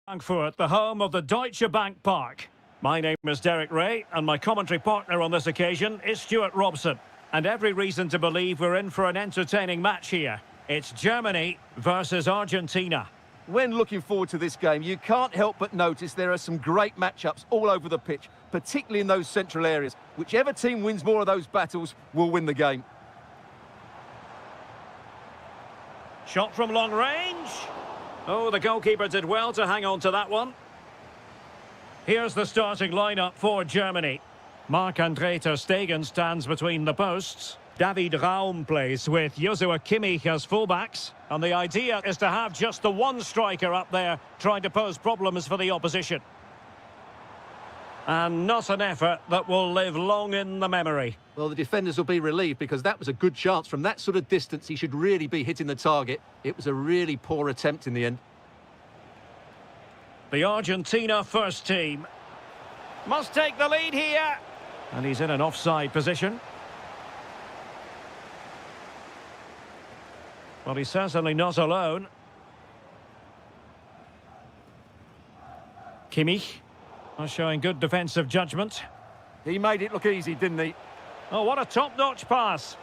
Frankfurt, the home of the Deutsche Bank Park. My name is Derek Ray, and my commentary partner on this occasion is Stuart Robson. And every reason to believe we're in for an entertaining match here. It's Germany versus Argentina. When looking forward to this game, you can't help but notice there are some great matchups all over the pitch, particularly in those central areas. Whichever team wins more of those battles will win the game. Shot from long range. Oh, the goalkeeper did well to hang on to that one. Here's the starting lineup for Germany. Marc-Andre ter Stegen stands between the posts. David Raum plays with Joshua Kimmich as fullbacks. And the idea is to have just the one striker up there trying to pose problems for the opposition. And not an effort that will live long in the memory. Well, the defenders will be relieved because that was a good chance. From that sort of distance, he should really be hitting the target. It was a really poor attempt in the end. The Argentina first team must take the lead here. And he's in an offside position. Well, he's certainly not alone. Kimmich showing good defensive judgment. He made it look easy, didn't he? Oh, what a top-notch pass.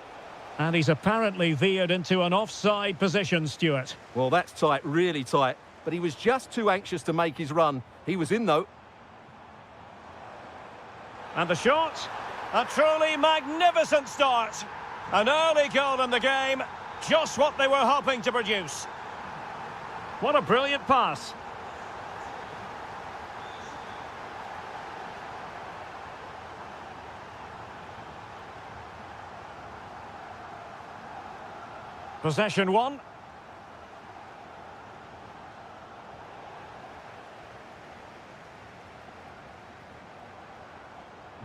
And he's apparently veered into an offside position, Stuart. Well, that's tight, really tight. But he was just too anxious to make his run. He was in, though. And the shot. A truly magnificent start. An early goal in the game. Just what they were hoping to produce. What a brilliant pass. Possession one.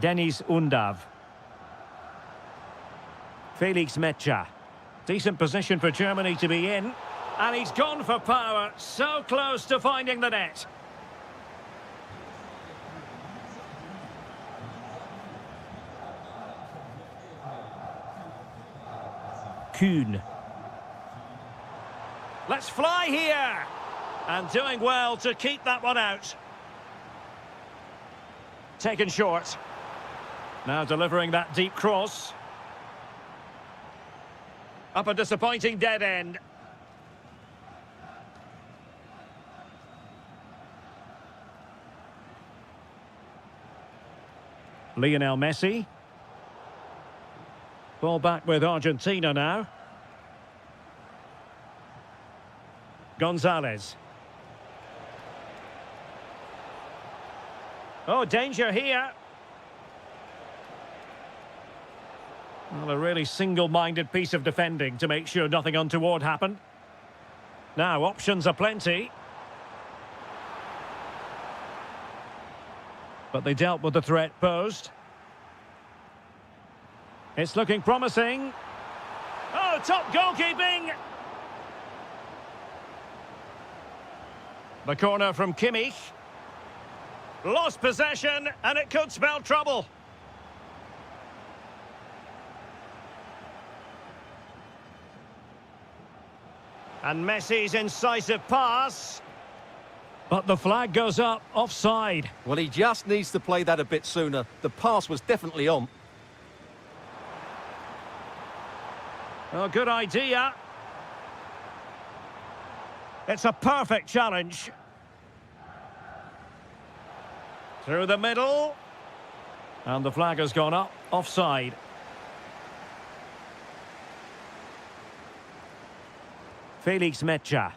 Denis Undav. Felix Metscher. Decent position for Germany to be in. And he's gone for power. So close to finding the net. Kuhn. Let's fly here. And doing well to keep that one out. Taken short. Now delivering that deep cross. Up a disappointing dead end. Lionel Messi. Ball back with Argentina now. Gonzalez. Oh, danger here. Well, a really single-minded piece of defending to make sure nothing untoward happened. Now, options are plenty. But they dealt with the threat posed. It's looking promising. Oh, top goalkeeping! The corner from Kimmich. Lost possession, and it could spell trouble. And Messi's incisive pass. But the flag goes up, offside. Well, he just needs to play that a bit sooner. The pass was definitely on. Oh, good idea. It's a perfect challenge. Through the middle. And the flag has gone up, offside. Felix Metscher.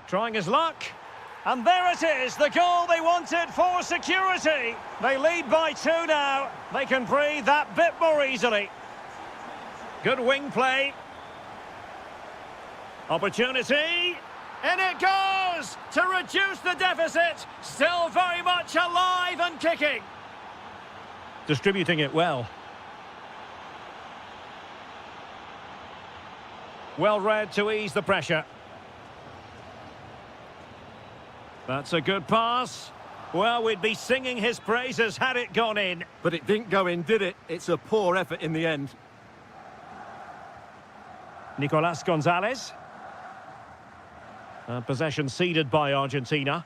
Trying his luck. And there it is, the goal they wanted for security. They lead by 2 now. They can breathe that bit more easily. Good wing play. Opportunity. And it goes to reduce the deficit. Still very much alive and kicking. Distributing it well. Well read to ease the pressure. That's a good pass. Well, we'd be singing his praises had it gone in. But it didn't go in, did it? It's a poor effort in the end. Nicolas Gonzalez. Possession ceded by Argentina.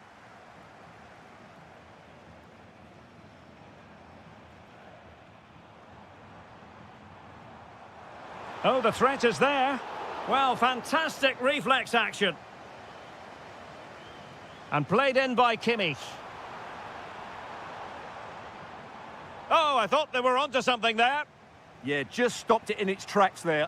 Oh, the threat is there. Well, fantastic reflex action. And played in by Kimmich. Oh, I thought they were onto something there. Yeah, just stopped it in its tracks there.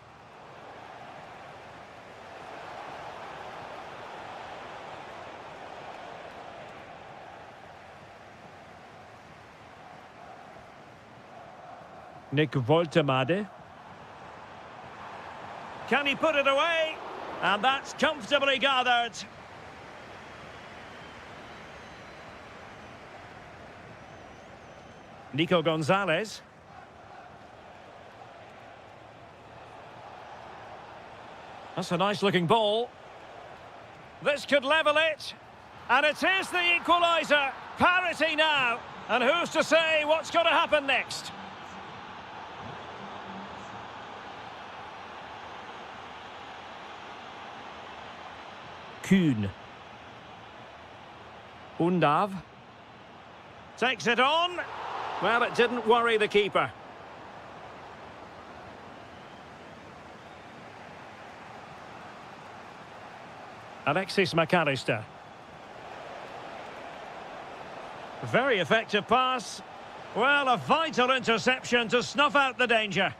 Nick Woltemade. Can he put it away? And that's comfortably gathered. Nico Gonzalez. That's a nice-looking ball. This could level it. And it is the equaliser. Parity now. And who's to say what's going to happen next? Kuhn. Undav. Takes it on. Well, it didn't worry the keeper. Alexis McAllister. Very effective pass. Well, a vital interception to snuff out the danger.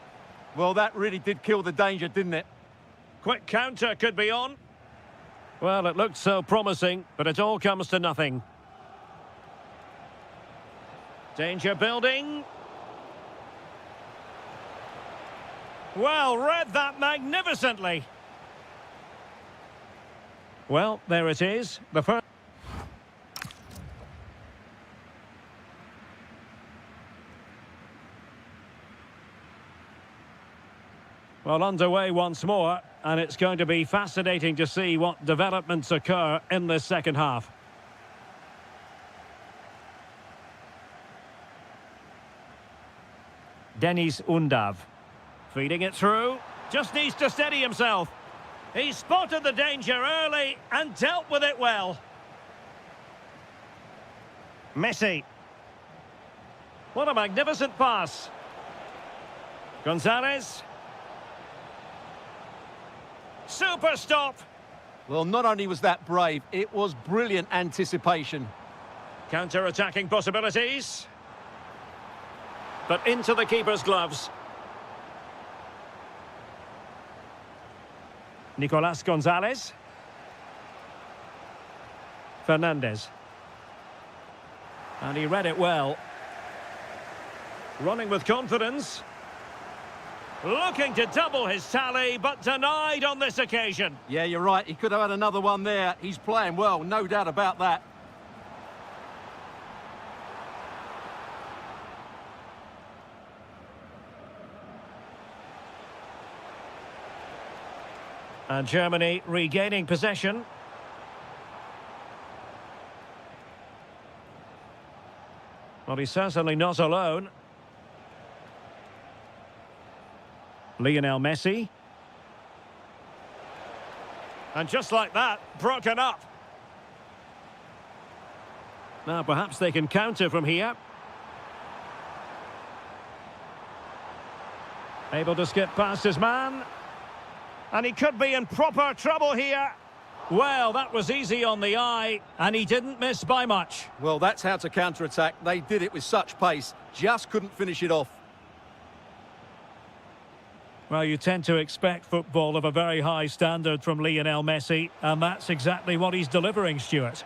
Well, that really did kill the danger, didn't it? Quick counter could be on. Well, it looked so promising, but it all comes to nothing. Danger building. Well, read that magnificently. Well, there it is. The first. Well, underway once more, and it's going to be fascinating to see what developments occur in this second half. Dennis Undav. Feeding it through. Just needs to steady himself. He spotted the danger early and dealt with it well. Messi. What a magnificent pass. Gonzalez. Super stop. Well, not only was that brave, it was brilliant anticipation. Counter-attacking possibilities. But into the keeper's gloves. Nicolas Gonzalez. Fernandez. And he read it well. Running with confidence. Looking to double his tally, but denied on this occasion. Yeah, you're right. He could have had another one there. He's playing well, no doubt about that. And Germany regaining possession. Well, he's certainly not alone. Lionel Messi. And just like that, broken up. Now perhaps they can counter from here. Able to skip past his man. And he could be in proper trouble here. Well, that was easy on the eye, and he didn't miss by much. Well, that's how to counter-attack. They did it with such pace, just couldn't finish it off. Well, you tend to expect football of a very high standard from Lionel Messi, and that's exactly what he's delivering, Stuart.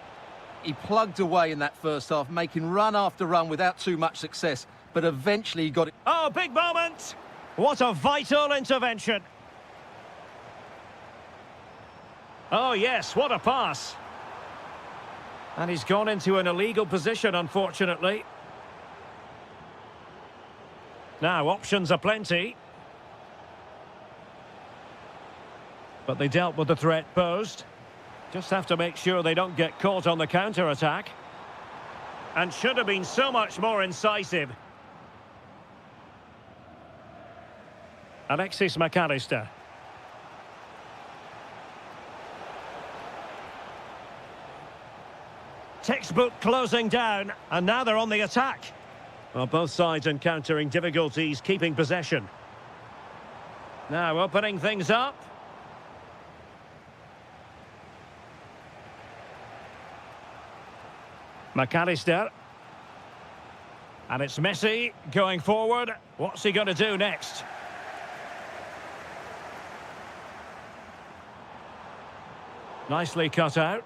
He plugged away in that first half, making run after run without too much success, but eventually he got it. Oh, big moment! What a vital intervention. Oh, yes, what a pass. And he's gone into an illegal position, unfortunately. Now, options are plenty. But they dealt with the threat posed. Just have to make sure they don't get caught on the counter-attack. And should have been so much more incisive. Alexis McAllister. Textbook closing down, and now they're on the attack. Well, both sides encountering difficulties keeping possession. Now opening things up. McAllister. And it's Messi going forward. What's he going to do next? Nicely cut out.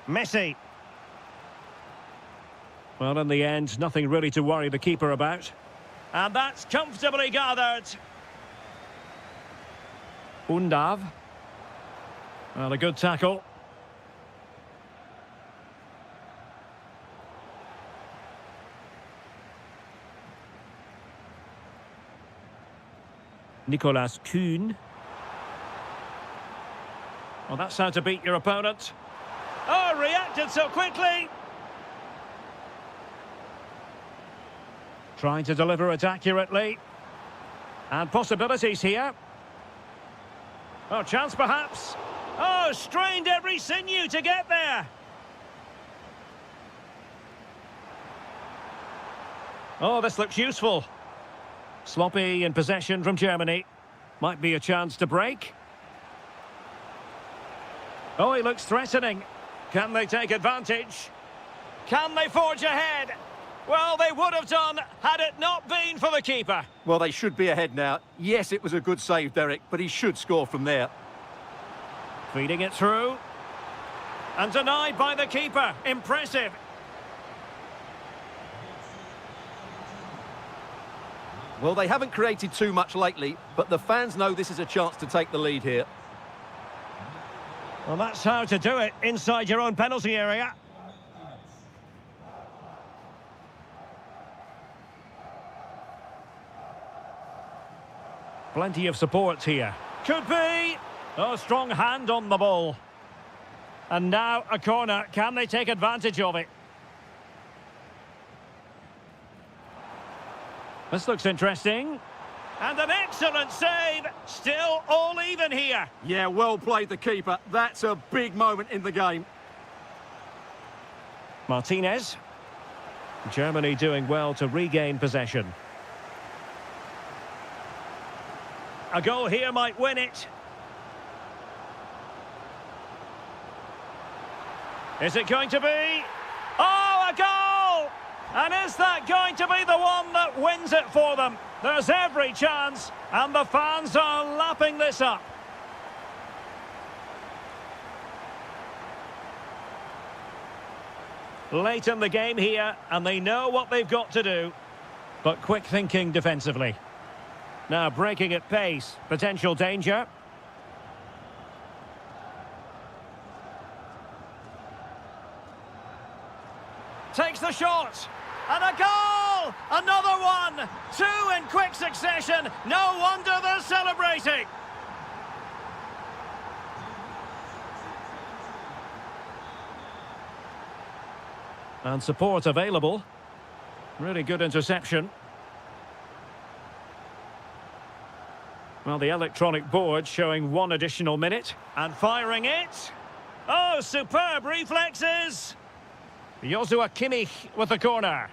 Messi. Well, in the end, nothing really to worry the keeper about. And that's comfortably gathered. Undav. Well, a good tackle. Nicolas Kuhn. Well, that's how to beat your opponent. Oh, reacted so quickly. Trying to deliver it accurately. And possibilities here. Oh, chance perhaps. Oh, strained every sinew to get there. Oh, this looks useful. Sloppy in possession from Germany. Might be a chance to break. Oh, he looks threatening. Can they take advantage? Can they forge ahead? Well, they would have done had it not been for the keeper. Well, they should be ahead now. Yes, it was a good save, Derek, but he should score from there. Feeding it through. And denied by the keeper. Impressive. Well, they haven't created too much lately, but the fans know this is a chance to take the lead here. Well, that's how to do it inside your own penalty area. Plenty of support here. Could be. Oh, strong hand on the ball. And now a corner. Can they take advantage of it? This looks interesting. And an excellent save. Still all even here. Yeah, well played, the keeper. That's a big moment in the game. Martinez. Germany doing well to regain possession. A goal here might win it. Is it going to be? Oh, a goal! And is that going to be the one that wins it for them? There's every chance, and the fans are lapping this up. Late in the game here, and they know what they've got to do. But quick thinking defensively. Now breaking at pace, potential danger. Takes the shot, and a goal! Another one! Two in quick succession, no wonder they're celebrating! And support available. Really good interception. Well, the electronic board showing one additional minute. And firing it. Oh, superb reflexes. Joshua Kimmich with the corner.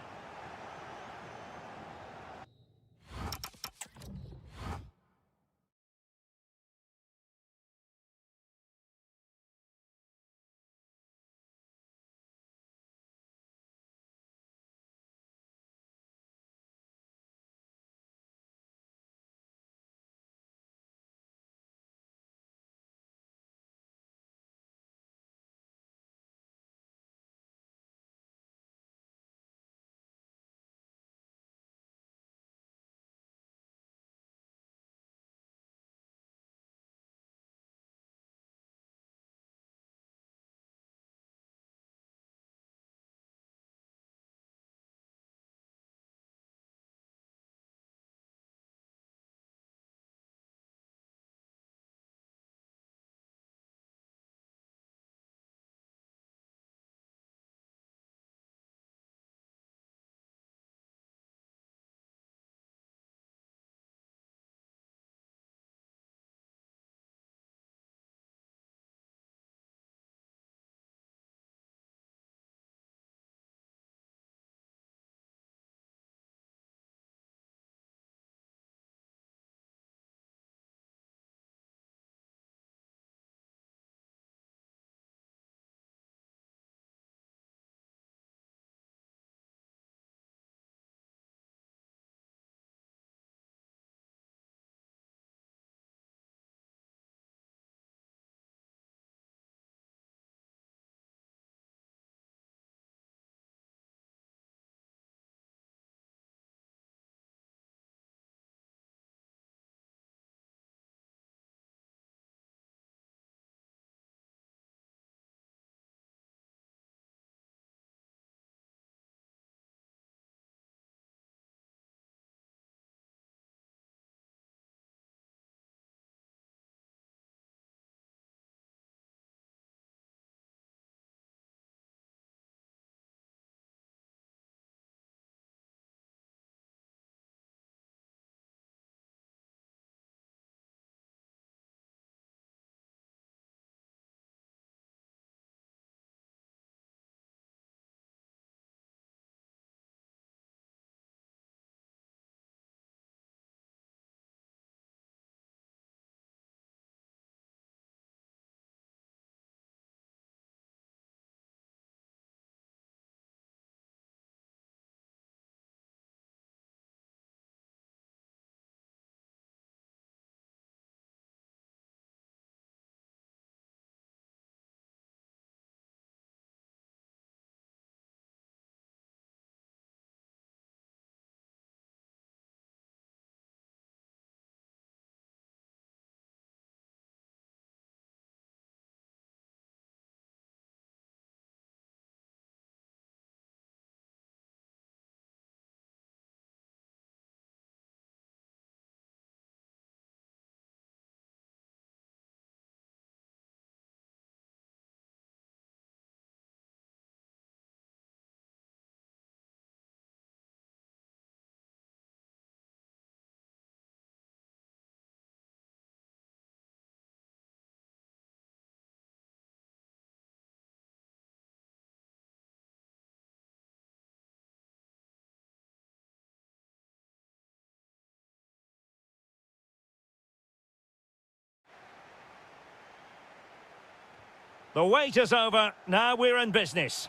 The wait is over. Now we're in business.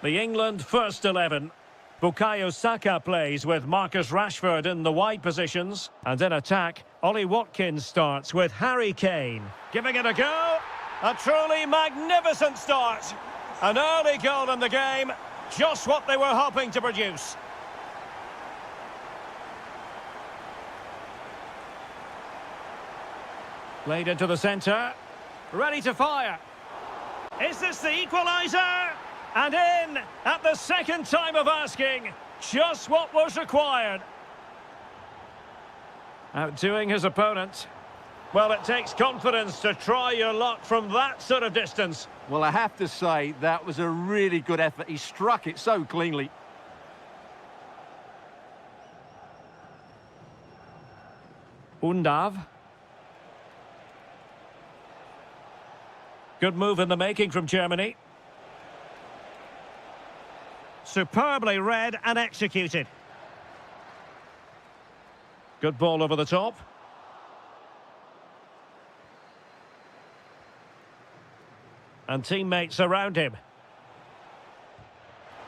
The England first 11. Bukayo Saka plays with Marcus Rashford in the wide positions. And in attack, Ollie Watkins starts with Harry Kane. Giving it a go. A truly magnificent start. An early goal in the game. Just what they were hoping to produce. Played into the centre. Ready to fire. Is this the equaliser? And in at the second time of asking. Just what was required. Outdoing his opponent. Well, it takes confidence to try your luck from that sort of distance. Well, I have to say, that was a really good effort. He struck it so cleanly. Undav. Good move in the making from Germany. Superbly read and executed. Good ball over the top. And teammates around him.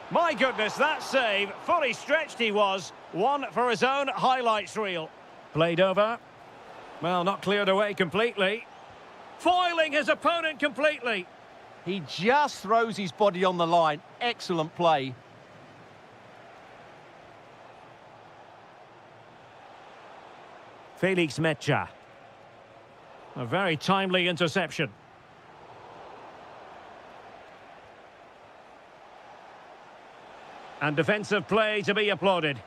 My goodness, that save. Fully stretched he was. One for his own highlights reel. Played over. Well, not cleared away completely. Foiling his opponent completely. He just throws his body on the line. Excellent play. Felix Mecha. A very timely interception. And defensive play to be applauded.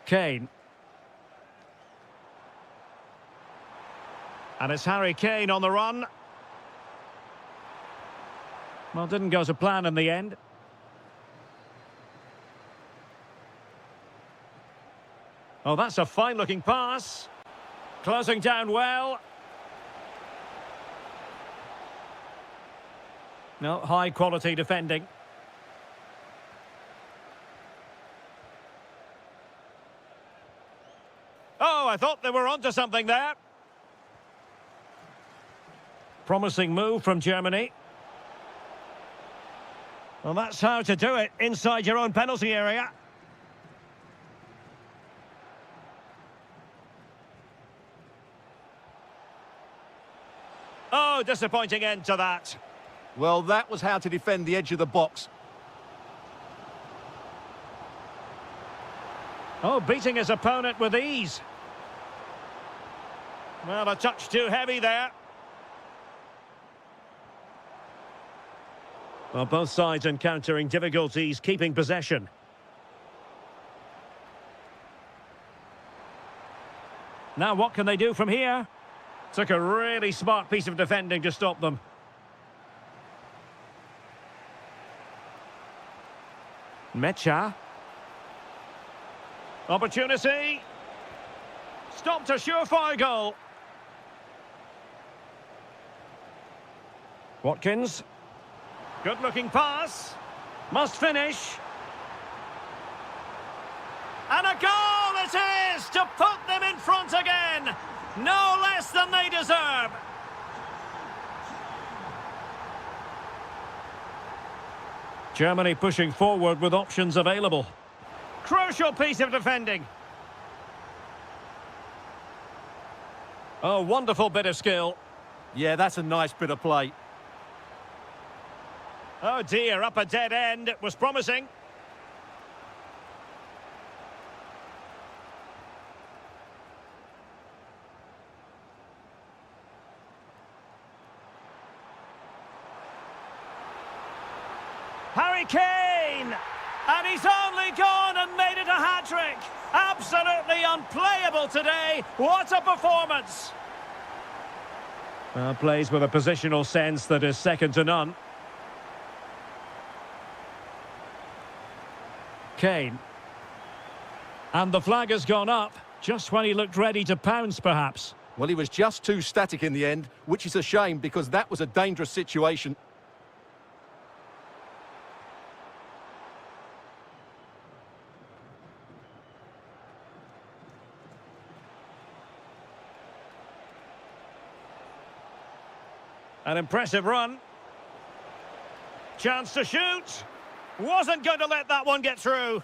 Kane. And it's Harry Kane on the run. Well, didn't go to plan in the end. Oh, that's a fine-looking pass. Closing down well. No, high-quality defending. Oh, I thought they were onto something there. Promising move from Germany. Well, that's how to do it inside your own penalty area. Oh, disappointing end to that. Well, that was how to defend the edge of the box. Oh, beating his opponent with ease. Well, a touch too heavy there. Well, both sides encountering difficulties keeping possession. Now what can they do from here? Took a really smart piece of defending to stop them. Mecha. Opportunity. Stopped a surefire goal. Watkins. Good-looking pass. Must finish. And a goal it is to put them in front again. No less than they deserve. Germany pushing forward with options available. Crucial piece of defending. Oh, wonderful bit of skill. Yeah, that's a nice bit of play. Oh dear, up a dead end. It was promising. Harry Kane! And he's only gone and made it a hat-trick. Absolutely unplayable today. What a performance! Plays with a positional sense that is second to none. Kane. And the flag has gone up, just when he looked ready to pounce, perhaps. Well, he was just too static in the end, which is a shame because that was a dangerous situation. An impressive run. Chance to shoot. Wasn't going to let that one get through.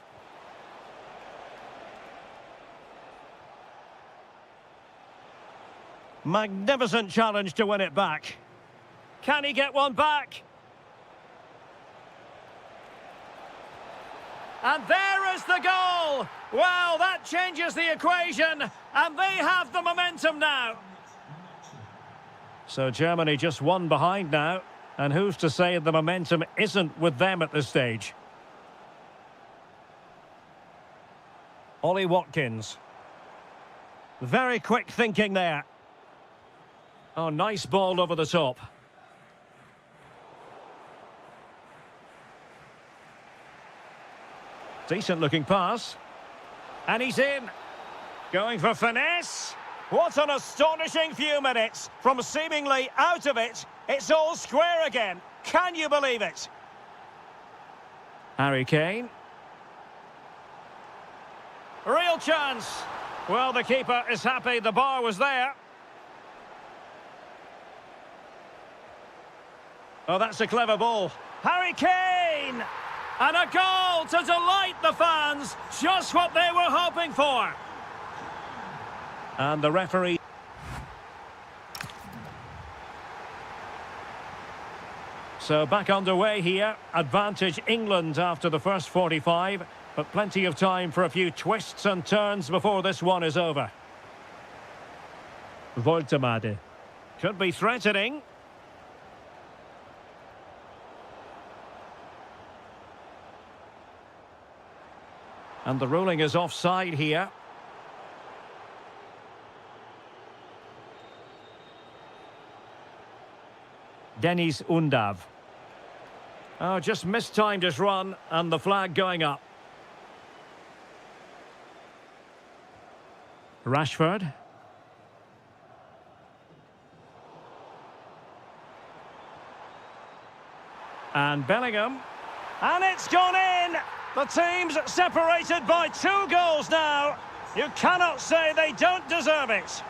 Magnificent challenge to win it back. Can he get one back? And there is the goal! Well, that changes the equation, and they have the momentum now. So Germany just one behind now, and who's to say the momentum isn't with them at this stage? Ollie Watkins. Very quick thinking there. Oh, nice ball over the top. Decent looking pass. And he's in. Going for finesse. What an astonishing few minutes. From seemingly out of it, it's all square again. Can you believe it? Harry Kane. Real chance. Well, the keeper is happy the bar was there. Oh, that's a clever ball. Harry Kane! And a goal to delight the fans. Just what they were hoping for. And the referee... So back underway here. Advantage England after the first 45. But plenty of time for a few twists and turns before this one is over. Voltemade. Could be threatening. And the ruling is offside here. Dennis Undav. Oh, just mistimed his run, and the flag going up. Rashford. And Bellingham. And it's gone in! The team's separated by 2 goals now. You cannot say they don't deserve it.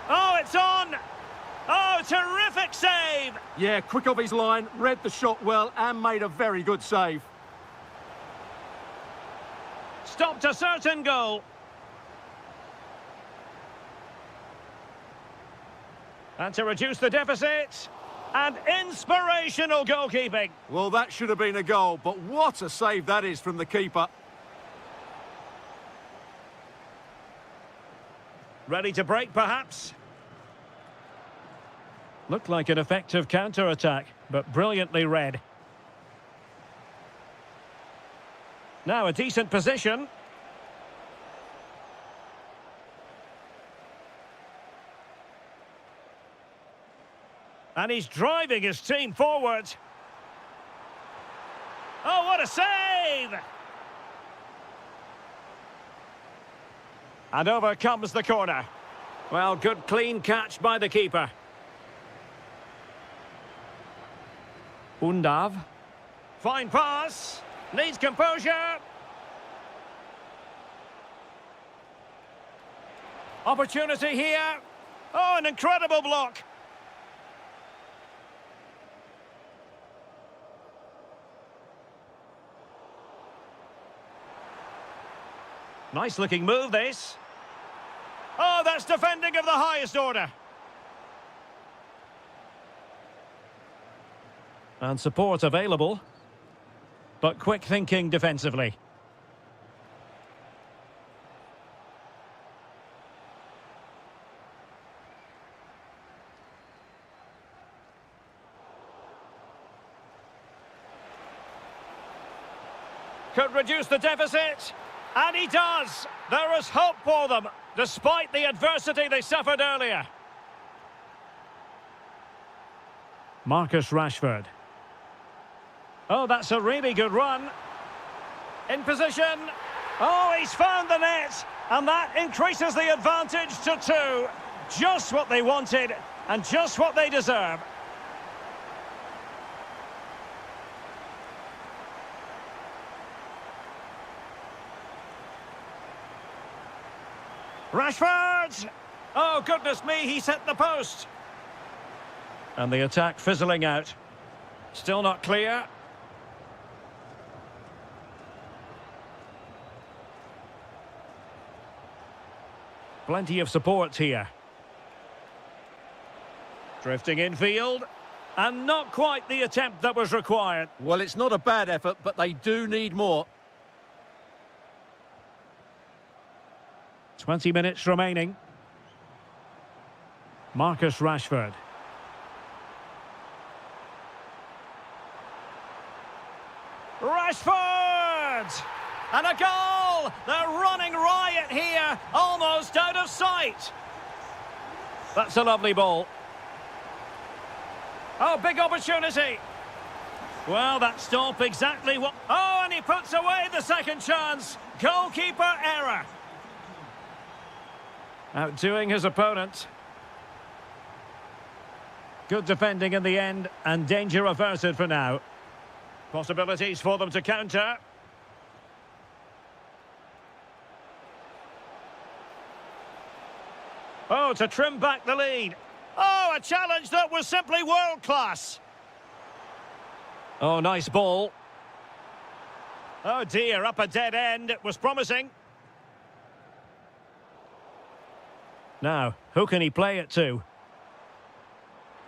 Oh, it's on! Oh, terrific save! Yeah, quick off his line, read the shot well and made a very good save. Stopped a certain goal. And to reduce the deficit. And inspirational goalkeeping. Well, that should have been a goal, but what a save that is from the keeper. Ready to break, perhaps? Looked like an effective counter-attack, but brilliantly read. Now a decent position. And he's driving his team forward. Oh, what a save! And over comes the corner. Well, good clean catch by the keeper. Undav. Fine pass. Needs composure. Opportunity here. Oh, an incredible block. Nice looking move, this. Oh, that's defending of the highest order. And support available. But quick thinking defensively. Could reduce the deficit. And he does! There is hope for them, despite the adversity they suffered earlier. Marcus Rashford. Oh, that's a really good run. In position. Oh, he's found the net. And that increases the advantage to 2. Just what they wanted, and just what they deserve. Rashford! Oh, goodness me, he's hit the post. And the attack fizzling out. Still not clear. Plenty of support here. Drifting infield. And not quite the attempt that was required. Well, it's not a bad effort, but they do need more. 20 minutes remaining. Marcus Rashford. Rashford! And a goal! They're running riot here, almost out of sight. That's a lovely ball. Oh, big opportunity. Well, that stopped exactly what... Oh, and he puts away the second chance. Goalkeeper error. Outdoing his opponent. Good defending in the end, and danger averted for now. Possibilities for them to counter. Oh, to trim back the lead. Oh, a challenge that was simply world-class. Oh, nice ball. Oh dear, up a dead end. It was promising. Now, who can he play it to?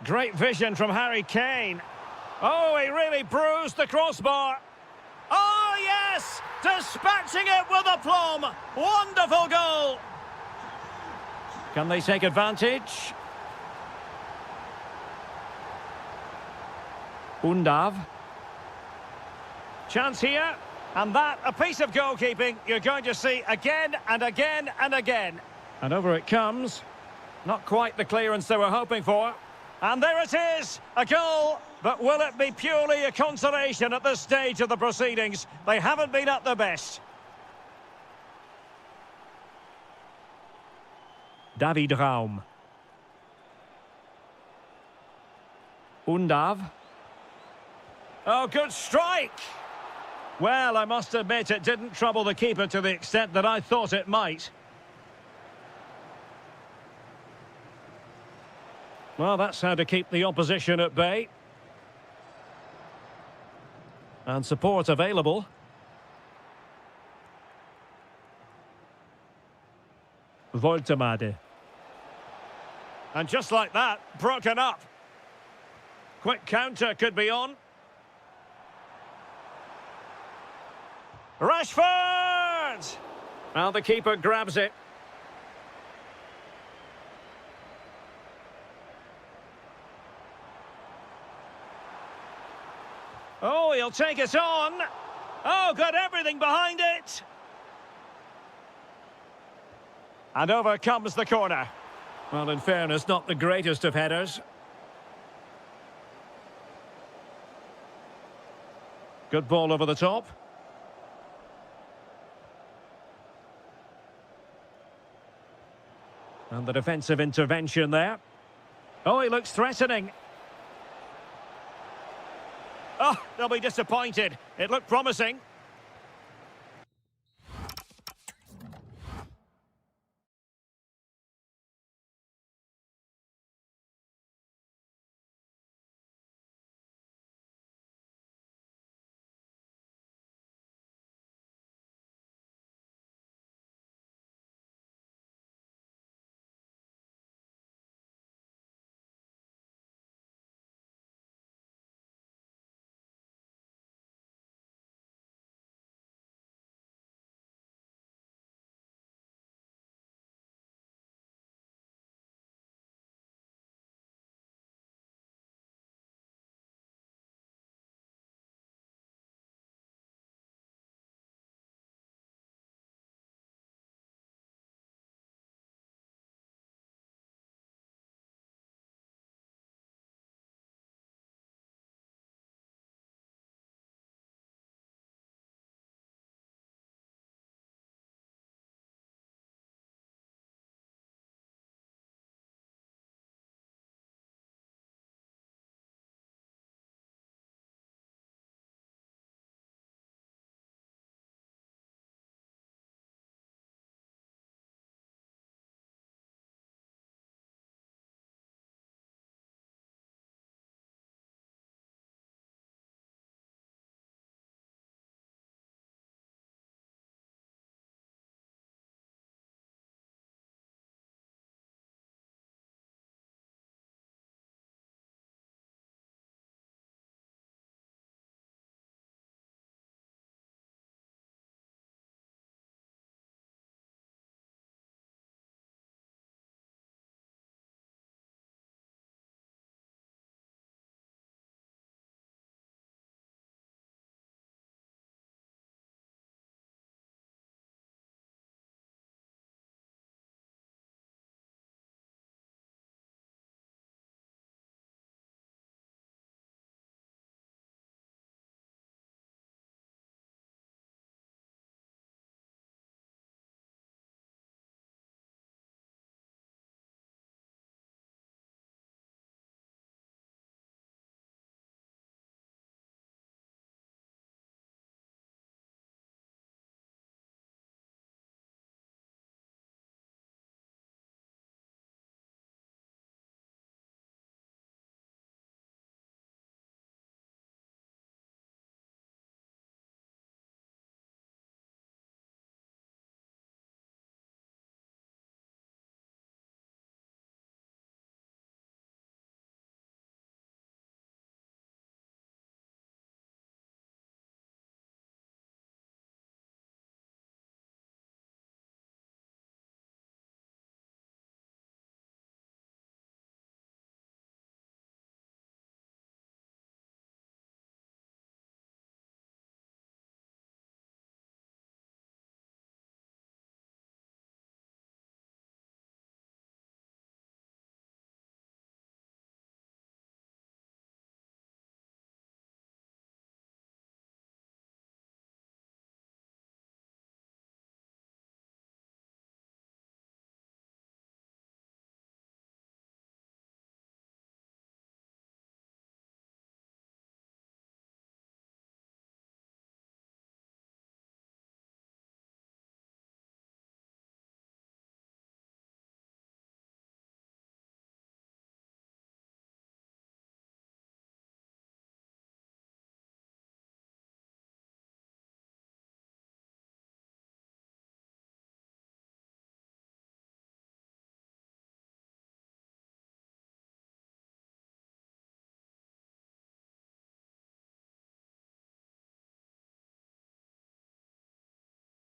Great vision from Harry Kane. Oh, he really bruised the crossbar. Oh, yes! Dispatching it with aplomb. Wonderful goal. Can they take advantage? Undav. Chance here. And that, a piece of goalkeeping you're going to see again and again and again. And over it comes. Not quite the clearance they were hoping for. And there it is, a goal. But will it be purely a consolation at this stage of the proceedings? They haven't been at their best. David Raum. Undav. Oh, good strike! Well, I must admit it didn't trouble the keeper to the extent that I thought it might. Well, that's how to keep the opposition at bay. And support available. Voltemade. And just like that, broken up. Quick counter could be on. Rashford! Well, the keeper grabs it. Oh, he'll take it on. Oh, got everything behind it. And over comes the corner. Well, in fairness, not the greatest of headers. Good ball over the top. And the defensive intervention there. Oh, he looks threatening. Oh, they'll be disappointed. It looked promising.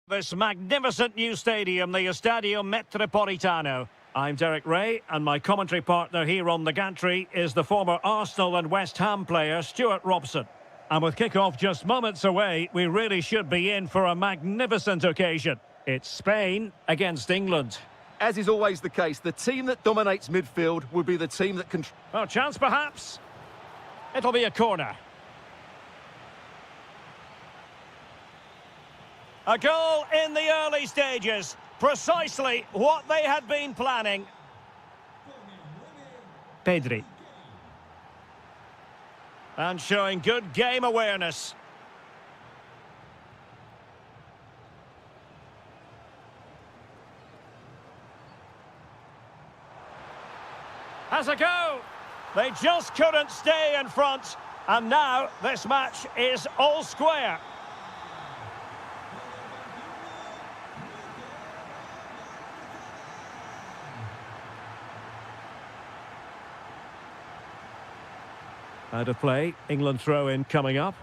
This magnificent new stadium, the Estadio Metropolitano. I'm Derek Ray, and my commentary partner here on the gantry is the former Arsenal and West Ham player Stuart Robson. And with kick-off just moments away, we really should be in for a magnificent occasion. It's Spain against England. As is always the case, the team that dominates midfield will be the team that can... Oh, chance perhaps. It'll be a corner. A goal in the early stages. Precisely what they had been planning. Pedri. And showing good game awareness. Has a go. They just couldn't stay in front. And now this match is all square. Out of play, England throw-in coming up.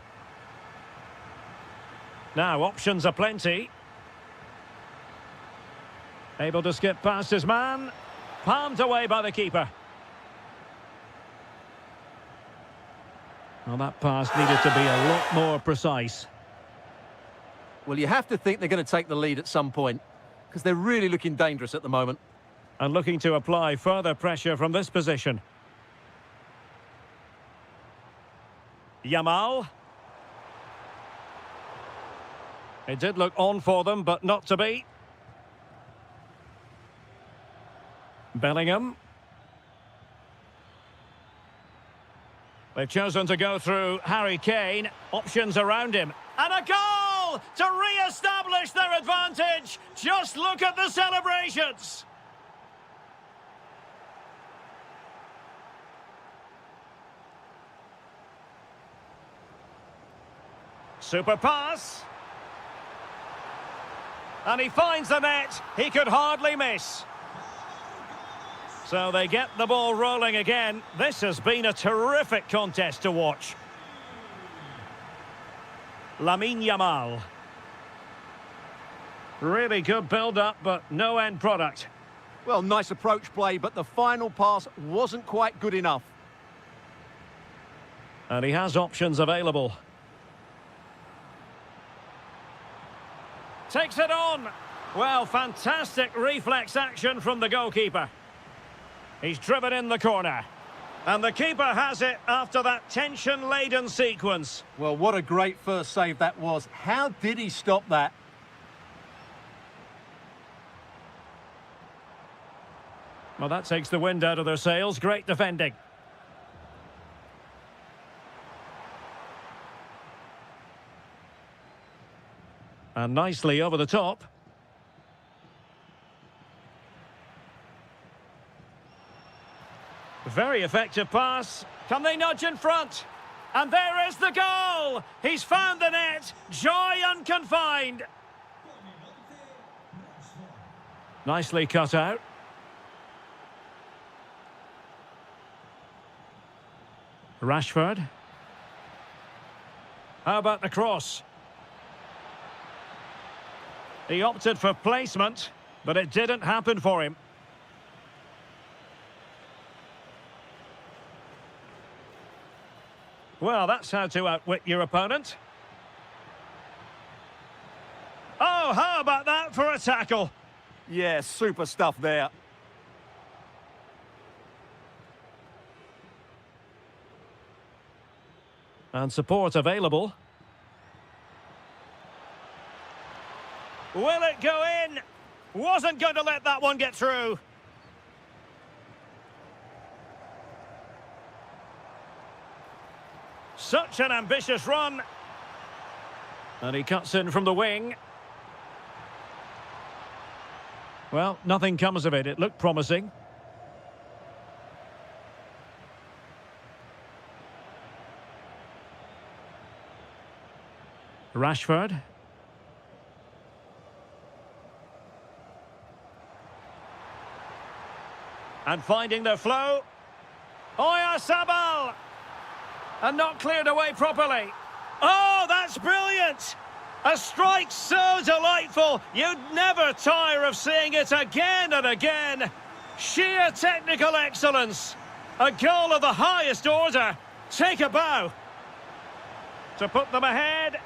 Now, options are plenty. Able to skip past his man. Palmed away by the keeper. Well, that pass needed to be a lot more precise. Well, you have to think they're going to take the lead at some point, because they're really looking dangerous at the moment. And looking to apply further pressure from this position. Yamal. It did look on for them, but not to be. Bellingham. They've chosen to go through Harry Kane. Options around him. And a goal to re-establish their advantage. Just look at the celebrations. Super pass. And he finds the net. He could hardly miss. So they get the ball rolling again. This has been a terrific contest to watch. Lamine Yamal. Really good build-up, but no end product. Well, nice approach play, but the final pass wasn't quite good enough. And he has options available. Takes it on. Well, fantastic reflex action from the goalkeeper. He's driven in the corner. And the keeper has it after that tension-laden sequence. Well, what a great first save that was. How did he stop that? Well, that takes the wind out of their sails. Great defending. And nicely over the top. Very effective pass. Can they nudge in front? And there is the goal! He's found the net. Joy unconfined. Nicely cut out. Rashford. How about the cross? He opted for placement, but it didn't happen for him. Well, that's how to outwit your opponent. Oh, how about that for a tackle? Yeah, super stuff there. And support available. Will it go in? Wasn't going to let that one get through. Such an ambitious run. And he cuts in from the wing. Well, nothing comes of it. It looked promising. Rashford. And finding their flow. Oyarzabal! And not cleared away properly. Oh, that's brilliant! A strike so delightful, you'd never tire of seeing it again and again. Sheer technical excellence. A goal of the highest order. Take a bow. To put them ahead.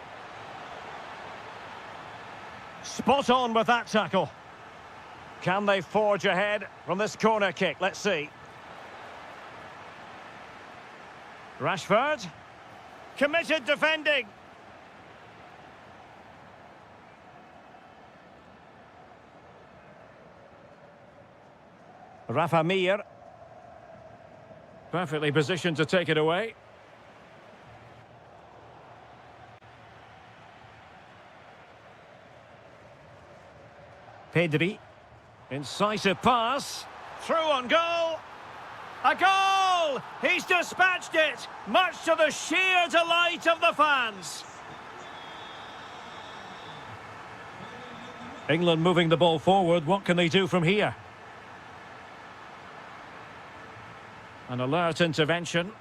Spot on with that tackle. Can they forge ahead from this corner kick? Let's see. Rashford. Committed defending. Rafa Mir. Perfectly positioned to take it away. Pedri. Incisive pass. Through on goal. A goal! He's dispatched it, much to the sheer delight of the fans. England moving the ball forward. What can they do from here? An alert intervention.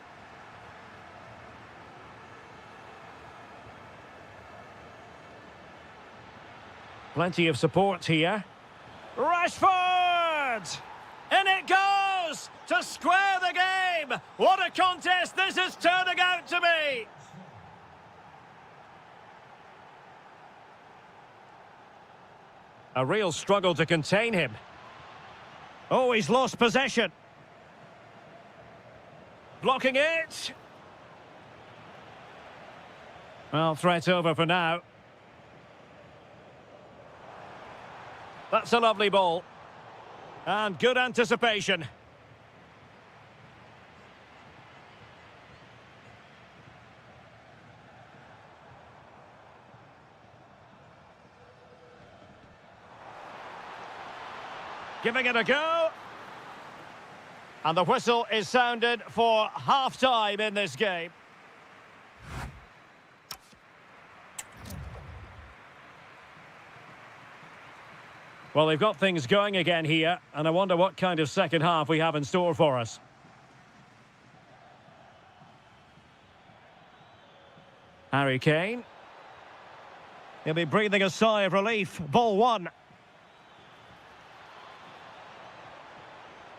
Plenty of support here. Rashford! In it goes! To square the game! What a contest this is turning out to be! A real struggle to contain him. Oh, he's lost possession. Blocking it. Well, threat over for now. That's a lovely ball. And good anticipation. Giving it a go. And the whistle is sounded for half-time in this game. Well, they've got things going again here, and I wonder what kind of second half we have in store for us. Harry Kane. He'll be breathing a sigh of relief. Ball one.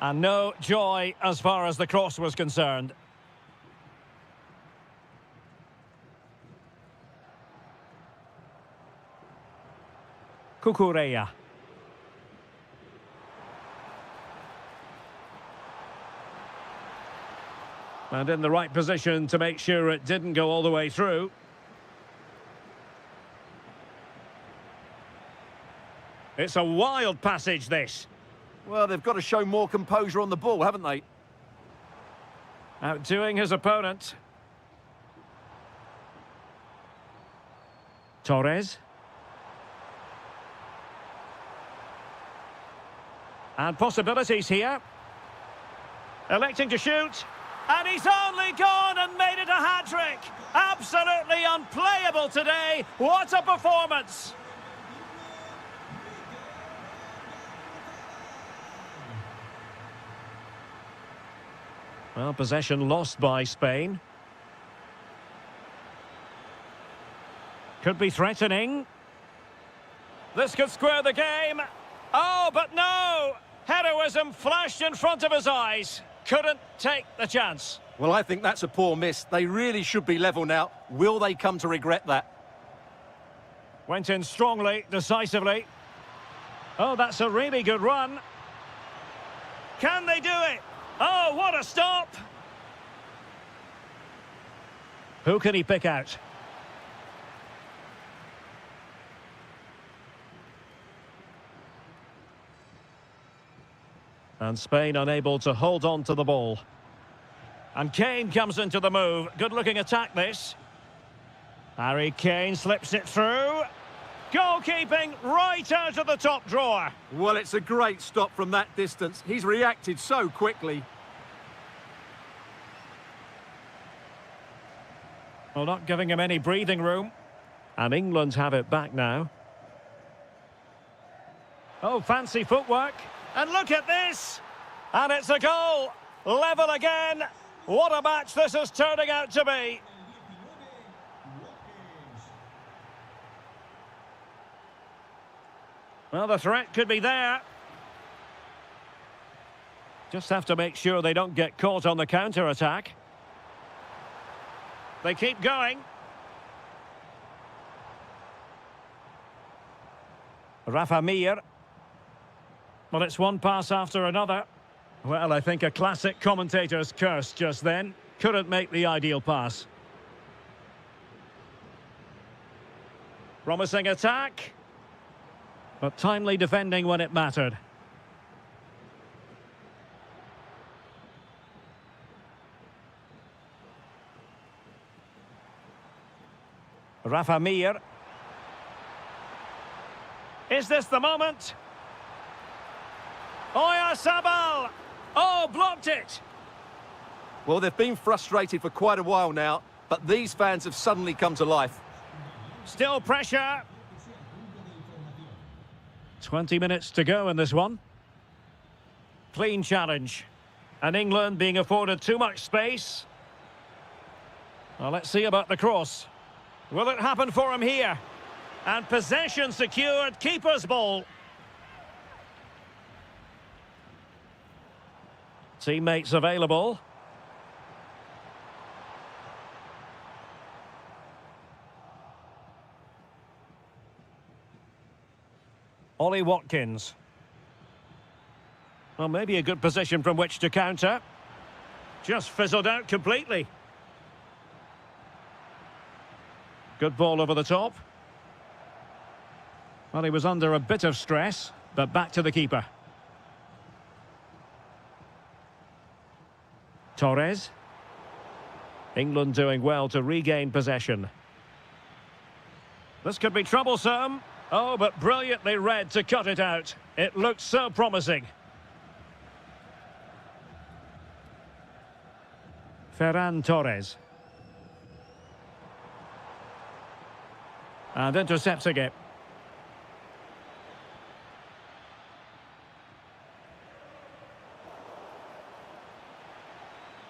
And no joy as far as the cross was concerned. Kukureya. And in the right position to make sure it didn't go all the way through. It's a wild passage, this. Well, they've got to show more composure on the ball, haven't they? Outdoing his opponent. Torres. And possibilities here. Electing to shoot. And he's only gone and made it a hat-trick. Absolutely unplayable today. What a performance. Well, possession lost by Spain. Could be threatening. This could square the game. Oh, but no! Heroism flashed in front of his eyes. Couldn't take the chance. Well, I think that's a poor miss. They really should be level now. Will they come to regret that? Went in strongly, decisively. Oh, that's a really good run. Can they do it? Oh, what a stop! Who can he pick out? And Spain unable to hold on to the ball. And Kane comes into the move. Good-looking attack, this. Harry Kane slips it through. Goalkeeping right out of the top drawer. Well, it's a great stop from that distance. He's reacted so quickly. Well, not giving him any breathing room. And England have it back now. Oh, fancy footwork. And look at this. And it's a goal. Level again. What a match this is turning out to be. Well, the threat could be there. Just have to make sure they don't get caught on the counter-attack. They keep going. Rafa Mir. Well, it's one pass after another. Well, I think a classic commentator's curse just then. Couldn't make the ideal pass. Promising attack. But timely defending when it mattered. Rafa Mir. Is this the moment? Oyarzabal! Oh, blocked it! Well, they've been frustrated for quite a while now, but these fans have suddenly come to life. Still pressure. 20 minutes to go in this one. Clean challenge. And England being afforded too much space. Well, let's see about the cross. Will it happen for him here? And possession secured, keeper's ball. Teammates available. Ollie Watkins. Well, maybe a good position from which to counter. Just fizzled out completely. Good ball over the top. Well, he was under a bit of stress, but back to the keeper. Torres. England doing well to regain possession. This could be troublesome. Oh, but brilliantly read to cut it out. It looked so promising. Ferran Torres. And intercepting it.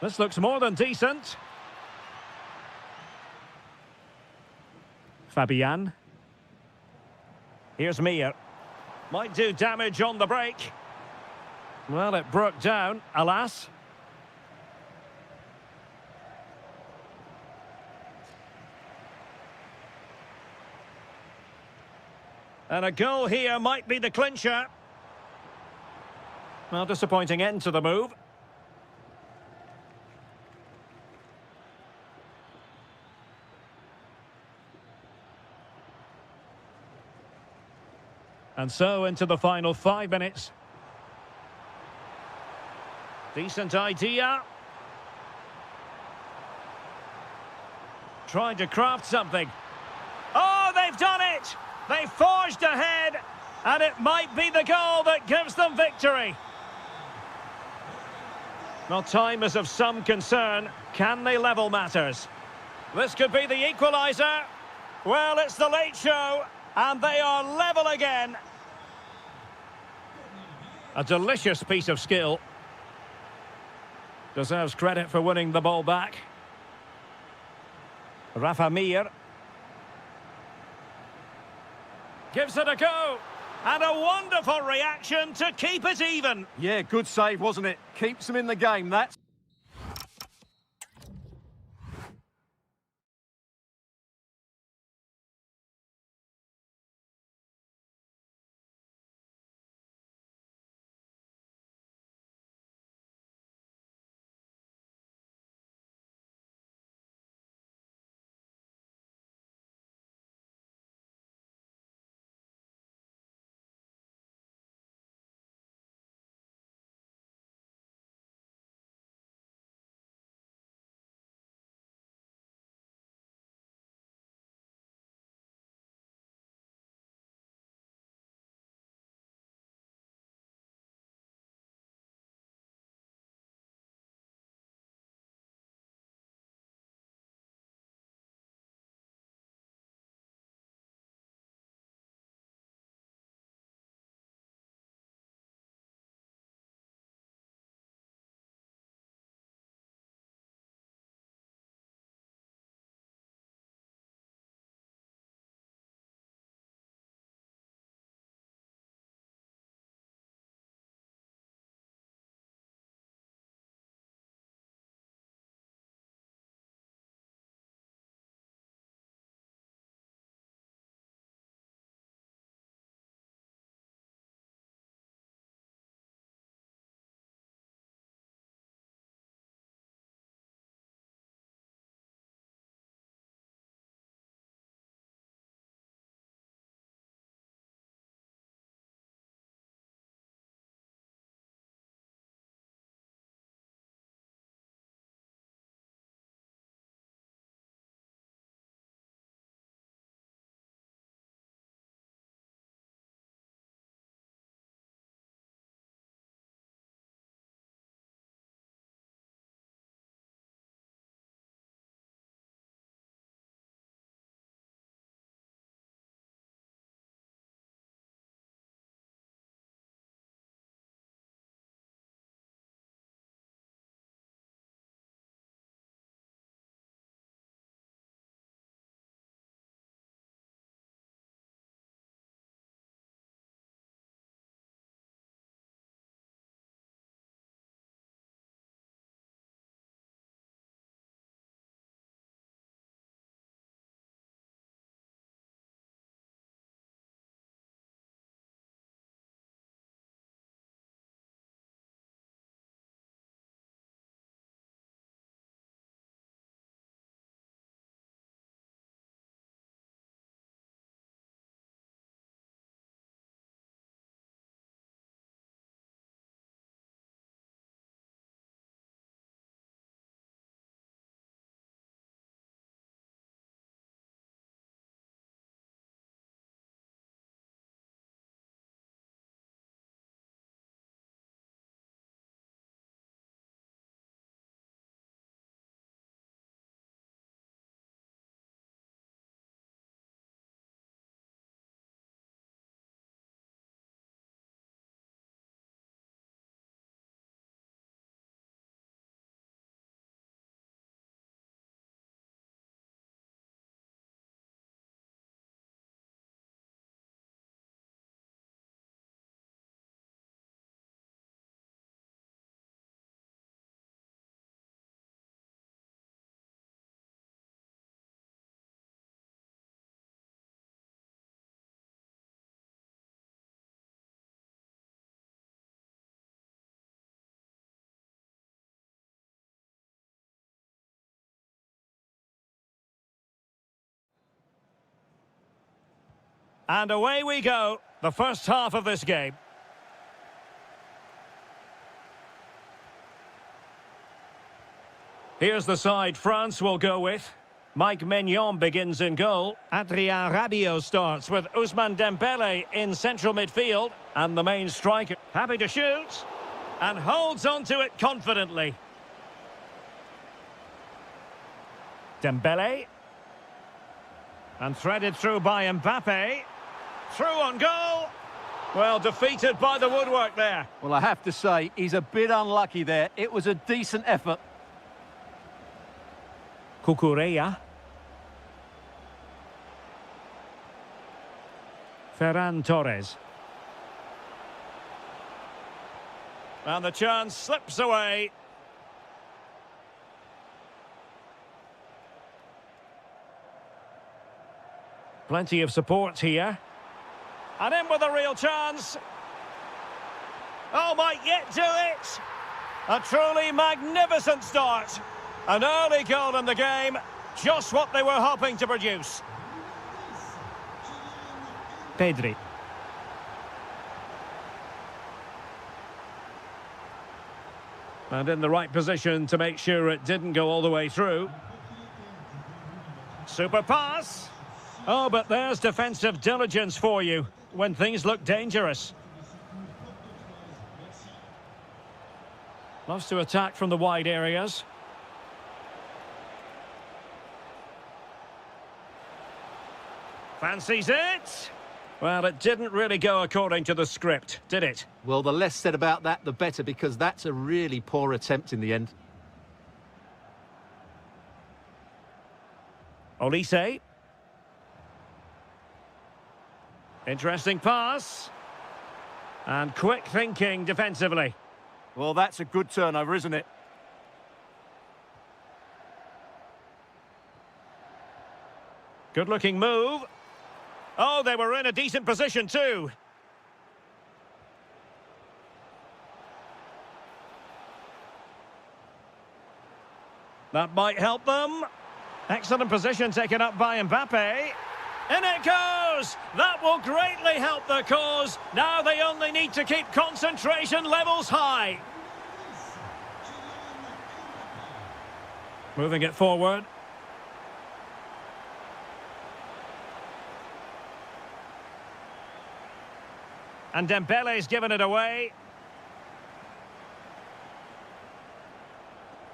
This looks more than decent. Fabian. Here's Mir. Might do damage on the break. Well, it broke down, alas. And a goal here might be the clincher. Well, disappointing end to the move. And so into the final 5 minutes. Decent idea. Trying to craft something. Oh, they've done it! They forged ahead, and it might be the goal that gives them victory. Well, time is of some concern. Can they level matters? This could be the equaliser. Well, it's the late show, and they are level again. A delicious piece of skill. Deserves credit for winning the ball back. Rafa Mir. Gives it a go. And a wonderful reaction to keep it even. Yeah, good save, wasn't it? Keeps them in the game, that's... And away we go, the first half of this game. Here's the side France will go with. Mike Maignan begins in goal. Adrien Rabiot starts with Ousmane Dembele in central midfield. And the main striker, happy to shoot. And holds onto it confidently. Dembele. And threaded through by Mbappe. Through on goal. Well, defeated by the woodwork there. Well, I have to say, he's a bit unlucky there. It was a decent effort. Cucurella. Ferran Torres. And the chance slips away. Plenty of support here. And in with a real chance. Oh, might yet do it. A truly magnificent start. An early goal in the game. Just what they were hoping to produce. Pedri. And in the right position to make sure it didn't go all the way through. Super pass. Oh, but there's defensive diligence for you when things look dangerous. Loves to attack from the wide areas. Fancies it. Well, it didn't really go according to the script, did it? Well, the less said about that, the better, because that's a really poor attempt in the end. Olise. Interesting pass. And quick thinking defensively. Well, that's a good turnover, isn't it? Good-looking move. Oh, they were in a decent position too. That might help them. Excellent position taken up by Mbappe. In it goes! That will greatly help the cause. Now they only need to keep concentration levels high. Moving it forward. And Dembele's given it away.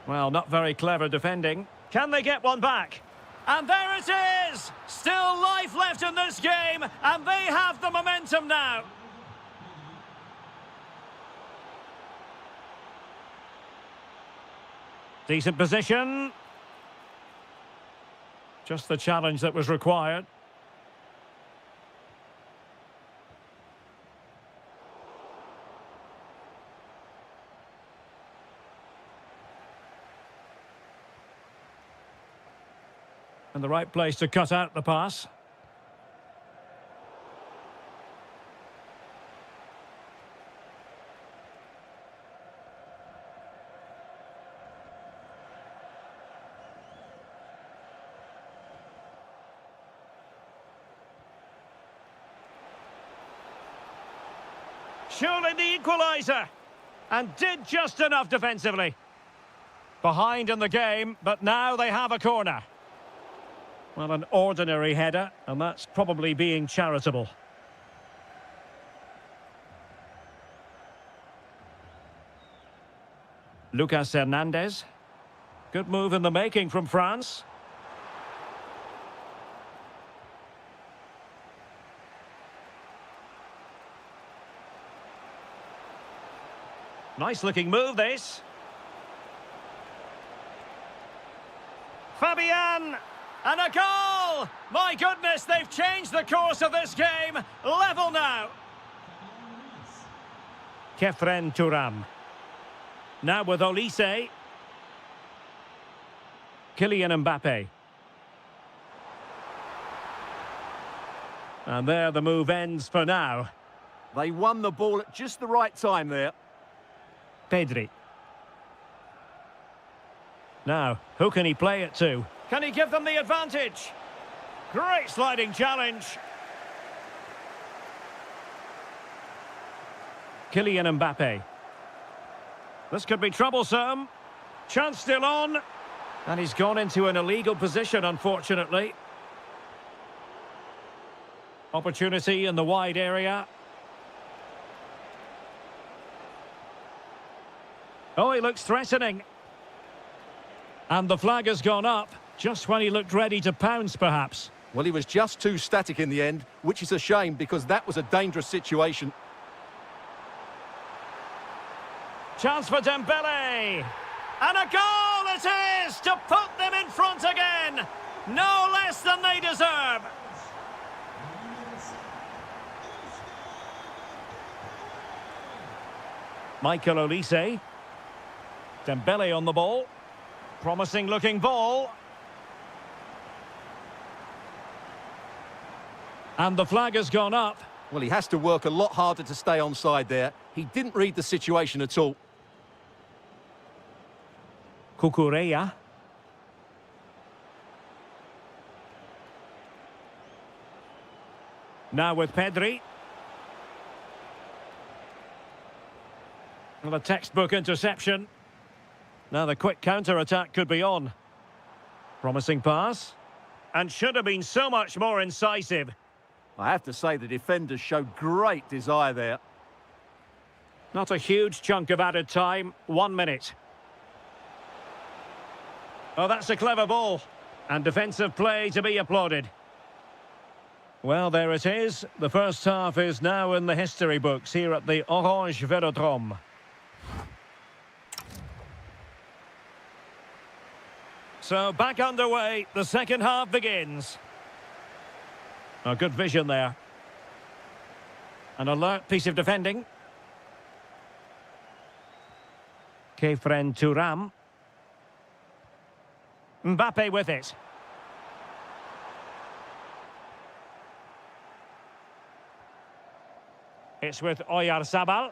Well, not very clever defending. Can they get one back? And there it is! Still life left in this game, and they have the momentum now. Decent position. Just the challenge that was required. And the right place to cut out the pass. Surely the equaliser. And did just enough defensively. Behind in the game, but now they have a corner. Well, an ordinary header, and that's probably being charitable. Lucas Hernandez. Good move in the making from France. Nice looking move, this. Fabian! And a goal! My goodness, they've changed the course of this game. Level now. Kefren Turam. Now with Olise. Kylian Mbappe. And there the move ends for now. They won the ball at just the right time there. Pedri. Now, who can he play it to? Can he give them the advantage? Great sliding challenge. Kylian Mbappe. This could be troublesome. Chance still on. And he's gone into an illegal position, unfortunately. Opportunity in the wide area. Oh, he looks threatening. And the flag has gone up, just when he looked ready to pounce, perhaps. Well, he was just too static in the end, which is a shame because that was a dangerous situation. Chance for Dembele. And a goal it is to put them in front again. No less than they deserve. Michael Olise. Dembele on the ball. Promising looking ball. And the flag has gone up. Well, he has to work a lot harder to stay onside there. He didn't read the situation at all. Cucurella. Now with Pedri. Well, a textbook interception. Now the quick counter-attack could be on. Promising pass. And should have been so much more incisive. I have to say the defenders showed great desire there. Not a huge chunk of added time. 1 minute. Oh, that's a clever ball. And defensive play to be applauded. Well, there it is. The first half is now in the history books here at the Orange Velodrome. So back underway, the second half begins. A good vision there. An alert piece of defending. Kefren Turam. Mbappe with it. It's with Oyarzabal.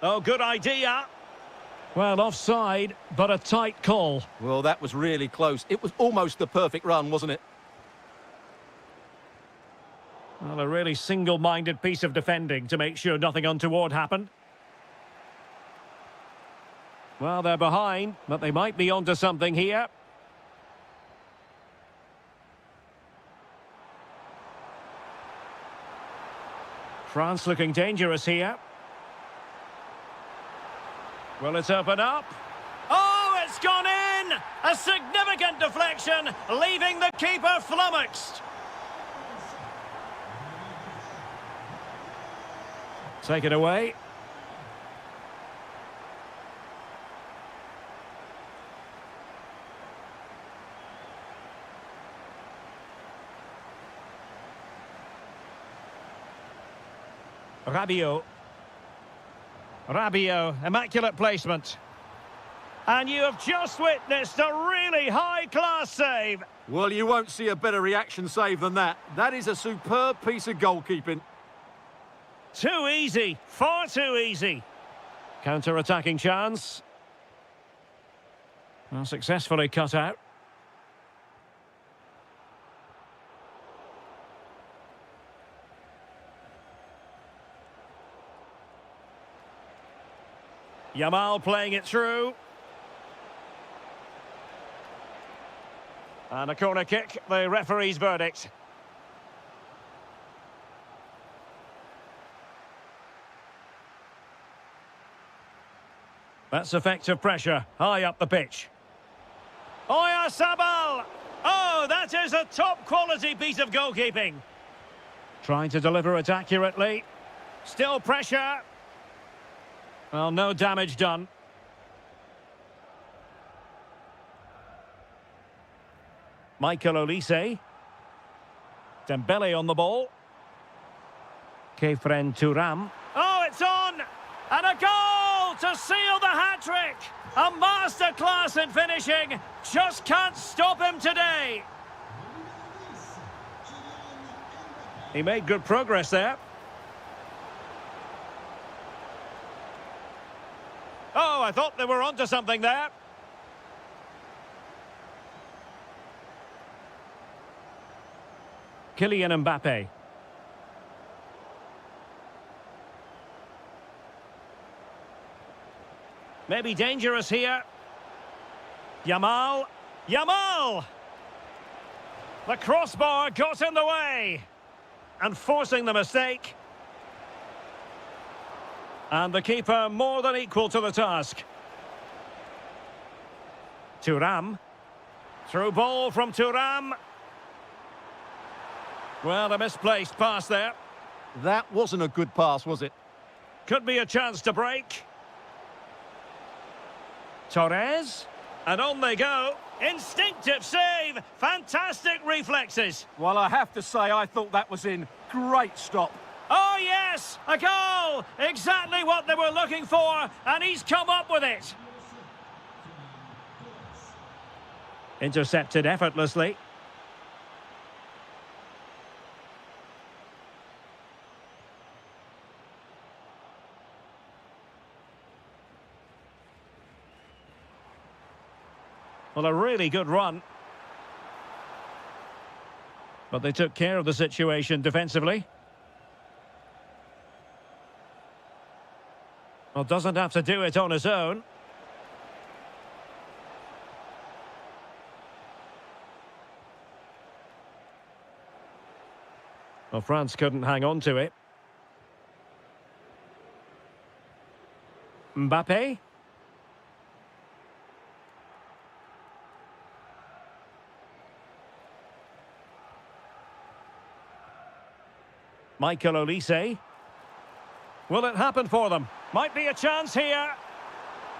Oh, good idea. Well, offside, but a tight call. Well, that was really close. It was almost the perfect run, wasn't it? Well, a really single-minded piece of defending to make sure nothing untoward happened. Well, they're behind, but they might be onto something here. France looking dangerous here. Will it open up? Oh, it's gone in! A significant deflection, leaving the keeper flummoxed. Take it away. Rabiot, immaculate placement. And you have just witnessed a really high-class save. Well, you won't see a better reaction save than that. That is a superb piece of goalkeeping. Too easy, far too easy. Counter-attacking chance. Well, successfully cut out. Yamal playing it through. And a corner kick, the referee's verdict. That's effective pressure, high up the pitch. Oyarzabal! Oh, that is a top-quality piece of goalkeeping. Trying to deliver it accurately. Still pressure. Well, no damage done. Michael Olise. Dembele on the ball. Kefren Turam. Oh, it's on! And a goal to seal the hat-trick! A masterclass in finishing. Just can't stop him today. He made good progress there. Oh, I thought they were onto something there. Kylian Mbappe. Maybe dangerous here. Yamal. Yamal! The crossbar got in the way. And forcing the mistake. And the keeper more than equal to the task. Thuram. Through ball from Thuram. Well, a misplaced pass there. That wasn't a good pass, was it? Could be a chance to break. Torres. And on they go. Instinctive save. Fantastic reflexes. Well, I have to say, I thought that was in. Great stop. Oh, yes! A goal! Exactly what they were looking for, and he's come up with it. Intercepted effortlessly. Well, a really good run. But they took care of the situation defensively. Well, doesn't have to do it on his own. Well, France couldn't hang on to it. Mbappe. Michael Olise. Will it happen for them? Might be a chance here.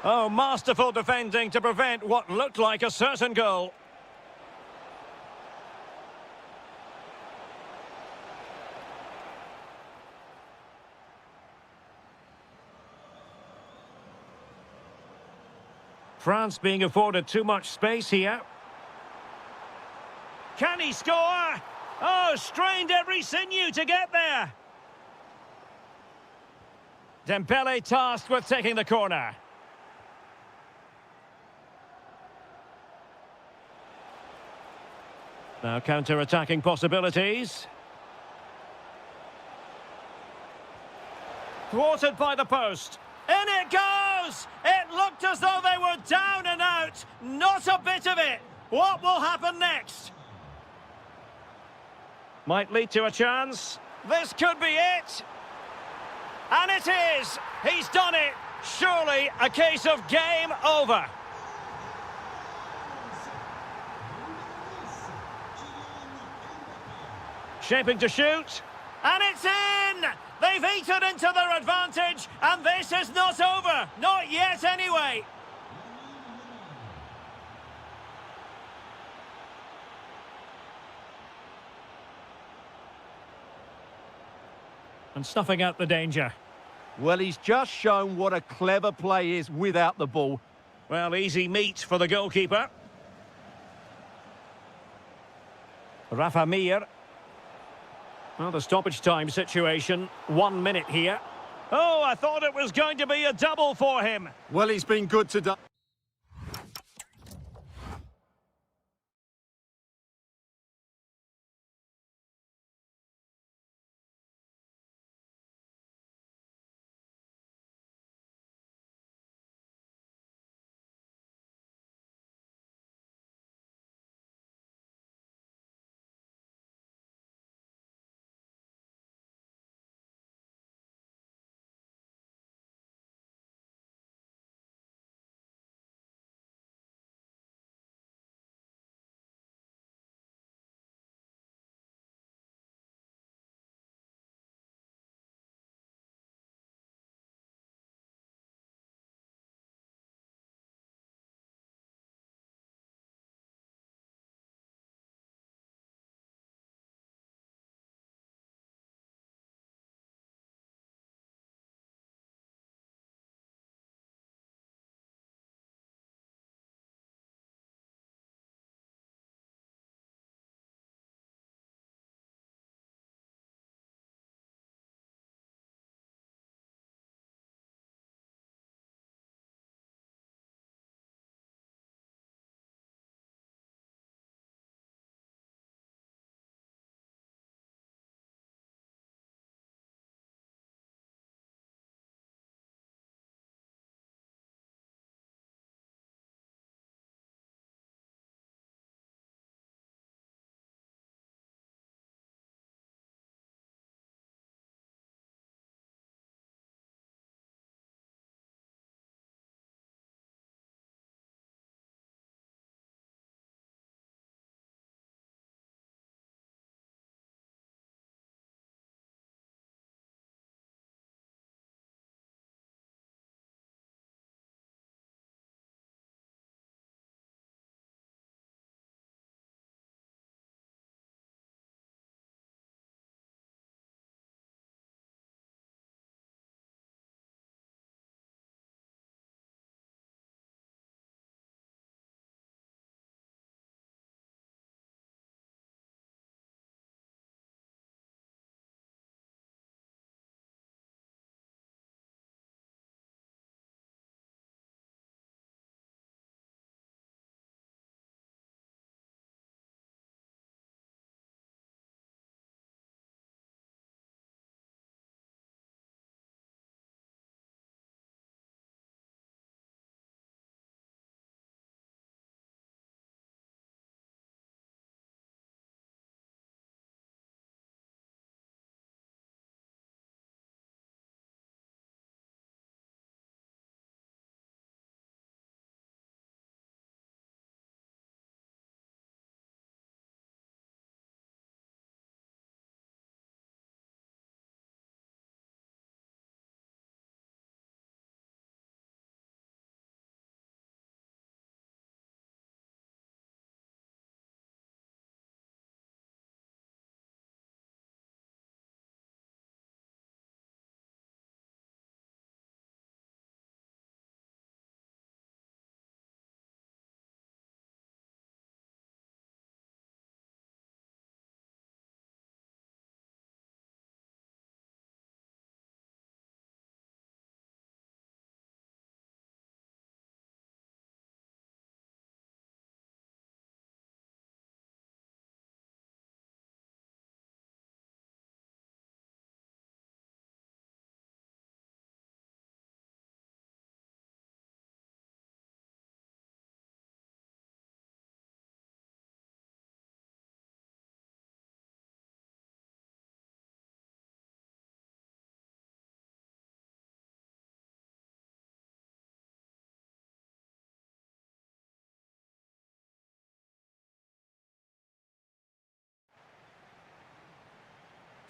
Oh, masterful defending to prevent what looked like a certain goal. France being afforded too much space here. Can he score? Oh, strained every sinew to get there. Dembele tasked with taking the corner. Now counter-attacking possibilities. Thwarted by the post. In it goes! It looked as though they were down and out. Not a bit of it. What will happen next? Might lead to a chance. This could be it. And it is! He's done it! Surely a case of game over. Shaping to shoot. And it's in! They've eaten into their advantage, and this is not over. Not yet, anyway. And snuffing out the danger. Well, he's just shown what a clever play is without the ball. Well, easy meat for the goalkeeper. Rafa Mir. Well, the stoppage time situation, 1 minute here. Oh, I thought it was going to be a double for him. Well, he's been good today.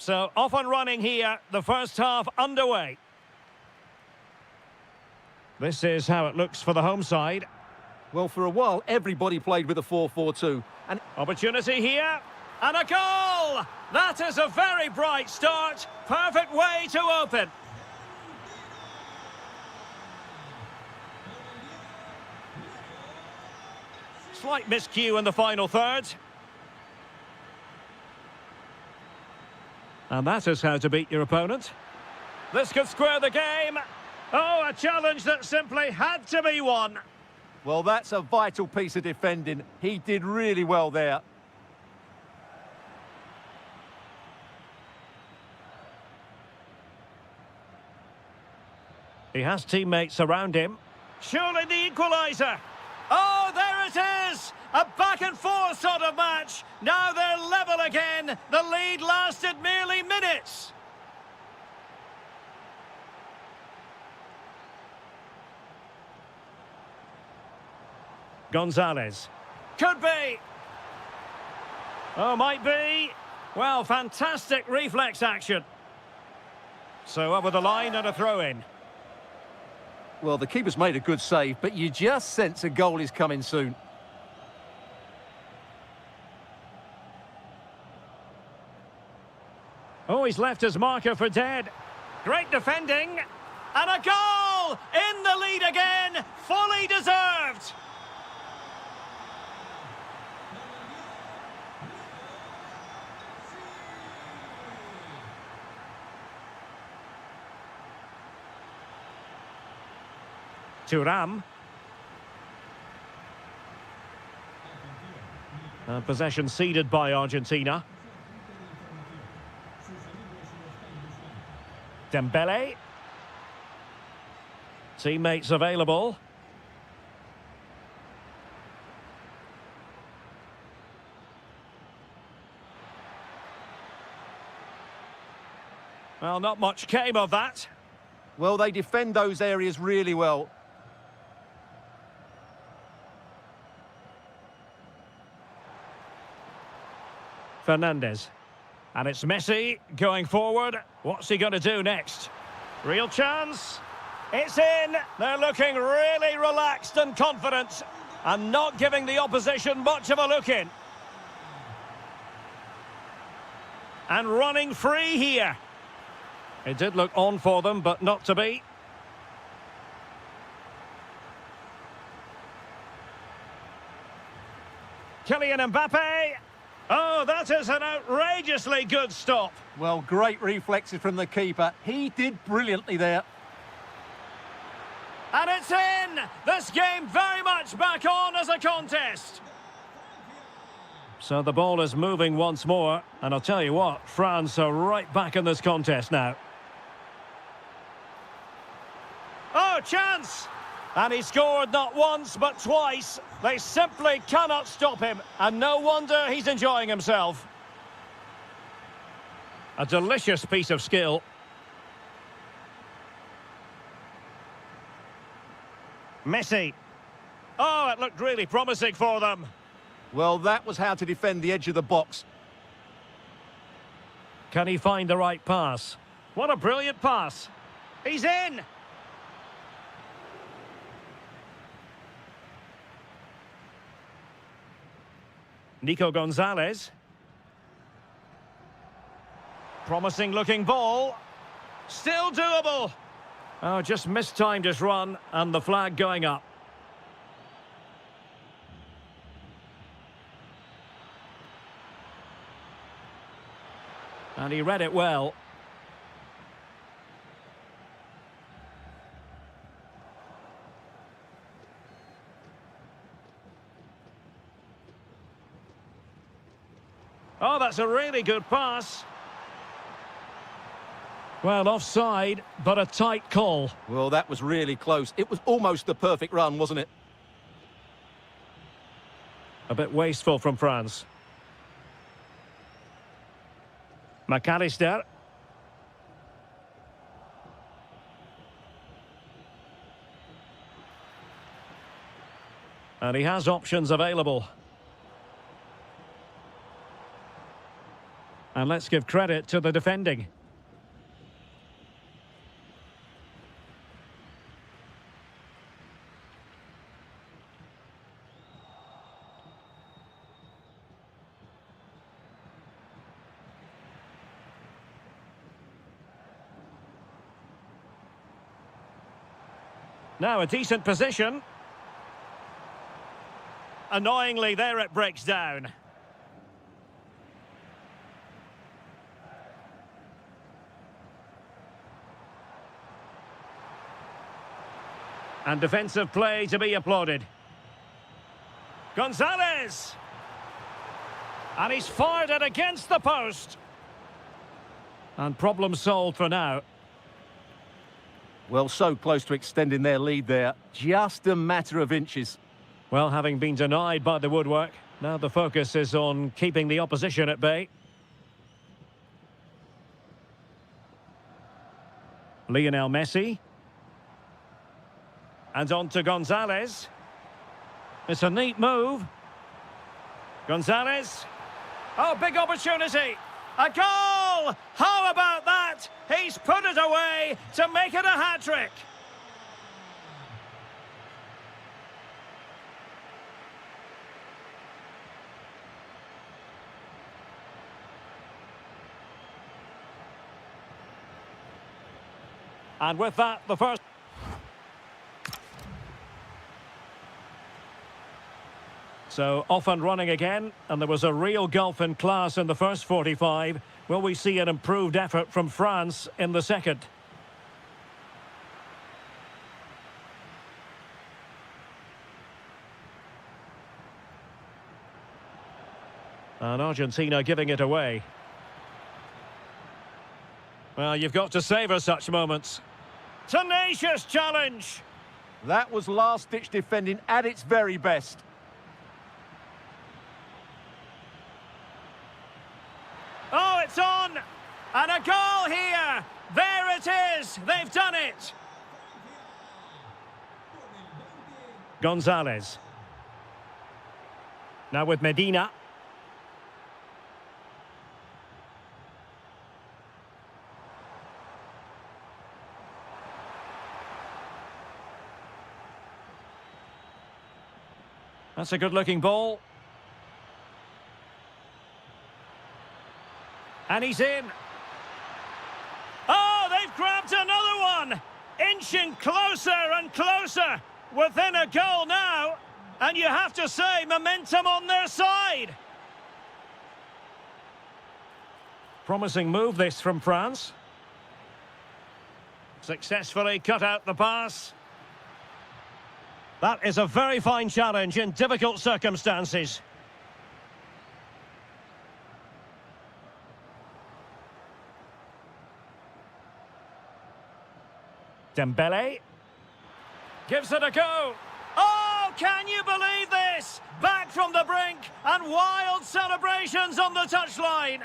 So off and running here, the first half underway. This is how it looks for the home side. Well, for a while, everybody played with a 4-4-2. And Opportunity here, and a goal! That is a very bright start. Perfect way to open. Slight miscue in the final third. And that is how to beat your opponent. This could square the game. Oh, a challenge that simply had to be won. well, that's a vital piece of defending. He did really well there. He has teammates around him. Surely the equaliser. Oh, there it is! A back-and-forth sort of match. Now they're level again. The lead lasted merely minutes. Gonzalez. Could be. Oh, might be. Well, fantastic reflex action. So over the line and a throw-in. Well, the keeper's made a good save, but you just sense a goal is coming soon. Oh, he's left his marker for dead. Great defending. And a goal! In the lead again. Fully deserved. Thuram. Possession ceded by Argentina. Dembele. Teammates available. Well, not much came of that. Well, they defend those areas really well. Fernandez. And it's Messi going forward. What's he going to do next? Real chance. It's in. They're looking really relaxed and confident and not giving the opposition much of a look in. And running free here. It did look on for them, but not to be. Kylian Mbappe. Oh, that is an outrageously good stop. Well, great reflexes from the keeper. He did brilliantly there. And it's in! This game very much back on as a contest. So the ball is moving once more. And I'll tell you what, France are right back in this contest now. Oh, chance! And he scored not once, but twice. They simply cannot stop him. And no wonder he's enjoying himself. A delicious piece of skill. Messi. Oh, it looked really promising for them. Well, that was how to defend the edge of the box. Can he find the right pass? What a brilliant pass. He's in. Nico Gonzalez. Promising looking ball. Still doable. Oh, just mistimed his run and the flag going up. And he read it well. Oh, that's a really good pass. Well, offside, but a tight call. Well, that was really close. It was almost the perfect run, wasn't it? A bit wasteful from France. McAllister. And he has options available. And let's give credit to the defending. Now a decent position. Annoyingly, there it breaks down. And defensive play to be applauded. Gonzalez! And he's fired it against the post. And problem solved for now. Well, so close to extending their lead there. Just a matter of inches. Well, having been denied by the woodwork, now the focus is on keeping the opposition at bay. Lionel Messi. And on to Gonzalez. It's a neat move. Gonzalez. Oh, big opportunity. A goal! How about that? He's put it away to make it a hat-trick. And with that, the first... So, off and running again, and there was a real gulf in class in the first 45. Will we see an improved effort from France in the second? And Argentina giving it away. Well, you've got to savour such moments. Tenacious challenge! That was last-ditch defending at its very best. Oh, it's on! And a goal here! There it is! They've done it! Gonzalez. Now with Medina. That's a good-looking ball. And he's in. Oh, they've grabbed another one! Inching closer and closer. Within a goal now. And you have to say, momentum on their side. Promising move this from France. Successfully cut out the pass. That is a very fine challenge in difficult circumstances. Dembele gives it a go. Oh, can you believe this? Back from the brink and wild celebrations on the touchline.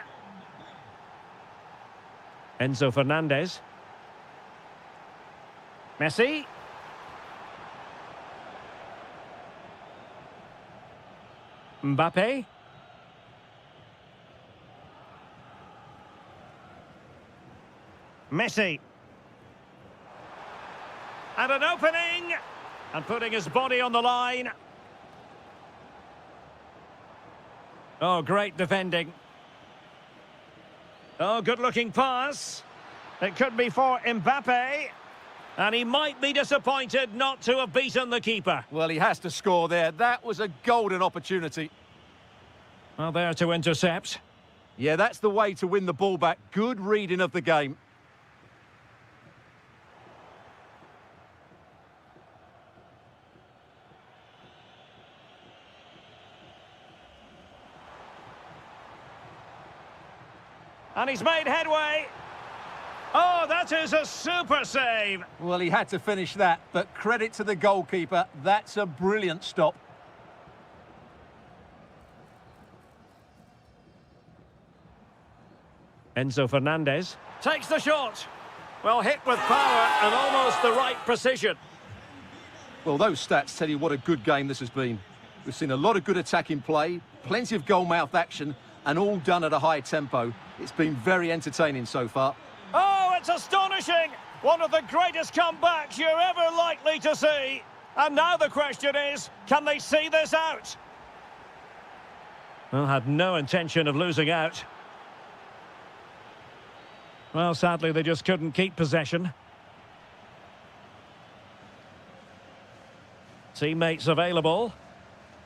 Enzo Fernandez. Messi. Mbappe. Messi. And an opening. And putting his body on the line. Oh, great defending. Oh, good-looking pass. It could be for Mbappe. And he might be disappointed not to have beaten the keeper. Well, he has to score there. That was a golden opportunity. Well, there to intercept. Yeah, that's the way to win the ball back. Good reading of the game. And he's made headway. Oh, that is a super save. Well, he had to finish that, but credit to the goalkeeper. That's a brilliant stop. Enzo Fernandez takes the shot. Well, hit with power and almost the right precision. Well, those stats tell you what a good game this has been. We've seen a lot of good attacking play, plenty of goal-mouth action, and all done at a high tempo. It's been very entertaining so far. Oh, it's astonishing! One of the greatest comebacks you're ever likely to see. And now the question is, can they see this out? Well, had no intention of losing out. Well, sadly, they just couldn't keep possession. Teammates available,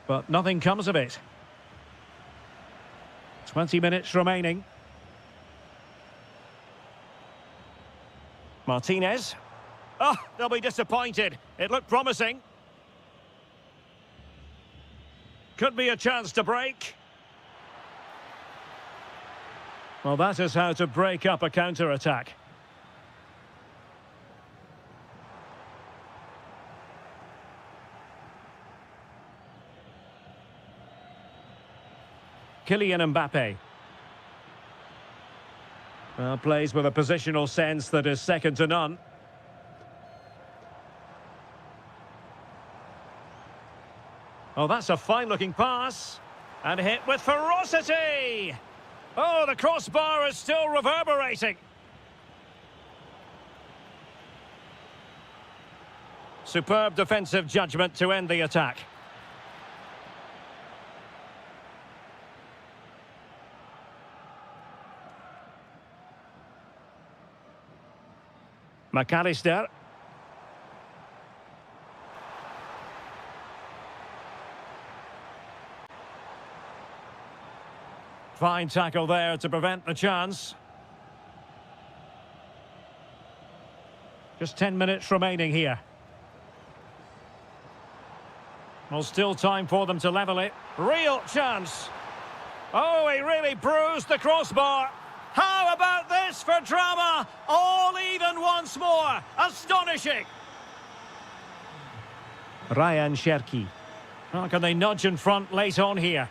but nothing comes of it. 20 minutes remaining. Martinez. Oh, they'll be disappointed. It looked promising. Could be a chance to break. Well, that is how to break up a counter-attack. Kylian Mbappe. Well, plays with a positional sense that is second to none. Oh, that's a fine-looking pass. And hit with ferocity! Oh, the crossbar is still reverberating. Superb defensive judgment to end the attack. McAllister. Fine tackle there to prevent the chance. Just 10 minutes remaining here. Well, still time for them to level it. Real chance. Oh, he really bruised the crossbar. How about this for drama? All even once more. Astonishing. Ryan Cherki. Oh, can they nudge in front late on here?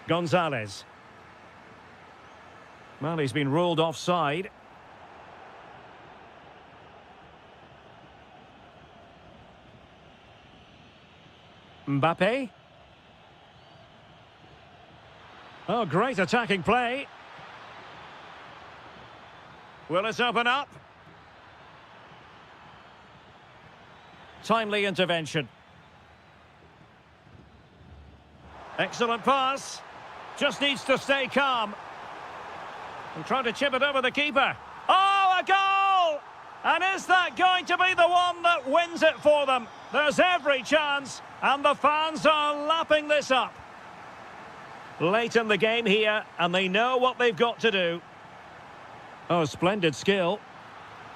Gonzalez. Well, he's been ruled offside. Mbappe. Oh, great attacking play. Will it open up? Timely intervention. Excellent pass. Just needs to stay calm. And trying to chip it over the keeper. Oh, a goal! And is that going to be the one that wins it for them? There's every chance, and the fans are lapping this up. Late in the game here, and they know what they've got to do. Oh, splendid skill.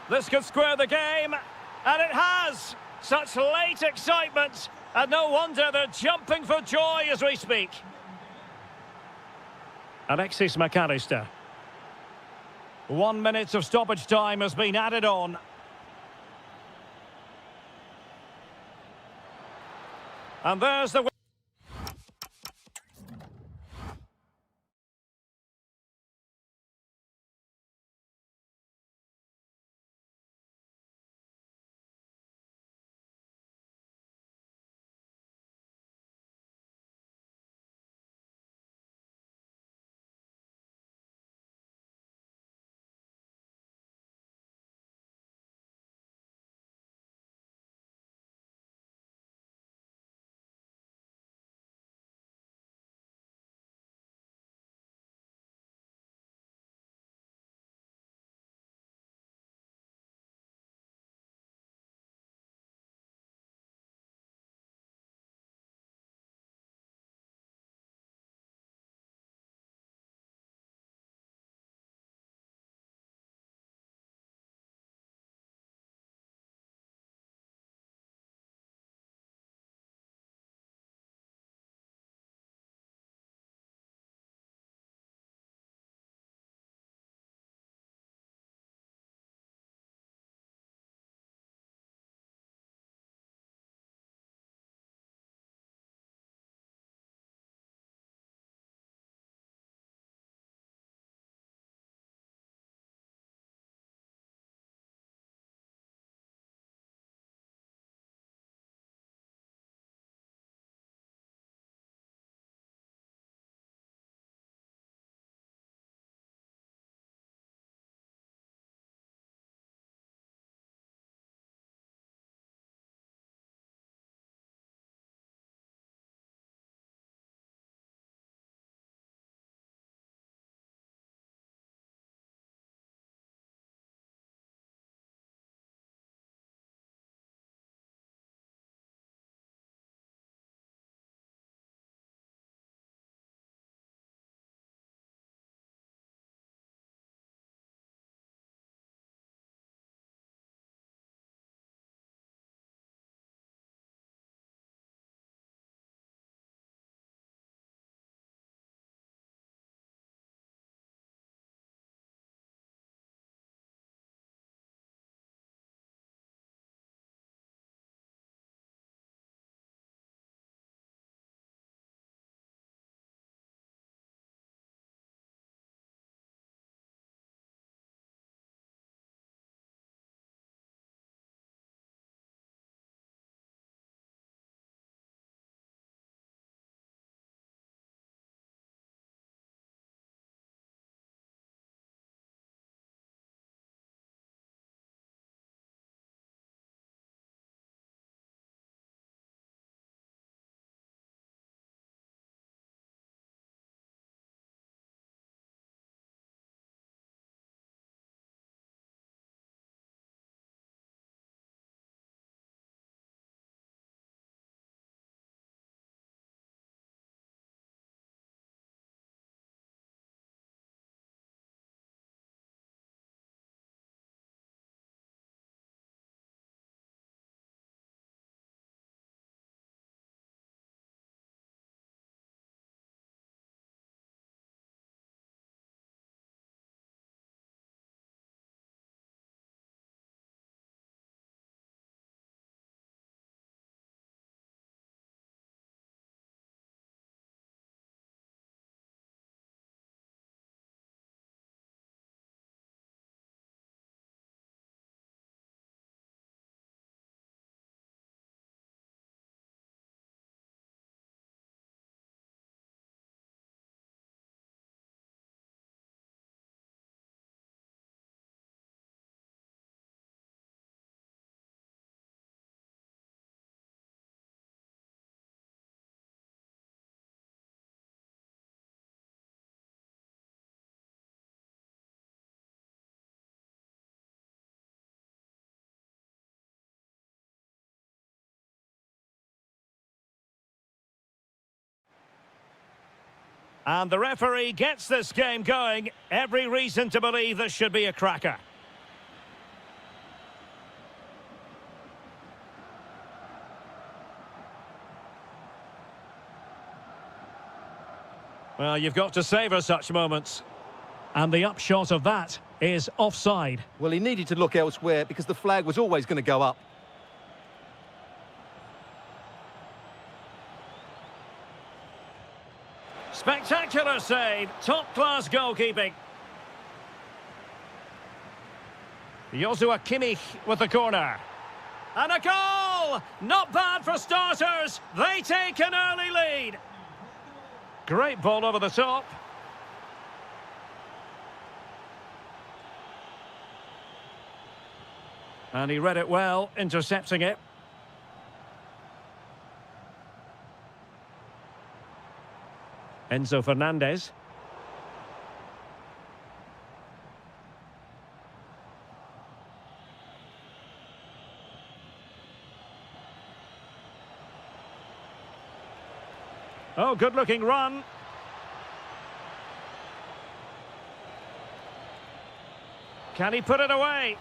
This could square the game, and it has. Such late excitement, and no wonder they're jumping for joy as we speak. Alexis McAllister. 1 minute of stoppage time has been added on. And there's the... And the referee gets this game going. Every reason to believe this should be a cracker. Well, you've got to savour such moments. And the upshot of that is offside. Well, he needed to look elsewhere because the flag was always going to go up. Spectacular save, top-class goalkeeping. Joshua Kimmich with the corner. And a goal! Not bad for starters. They take an early lead. Great ball over the top. And he read it well, intercepting it. Enzo Fernandez. Oh, good-looking run. Can he put it away?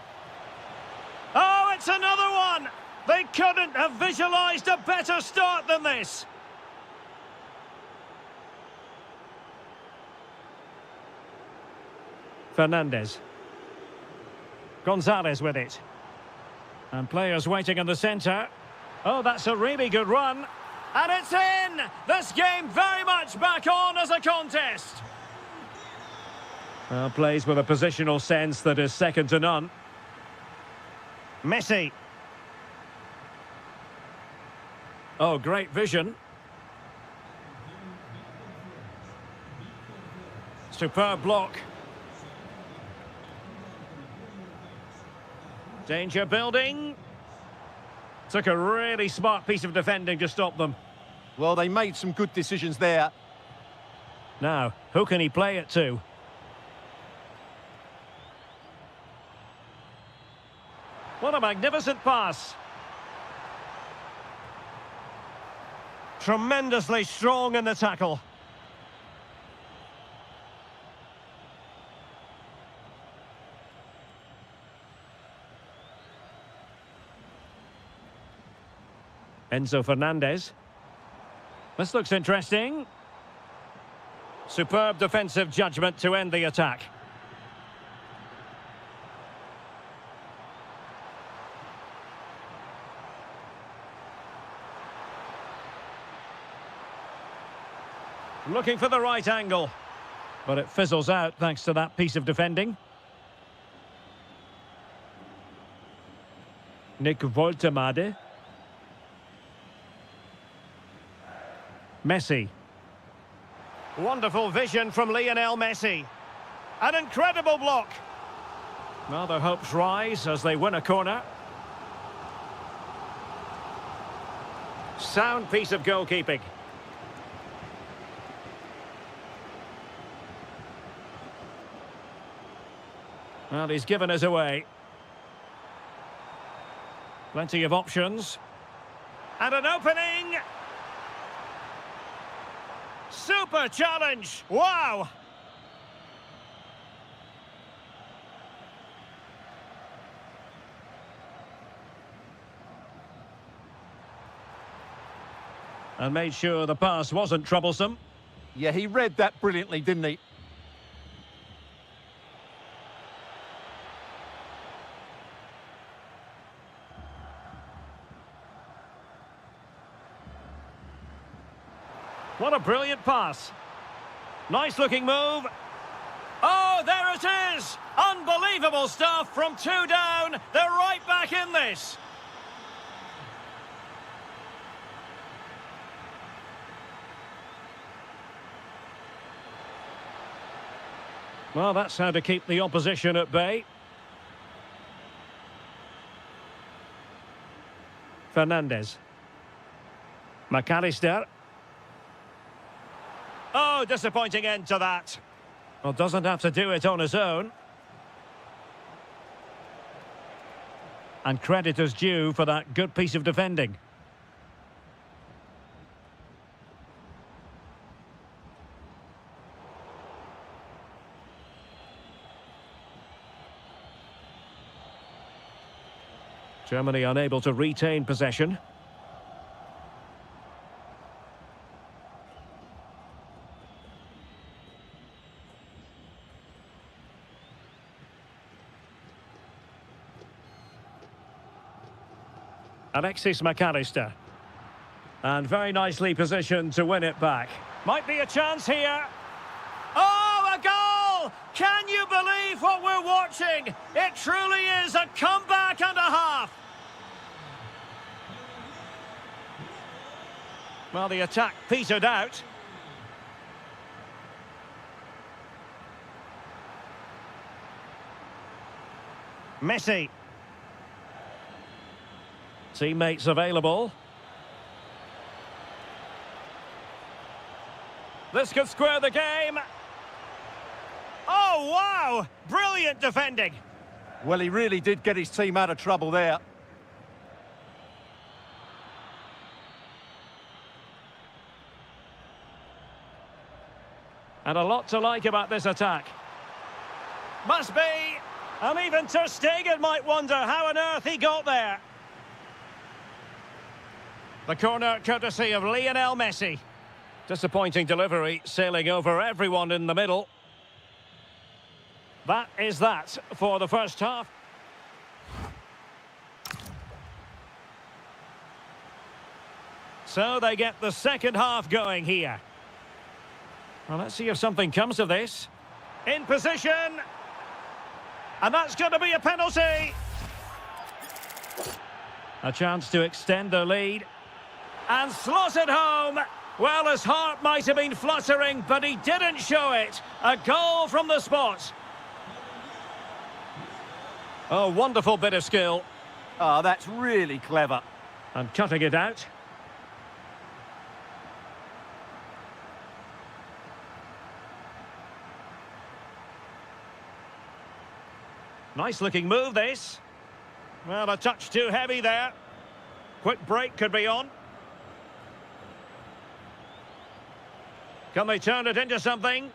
Oh, it's another one! They couldn't have visualised a better start than this. Fernandez. Gonzalez with it. And players waiting in the centre. Oh, that's a really good run. And it's in! This game very much back on as a contest. Well, plays with a positional sense that is second to none. Messi. Oh, great vision. Superb block. Danger building. Took a really smart piece of defending to stop them. Well, they made some good decisions there. Now, who can he play it to? What a magnificent pass. Tremendously strong in the tackle. Enzo Fernandez. This looks interesting. Superb defensive judgment to end the attack. Looking for the right angle. But it fizzles out thanks to that piece of defending. Nick Woltemade. Messi. Wonderful vision from Lionel Messi. An incredible block. Well, their hopes rise as they win a corner. Sound piece of goalkeeping. Well, he's given us away. Plenty of options. And an opening! Super challenge! Wow! And made sure the pass wasn't troublesome. Yeah, he read that brilliantly, didn't he? What a brilliant pass. Nice looking move. Oh, there it is! Unbelievable stuff from 2 down. They're right back in this. Well, that's how to keep the opposition at bay. Fernandez. McAllister. Oh, disappointing end to that. Well, doesn't have to do it on his own. And credit is due for that good piece of defending. Germany unable to retain possession. Alexis McAllister. And very nicely positioned to win it back. Might be a chance here. Oh, a goal! Can you believe what we're watching? It truly is a comeback and a half. Well, the attack petered out. Messi. Teammates available. This could square the game. Oh, wow! Brilliant defending. Well, he really did get his team out of trouble there. And a lot to like about this attack. Must be. And even Ter Stegen might wonder how on earth he got there. The corner courtesy of Lionel Messi. Disappointing delivery, sailing over everyone in the middle. That is that for the first half. So they get the second half going here. Well, let's see if something comes of this. In position. And that's going to be a penalty. A chance to extend their lead. And slotted home. Well, his heart might have been fluttering, but he didn't show it. A goal from the spot. Oh, wonderful bit of skill. Oh, that's really clever. And cutting it out. Nice looking move, this. Well, a touch too heavy there. Quick break could be on. Can they turn it into something?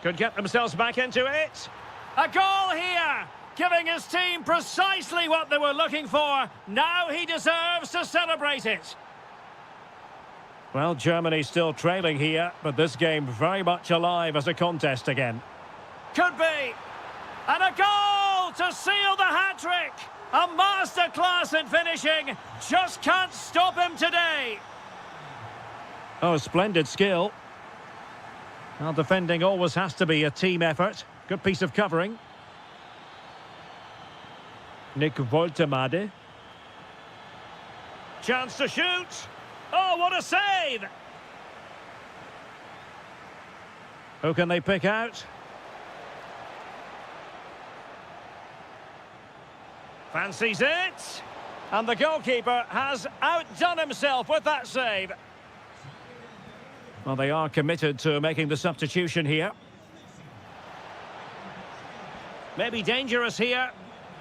Could get themselves back into it. A goal here! Giving his team precisely what they were looking for. Now he deserves to celebrate it. Well, Germany's still trailing here, but this game very much alive as a contest again. Could be. And a goal to seal the hat-trick. A masterclass in finishing. Just can't stop him today. Oh, splendid skill. Well, defending always has to be a team effort. Good piece of covering. Nick Woltemade. Chance to shoot. Oh, what a save! Who can they pick out? Fancies it. And the goalkeeper has outdone himself with that save. Well, they are committed to making the substitution here. Maybe dangerous here.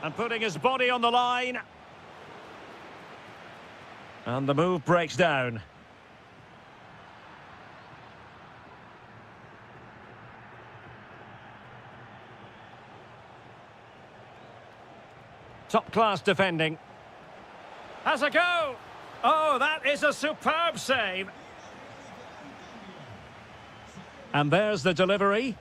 And putting his body on the line. And the move breaks down. Top-class defending. Has a go. Oh, that is a superb save. And there's the delivery.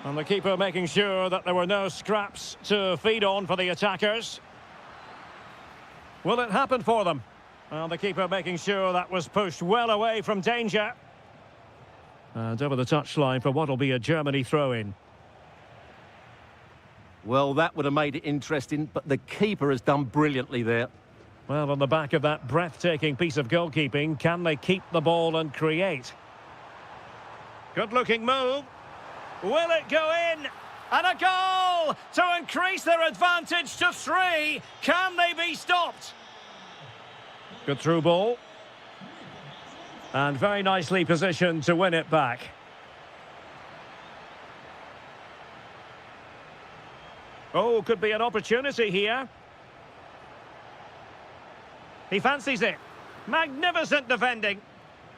And the keeper making sure that there were no scraps to feed on for the attackers. Will it happen for them? Well, the keeper making sure that was pushed well away from danger. And over the touchline for what will be a Germany throw-in. Well, that would have made it interesting, but the keeper has done brilliantly there. Well, on the back of that breathtaking piece of goalkeeping, can they keep the ball and create? Good-looking move. Will it go in? And a goal to increase their advantage to 3. Can they be stopped? Good through ball. And very nicely positioned to win it back. Oh, could be an opportunity here. He fancies it. Magnificent defending.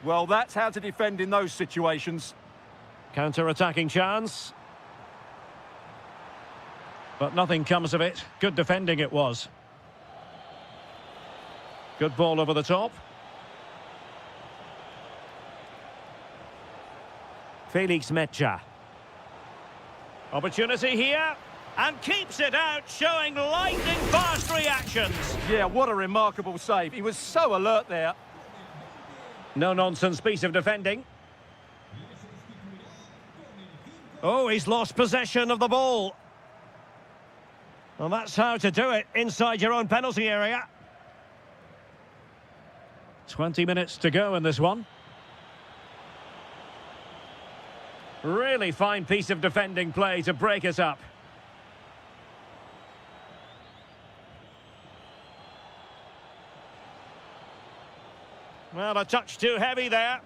Well, that's how to defend in those situations. Counter-attacking chance. But nothing comes of it. Good defending it was. Good ball over the top. Felix Mecha. Opportunity here. And keeps it out, showing lightning-fast reactions. Yeah, what a remarkable save. He was so alert there. No-nonsense piece of defending. Oh, he's lost possession of the ball. Well, that's how to do it, inside your own penalty area. 20 minutes to go in this one. Really fine piece of defending play to break us up. Well, a touch too heavy there.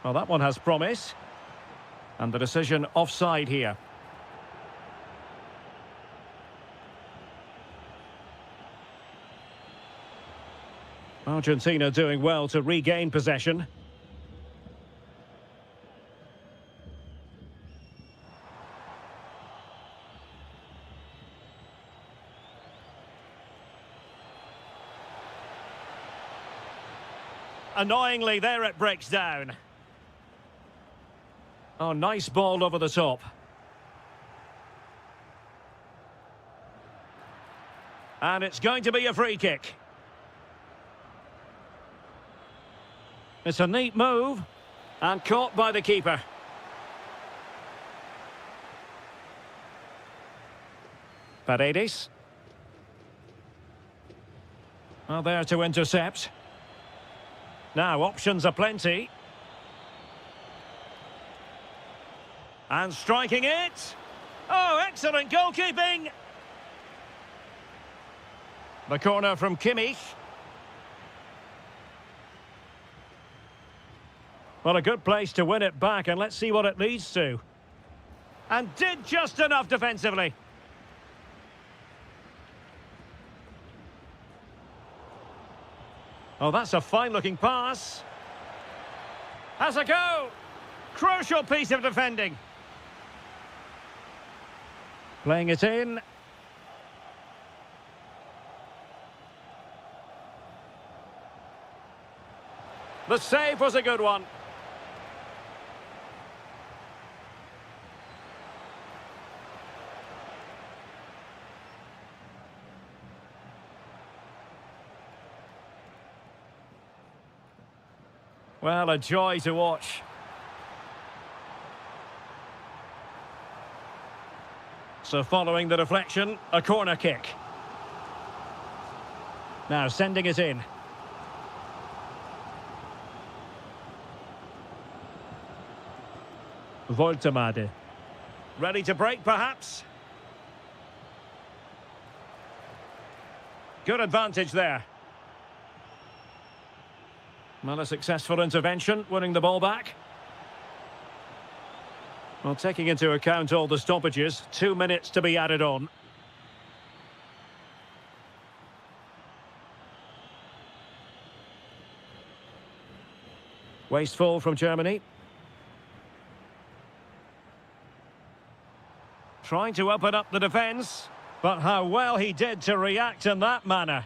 Well, that one has promise. And the decision offside here. Argentina doing well to regain possession. Annoyingly, there it breaks down. Oh, nice ball over the top. And it's going to be a free kick. It's a neat move. And caught by the keeper. Paredes. Well, there to intercept. Now, options are plenty. And striking it. Oh, excellent goalkeeping. The corner from Kimmich. Well, a good place to win it back, and let's see what it leads to. And did just enough defensively. Oh, that's a fine-looking pass. Has a go. Crucial piece of defending. Playing it in. The save was a good one. Well, a joy to watch. So following the deflection, a corner kick. Now sending it in. Voltemade. Ready to break, perhaps? Good advantage there. Well, a successful intervention, winning the ball back. Well, taking into account all the stoppages, 2 minutes to be added on. Wasteful from Germany. Trying to open up the defence, but how well he did to react in that manner.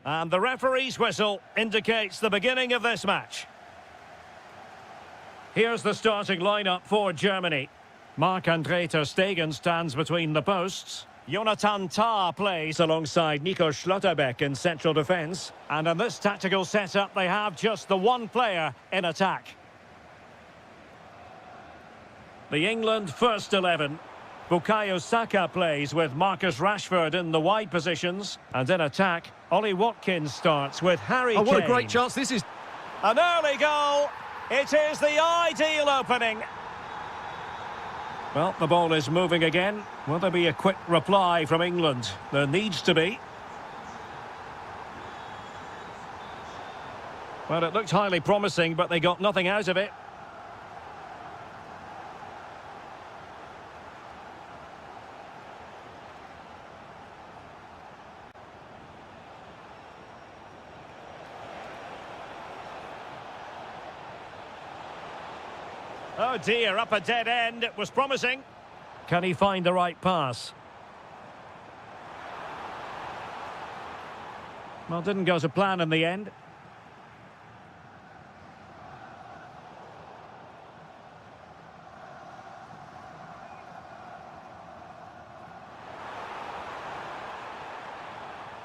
And the referee's whistle indicates the beginning of this match. Here's the starting lineup for Germany. Marc-Andre ter Stegen stands between the posts. Jonathan Tah plays alongside Nico Schlotterbeck in central defence. And in this tactical setup, they have just the one player in attack. The England first 11. Bukayo Saka plays with Marcus Rashford in the wide positions. And in attack, Ollie Watkins starts with Harry Kane. Oh, what a great chance this is. An early goal. It is the ideal opening. Well, the ball is moving again. Will there be a quick reply from England? There needs to be. Well, it looked highly promising, but they got nothing out of it. Oh dear, up a dead end. It was promising. Can he find the right pass? Well, didn't go to plan in the end.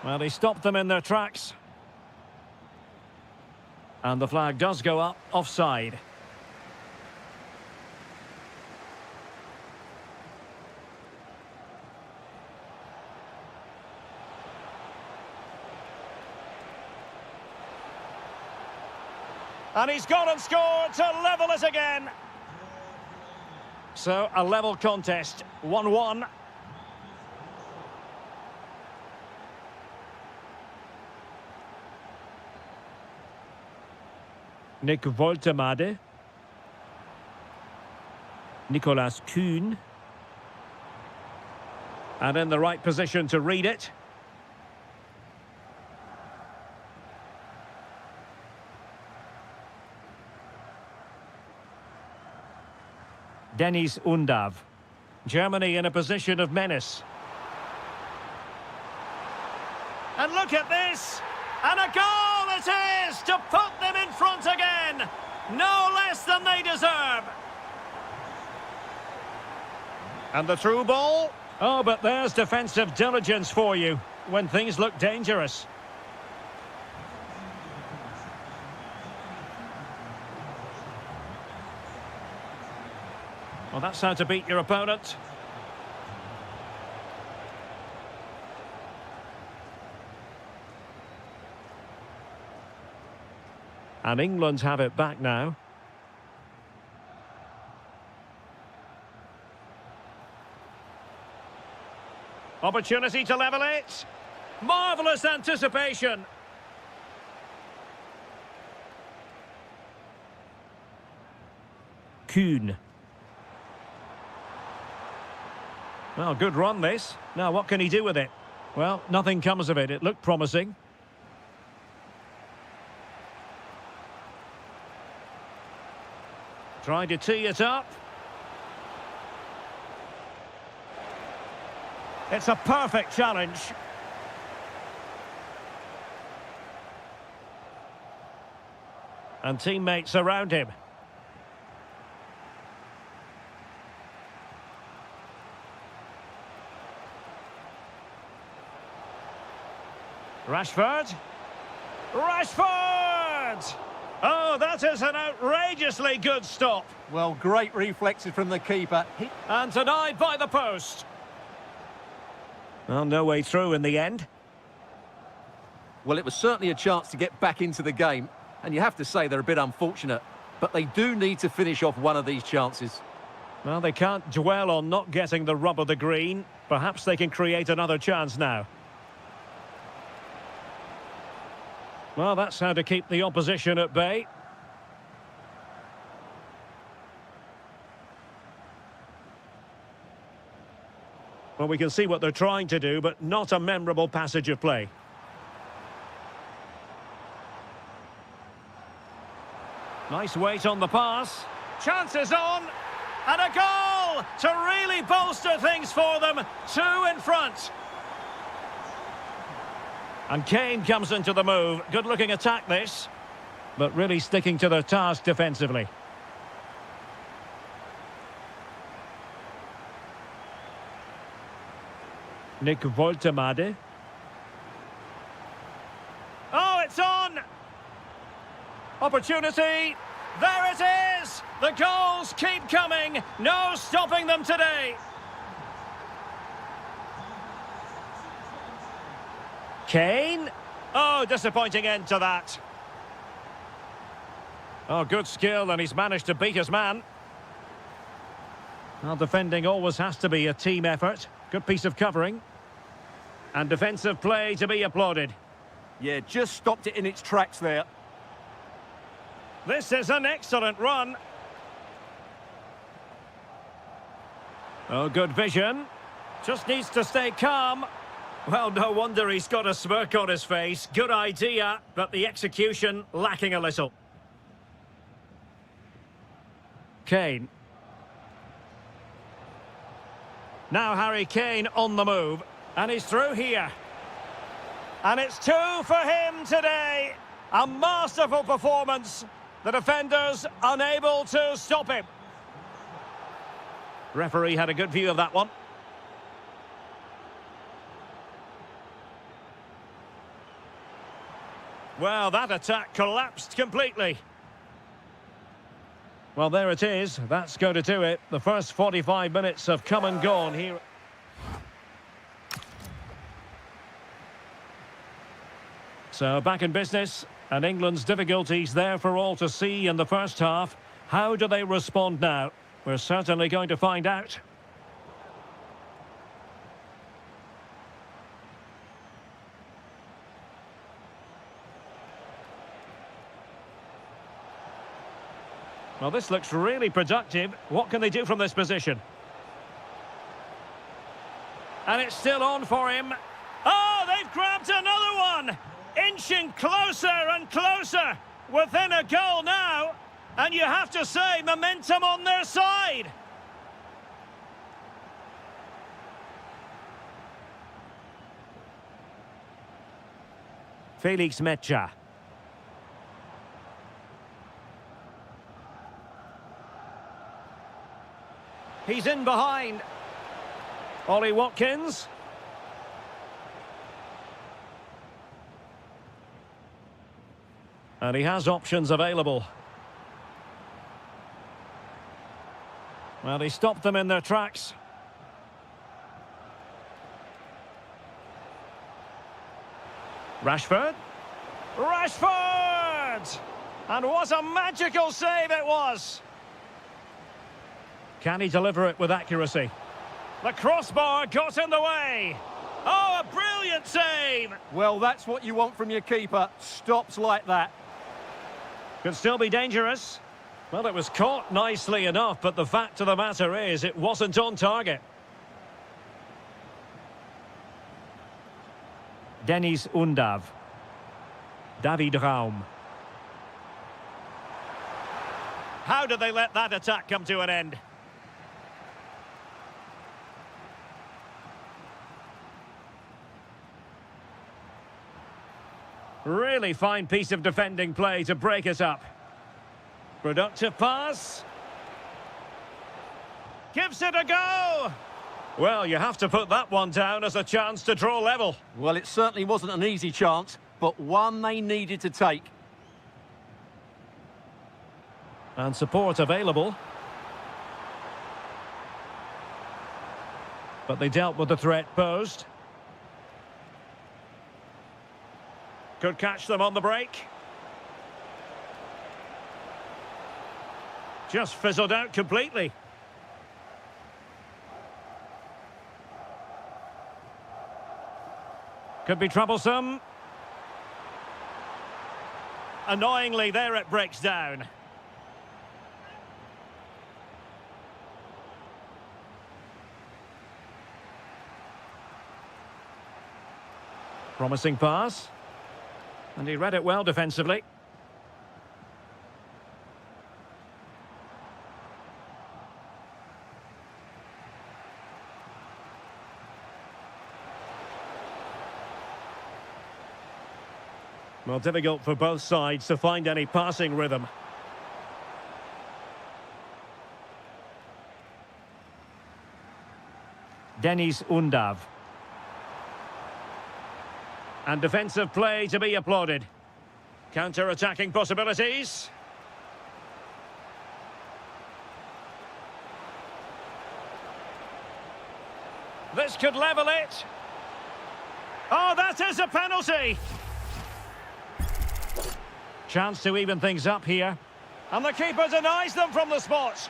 Well, he stopped them in their tracks. And the flag does go up, offside. And he's gone and scored to level it again. So, a level contest, 1-1. Nick Woltemade. Nicolas Kuhn. And in the right position to read it. Dennis Undav. Germany in a position of menace. And look at this! And a goal it is to put them in front again! No less than they deserve! And the through ball? Oh, but there's defensive diligence for you when things look dangerous. Well, that's how to beat your opponent. And England have it back now. Opportunity to level it. Marvellous anticipation. Kuhn. Well, good run this. Now, what can he do with it? Well, nothing comes of it. It looked promising. Tried to tee it up. It's a perfect challenge. And teammates around him. Rashford. Rashford! Oh, that is an outrageously good stop. Well, great reflexes from the keeper. And denied by the post. Well, no way through in the end. Well, it was certainly a chance to get back into the game. And you have to say they're a bit unfortunate. But they do need to finish off one of these chances. Well, they can't dwell on not getting the rub of the green. Perhaps they can create another chance now. Well, that's how to keep the opposition at bay. Well, we can see what they're trying to do, but not a memorable passage of play. Nice weight on the pass. Chances on. And a goal to really bolster things for them. 2 in front. And Kane comes into the move. Good-looking attack, this. But really sticking to their task defensively. Nick Woltemade. Oh, it's on! Opportunity. There it is! The goals keep coming. No stopping them today. Kane. Oh, disappointing end to that. Oh, good skill, and he's managed to beat his man. Well, defending always has to be a team effort. Good piece of covering. And defensive play to be applauded. Yeah, just stopped it in its tracks there. This is an excellent run. Oh, good vision. Just needs to stay calm. Well, no wonder he's got a smirk on his face. Good idea, but the execution lacking a little. Kane. Now Harry Kane on the move. And he's through here. And it's 2 for him today. A masterful performance. The defenders unable to stop him. Referee had a good view of that one. Well, that attack collapsed completely. Well, there it is. That's going to do it. The first 45 minutes have come and gone here. So back in business, and England's difficulties there for all to see in the first half. How do they respond now? We're certainly going to find out. Well, this looks really productive. What can they do from this position? And it's still on for him. Oh, they've grabbed another one! Inching closer and closer. Within a goal now. And you have to say, momentum on their side. Felix Mecha. He's in behind. Ollie Watkins. And he has options available. Well, he stopped them in their tracks. Rashford. Rashford! And what a magical save it was! Can he deliver it with accuracy? The crossbar got in the way. Oh, a brilliant save! Well, that's what you want from your keeper. Stops like that. Could still be dangerous. Well, it was caught nicely enough, but the fact of the matter is it wasn't on target. Dennis Undav. David Raum. How did they let that attack come to an end? Really fine piece of defending play to break it up. Productive pass. Gives it a go. Well, you have to put that one down as a chance to draw level. Well, it certainly wasn't an easy chance, but one they needed to take. And support available. But they dealt with the threat posed. Could catch them on the break. Just fizzled out completely. Could be troublesome. Annoyingly, there it breaks down. Promising pass. And he read it well defensively. Well, difficult for both sides to find any passing rhythm. Denis Undav. And defensive play to be applauded. Counter-attacking possibilities. This could level it. Oh, that is a penalty! Chance to even things up here. And the keeper denies them from the spot.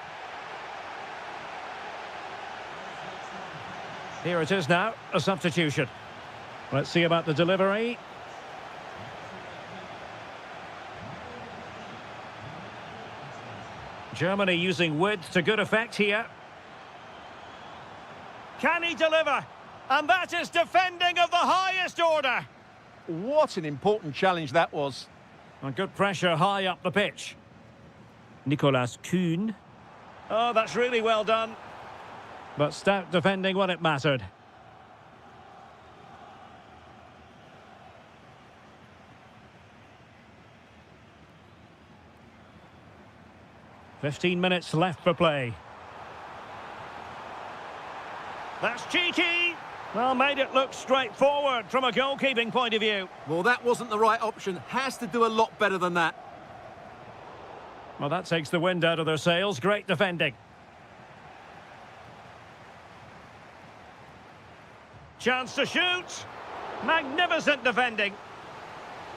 Here it is now, a substitution. Let's see about the delivery. Germany using width to good effect here. Can he deliver? And that is defending of the highest order. What an important challenge that was. And good pressure high up the pitch. Nicolas Kuhn. Oh, that's really well done. But stout defending when it mattered. "15 minutes left for play. That's cheeky. Well, made it look straightforward from a goalkeeping point of view. Well, that wasn't the right option. Has to do a lot better than that. Well, that takes the wind out of their sails. Great defending. Chance to shoot. Magnificent defending.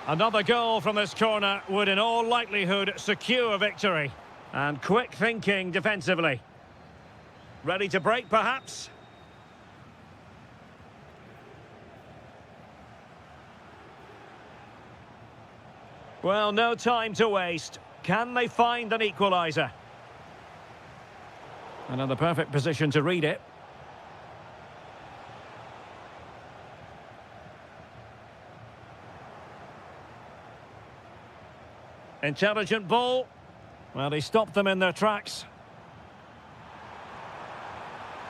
Another goal from this corner would in all likelihood secure victory. And quick thinking defensively. Ready to break, perhaps? Well, no time to waste. Can they find an equaliser? And in the perfect position to read it. Intelligent ball. Well, he stopped them in their tracks.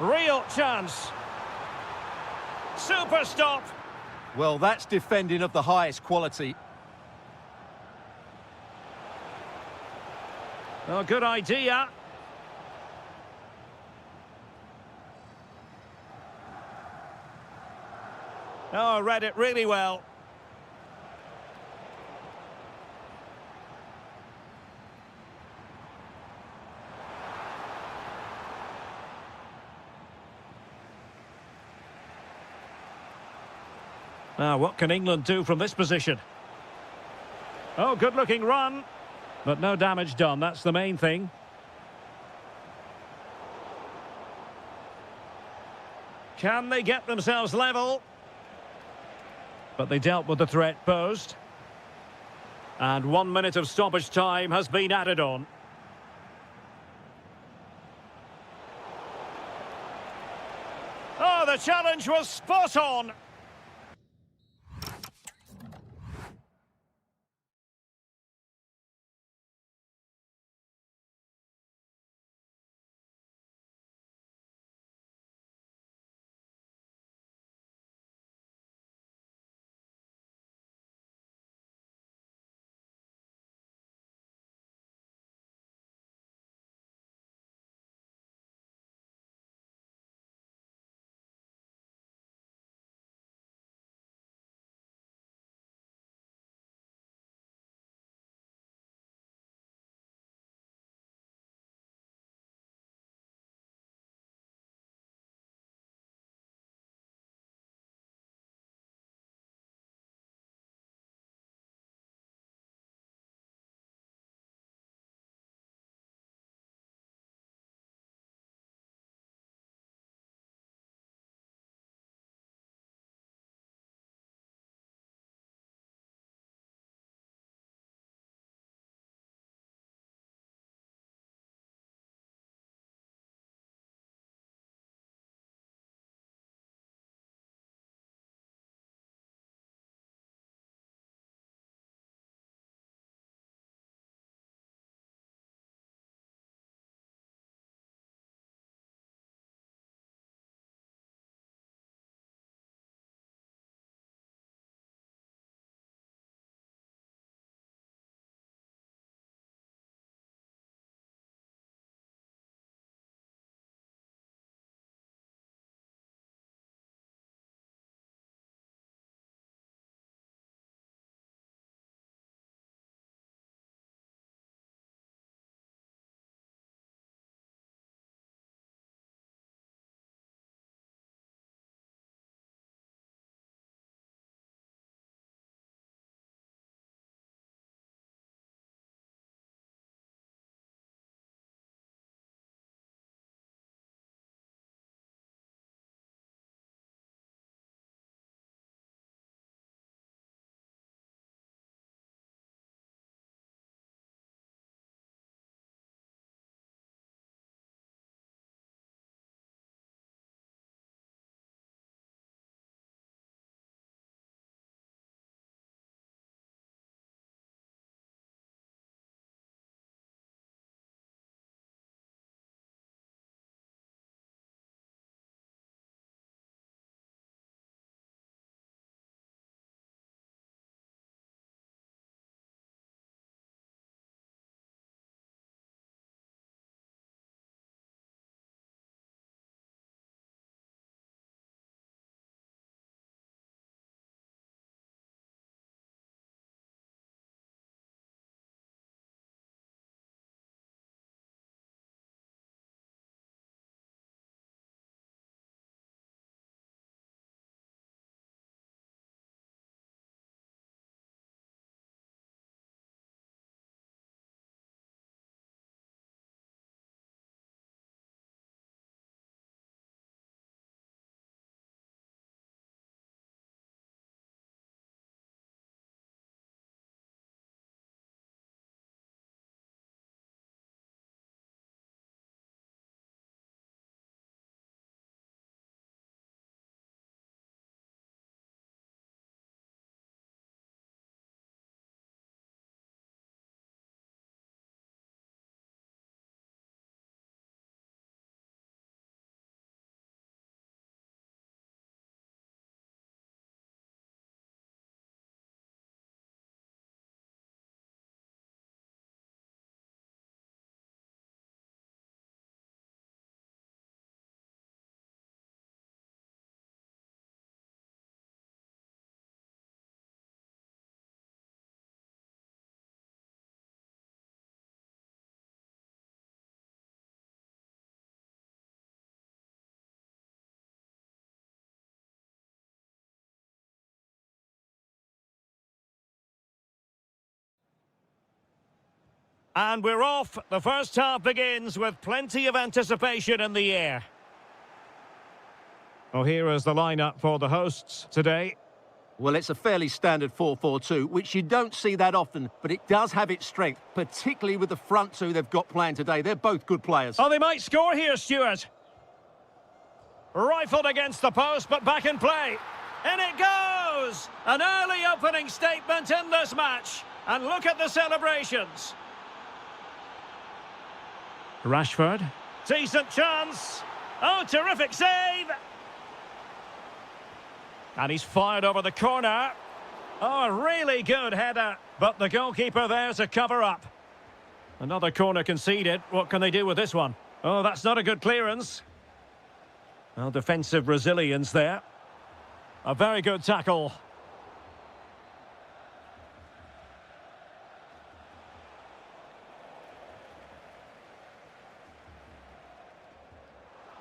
Real chance. Super stop. Well, that's defending of the highest quality. Oh, good idea. Oh, read it really well. Now, what can England do from this position? Oh, good-looking run. But no damage done, that's the main thing. Can they get themselves level? But they dealt with the threat posed. And 1 minute of stoppage time has been added on. Oh, the challenge was spot on. And we're off. The first half begins with plenty of anticipation in the air. Well, here is the lineup for the hosts today. Well, it's a fairly standard 4-4-2, which you don't see that often, but it does have its strength, particularly with the front two they've got playing today. They're both good players. Oh, they might score here, Stuart. Rifled against the post, but back in play. In it goes! An early opening statement in this match. And look at the celebrations. Rashford. Decent chance. Oh, terrific save. And he's fired over the corner. Oh, a really good header. But the goalkeeper there to cover up. Another corner conceded. What can they do with this one? Oh, that's not a good clearance. Well, defensive resilience there. A very good tackle.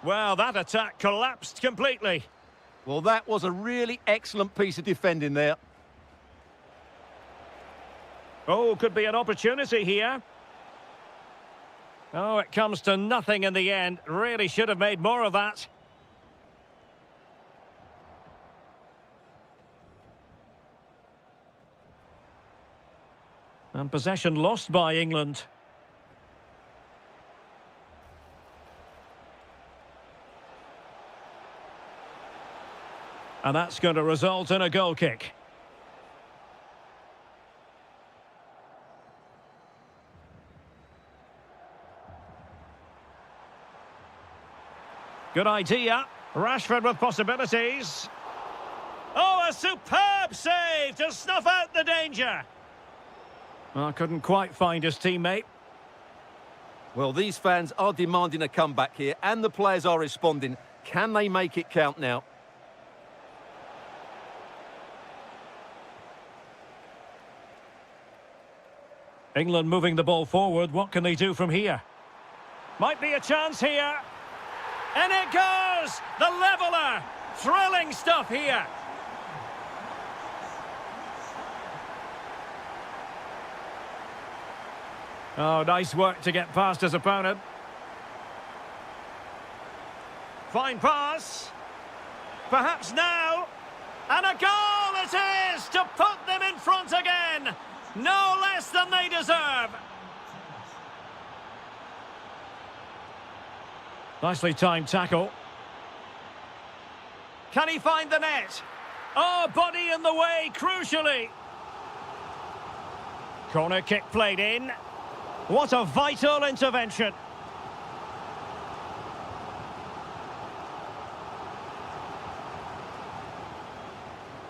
Well, that attack collapsed completely. Well, that was a really excellent piece of defending there. Oh, could be an opportunity here. Oh, it comes to nothing in the end. Really should have made more of that. And possession lost by England. And that's going to result in a goal kick. Good idea. Rashford with possibilities. Oh, a superb save to snuff out the danger. Well, couldn't quite find his teammate. Well, these fans are demanding a comeback here, and the players are responding. Can they make it count now? England moving the ball forward. What can they do from here? Might be a chance here. And it goes! The leveller! Thrilling stuff here. Oh, nice work to get past his opponent. Fine pass. Perhaps now. And a goal it is to put them in front again. No less than they deserve. Nicely timed tackle. Can he find the net? Oh, body in the way, crucially. Corner kick played in. What a vital intervention.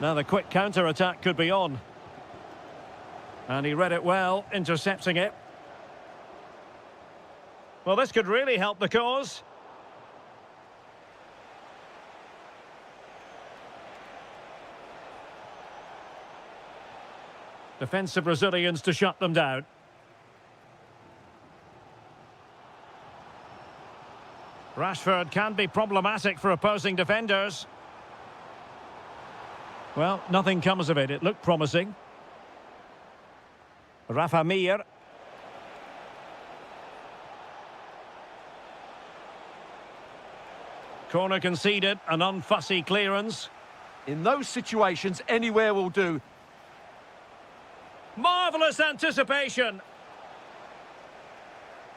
Now the quick counter-attack could be on. And he read it well, intercepting it. Well, this could really help the cause. Defensive resilience to shut them down. Rashford can be problematic for opposing defenders. Well, nothing comes of it. It looked promising. Rafa Mir. Corner conceded, an unfussy clearance. In those situations, anywhere will do. Marvellous anticipation.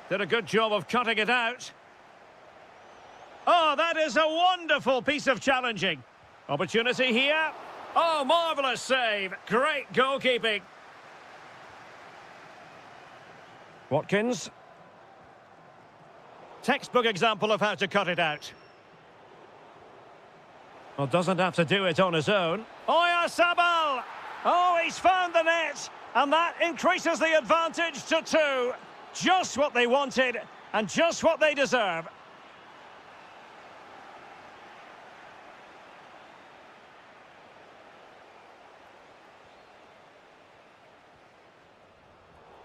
Did a good job of cutting it out. Oh, that is a wonderful piece of challenging. Opportunity here. Oh, marvellous save. Great goalkeeping. Watkins. Textbook example of how to cut it out. Well, doesn't have to do it on his own. Oyarzabal! Oh, he's found the net. And that increases the advantage to 2. Just what they wanted and just what they deserve.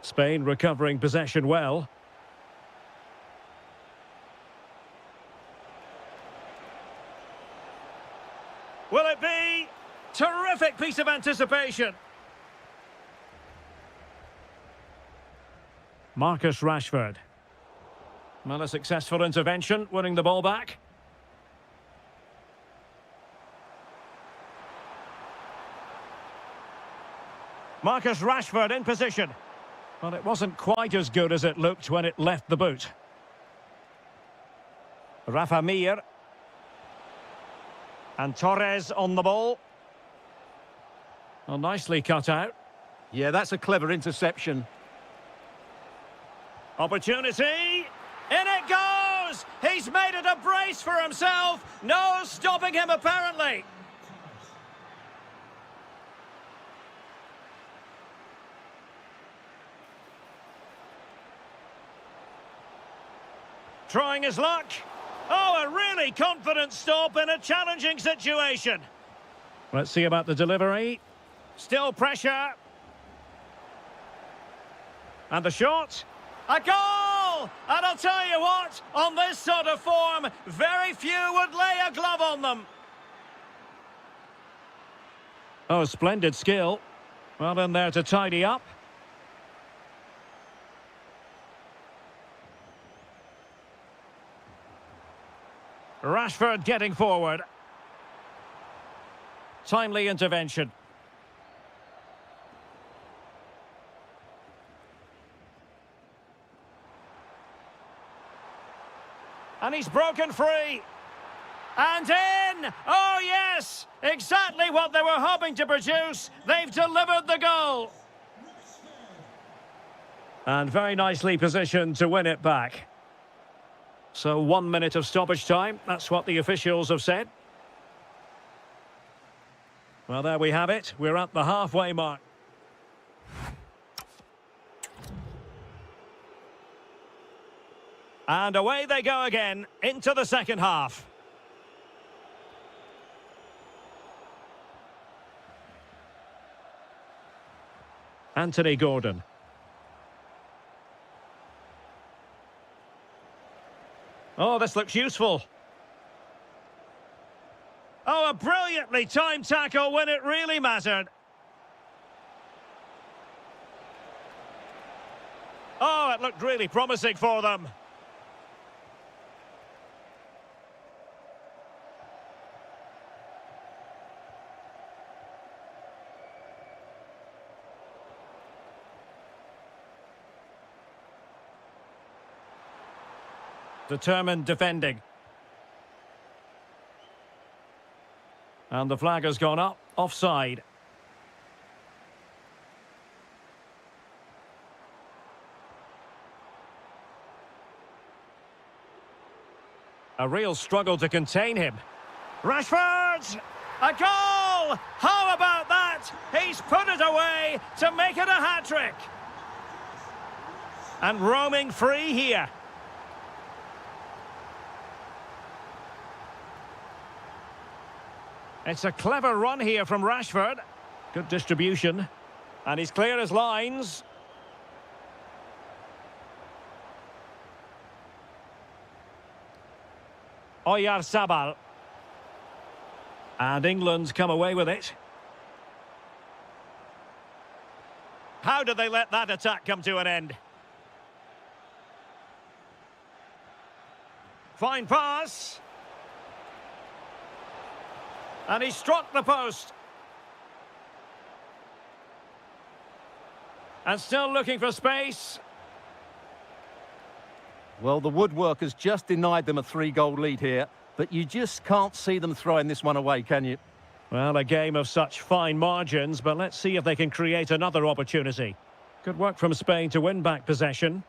Spain recovering possession well. Will it be? Terrific piece of anticipation. Marcus Rashford. Well, a successful intervention, winning the ball back. Marcus Rashford in position. Well, it wasn't quite as good as it looked when it left the boot. Rafa Mir. And Torres on the ball. Well, nicely cut out. Yeah, that's a clever interception. Opportunity. In it goes! He's made it a brace for himself. No stopping him, apparently. Trying his luck. Oh, a really confident stop in a challenging situation. Let's see about the delivery. Still pressure. And the shot. A goal! And I'll tell you what, on this sort of form, very few would lay a glove on them. Oh, splendid skill. Well in there to tidy up. Rashford getting forward. Timely intervention. And he's broken free. And in! Oh, yes! Exactly what they were hoping to produce. They've delivered the goal. And very nicely positioned to win it back. So 1 minute of stoppage time. That's what the officials have said. Well, there we have it. We're at the halfway mark. And away they go again into the second half. Anthony Gordon. Oh, this looks useful. Oh, a brilliantly timed tackle when it really mattered. Oh, it looked really promising for them. Determined defending. And the flag has gone up, offside. A real struggle to contain him. Rashford! A goal! How about that? He's put it away to make it a hat-trick. And roaming free here. It's a clever run here from Rashford. Good distribution. And he's clear as lines. Oyarzabal. And England's come away with it. How did they let that attack come to an end? Fine pass. And he struck the post. And still looking for space. Well, the woodwork has just denied them a 3-goal lead here, but you just can't see them throwing this one away, can you? Well, a game of such fine margins, but let's see if they can create another opportunity. Good work from Spain to win back possession.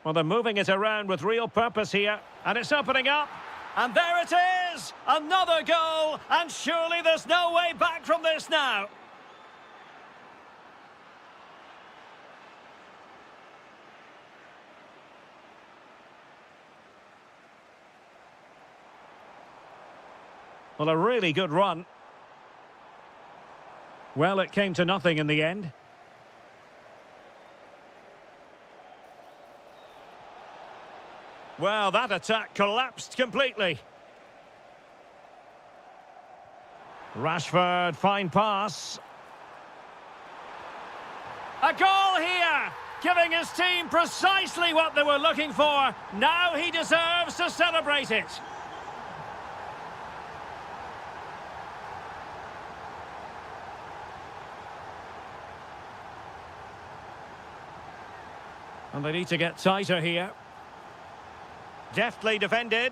Well, they're moving it around with real purpose here, and it's opening up. And there it is! Another goal! And surely there's no way back from this now. Well, a really good run. Well, it came to nothing in the end. Well, that attack collapsed completely. Rashford, fine pass. A goal here! giving his team precisely what they were looking for. Now he deserves to celebrate it. And they need to get tighter here. Deftly defended.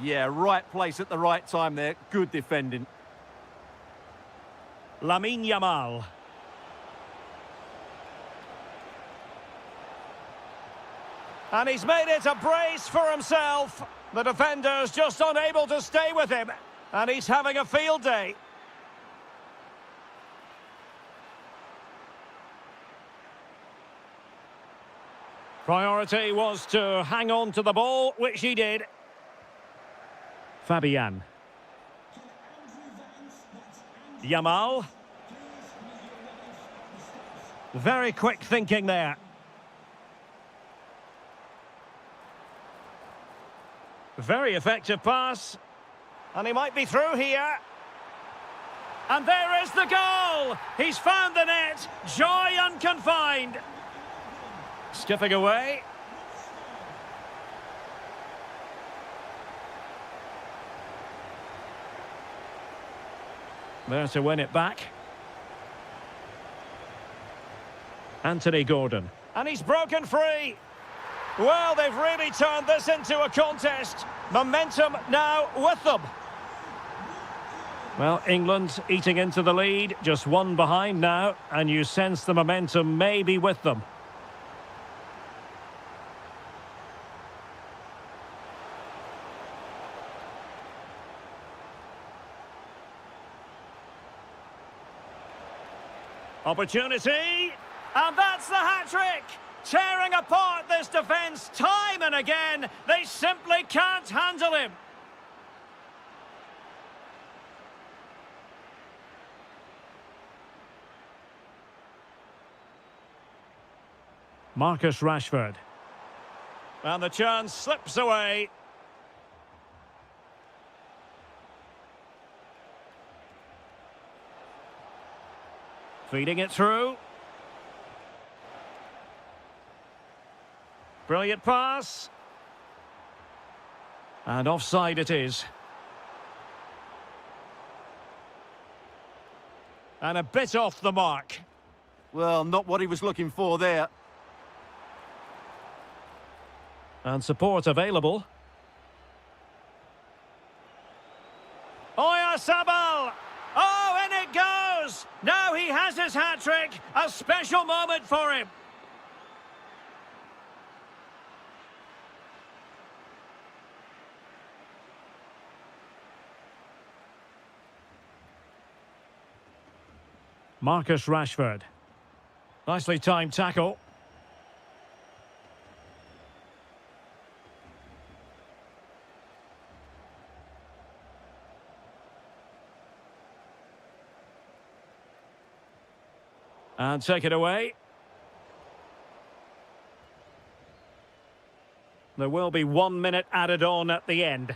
Yeah, right place at the right time there. Good defending. Lamine Yamal. And he's made it a brace for himself. The defender's just unable to stay with him. And he's having a field day. Priority was to hang on to the ball, which he did. Fabian. Yamal. Very quick thinking there. Very effective pass. And he might be through here. And there is the goal! He's found the net. Joy unconfined. Skipping away. There to win it back. Anthony Gordon. And he's broken free. Well, they've really turned this into a contest. Momentum now with them. Well, England eating into the lead. Just one behind now. And you sense the momentum may be with them. Opportunity, and that's the hat-trick! Tearing apart this defence time and again. They simply can't handle him. Marcus Rashford. And the chance slips away. Feeding it through. Brilliant pass. And offside it is. And a bit off the mark. Well, not what he was looking for there. And support available. Oyarzabal! Oh, in it goes! Now he has his hat-trick. A special moment for him. Marcus Rashford. Nicely timed tackle. And take it away. There will be 1 minute added on at the end.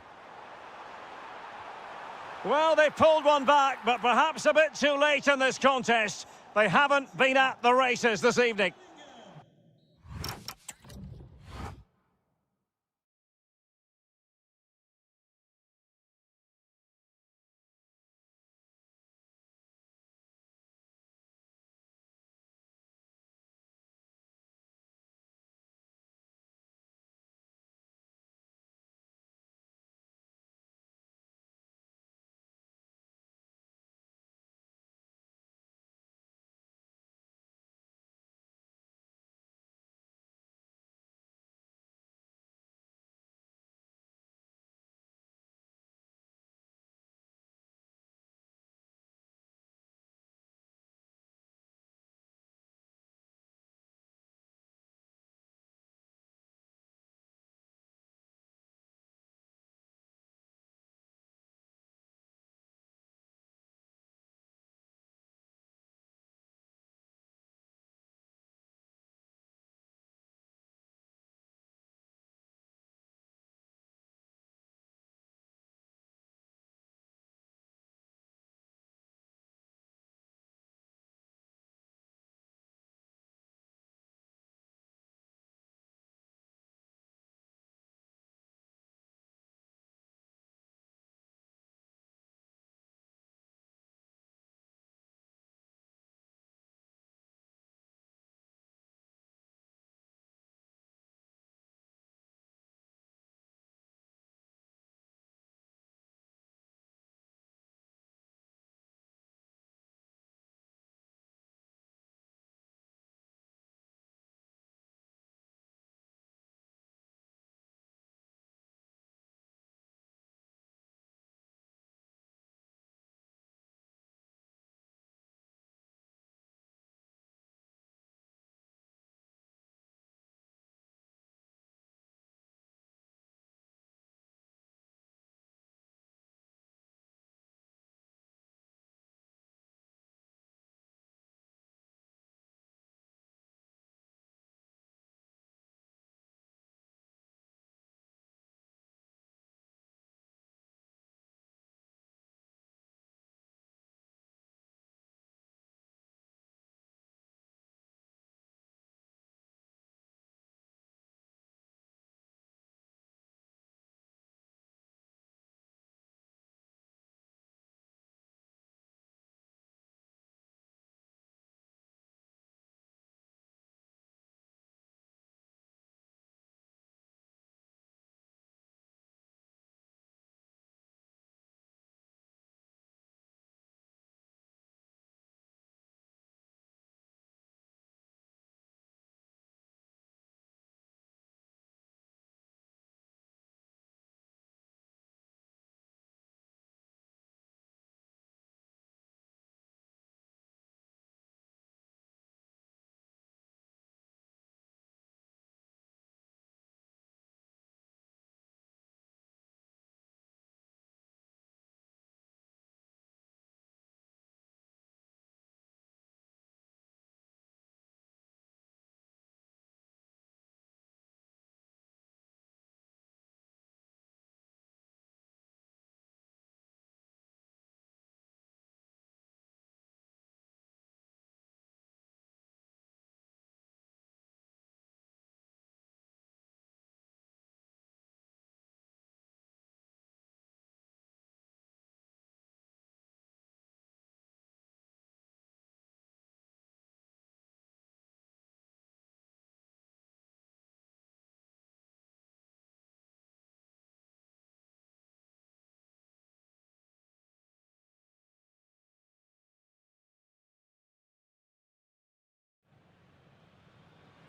Well, they pulled one back, but perhaps a bit too late in this contest. They haven't been at the races this evening.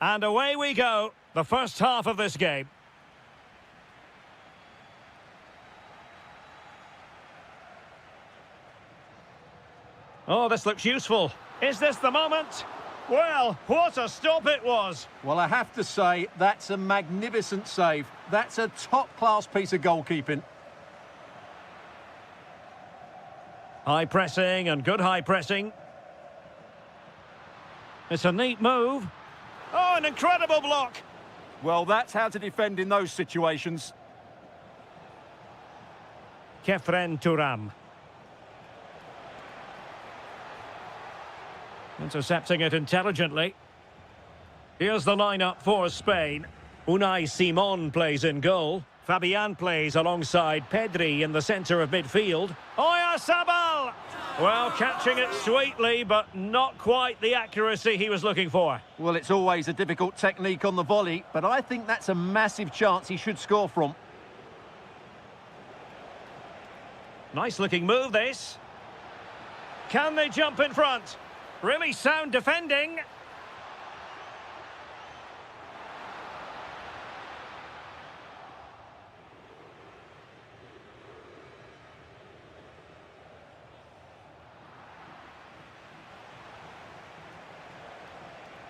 And away we go, the first half of this game. Oh, this looks useful. Is this the moment? Well, what a stop it was. Well, I have to say, that's a magnificent save. That's a top-class piece of goalkeeping. High pressing and good high pressing. It's a neat move. Oh, an incredible block. Well, that's how to defend in those situations. Kefren Turam. Intercepting it intelligently. Here's the lineup for Spain. Unai Simon plays in goal. Fabian plays alongside Pedri in the centre of midfield. Oyarzabal! Well, catching it sweetly, but not quite the accuracy he was looking for. Well, it's always a difficult technique on the volley, but I think that's a massive chance he should score from. Nice-looking move, this. Can they jump in front? Really sound defending.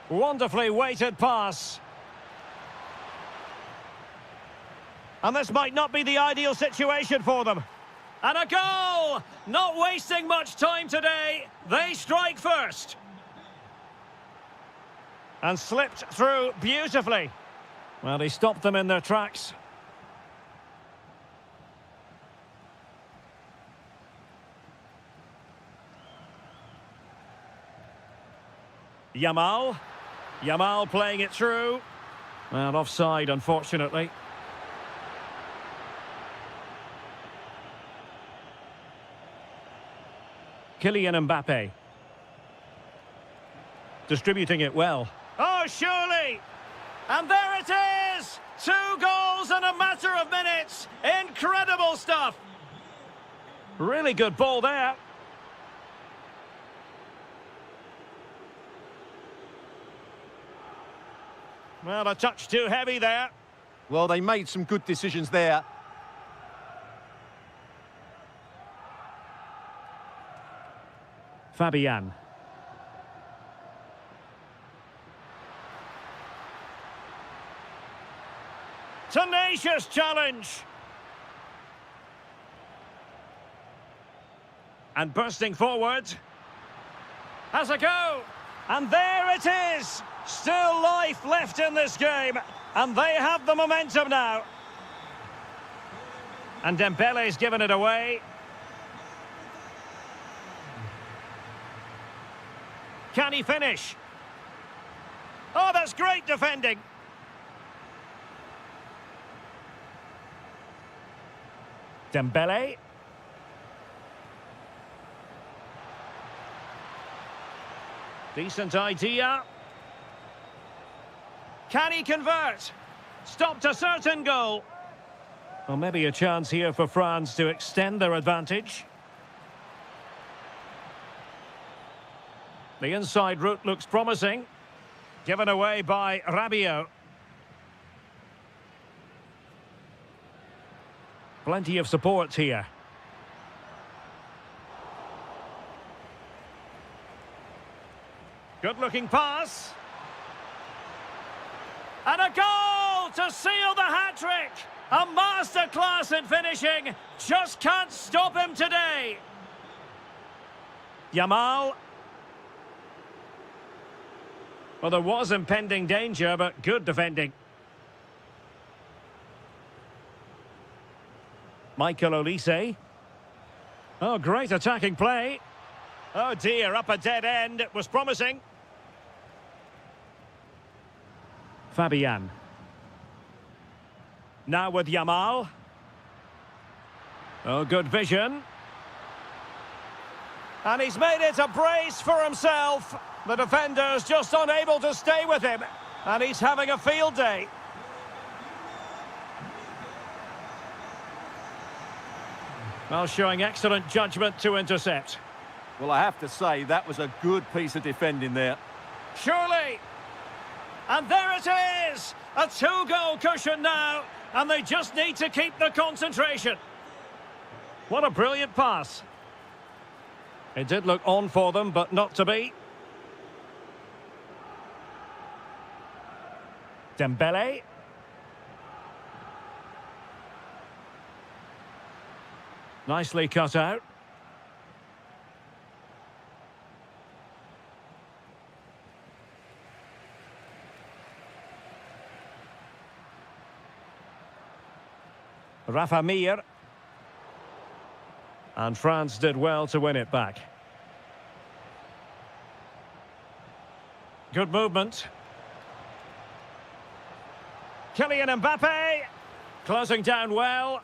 Wonderfully weighted pass. And this might not be the ideal situation for them. And a goal! Not wasting much time today. They strike first. And slipped through beautifully. Well, he stopped them in their tracks. Yamal. Yamal playing it through. Well, offside, unfortunately. Kylian Mbappe. Distributing it well. Oh, surely! And there it is! 2 goals in a matter of minutes! Incredible stuff! Really good ball there. Well, a touch too heavy there. Well, they made some good decisions there. Fabian. Tenacious challenge. And bursting forward. Has a go. And there it is. Still life left in this game. And they have the momentum now. And Dembele's given it away. Can he finish? Oh, that's great defending. Dembele. Decent idea. Can he convert? Stopped a certain goal. Well, maybe a chance here for France to extend their advantage. The inside route looks promising. Given away by Rabiot. Plenty of support here. Good-looking pass. And a goal to seal the hat-trick. A masterclass in finishing. Just can't stop him today. Yamal. Well, there was impending danger, but good defending. Michael Olise. Oh, great attacking play. Oh dear, up a dead end. It was promising. Fabian. Now with Yamal. Oh, good vision. And he's made it a brace for himself. The defender's just unable to stay with him. And he's having a field day. Well, showing excellent judgment to intercept. Well, I have to say, that was a good piece of defending there. Surely. And there it is! A two-goal cushion now, and they just need to keep the concentration. What a brilliant pass. It did look on for them, but not to be. Dembele. Nicely cut out. Rafa Mir. And France did well to win it back. Good movement. Kylian Mbappe. Closing down well.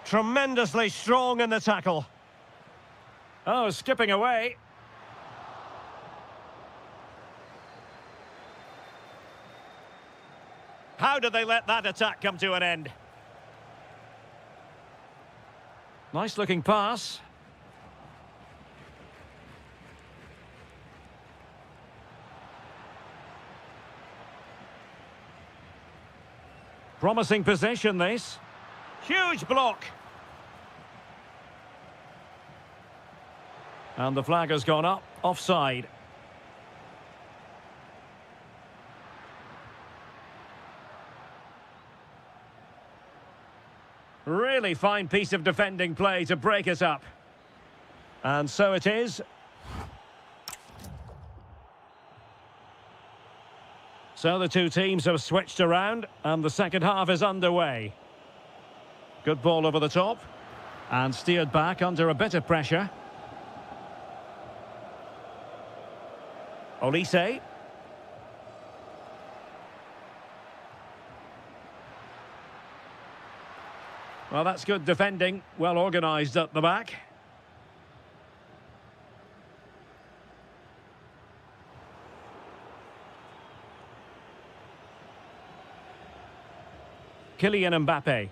Tremendously strong in the tackle. Oh, skipping away. How did they let that attack come to an end? Nice looking pass. Promising possession, this. Huge block. And the flag has gone up, offside. Really fine piece of defending play to break us up. And so it is. So the two teams have switched around, and the second half is underway. Good ball over the top, and steered back under a bit of pressure. Olise. Well, that's good defending, well organised at the back. Kylian Mbappe.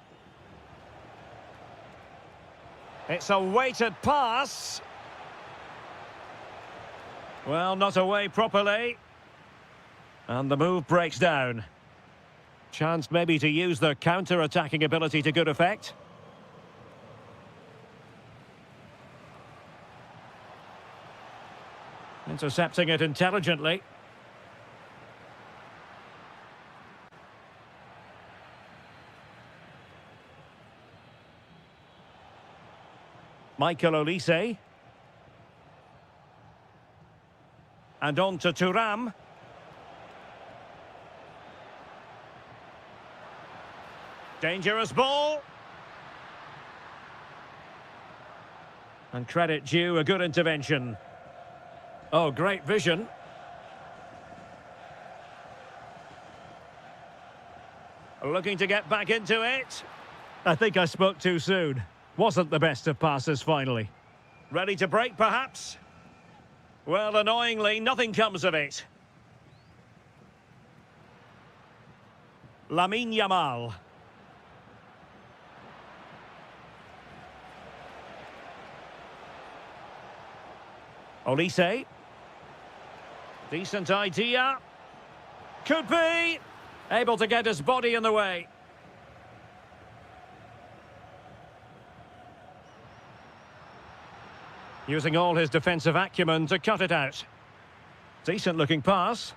It's a weighted pass. Well, not away properly. And the move breaks down. Chance maybe to use their counter-attacking ability to good effect. Intercepting it intelligently. Michael Olise. And on to Thuram. Dangerous ball. And credit due, a good intervention. Oh, great vision. Looking to get back into it. I think I spoke too soon. Wasn't the best of passes finally. Ready to break, perhaps? Well, annoyingly, nothing comes of it. Lamine Yamal. Olise. Decent idea. Could be. Able to get his body in the way. Using all his defensive acumen to cut it out. Decent looking pass.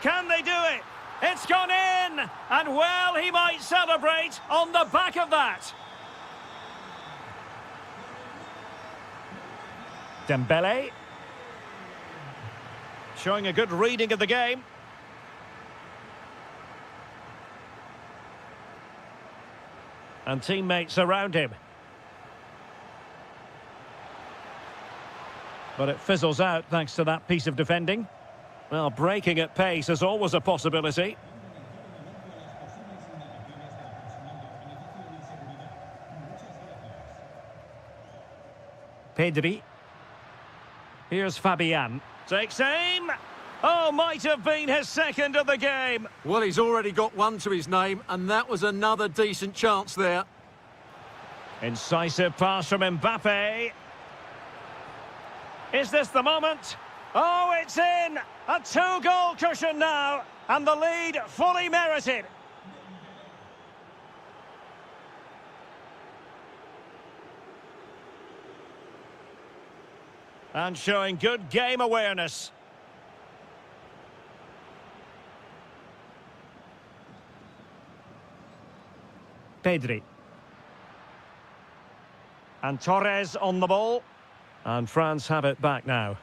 Can they do it? It's gone in! And well, he might celebrate on the back of that. Dembele. Showing a good reading of the game. And teammates around him. But it fizzles out thanks to that piece of defending. Well, breaking at pace is always a possibility. Pedri. Here's Fabian. Takes aim. Oh, might have been his second of the game. Well, he's already got one to his name, and that was another decent chance there. Incisive pass from Mbappe. Is this the moment? Oh, it's in! A two-goal cushion now, and the lead fully merited. And showing good game awareness. Pedri. And Torres on the ball. And France have it back now.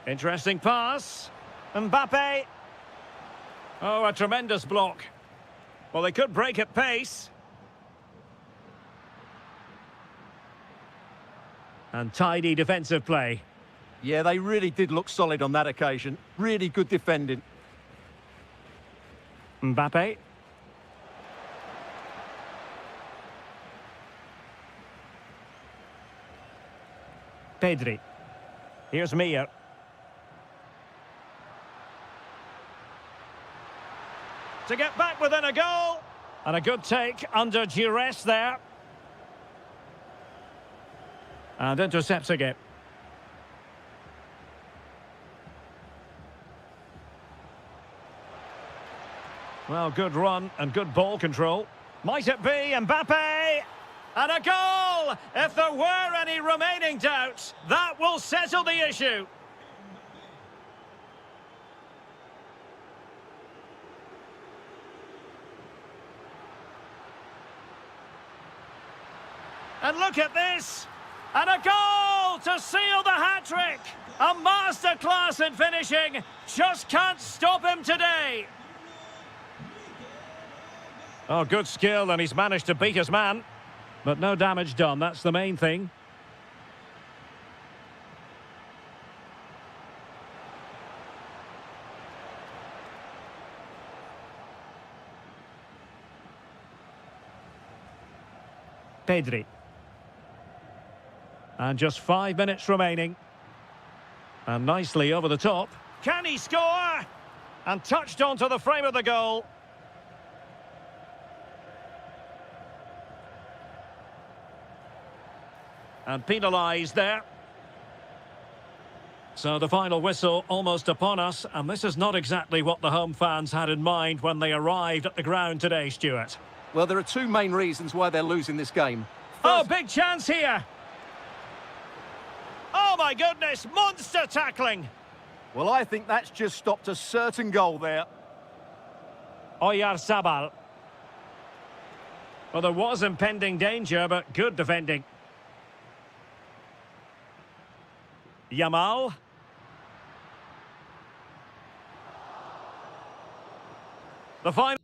Interesting pass. Mbappe. Oh, a tremendous block. Well, they could break at pace. And tidy defensive play. Yeah, they really did look solid on that occasion. Really good defending. Mbappe. Pedri. Here's Mir. To get back within a goal. And a good take under duress there. And intercepts again. Well, good run and good ball control. Might it be Mbappe? And a goal! If there were any remaining doubts, that will settle the issue. And look at this! And a goal to seal the hat-trick! A masterclass in finishing! Just can't stop him today! Oh, good skill, and he's managed to beat his man. But no damage done, that's the main thing. Pedri. And just 5 minutes remaining. And nicely over the top. Can he score? And touched onto the frame of the goal. And penalised there. So the final whistle almost upon us, and this is not exactly what the home fans had in mind when they arrived at the ground today, Stuart. Well, there are two main reasons why they're losing this game. Oh, big chance here! Oh my goodness, monster tackling! Well, I think that's just stopped a certain goal there. Oyarzabal. Well, there was impending danger, but good defending. Yamal. The final.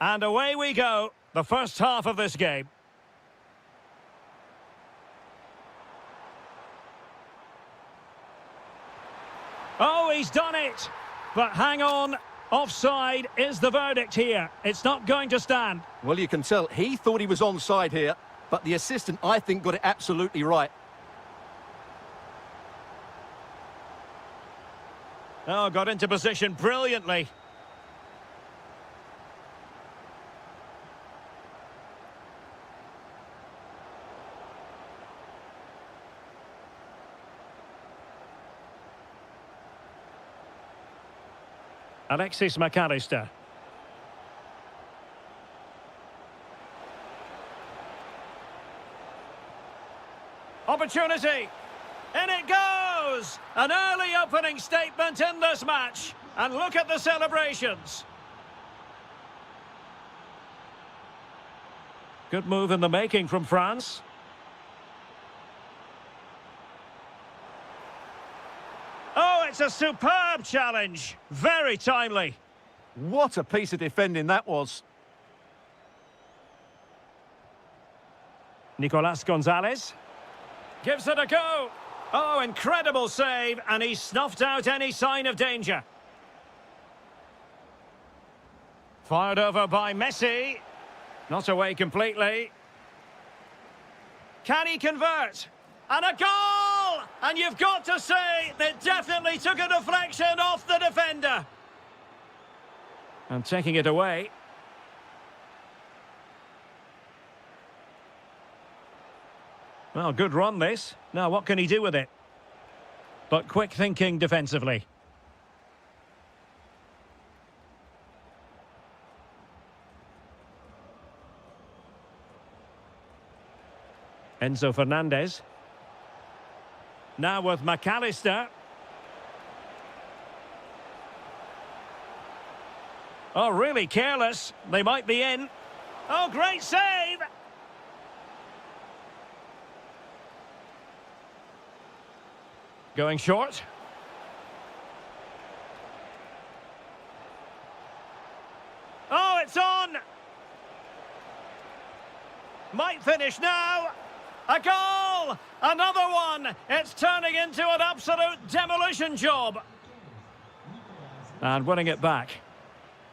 And away we go, the first half of this game. Oh, he's done it! But hang on, offside is the verdict here. It's not going to stand. Well, you can tell he thought he was onside here, but the assistant, I think, got it absolutely right. Oh, got into position brilliantly. Alexis McAllister. Opportunity. In it goes! An early opening statement in this match. And look at the celebrations. Good move in the making from France. Oh, it's a superb challenge. Very timely. What a piece of defending that was. Nicolas Gonzalez gives it a go. Oh, incredible save, and he snuffed out any sign of danger. Fired over by Messi. Not away completely. Can he convert? And a goal! And you've got to say, they definitely took a deflection off the defender. And taking it away. Well, good run this. Now, what can he do with it? But quick thinking defensively. Enzo Fernandez. Now with McAllister. Oh, really careless. They might be in. Oh, great save! Going short. Oh, it's on! Might finish now. A goal! Another one! It's turning into an absolute demolition job. And winning it back.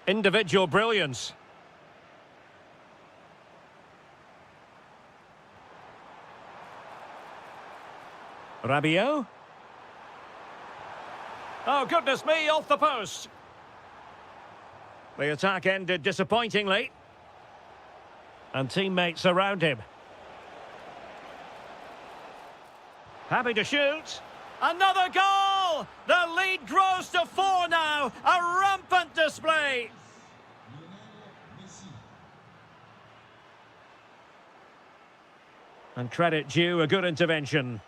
Individual brilliance. Rabiot. Oh, goodness me, off the post. The attack ended disappointingly. And teammates around him. Happy to shoot. Another goal! The lead grows to 4 now. A rampant display. And credit due, a good intervention.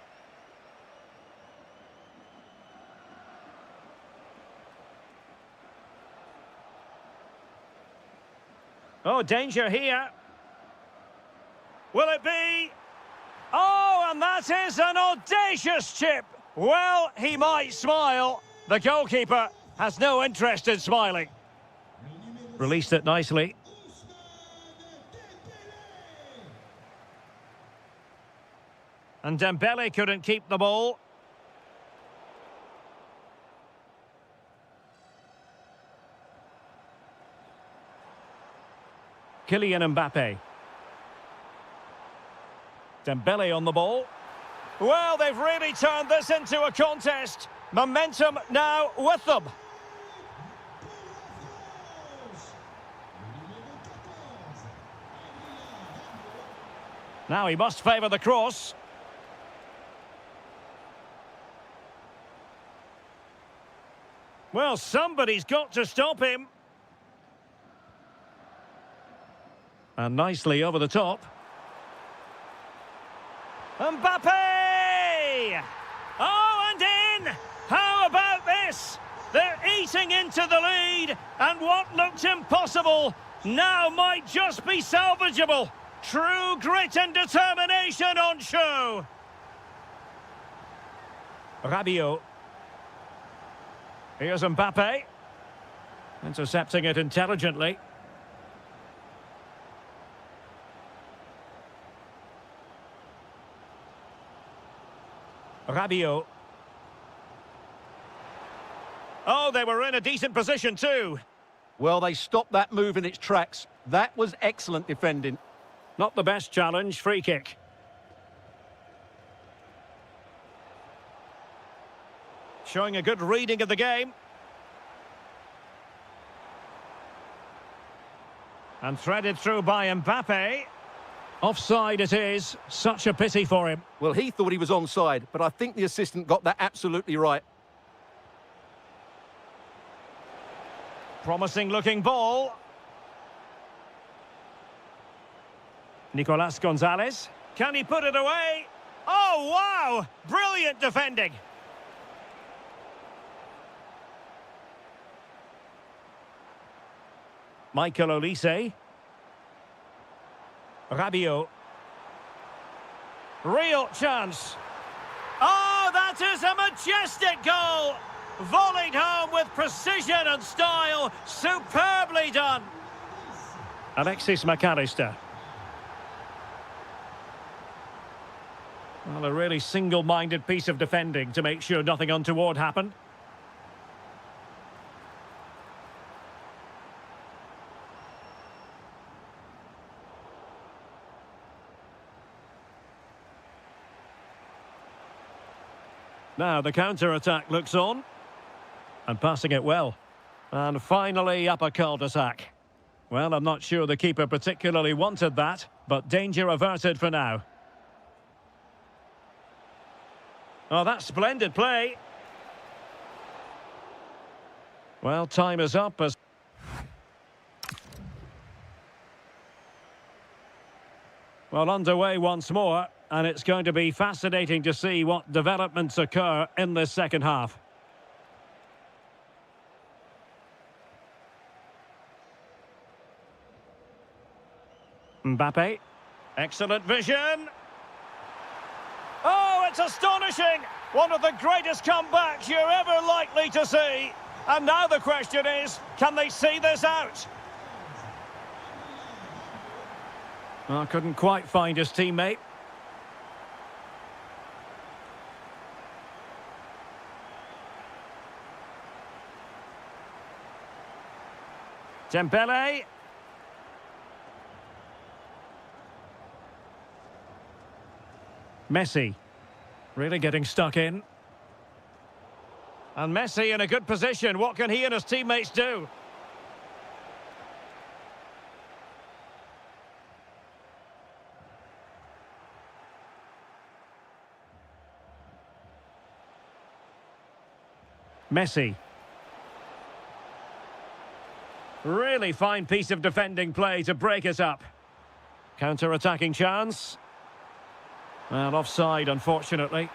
Oh, danger here. Will it be? Oh, and that is an audacious chip. Well, he might smile. The goalkeeper has no interest in smiling. Released it nicely. And Dembele couldn't keep the ball. Kylian Mbappe. Dembele on the ball. Well, they've really turned this into a contest. Momentum now with them. Now he must favour the cross. Well, somebody's got to stop him. And nicely over the top. Mbappe! Oh, and in! How about this? They're eating into the lead, and what looked impossible now might just be salvageable. True grit and determination on show. Rabiot. Here's Mbappe. Intercepting it intelligently. Rabiot. Oh, they were in a decent position too. Well, they stopped that move in its tracks. That was excellent defending. Not the best challenge, free kick. Showing a good reading of the game. And threaded through by Mbappe. Offside it is. Such a pity for him. Well, he thought he was onside, but I think the assistant got that absolutely right. Promising looking ball. Nicolas Gonzalez. Can he put it away? Oh, wow! Brilliant defending. Michael Olise. Rabiot. Real chance. Oh, that is a majestic goal! Volleyed home with precision and style. Superbly done. Alexis McAllister. Well, a really single-minded piece of defending to make sure nothing untoward happened. Now the counter-attack looks on. And passing it well. And finally up a cul-de-sac. Well, I'm not sure the keeper particularly wanted that, but danger averted for now. Oh, that's splendid play. Well, time is up as... Well, underway once more, and it's going to be fascinating to see what developments occur in this second half. Mbappe. Excellent vision. Oh, it's astonishing! One of the greatest comebacks you're ever likely to see. And now the question is, can they see this out? Oh, couldn't quite find his teammate. Dembele. Messi, really getting stuck in. And Messi in a good position. What can he and his teammates do? Messi. Really fine piece of defending play to break it up. Counter-attacking chance. Well, offside, unfortunately.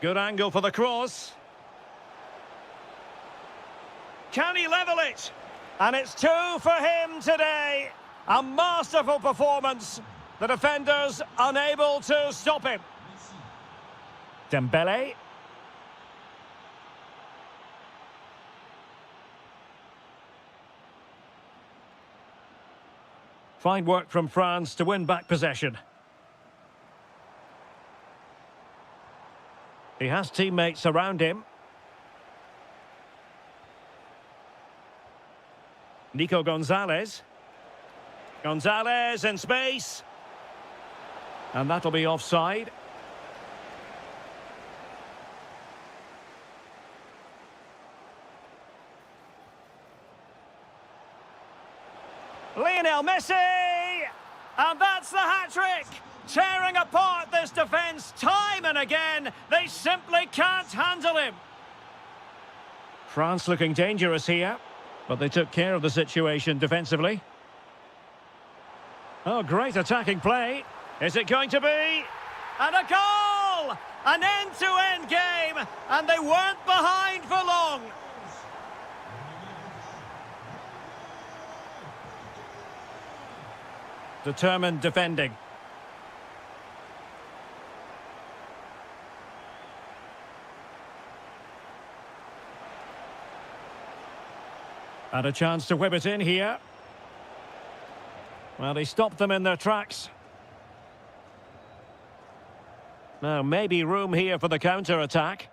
Good angle for the cross. Can he level it? And it's 2 for him today. A masterful performance. The defenders unable to stop him. Dembele. Fine work from France to win back possession. He has teammates around him. Nico Gonzalez. Gonzalez in space. And that'll be offside. Lionel Messi! And that's the hat-trick! Tearing apart this defence time and again. They simply can't handle him. France looking dangerous here, but they took care of the situation defensively. Oh, great attacking play. Is it going to be? And a goal! An end-to-end game, and they weren't behind for long. Determined defending. And a chance to whip it in here. Well, he stopped them in their tracks. Now, maybe room here for the counter-attack.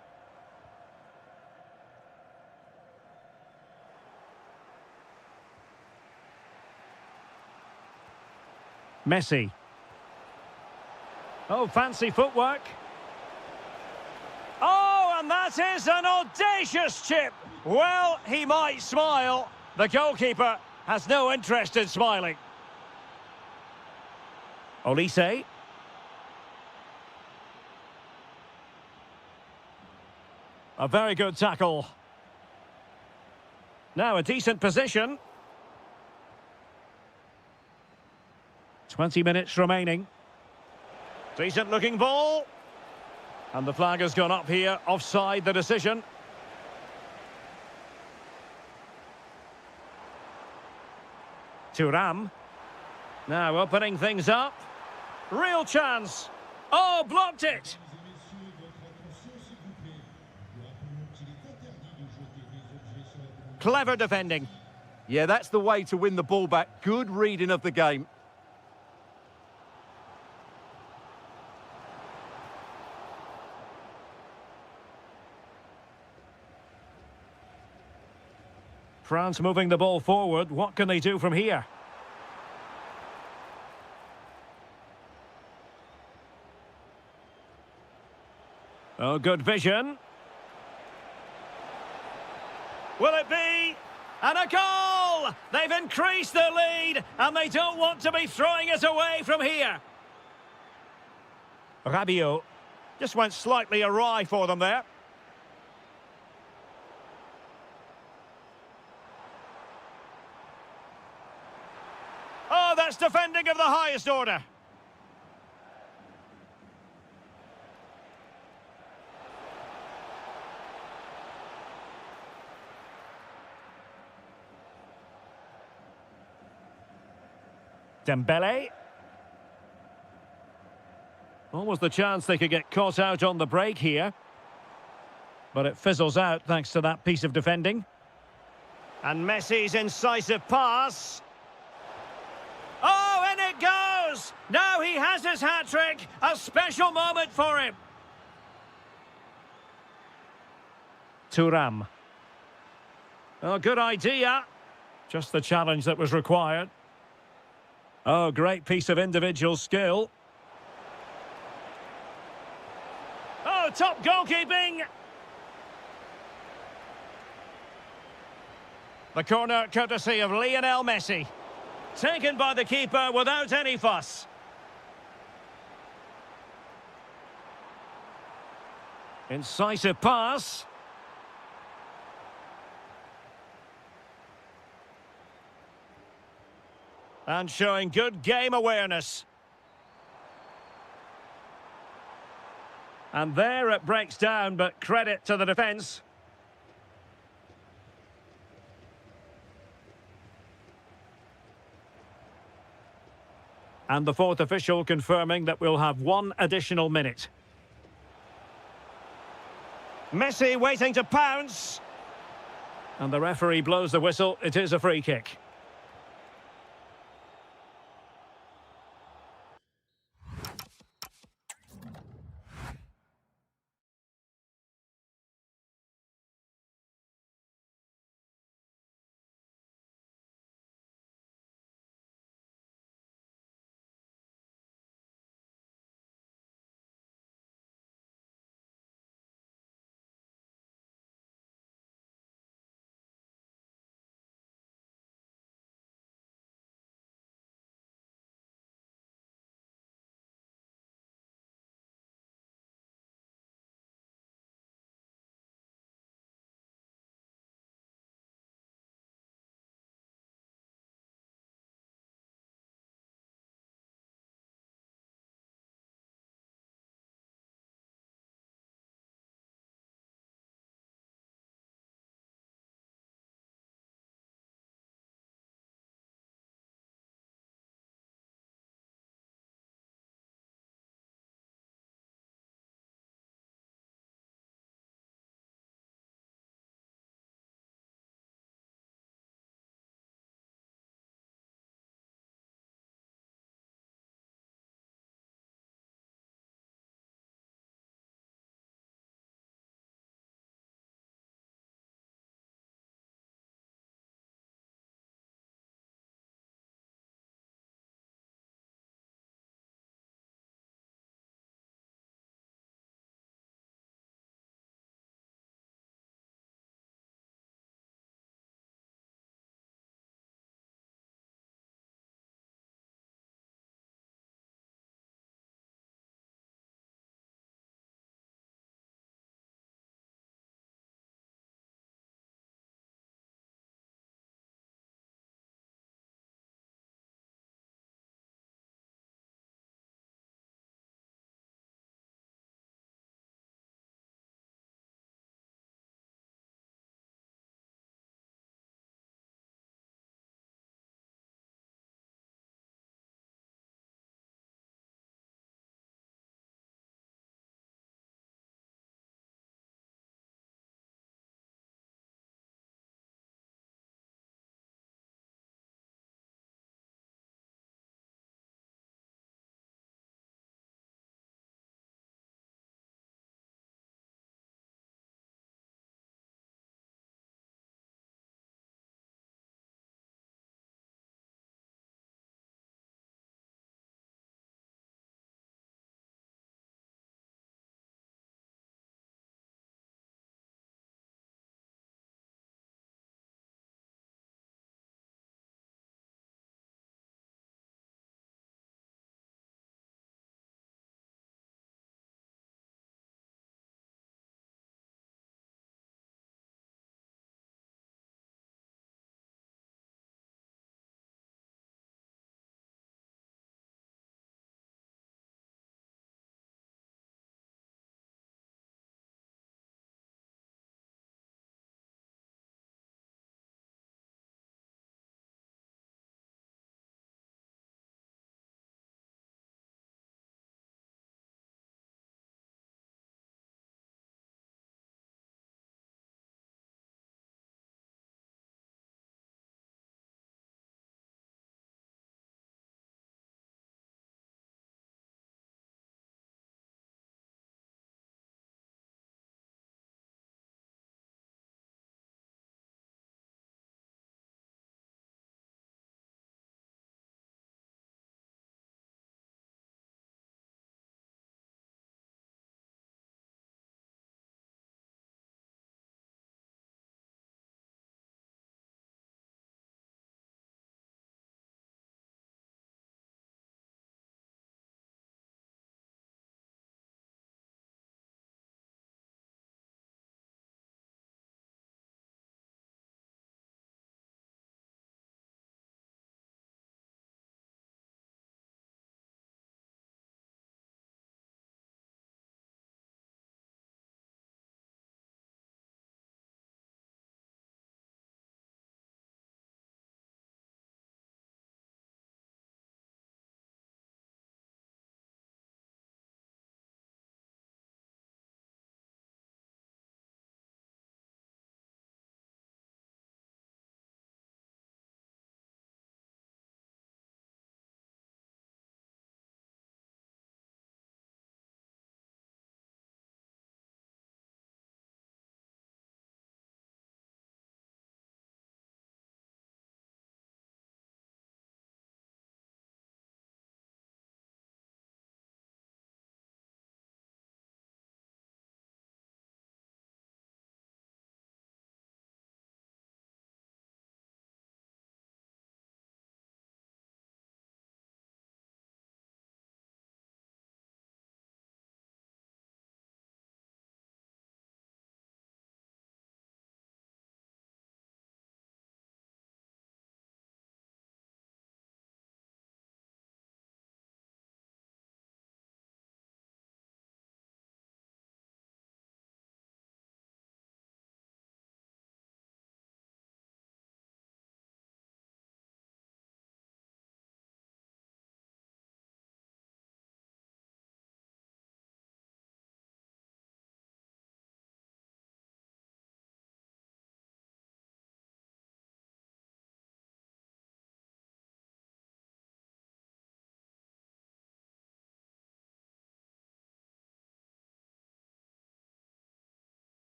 Messi. Oh, fancy footwork. Oh, and that is an audacious chip. Well, he might smile. The goalkeeper has no interest in smiling. Olise. A very good tackle. Now a decent position. 20 minutes remaining. Decent looking ball. And the flag has gone up here, offside the decision. Thuram. Now opening things up. Real chance. Oh, blocked it. Clever defending. Yeah, that's the way to win the ball back. Good reading of the game. France moving the ball forward. What can they do from here? Oh, good vision. Will it be? And a goal! They've increased their lead, and they don't want to be throwing it away from here. Rabiot just went slightly awry for them there. Oh, that's defending of the highest order. Dembele. Almost the chance they could get caught out on the break here. But it fizzles out thanks to that piece of defending. And Messi's incisive pass. Oh, and it goes! Now he has his hat-trick. A special moment for him. Thuram. Oh, good idea. Just the challenge that was required. Oh, great piece of individual skill. Oh, top goalkeeping. The corner courtesy of Lionel Messi. Taken by the keeper without any fuss. Incisive pass. And showing good game awareness. And there it breaks down, but credit to the defence. And the fourth official confirming that we'll have one additional minute. Messi waiting to pounce. And the referee blows the whistle. It is a free kick.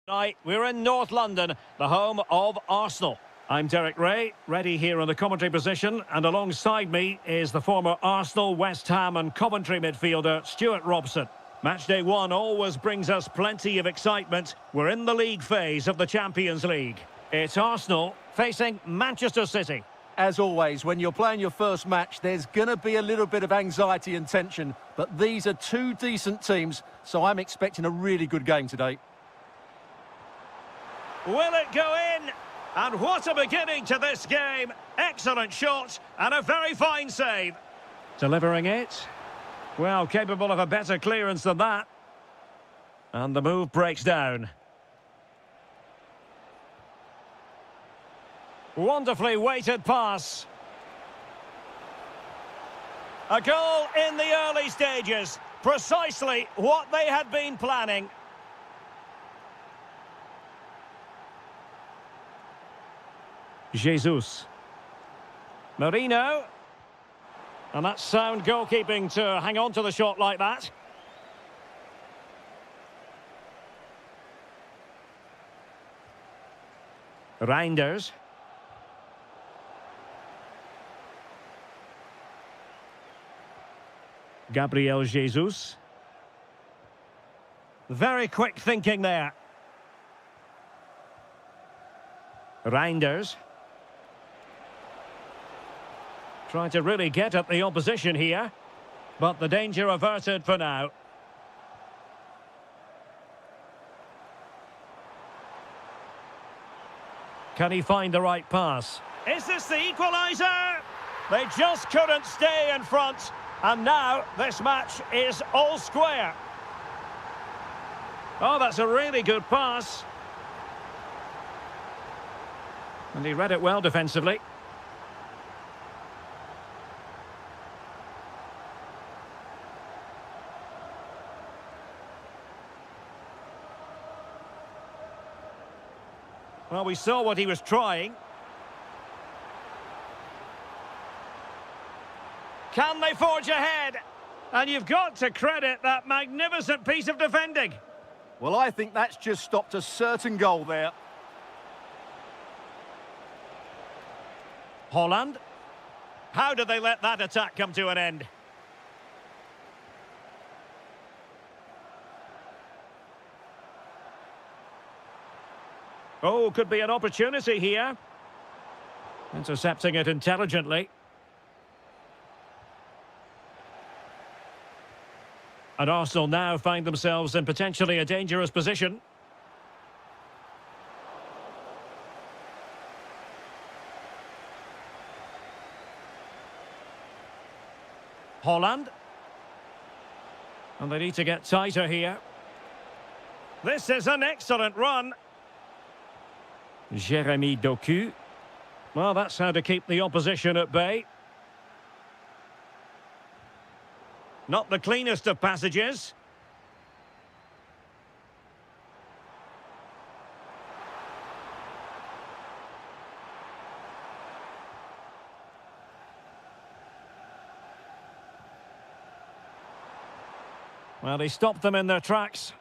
Tonight, we're in North London, the home of Arsenal. I'm Derek Ray, ready here in the commentary position, and alongside me is the former Arsenal, West Ham and Coventry midfielder, Stuart Robson. Matchday 1 always brings us plenty of excitement. We're in the league phase of the Champions League. It's Arsenal facing Manchester City. As always, when you're playing your first match, there's going to be a little bit of anxiety and tension, but these are two decent teams, so I'm expecting a really good game today. Will it go in? And what a beginning to this game. Excellent shot and a very fine save. Delivering it. Well, capable of a better clearance than that. And the move breaks down. Wonderfully weighted pass. A goal in the early stages. Precisely what they had been planning. Jesus. Marino. And that's sound goalkeeping to hang on to the shot like that. Reinders. Gabriel Jesus. Very quick thinking there. Reinders. Trying to really get at the opposition here. But the danger averted for now. Can he find the right pass? Is this the equaliser? They just couldn't stay in front. And now this match is all square. Oh, that's a really good pass. And he read it well defensively. Well, we saw what he was trying. Can they forge ahead? And you've got to credit that magnificent piece of defending. Well, I think that's just stopped a certain goal there. Holland. How did they let that attack come to an end? Oh, could be an opportunity here. Intercepting it intelligently. And Arsenal now find themselves in potentially a dangerous position. Holland. And they need to get tighter here. This is an excellent run. Jeremy Doku. Well, that's how to keep the opposition at bay. Not the cleanest of passages. Well, he stopped them in their tracks.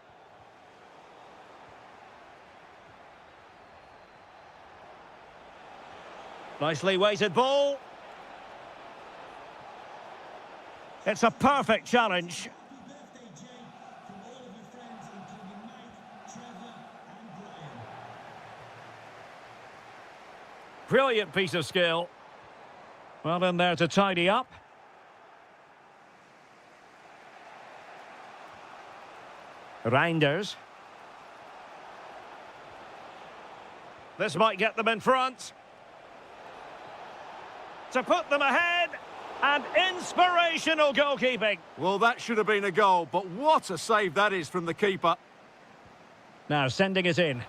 Nicely weighted ball. It's a perfect challenge. Brilliant piece of skill. Well in there to tidy up. Reinders. This might get them in front. To put them ahead. And inspirational goalkeeping. Well, that should have been a goal, but what a save that is from the keeper. Now sending it in.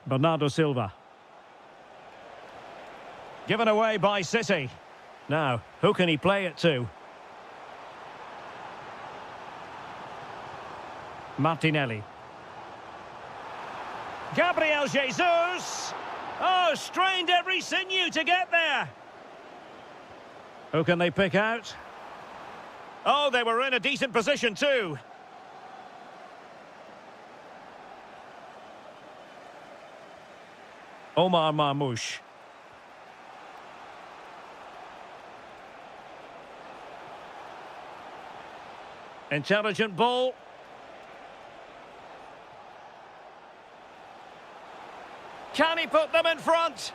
Bernardo Silva. Given away by City. Now, who can he play it to? Martinelli. Gabriel Jesus. Oh, strained every sinew to get there. Who can they pick out? Oh, they were in a decent position too. Omar Marmoush. Intelligent ball. Can he put them in front?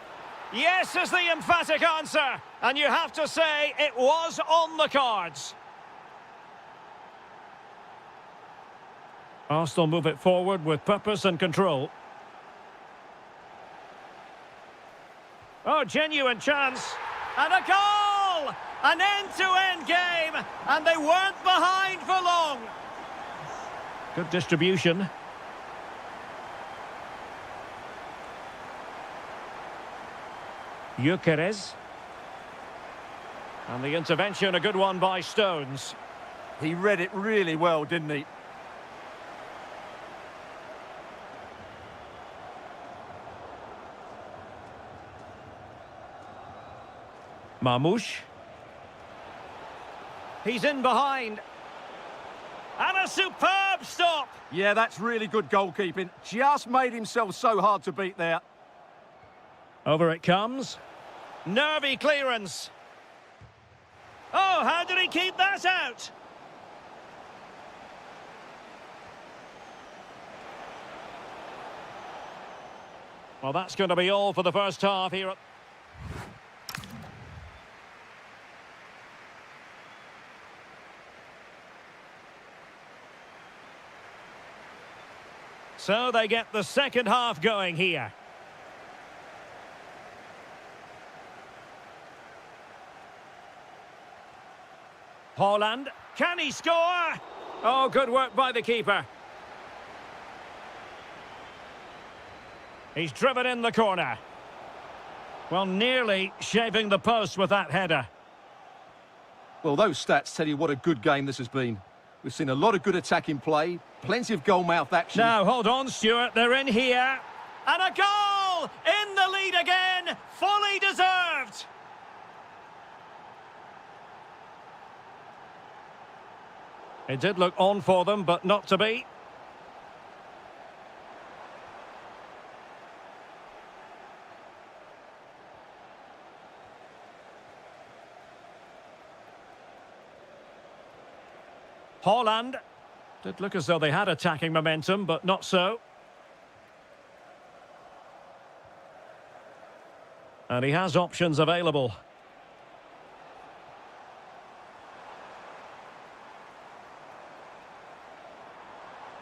Yes is the emphatic answer. And you have to say it was on the cards. Arsenal move it forward with purpose and control. Oh, genuine chance. And a goal! An end-to-end game. And they weren't behind for long. Good distribution. Gyökeres. And the intervention, a good one by Stones. He read it really well, didn't he? Marmoush. He's in behind. And a superb stop. Yeah, that's really good goalkeeping. Just made himself so hard to beat there. Over it comes. Nervy clearance. Oh, how did he keep that out? Well, that's going to be all for the first half here at... So they get the second half going here. Haaland, can he score? Oh, good work by the keeper. He's driven in the corner. Well, nearly shaving the post with that header. Well, those stats tell you what a good game this has been. We've seen a lot of good attacking play, plenty of goal-mouth action. Now, hold on, Stuart, they're in here. And a goal! In the lead again, fully deserved. It did look on for them, but not to be. Haaland. Did look as though they had attacking momentum, but not so. And he has options available.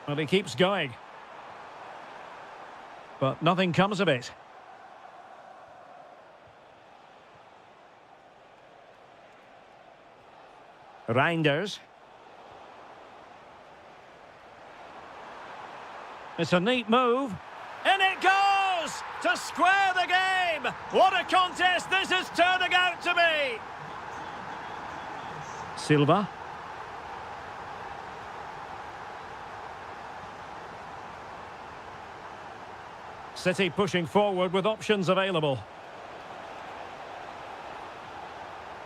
Well, he keeps going. But nothing comes of it. Reinders. It's a neat move. And it goes! To square the game! What a contest this is turning out to be! Silva. City pushing forward with options available.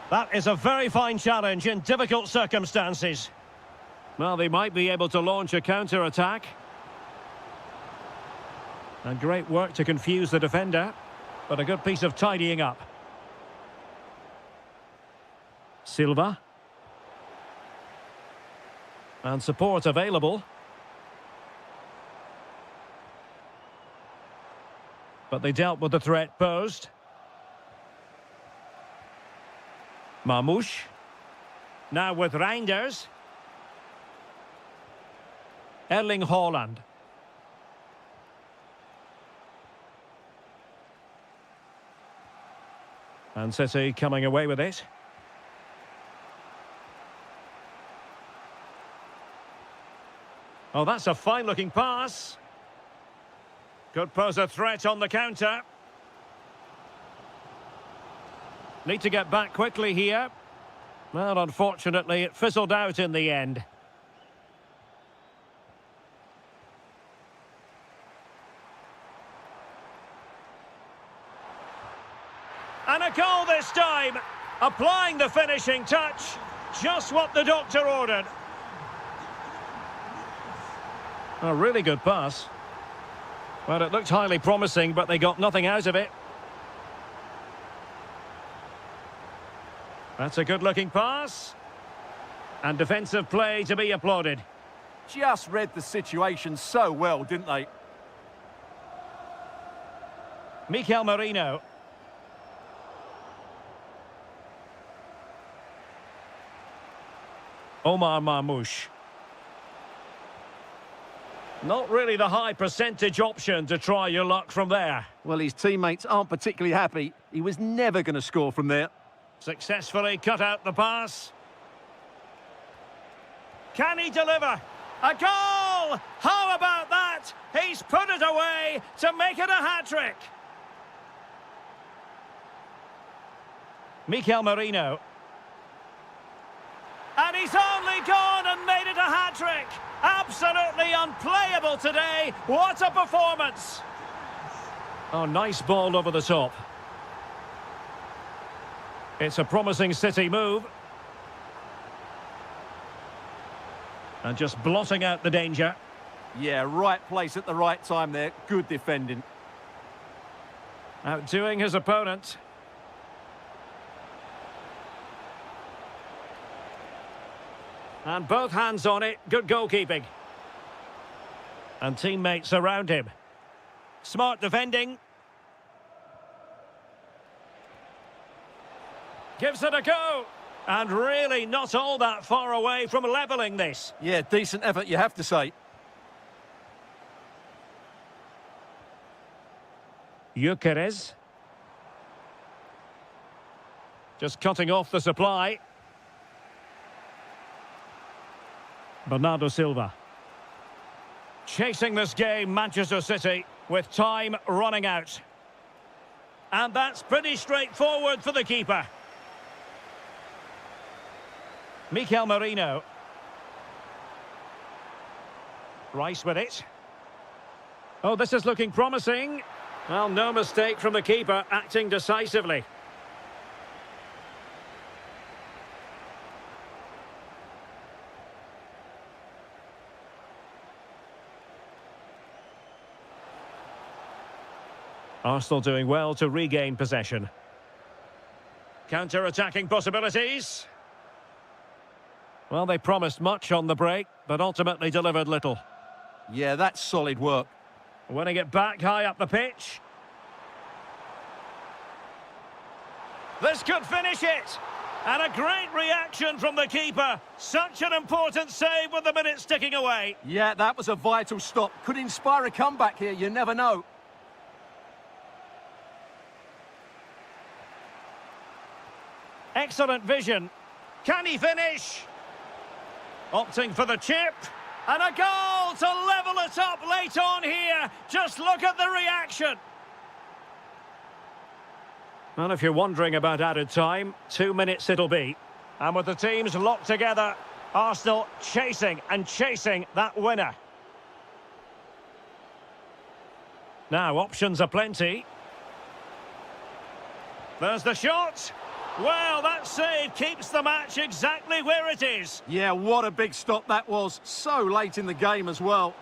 That is a very fine challenge in difficult circumstances. Well, they might be able to launch a counter-attack. And great work to confuse the defender, but a good piece of tidying up. Silva. And support available. But they dealt with the threat posed. Marmoush. Now with Reinders. Erling Haaland. And City coming away with it. Oh, that's a fine-looking pass. Could pose a threat on the counter. Need to get back quickly here. Well, unfortunately, it fizzled out in the end. time. Applying the finishing touch. Just what the doctor ordered. A really good pass. Well, it looked highly promising, but they got nothing out of it. That's a good-looking pass. And defensive play to be applauded. Just read the situation so well, didn't they? Mikel Merino. Omar Marmoush. Not really the high percentage option to try your luck from there. Well, his teammates aren't particularly happy. He was never going to score from there. Successfully cut out the pass. Can he deliver? A goal! How about that? He's put it away to make it a hat-trick. Mikel Merino. And he's only gone and made it a hat-trick. Absolutely unplayable today. What a performance. Oh, nice ball over the top. It's a promising City move. And just blotting out the danger. Yeah, right place at the right time there. Good defending. Outdoing his opponent. And both hands on it. Good goalkeeping. And teammates around him. Smart defending. Gives it a go. And really not all that far away from levelling this. Yeah, decent effort, you have to say. Gyökeres. Just cutting off the supply. Bernardo Silva. Chasing this game, Manchester City, with time running out. And that's pretty straightforward for the keeper. Mikel Merino. Rice with it. Oh, this is looking promising. Well, no mistake from the keeper, acting decisively. Arsenal doing well to regain possession. Counter-attacking possibilities. Well, they promised much on the break, but ultimately delivered little. Yeah, that's solid work. Winning it back high up the pitch. This could finish it. And a great reaction from the keeper. Such an important save with the minutes ticking away. Yeah, that was a vital stop. Could inspire a comeback here, you never know. Excellent vision. Can he finish? Opting for the chip. And a goal to level it up late on here. Just look at the reaction. Well, if you're wondering about added time, 2 minutes it'll be. And with the teams locked together, Arsenal chasing and chasing that winner. Now, options are plenty. There's the shot. Well, that save keeps the match exactly where it is. Yeah, what a big stop that was. So late in the game as well.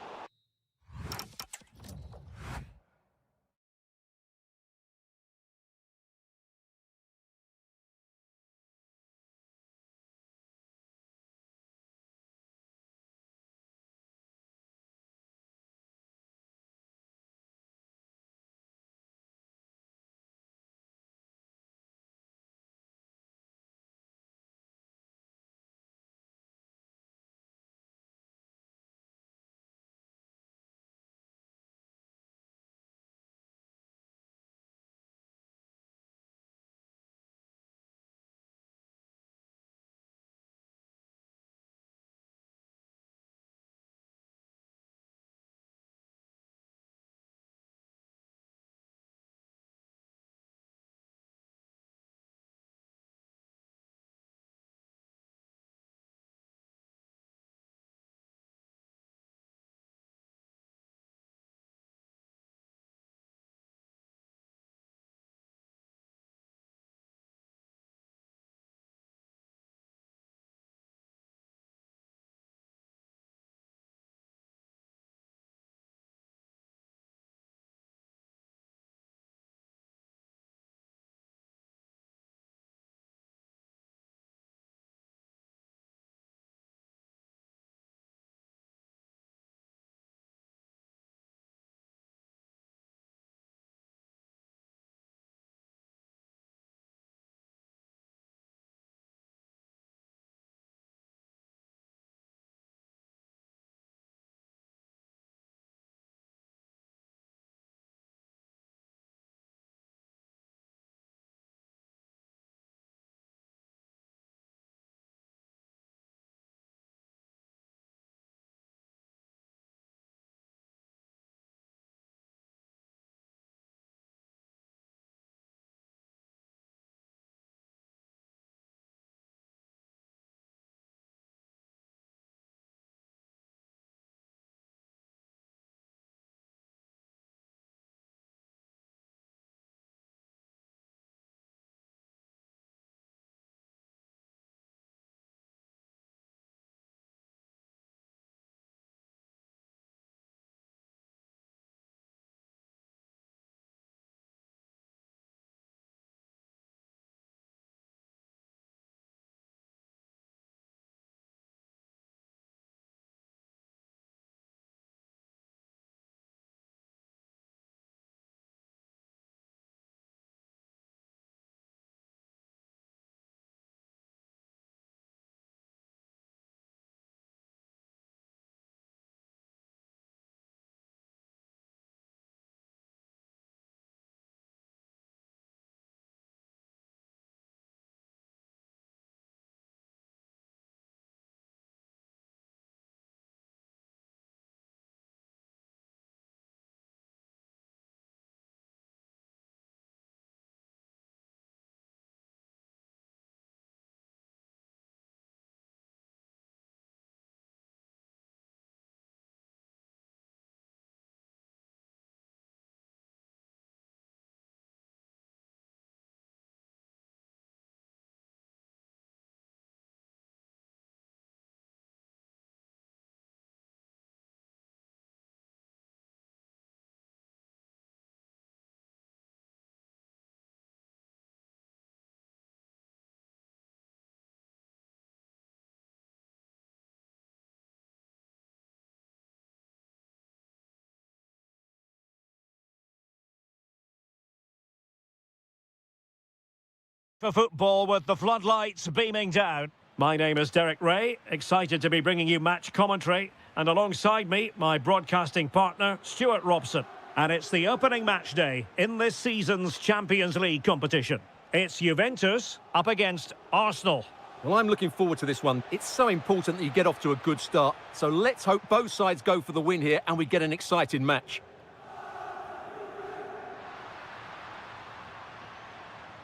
For football with the floodlights beaming down. My name is Derek Ray, excited to be bringing you match commentary, and alongside me, my broadcasting partner, Stuart Robson. And it's the opening match day in this season's Champions League competition. It's Juventus up against Arsenal. Well, I'm looking forward to this one. It's so important that you get off to a good start. So let's hope both sides go for the win here and we get an exciting match.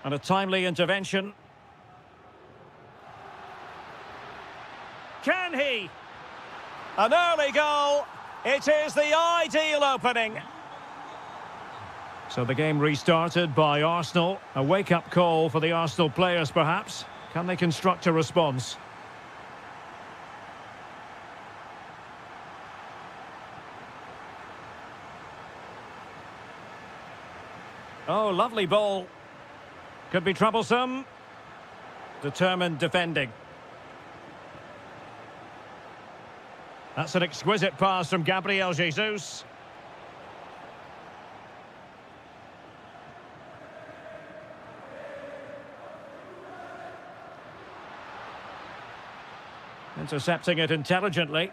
And a timely intervention. Can he? An early goal. It is the ideal opening. So the game restarted by Arsenal. A wake-up call for the Arsenal players, perhaps. Can they construct a response? Oh, lovely ball. Could be troublesome. Determined defending. That's an exquisite pass from Gabriel Jesus. Intercepting it intelligently.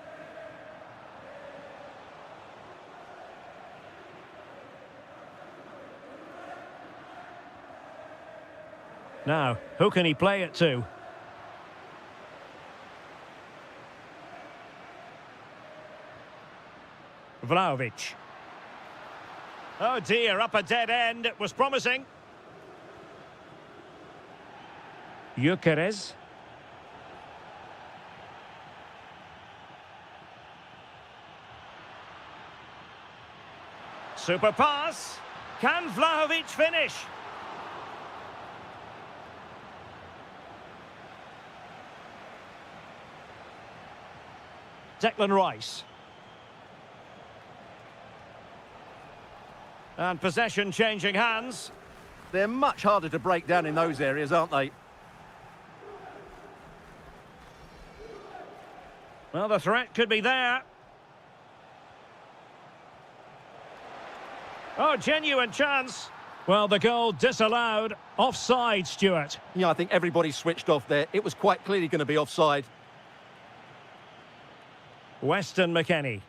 Now, who can he play it to? Vlahovic. Oh dear, up a dead end. It was promising. Gyökeres. Super pass. Can Vlahovic finish? Declan Rice. And possession changing hands. They're much harder to break down in those areas, aren't they? Well, the threat could be there. Oh, genuine chance. Well, the goal disallowed. Offside, Stuart. Yeah, I think everybody switched off there. It was quite clearly going to be offside. Weston McKennie.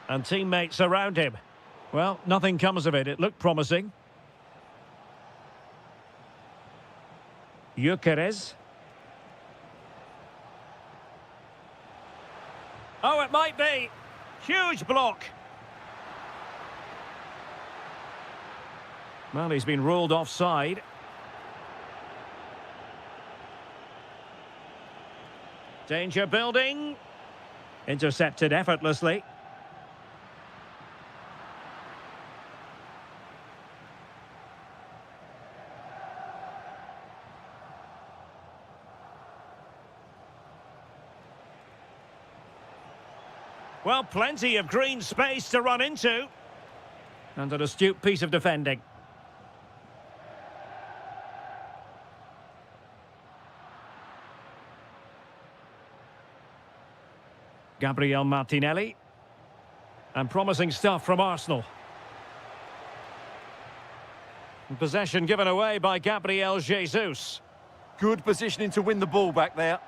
And teammates around him. Well, nothing comes of it. It looked promising. Gyökeres. Oh, it might be. Huge block. Well, he's been ruled offside. Danger building. Intercepted effortlessly. Well, plenty of green space to run into. And an astute piece of defending. Gabriel Martinelli. And promising stuff from Arsenal. And possession given away by Gabriel Jesus. Good positioning to win the ball back there.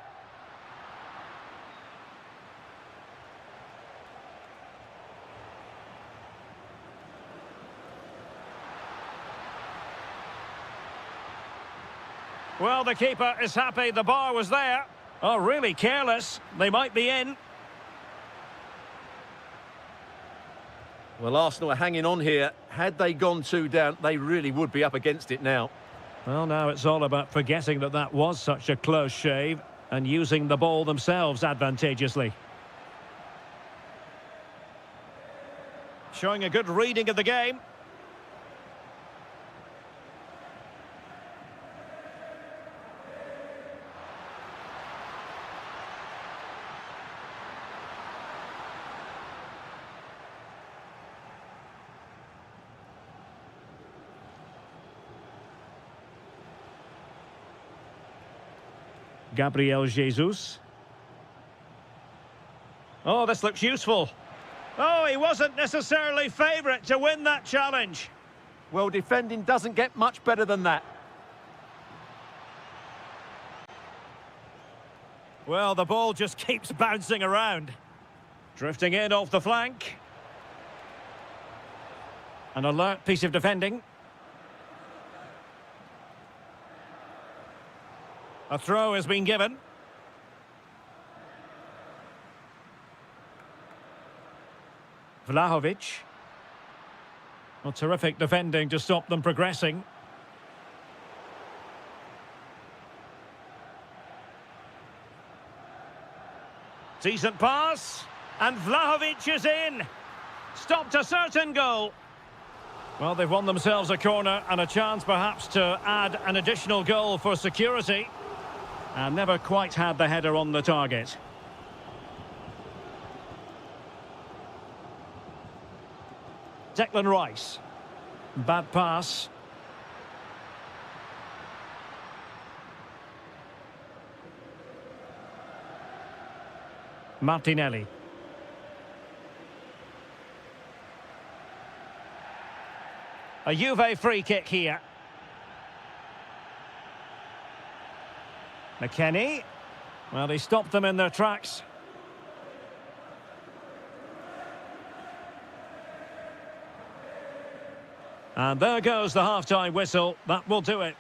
Well, the keeper is happy the bar was there. Oh, really careless. They might be in. Well, Arsenal are hanging on here. Had they gone 2 down, they really would be up against it now. Well, now it's all about forgetting that that was such a close shave and using the ball themselves advantageously. Showing a good reading of the game. Gabriel Jesus. Oh, this looks useful. Oh, he wasn't necessarily favourite to win that challenge. Well, defending doesn't get much better than that. Well, the ball just keeps bouncing around. Drifting in off the flank. An alert piece of defending. A throw has been given. Vlahovic. Well, terrific defending to stop them progressing. Decent pass. And Vlahovic is in. Stopped a certain goal. Well, they've won themselves a corner and a chance perhaps to add an additional goal for security. And never quite had the header on the target. Declan Rice. Bad pass. Martinelli. A Juve free kick here. McKennie. Well, they stopped them in their tracks. And there goes the half-time whistle. That will do it.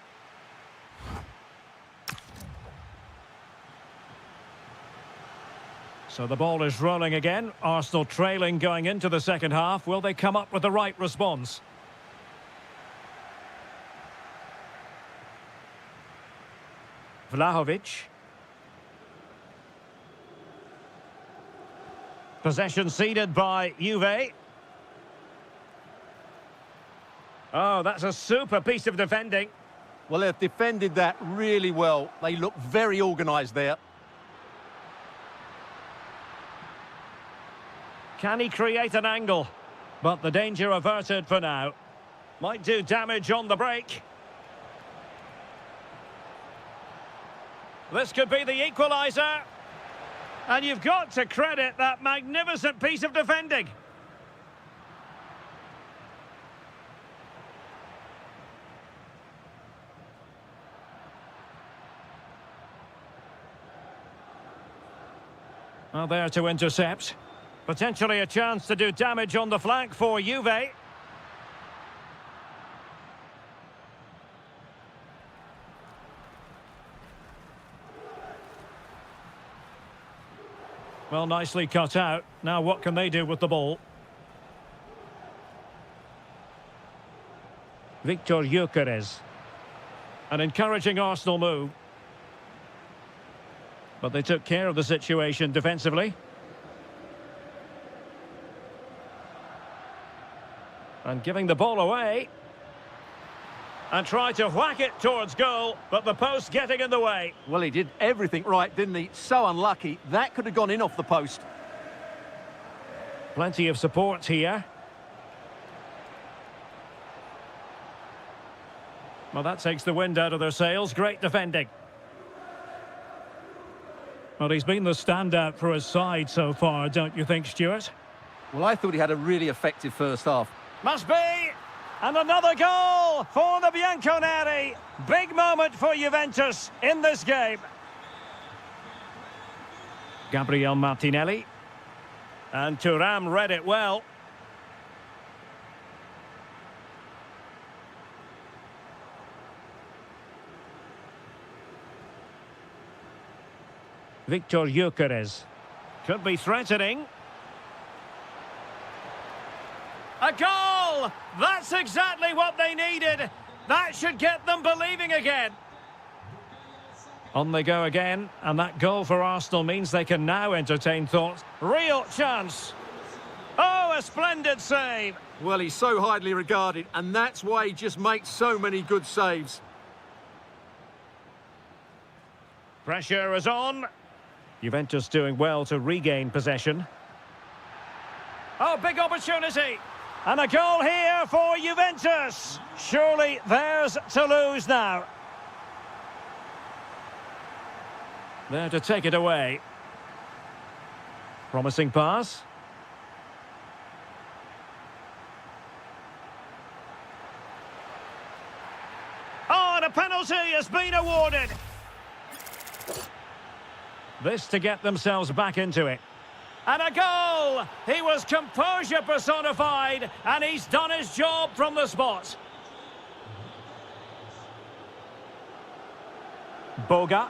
So the ball is rolling again. Arsenal trailing going into the second half. Will they come up with the right response? Vlahovic. Possession ceded by Juve. Oh, that's a super piece of defending. Well, they've defended that really well. They look very organised there. Can he create an angle? But the danger averted for now. Might do damage on the break. This could be the equaliser. And you've got to credit that magnificent piece of defending. Well, there to intercept. Potentially a chance to do damage on the flank for Juve. Well, nicely cut out. Now what can they do with the ball? Victor Gyökeres. An encouraging Arsenal move. But they took care of the situation defensively. And giving the ball away. And tried to whack it towards goal, but the post getting in the way. Well, he did everything right, didn't he? So unlucky. That could have gone in off the post. Plenty of support here. Well, that takes the wind out of their sails. Great defending. Well, he's been the standout for his side so far, don't you think, Stuart? Well, I thought he had a really effective first half. Must be! And another goal for the Bianconeri. Big moment for Juventus in this game. Gabriel Martinelli. And Thuram read it well. Victor Gyökeres. Could be threatening. A goal! That's exactly what they needed. That should get them believing again. On they go again, and that goal for Arsenal means they can now entertain thoughts. Real chance. Oh, a splendid save. Well, he's so highly regarded, and that's why he just makes so many good saves. Pressure is on. Juventus doing well to regain possession. Oh, big opportunity. And a goal here for Juventus. Surely theirs to lose now. There to take it away. Promising pass. Oh, and a penalty has been awarded. This to get themselves back into it. And a goal! He was composure personified, and he's done his job from the spot. Boga.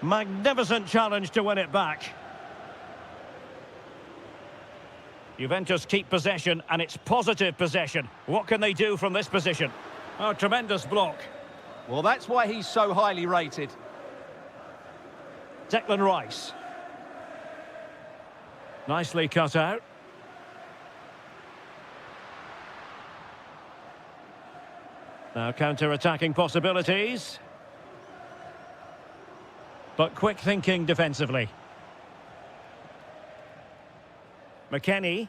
Magnificent challenge to win it back. Juventus keep possession, and it's positive possession. What can they do from this position? Oh, tremendous block. Well, that's why he's so highly rated. Declan Rice. Nicely cut out. Now counter-attacking possibilities. But quick thinking defensively. McKennie.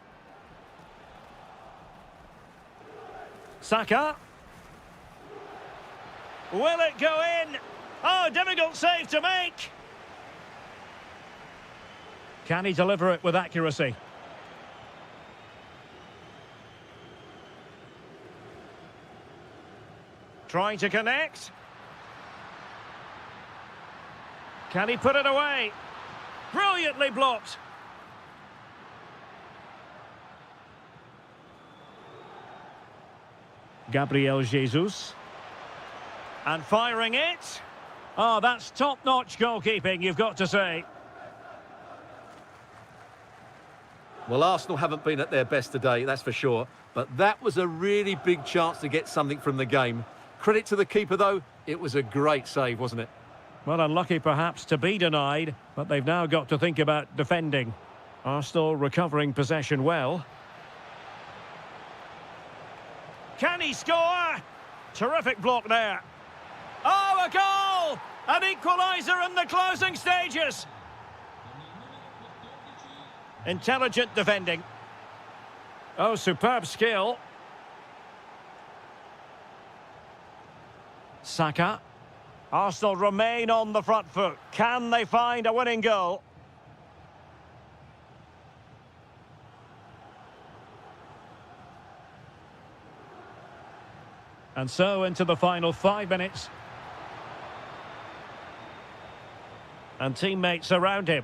Saka. Will it go in? Oh, difficult save to make. Can he deliver it with accuracy? Trying to connect. Can he put it away? Brilliantly blocked. Gabriel Jesus. And firing it. Oh, that's top-notch goalkeeping, you've got to say. Well, Arsenal haven't been at their best today, that's for sure. But that was a really big chance to get something from the game. Credit to the keeper, though. It was a great save, wasn't it? Well, unlucky perhaps to be denied, but they've now got to think about defending. Arsenal recovering possession well. Can he score? Terrific block there. Oh, a goal! An equaliser in the closing stages. Intelligent defending. Oh, superb skill. Saka. Arsenal remain on the front foot. Can they find a winning goal? And so into the final 5 minutes. And teammates around him.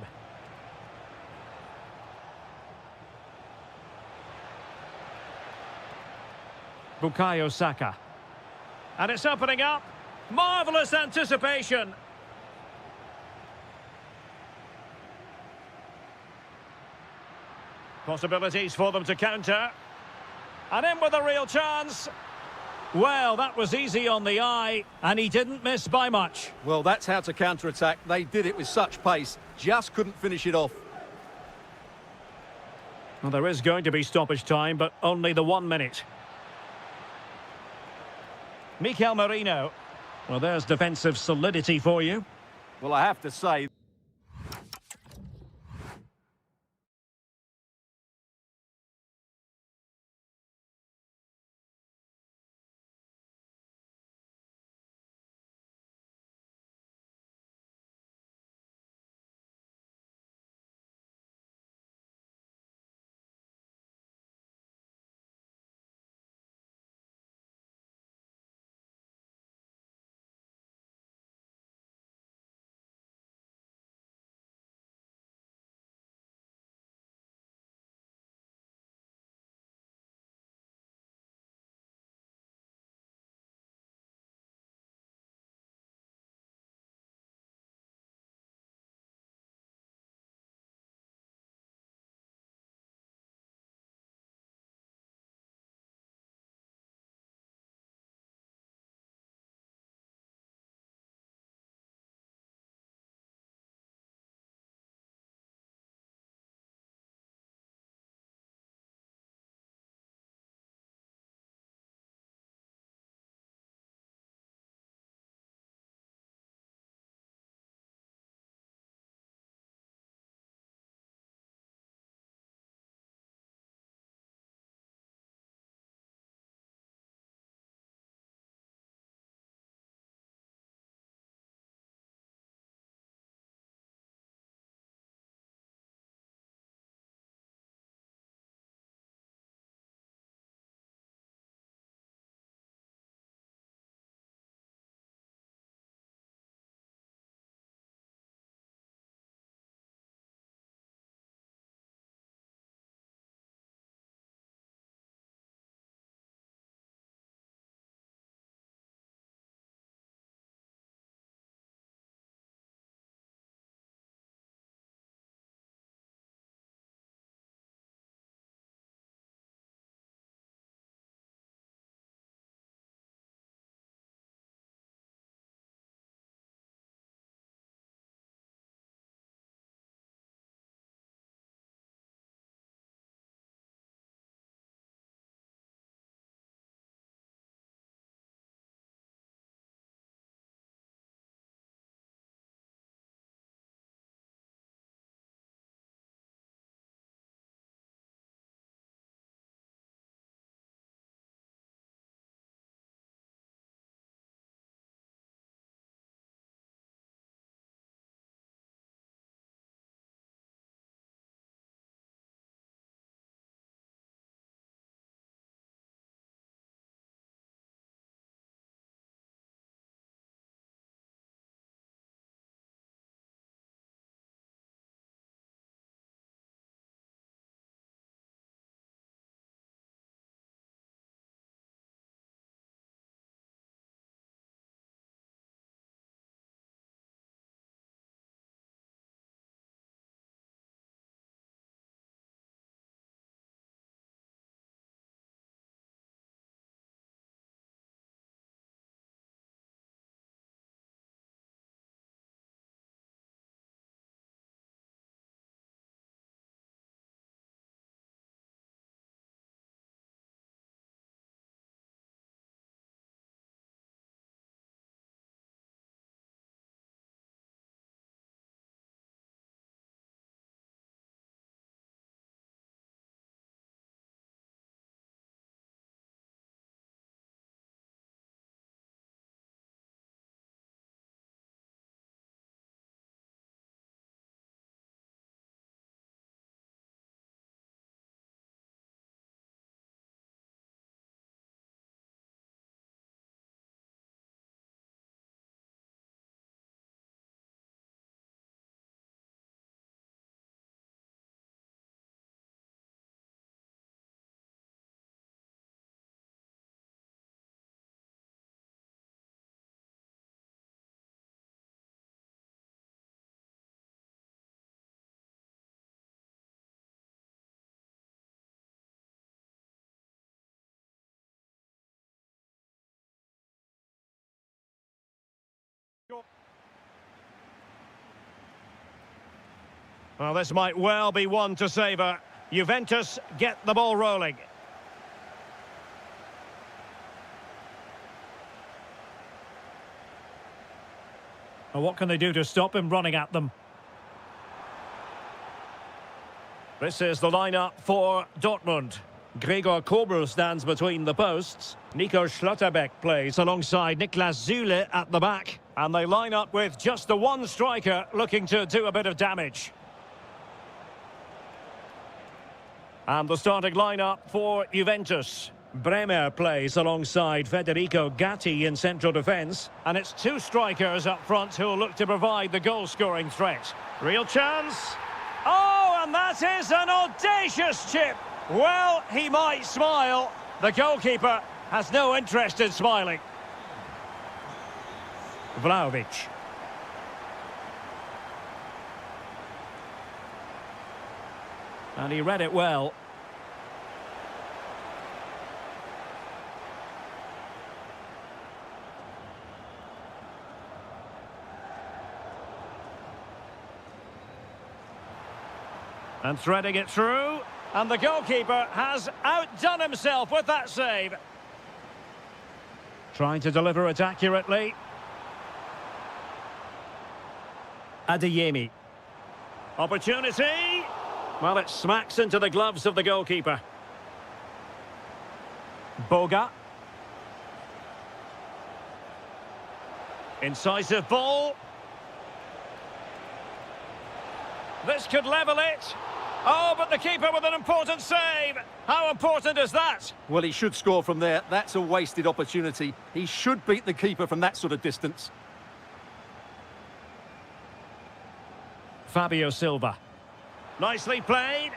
Bukayo Saka. And it's opening up. Marvellous anticipation. Possibilities for them to counter. And in with a real chance. Well, that was easy on the eye, and he didn't miss by much. Well, that's how to counter-attack. They did it with such pace, just couldn't finish it off. Well, there is going to be stoppage time, but only the 1 minute. Mikel Merino. Well, there's defensive solidity for you. Well, I have to say... Well, this might well be one to savour. Juventus get the ball rolling. Well, what can they do to stop him running at them? This is the lineup for Dortmund. Gregor Kobel stands between the posts. Nico Schlotterbeck plays alongside Niklas Süle at the back. And they line up with just the one striker looking to do a bit of damage. And the starting lineup for Juventus. Bremer plays alongside Federico Gatti in central defence. And it's two strikers up front who'll look to provide the goal-scoring threat. Real chance. Oh, and that is an audacious chip. Well, he might smile. The goalkeeper has no interest in smiling. Vlahovic. And he read it well. And threading it through. And the goalkeeper has outdone himself with that save. Trying to deliver it accurately. Adeyemi. Opportunity. Well, it smacks into the gloves of the goalkeeper. Boga. Incisive ball. This could level it. Oh, but the keeper with an important save. How important is that? Well, he should score from there. That's a wasted opportunity. He should beat the keeper from that sort of distance. Fabio Silva. Nicely played.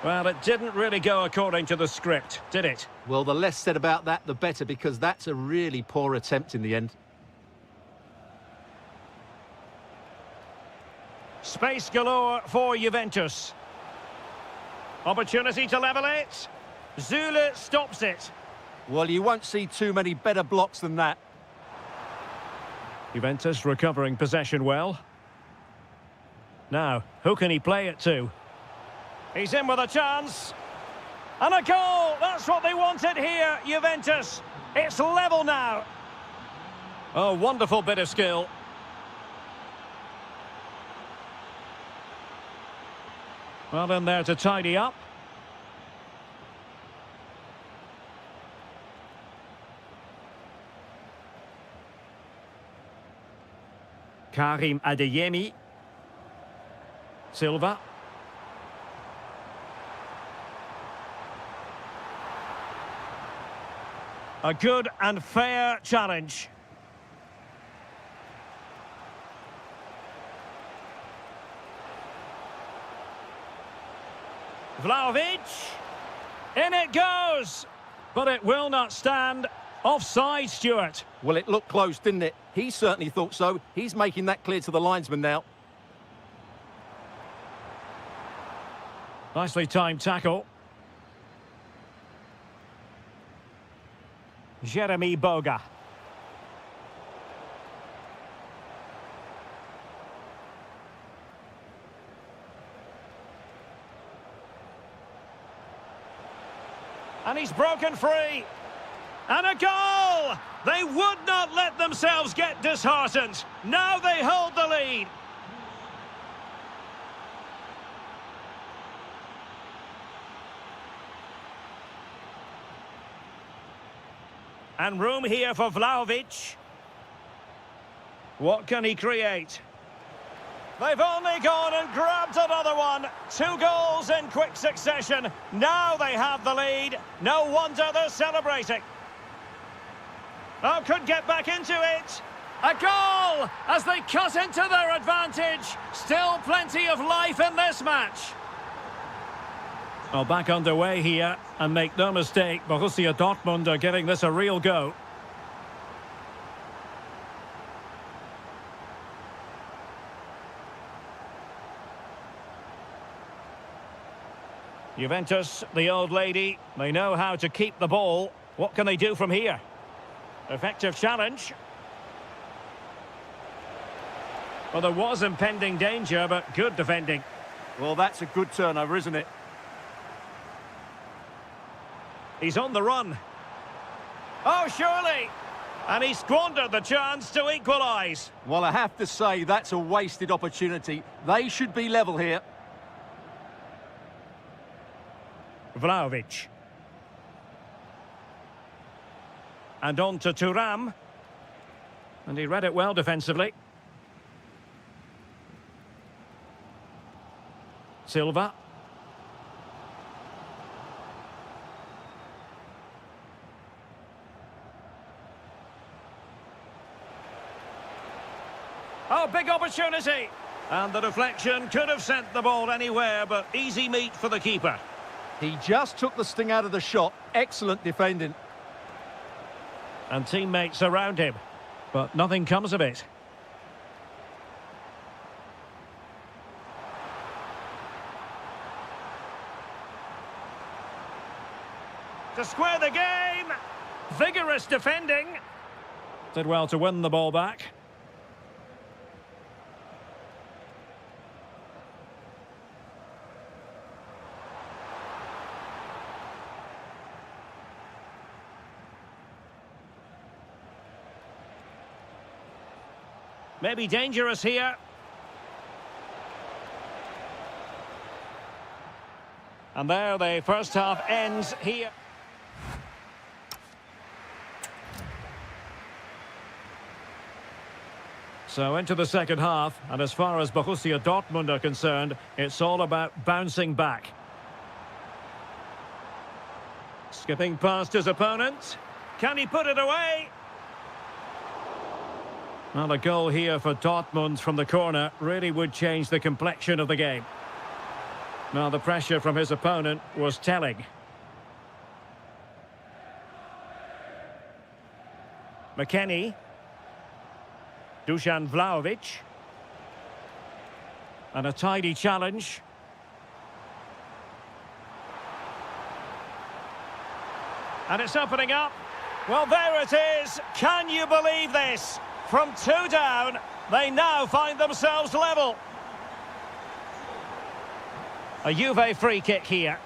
Well, it didn't really go according to the script, did it? Well, the less said about that, the better, because that's a really poor attempt in the end. Space galore for Juventus. Opportunity to level it. Süle stops it. Well, you won't see too many better blocks than that. Juventus recovering possession well. Now, who can he play it to? He's in with a chance. And a goal! That's what they wanted here, Juventus. It's level now. Oh, wonderful bit of skill. Well, in there to tidy up. Karim Adeyemi. Silva. A good and fair challenge. Vlahovic. In it goes. But it will not stand. Offside, Stuart. Well, it looked close, didn't it? He certainly thought so. He's making that clear to the linesman now. Nicely timed tackle. Jeremy Boga. And he's broken free. And a goal! They would not let themselves get disheartened. Now they hold the lead. And room here for Vlahovic. What can he create? They've only gone and grabbed another one. 2 goals in quick succession. Now they have the lead. No wonder they're celebrating. Oh, could get back into it. A goal as they cut into their advantage. Still plenty of life in this match. Well, back underway here, and make no mistake, Borussia Dortmund are giving this a real go. Juventus, the old lady, they know how to keep the ball. What can they do from here? Effective challenge. Well, there was impending danger, but good defending. Well, that's a good turnover, isn't it? He's on the run. Oh, surely! And he squandered the chance to equalise. Well, I have to say, that's a wasted opportunity. They should be level here. Vlahovic. And on to Thuram. And he read it well defensively. Silva. Oh, big opportunity. And the deflection could have sent the ball anywhere, but easy meat for the keeper. He just took the sting out of the shot. Excellent defending. And teammates around him, but nothing comes of it. To square the game. Vigorous defending. Did well to win the ball back. Maybe dangerous here. And there the first half ends here. So into the second half, and as far as Borussia Dortmund are concerned, it's all about bouncing back. Skipping past his opponent. Can he put it away? Well, a goal here for Dortmund from the corner really would change the complexion of the game. Now, the pressure from his opponent was telling. McKennie. Dusan Vlahovic. And a tidy challenge. And it's opening up. Well, there it is. Can you believe this? From 2 down, they now find themselves level. A Juve free kick here.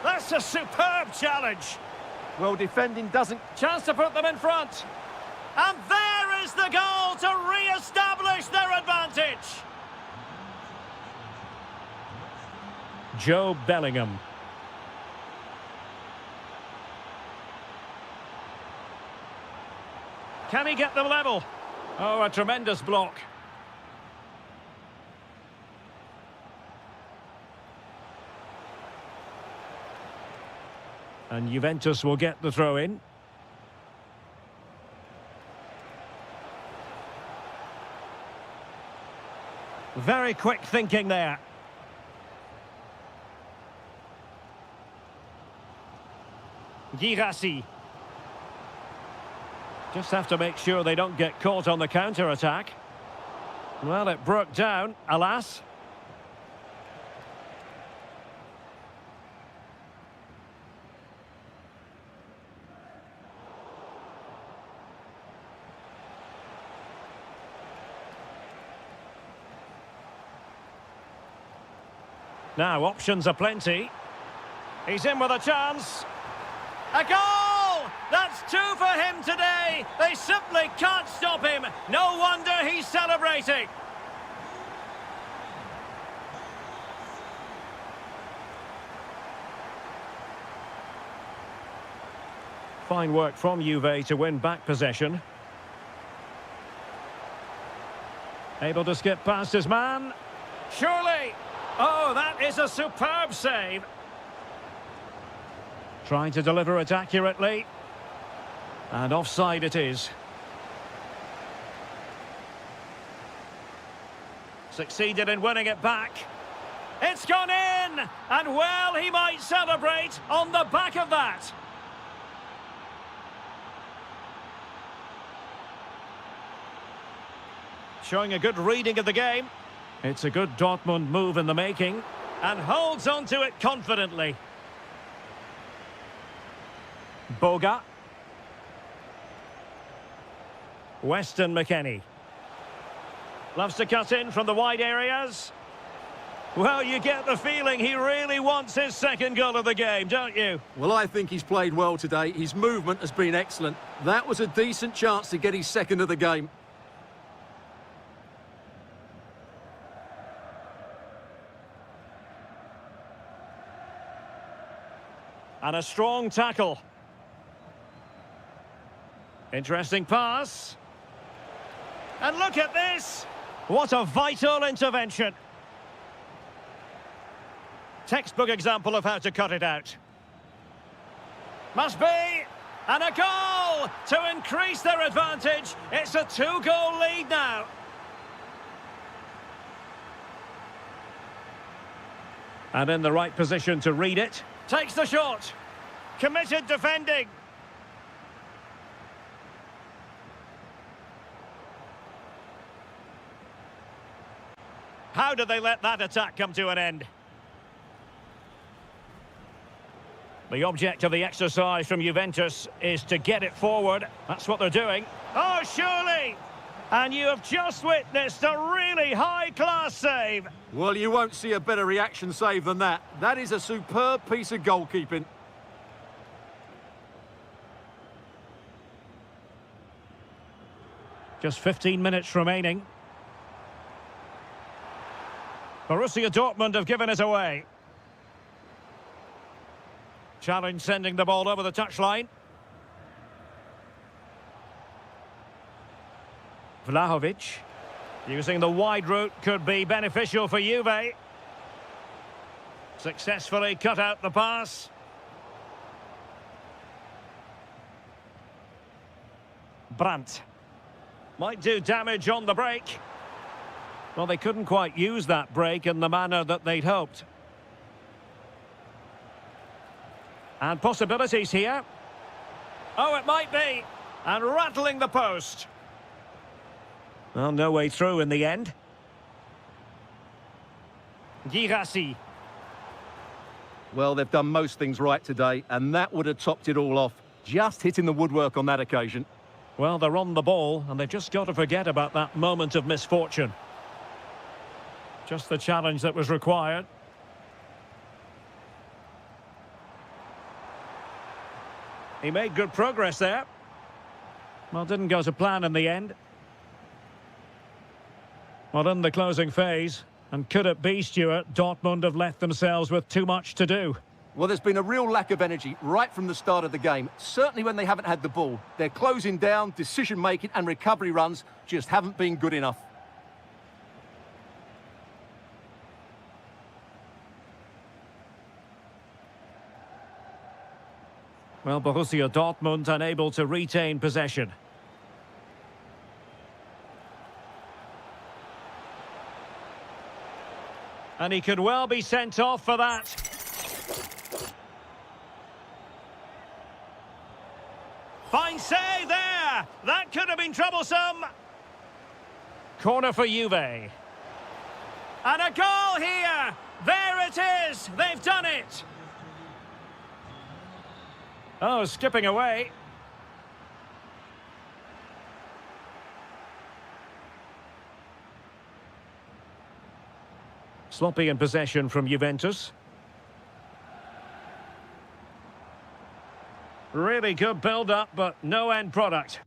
That's a superb challenge. Well, defending doesn't... Chance to put them in front. And there is the goal to re-establish their advantage. Joe Bellingham. Can he get them level? Oh, a tremendous block. And Juventus will get the throw in. Very quick thinking there. Girassi. Just have to make sure they don't get caught on the counter-attack. Well, it broke down, alas. Now, options are plenty. He's in with a chance. A goal! That's 2 for him today. They simply can't stop him. No wonder he's celebrating. Fine work from Juve to win back possession. Able to skip past his man. Surely! Oh, that is a superb save. Trying to deliver it accurately. And offside it is. Succeeded in winning it back. It's gone in! And well, he might celebrate on the back of that. Showing a good reading of the game. It's a good Dortmund move in the making. And holds on to it confidently. Boga. Weston McKennie. Loves to cut in from the wide areas. Well, you get the feeling he really wants his second goal of the game, don't you? Well, I think he's played well today. His movement has been excellent. That was a decent chance to get his second of the game. And a strong tackle. Interesting pass. And look at this! What a vital intervention. Textbook example of how to cut it out. Must be! And a goal! To increase their advantage. It's a 2-goal lead now. And in the right position to read it. Takes the shot. Committed defending. How did they let that attack come to an end? The object of the exercise from Juventus is to get it forward. That's what they're doing. Oh, surely! And you have just witnessed a really high-class save. Well, you won't see a better reaction save than that. That is a superb piece of goalkeeping. Just 15 minutes remaining. Borussia Dortmund have given it away. Challenge sending the ball over the touchline. Vlahovic. Using the wide route could be beneficial for Juve. Successfully cut out the pass. Brandt. Might do damage on the break. Well, they couldn't quite use that break in the manner that they'd hoped. And possibilities here. Oh, it might be. And rattling the post. Well, no way through in the end. Girassi. Well, they've done most things right today, and that would have topped it all off. Just hitting the woodwork on that occasion. Well, they're on the ball, and they've just got to forget about that moment of misfortune. Just the challenge that was required. He made good progress there. Well, didn't go to plan in the end. Well, in the closing phase, and could it be, Stuart, Dortmund have left themselves with too much to do? Well, there's been a real lack of energy right from the start of the game, certainly when they haven't had the ball. Their closing down, decision-making and recovery runs just haven't been good enough. Well, Borussia Dortmund unable to retain possession. And he could well be sent off for that. Fine save there! That could have been troublesome. Corner for Juve. And a goal here! There it is! They've done it! Oh, skipping away. Sloppy in possession from Juventus. Really good build-up, but no end product.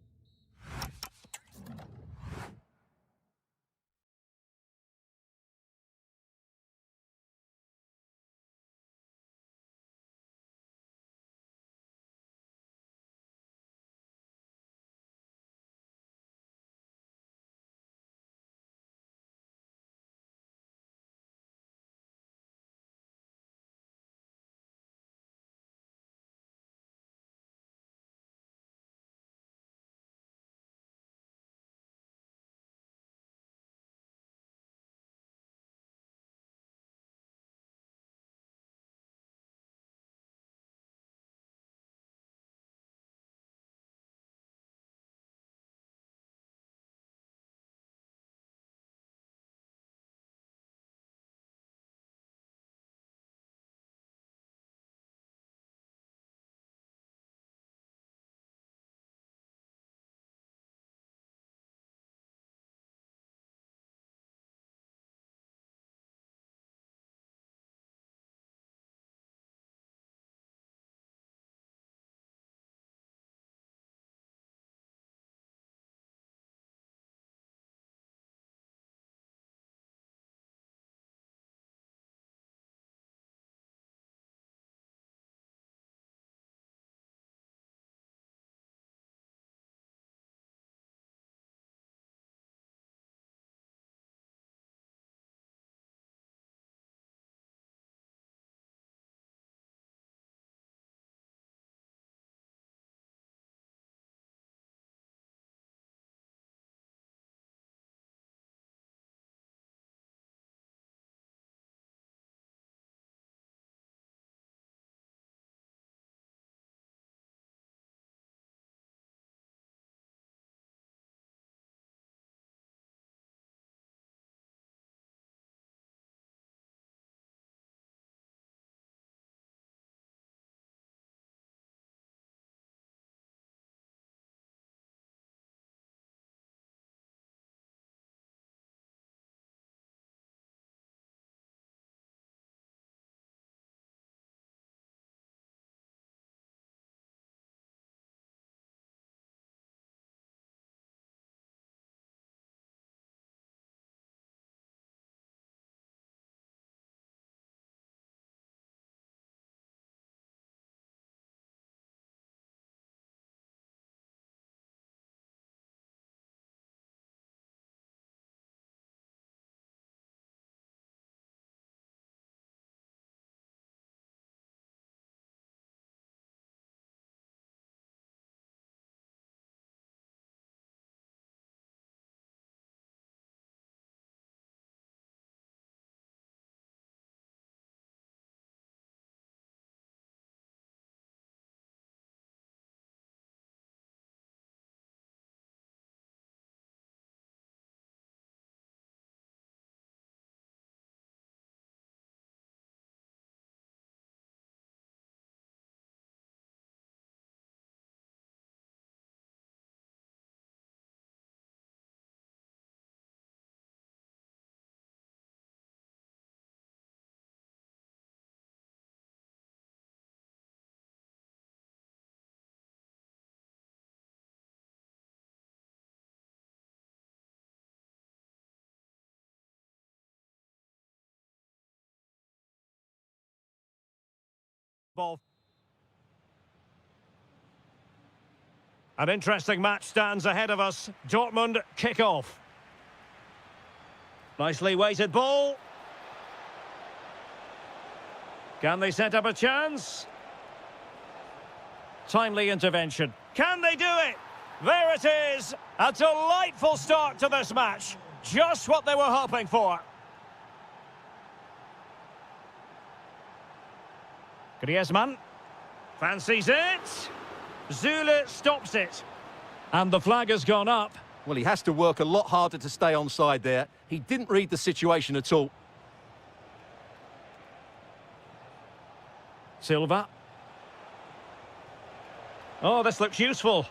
Ball. An interesting match stands ahead of us. Dortmund kick-off. Nicely weighted ball. Can they set up a chance? Timely intervention. Can they do it? There it is. A delightful start to this match. Just what they were hoping for. Griezmann fancies it. Zule stops it. And the flag has gone up. Well, he has to work a lot harder to stay onside there. He didn't read the situation at all. Silva. Oh, this looks useful.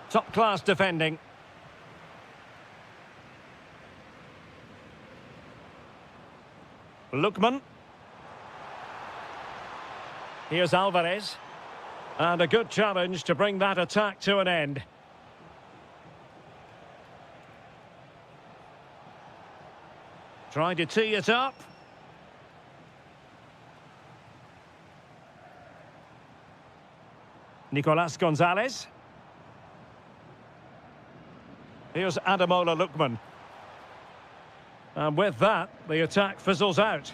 Top-class defending. Lookman. Here's Alvarez. And a good challenge to bring that attack to an end. Trying to tee it up. Nicolas Gonzalez. Here's Ademola Lookman. And with that, the attack fizzles out.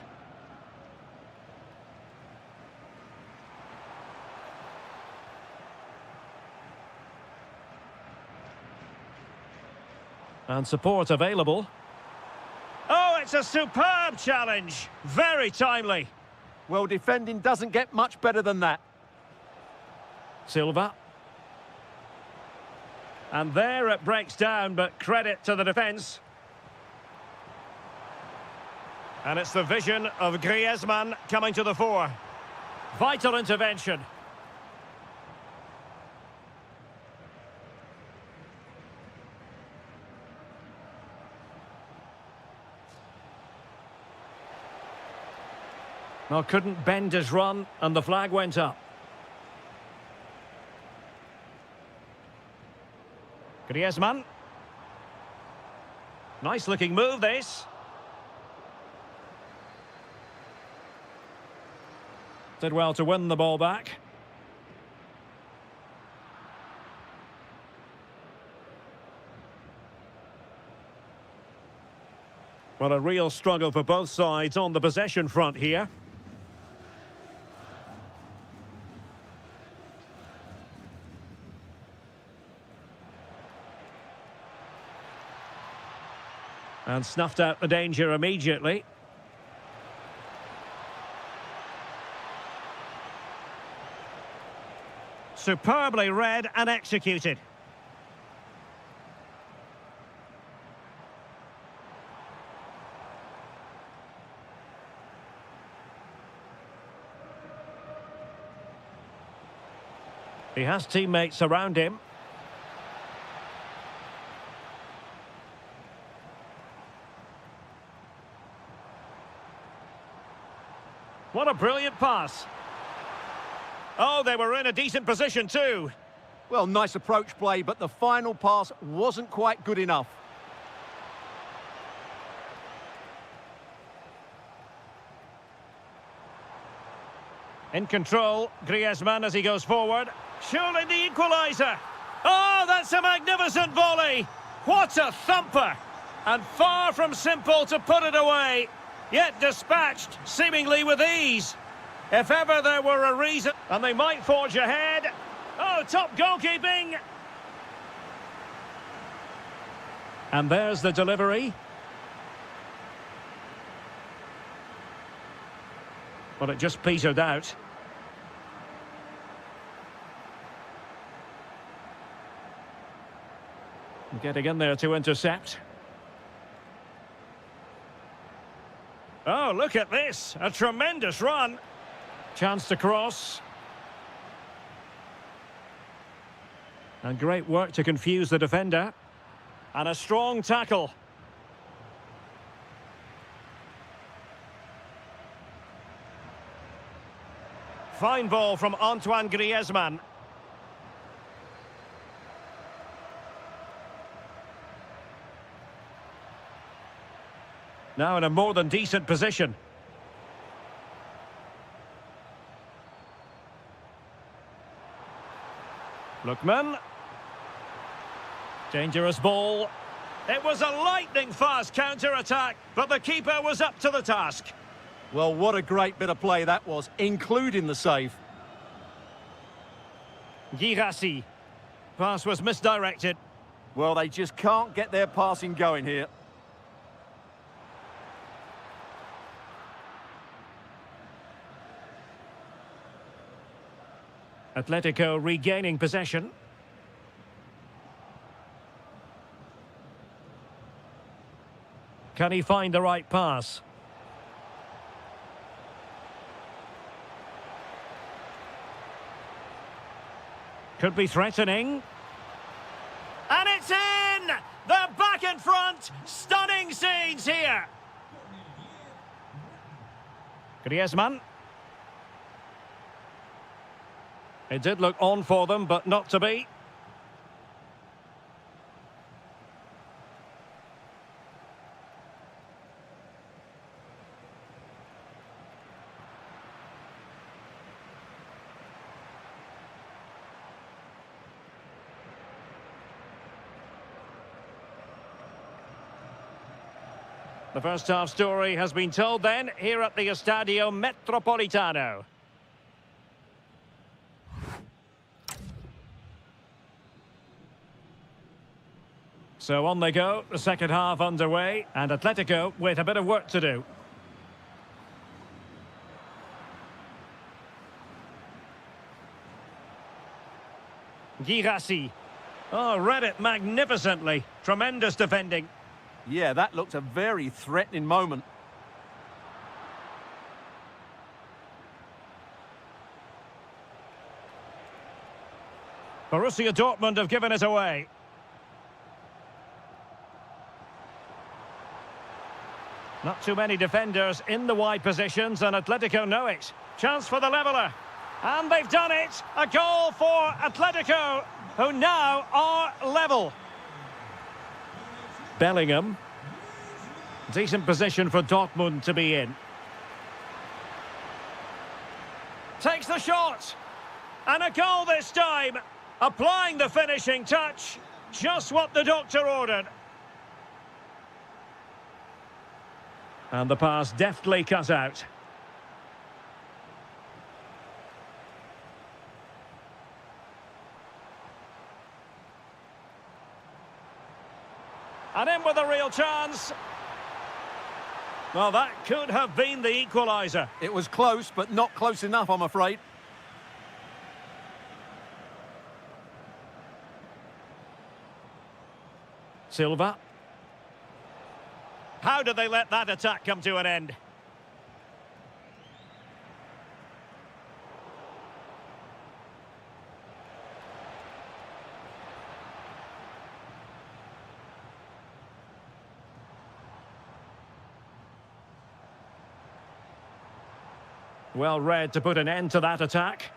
And support available. Oh, it's a superb challenge. Very timely. Well, defending doesn't get much better than that. Silva. And there it breaks down, but credit to the defence. And it's the vision of Griezmann coming to the fore. Vital intervention. Well, couldn't bend his run, and the flag went up. Griezmann. Nice looking move, this. Did well to win the ball back. Well, a real struggle for both sides on the possession front here. And snuffed out the danger immediately. Superbly read and executed. He has teammates around him. What a brilliant pass. Oh, they were in a decent position too. Well, nice approach play, but the final pass wasn't quite good enough. In control, Griezmann as he goes forward. Surely the equaliser. Oh, that's a magnificent volley. What a thumper. And far from simple to put it away. Yet dispatched, seemingly with ease. If ever there were a reason, and they might forge ahead. Oh, top goalkeeping. And there's the delivery. But it just petered out. Getting in there to intercept. Oh, look at this. A tremendous run. Chance to cross. And great work to confuse the defender. And a strong tackle. Fine ball from Antoine Griezmann. Now in a more than decent position. Lookman. Dangerous ball. It was a lightning-fast counter-attack, but the keeper was up to the task. Well, what a great bit of play that was, including the save. Girassi. Pass was misdirected. Well, they just can't get their passing going here. Atletico regaining possession. Can he find the right pass? Could be threatening. And it's in! They're back in front! Stunning scenes here! Griezmann. It did look on for them, but not to be. The first half story has been told then, here at the Estadio Metropolitano. So on they go, the second half underway, and Atletico with a bit of work to do. Girassi. Oh, read it magnificently. Tremendous defending. Yeah, that looked a very threatening moment. Borussia Dortmund have given it away. Not too many defenders in the wide positions, and Atletico know it. Chance for the leveller. And they've done it! A goal for Atletico, who now are level. Bellingham. Decent position for Dortmund to be in. Takes the shot. And a goal this time. Applying the finishing touch. Just what the doctor ordered. And the pass deftly cut out. And in with a real chance. Well, that could have been the equaliser. It was close, but not close enough, I'm afraid. Silva. How did they let that attack come to an end? Well read to put an end to that attack.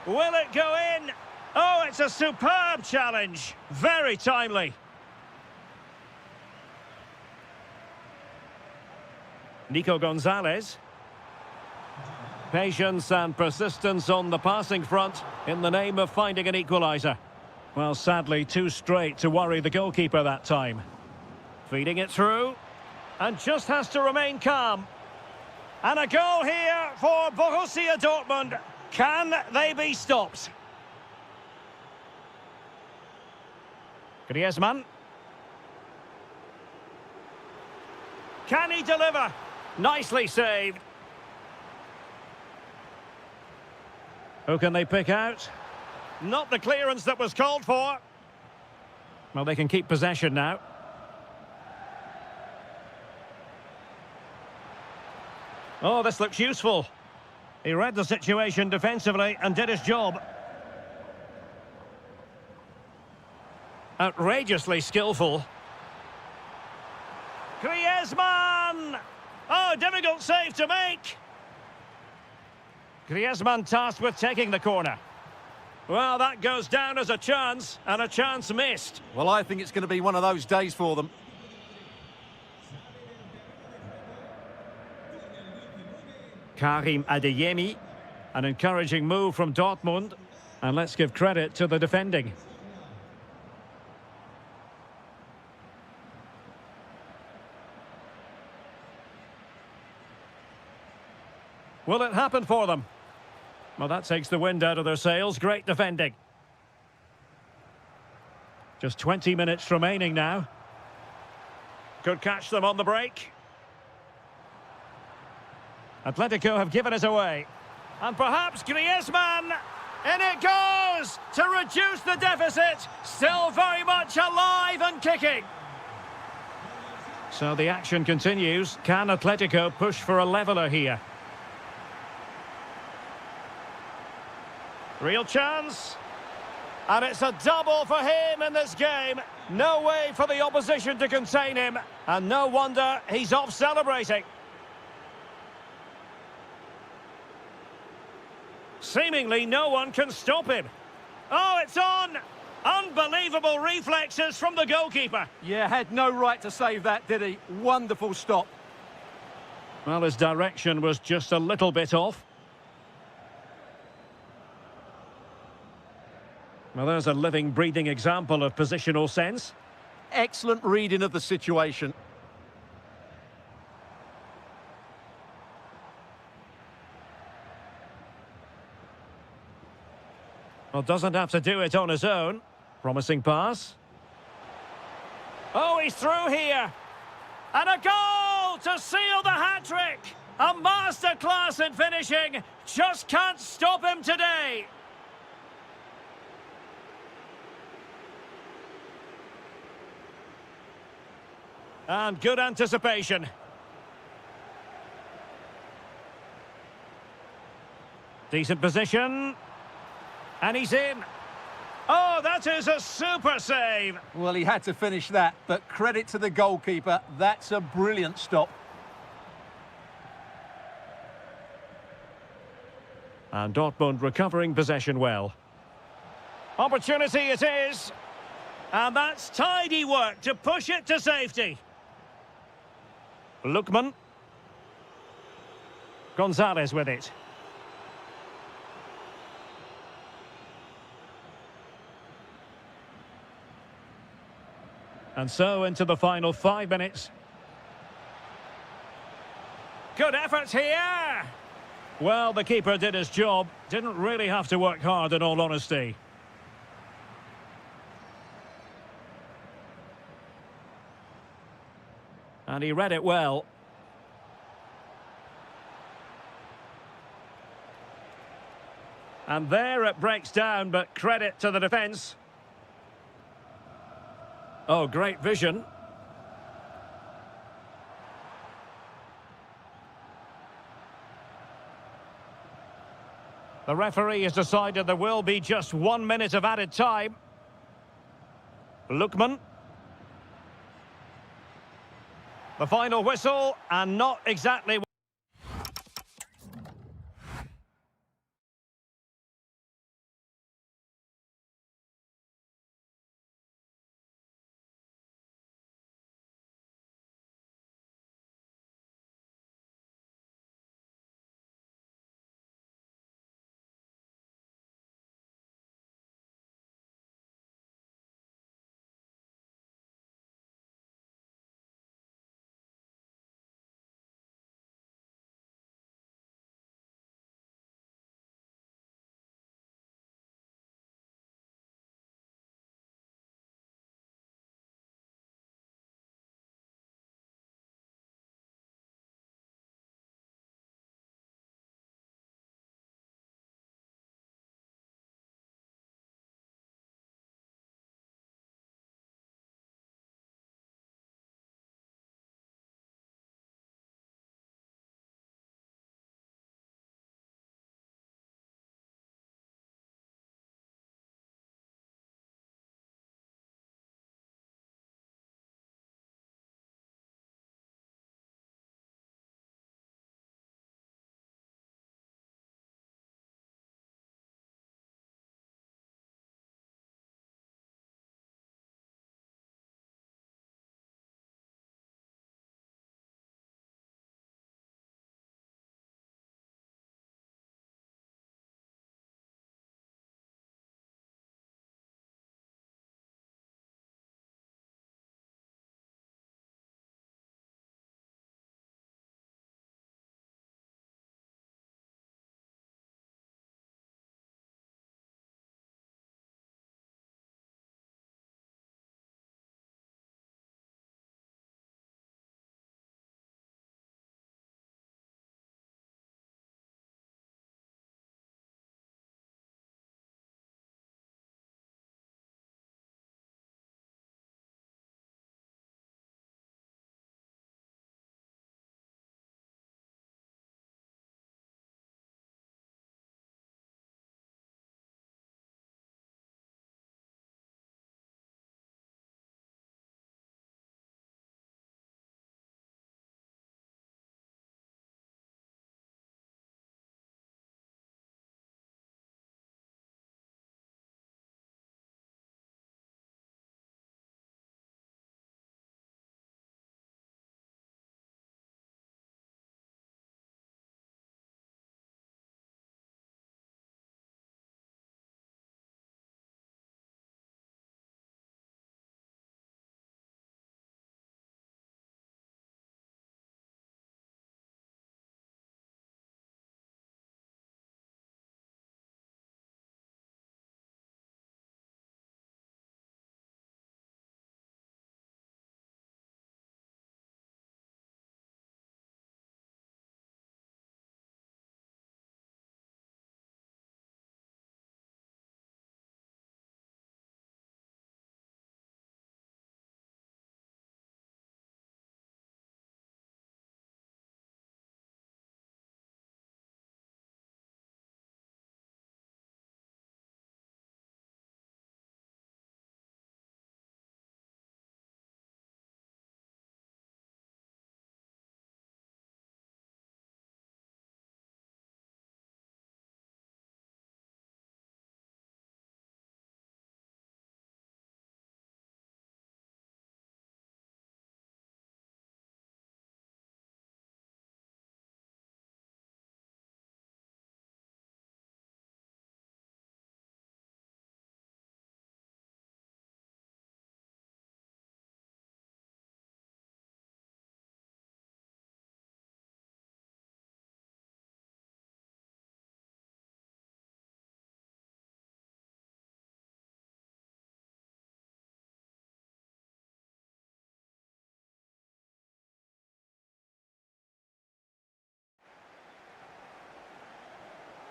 Will it go in? Oh, it's a superb challenge. Very timely. Nico Gonzalez. Patience and persistence on the passing front in the name of finding an equaliser. Well, sadly, too straight to worry the goalkeeper that time. Feeding it through. And just has to remain calm. And a goal here for Borussia Dortmund. Can they be stopped? Griezmann. Can he deliver? Nicely saved. Who can they pick out? Not the clearance that was called for. Well, they can keep possession now. Oh, this looks useful. He read the situation defensively and did his job. Outrageously skillful. Griezmann! Oh, difficult save to make. Griezmann tasked with taking the corner. Well, that goes down as a chance, and a chance missed. Well, I think it's going to be one of those days for them. Karim Adeyemi. An encouraging move from Dortmund. And let's give credit to the defending. Will it happen for them? Well, that takes the wind out of their sails. Great defending. Just 20 minutes remaining now. Could catch them on the break. Atletico have given it away. And perhaps Griezmann. In it goes to reduce the deficit. Still very much alive and kicking. So the action continues. Can Atletico push for a leveller here? Real chance. And it's a double for him in this game. No way for the opposition to contain him. And no wonder he's off celebrating. Seemingly no one can stop him. Oh, it's on! Unbelievable reflexes from the goalkeeper. Yeah, had no right to save that, did he? Wonderful stop. Well, his direction was just a little bit off. Well, there's a living, breathing example of positional sense. Excellent reading of the situation. Well, doesn't have to do it on his own. Promising pass. Oh, he's through here. And a goal to seal the hat-trick. A masterclass in finishing. Just can't stop him today. And good anticipation. Decent position. And he's in. Oh, that is a super save. Well, he had to finish that, but credit to the goalkeeper. That's a brilliant stop. And Dortmund recovering possession well. Opportunity it is. And that's tidy work to push it to safety. Lookman. Gonzalez with it. And so into the final 5 minutes. Good effort here. Well, the keeper did his job. Didn't really have to work hard, in all honesty. And he read it well. And there it breaks down, but credit to the defence. Oh, great vision. The referee has decided there will be just 1 minute of added time. Lookman. The final whistle, and not exactly...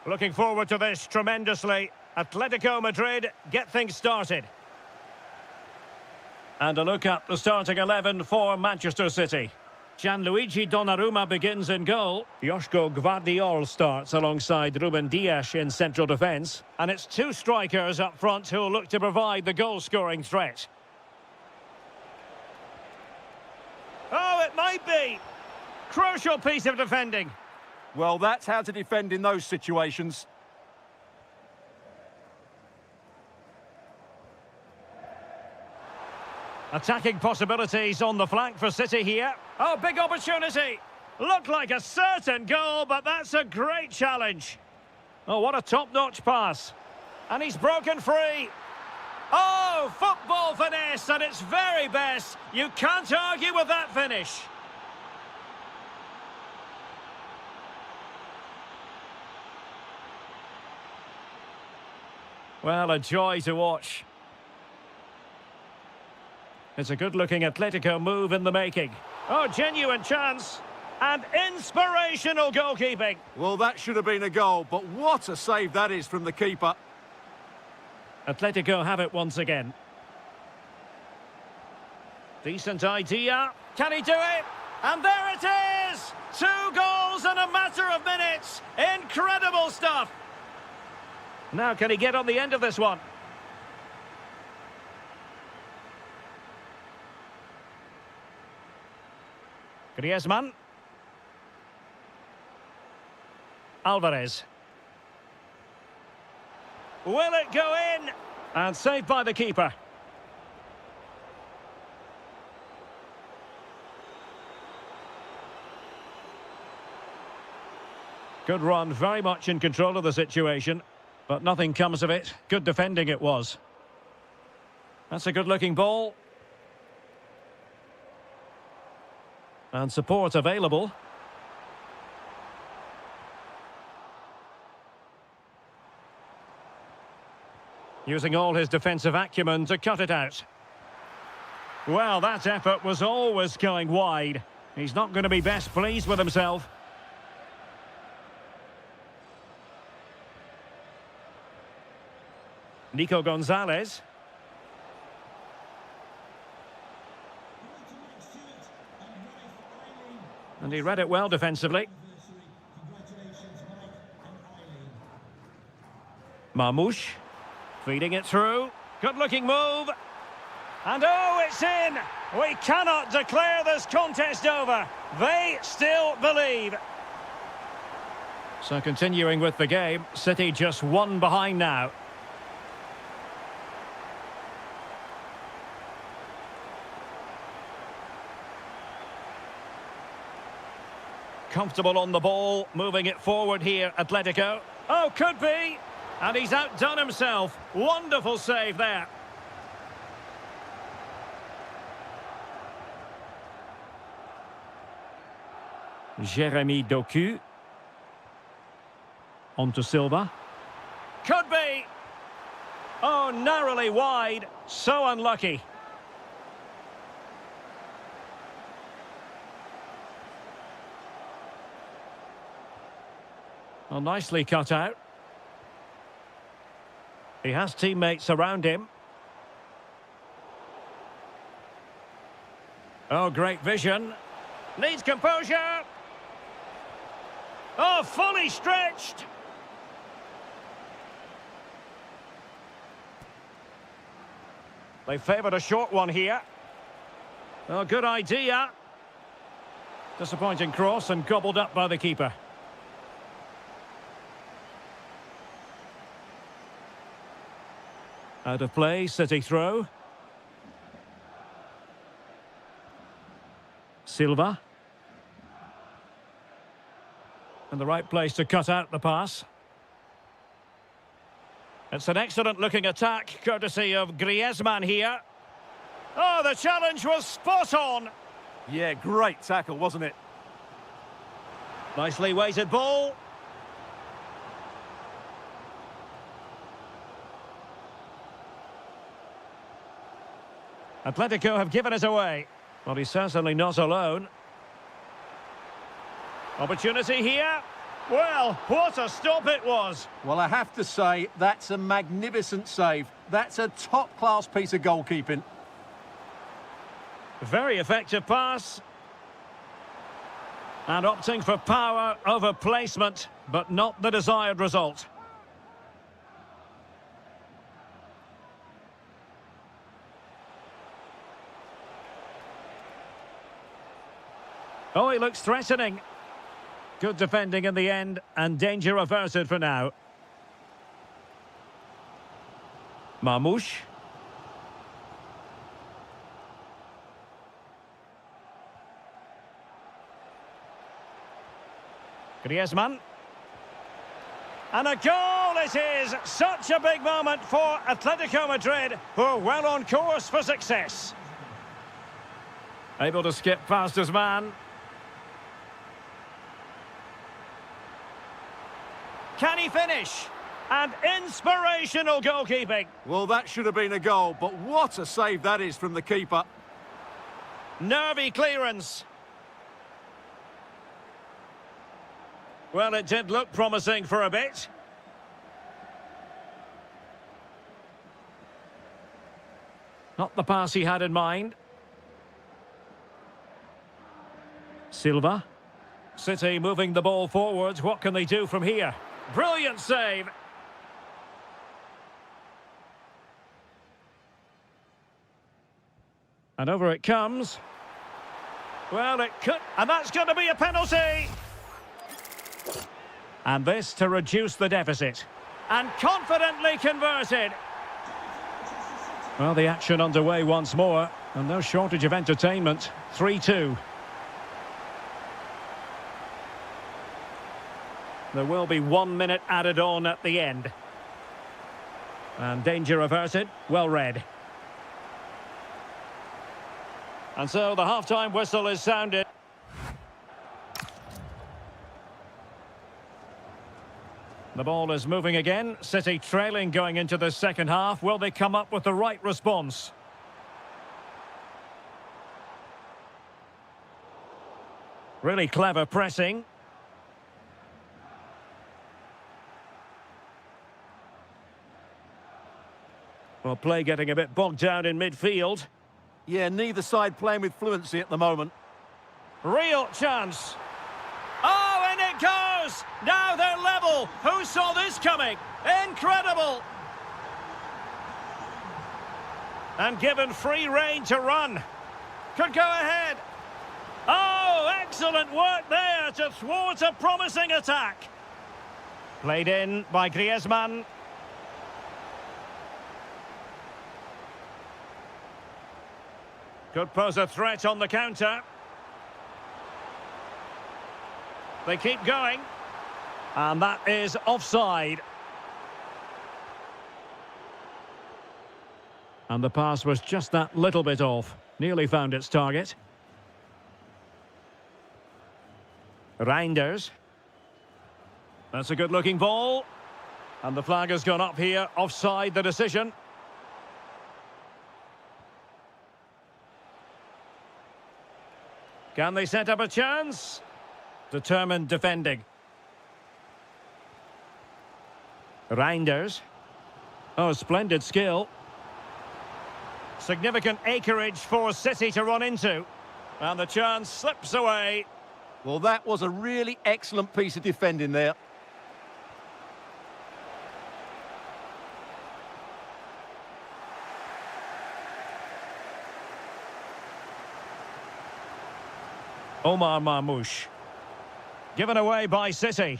Looking forward to this tremendously. Atletico Madrid get things started. And a look at the starting 11 for Manchester City. Gianluigi Donnarumma begins in goal. Joško Gvardiol starts alongside Ruben Dias in central defence. And it's two strikers up front who'll look to provide the goal-scoring threat. Oh, it might be. Crucial piece of defending. Well, that's how to defend in those situations. Attacking possibilities on the flank for City here. Oh, big opportunity. Looked like a certain goal, but that's a great challenge. Oh, what a top-notch pass. And he's broken free. Oh, football finesse at its very best. You can't argue with that finish. Well, a joy to watch. It's a good-looking Atletico move in the making. Oh, genuine chance. And inspirational goalkeeping. Well, that should have been a goal, but what a save that is from the keeper. Atletico have it once again. Decent idea. Can he do it? And there it is! 2 goals in a matter of minutes. Incredible stuff. Now, can he get on the end of this one? Griezmann. Alvarez. Will it go in? And saved by the keeper. Good run, very much in control of the situation. But nothing comes of it. Good defending it was. That's a good-looking ball. And support available. Using all his defensive acumen to cut it out. Well, that effort was always going wide. He's not going to be best pleased with himself. Nico Gonzalez. And he read it well defensively. Marmoush. Feeding it through. Good-looking move. And oh, it's in! We cannot declare this contest over. They still believe. So continuing with the game, City just 1 behind now. Comfortable on the ball, moving it forward here, Atletico. Oh, could be! And he's outdone himself. Wonderful save there. Jeremy Doku. On to Silva. Could be! Oh, narrowly wide. So unlucky. Well, nicely cut out. He has teammates around him. Oh, great vision. Needs composure. Oh, fully stretched. They favoured a short one here. Oh, good idea. Disappointing cross and gobbled up by the keeper. Out of play, City throw. Silva. And the right place to cut out the pass. It's an excellent looking attack, courtesy of Griezmann here. Oh, the challenge was spot on. Yeah, great tackle, wasn't it? Nicely weighted ball. Atletico have given it away. Well, he's certainly not alone. Opportunity here. Well, what a stop it was. Well, I have to say, that's a magnificent save. That's a top-class piece of goalkeeping. Very effective pass. And opting for power over placement, but not the desired result. Oh, he looks threatening. Good defending in the end, and danger averted for now. Marmoush. Griezmann. And a goal it is! Such a big moment for Atletico Madrid, who are well on course for success. Able to skip past his man. Can he finish? And inspirational goalkeeping. Well, that should have been a goal, but what a save that is from the keeper. Nervy clearance. Well, it did look promising for a bit. Not the pass he had in mind. Silva. City moving the ball forwards. What can they do from here? Brilliant save. And over it comes. Well, it could... And that's going to be a penalty. And this to reduce the deficit. And confidently converted. Well, the action underway once more. And no shortage of entertainment. 3-2. There will be 1 minute added on at the end. And danger averted. Well read. And so the half-time whistle is sounded. The ball is moving again. City trailing going into the second half. Will they come up with the right response? Really clever pressing. Well, play getting a bit bogged down in midfield. Yeah, neither side playing with fluency at the moment. Real chance. Oh, and it goes! Now they're level. Who saw this coming? Incredible! And given free rein to run. Could go ahead. Oh, excellent work there to thwart a promising attack. Played in by Griezmann. Could pose a threat on the counter. They keep going. And that is offside. And the pass was just that little bit off. Nearly found its target. Reinders. That's a good-looking ball. And the flag has gone up here. Offside the decision. Can they set up a chance? Determined defending. Reinders. Oh, splendid skill. Significant acreage for City to run into. And the chance slips away. Well, that was a really excellent piece of defending there. Omar Marmoush. Given away by City.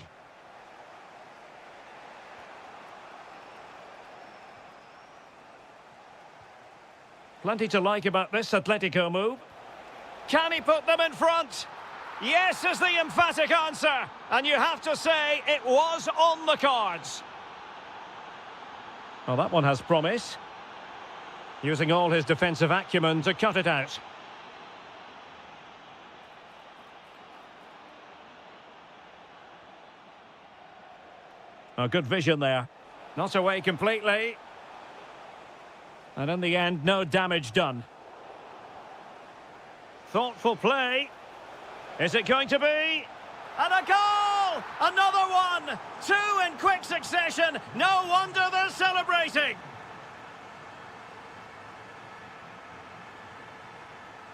Plenty to like about this Atletico move. Can he put them in front? Yes is the emphatic answer. And you have to say it was on the cards. Well, that one has promise. Using all his defensive acumen to cut it out. Oh, good vision there. Not away completely. And in the end, no damage done. Thoughtful play. Is it going to be? And a goal! goal! Another one! Two in quick succession. No wonder they're celebrating.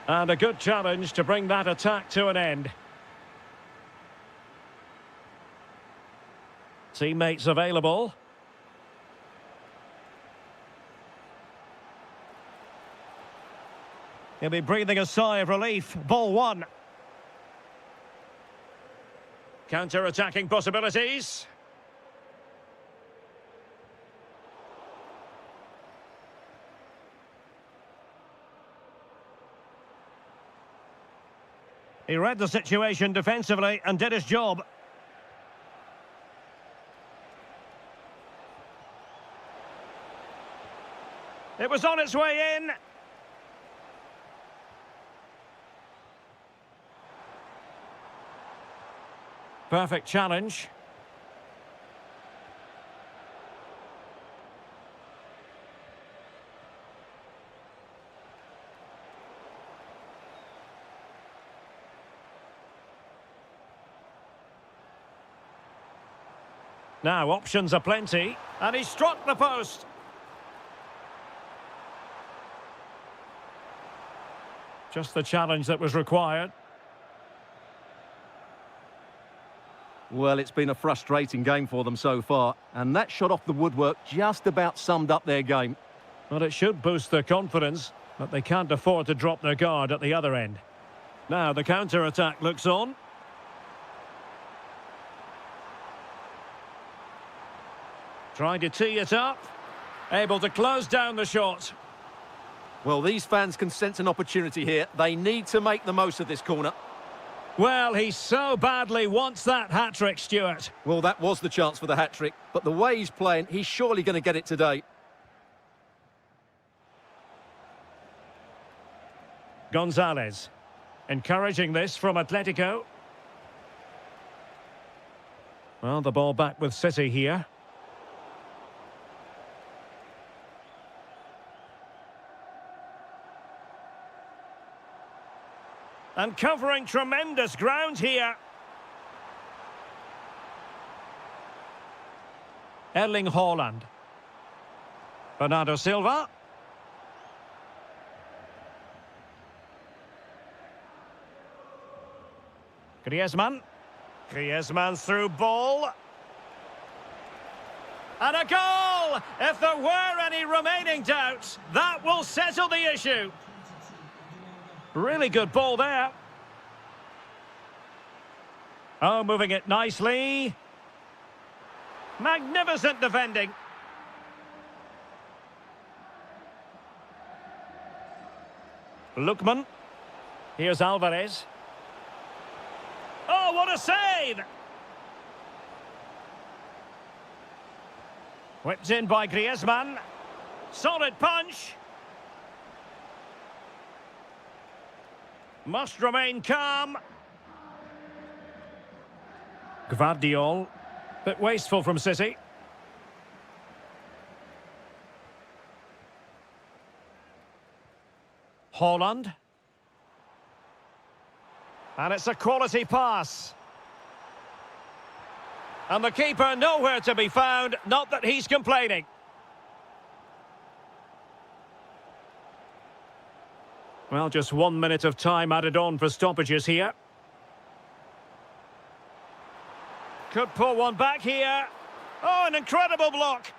And a good challenge to bring that attack to an end. Teammates available. He'll be breathing a sigh of relief. Ball one. Counter-attacking possibilities. He read the situation defensively and did his job. It was on its way in. Perfect challenge. Now options are plenty, and he struck the post. Just the challenge that was required. Well, it's been a frustrating game for them so far, and that shot off the woodwork just about summed up their game. Well, it should boost their confidence, but they can't afford to drop their guard at the other end. Now the counter-attack looks on. Trying to tee it up. Able to close down the shot. Well, these fans can sense an opportunity here. They need to make the most of this corner. Well, he so badly wants that hat-trick, Stuart. Well, that was the chance for the hat-trick, but the way he's playing, he's surely going to get it today. Gonzalez. Encouraging this from Atletico. Well, the ball back with City here. And covering tremendous ground here. Erling Haaland. Bernardo Silva. Griezmann. Griezmann's through ball. And a goal! If there were any remaining doubts, that will settle the issue. Really good ball there. Oh, moving it nicely. Magnificent defending. Lookman. Here's Alvarez. Oh, what a save! Whipped in by Griezmann. Solid punch. Must remain calm. Gvardiol. Bit wasteful from City. Haaland. And it's a quality pass. And the keeper nowhere to be found, not that he's complaining. Well, just 1 minute of time added on for stoppages here. Could pull one back here. Oh, an incredible block.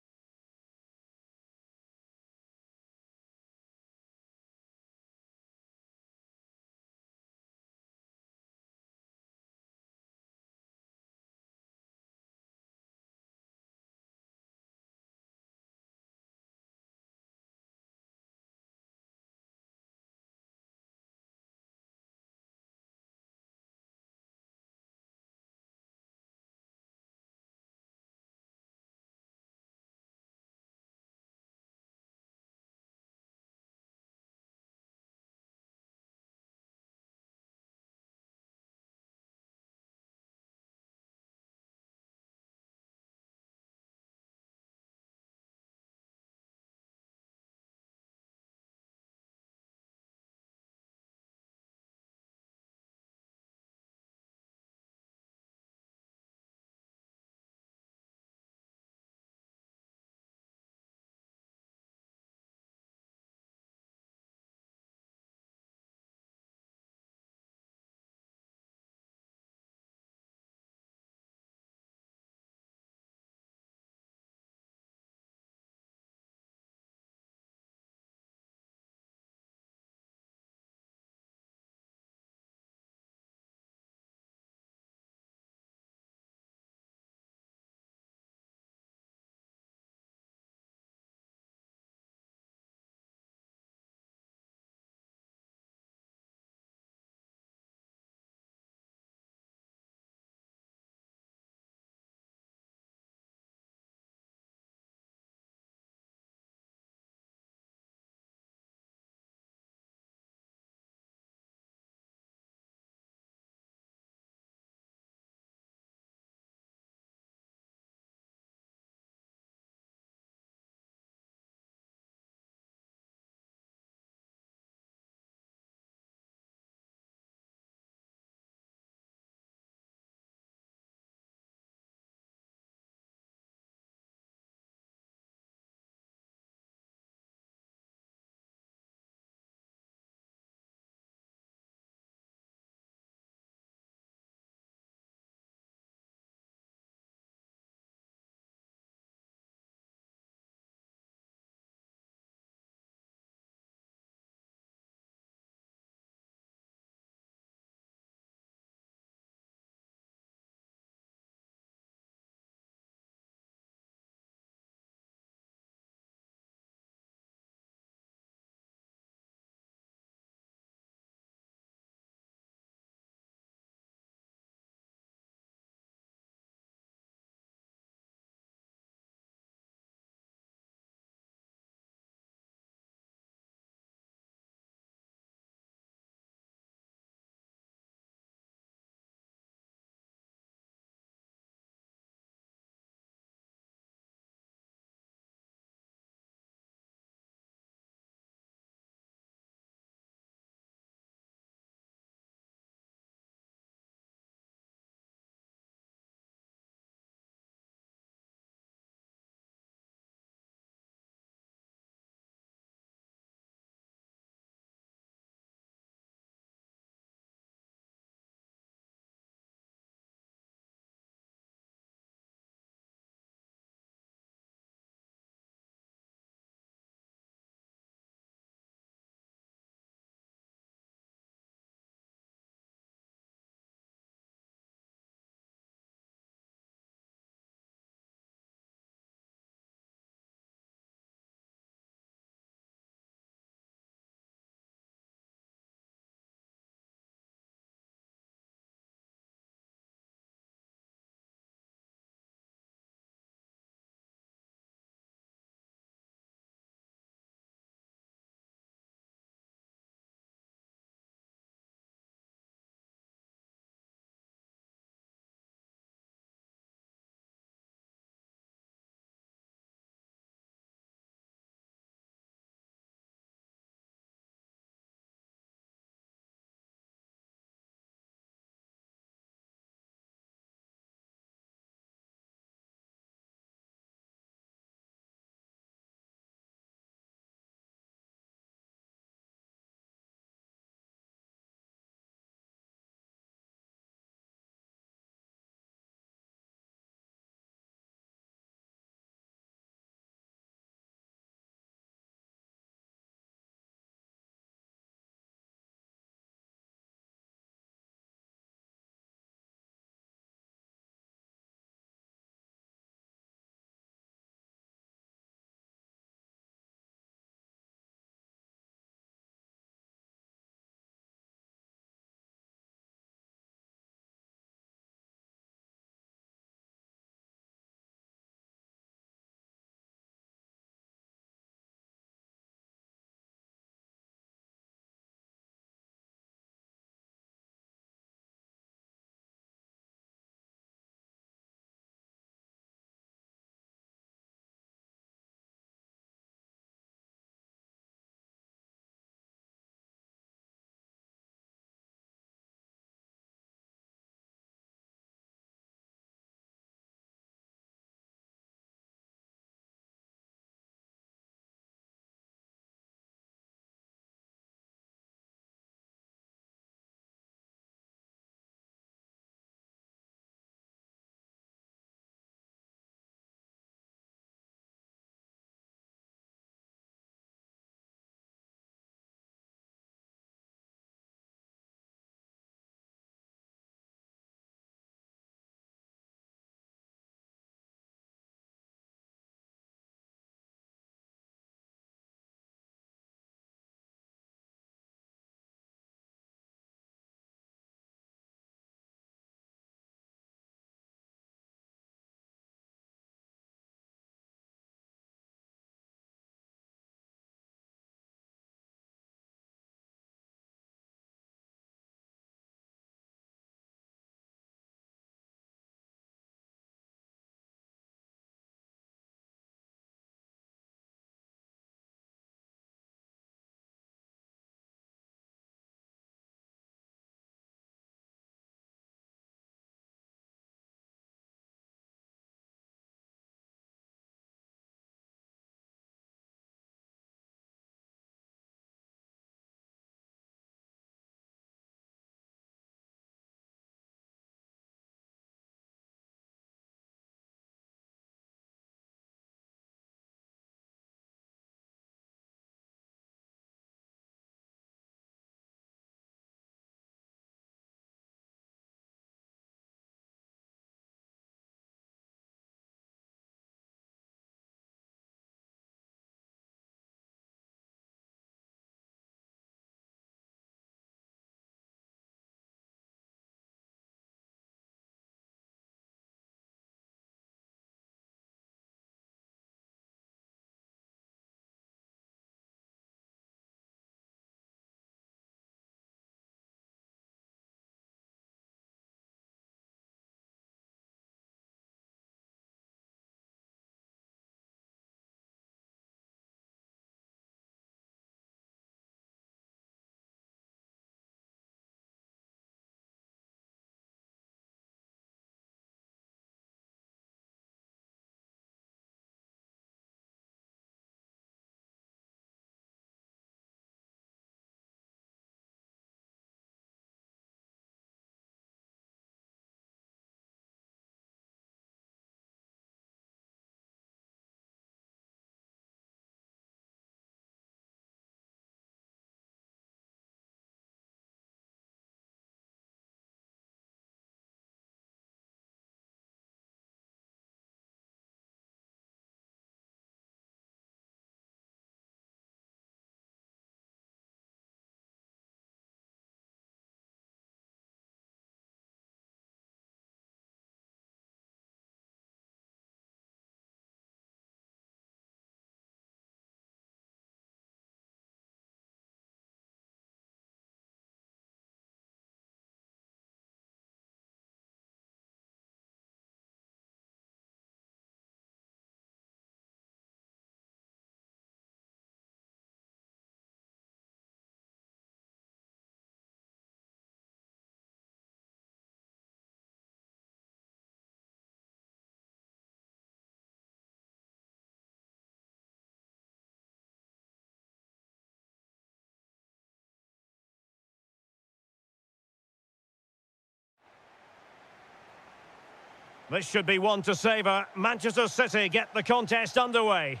This should be one to savour. Manchester City get the contest underway.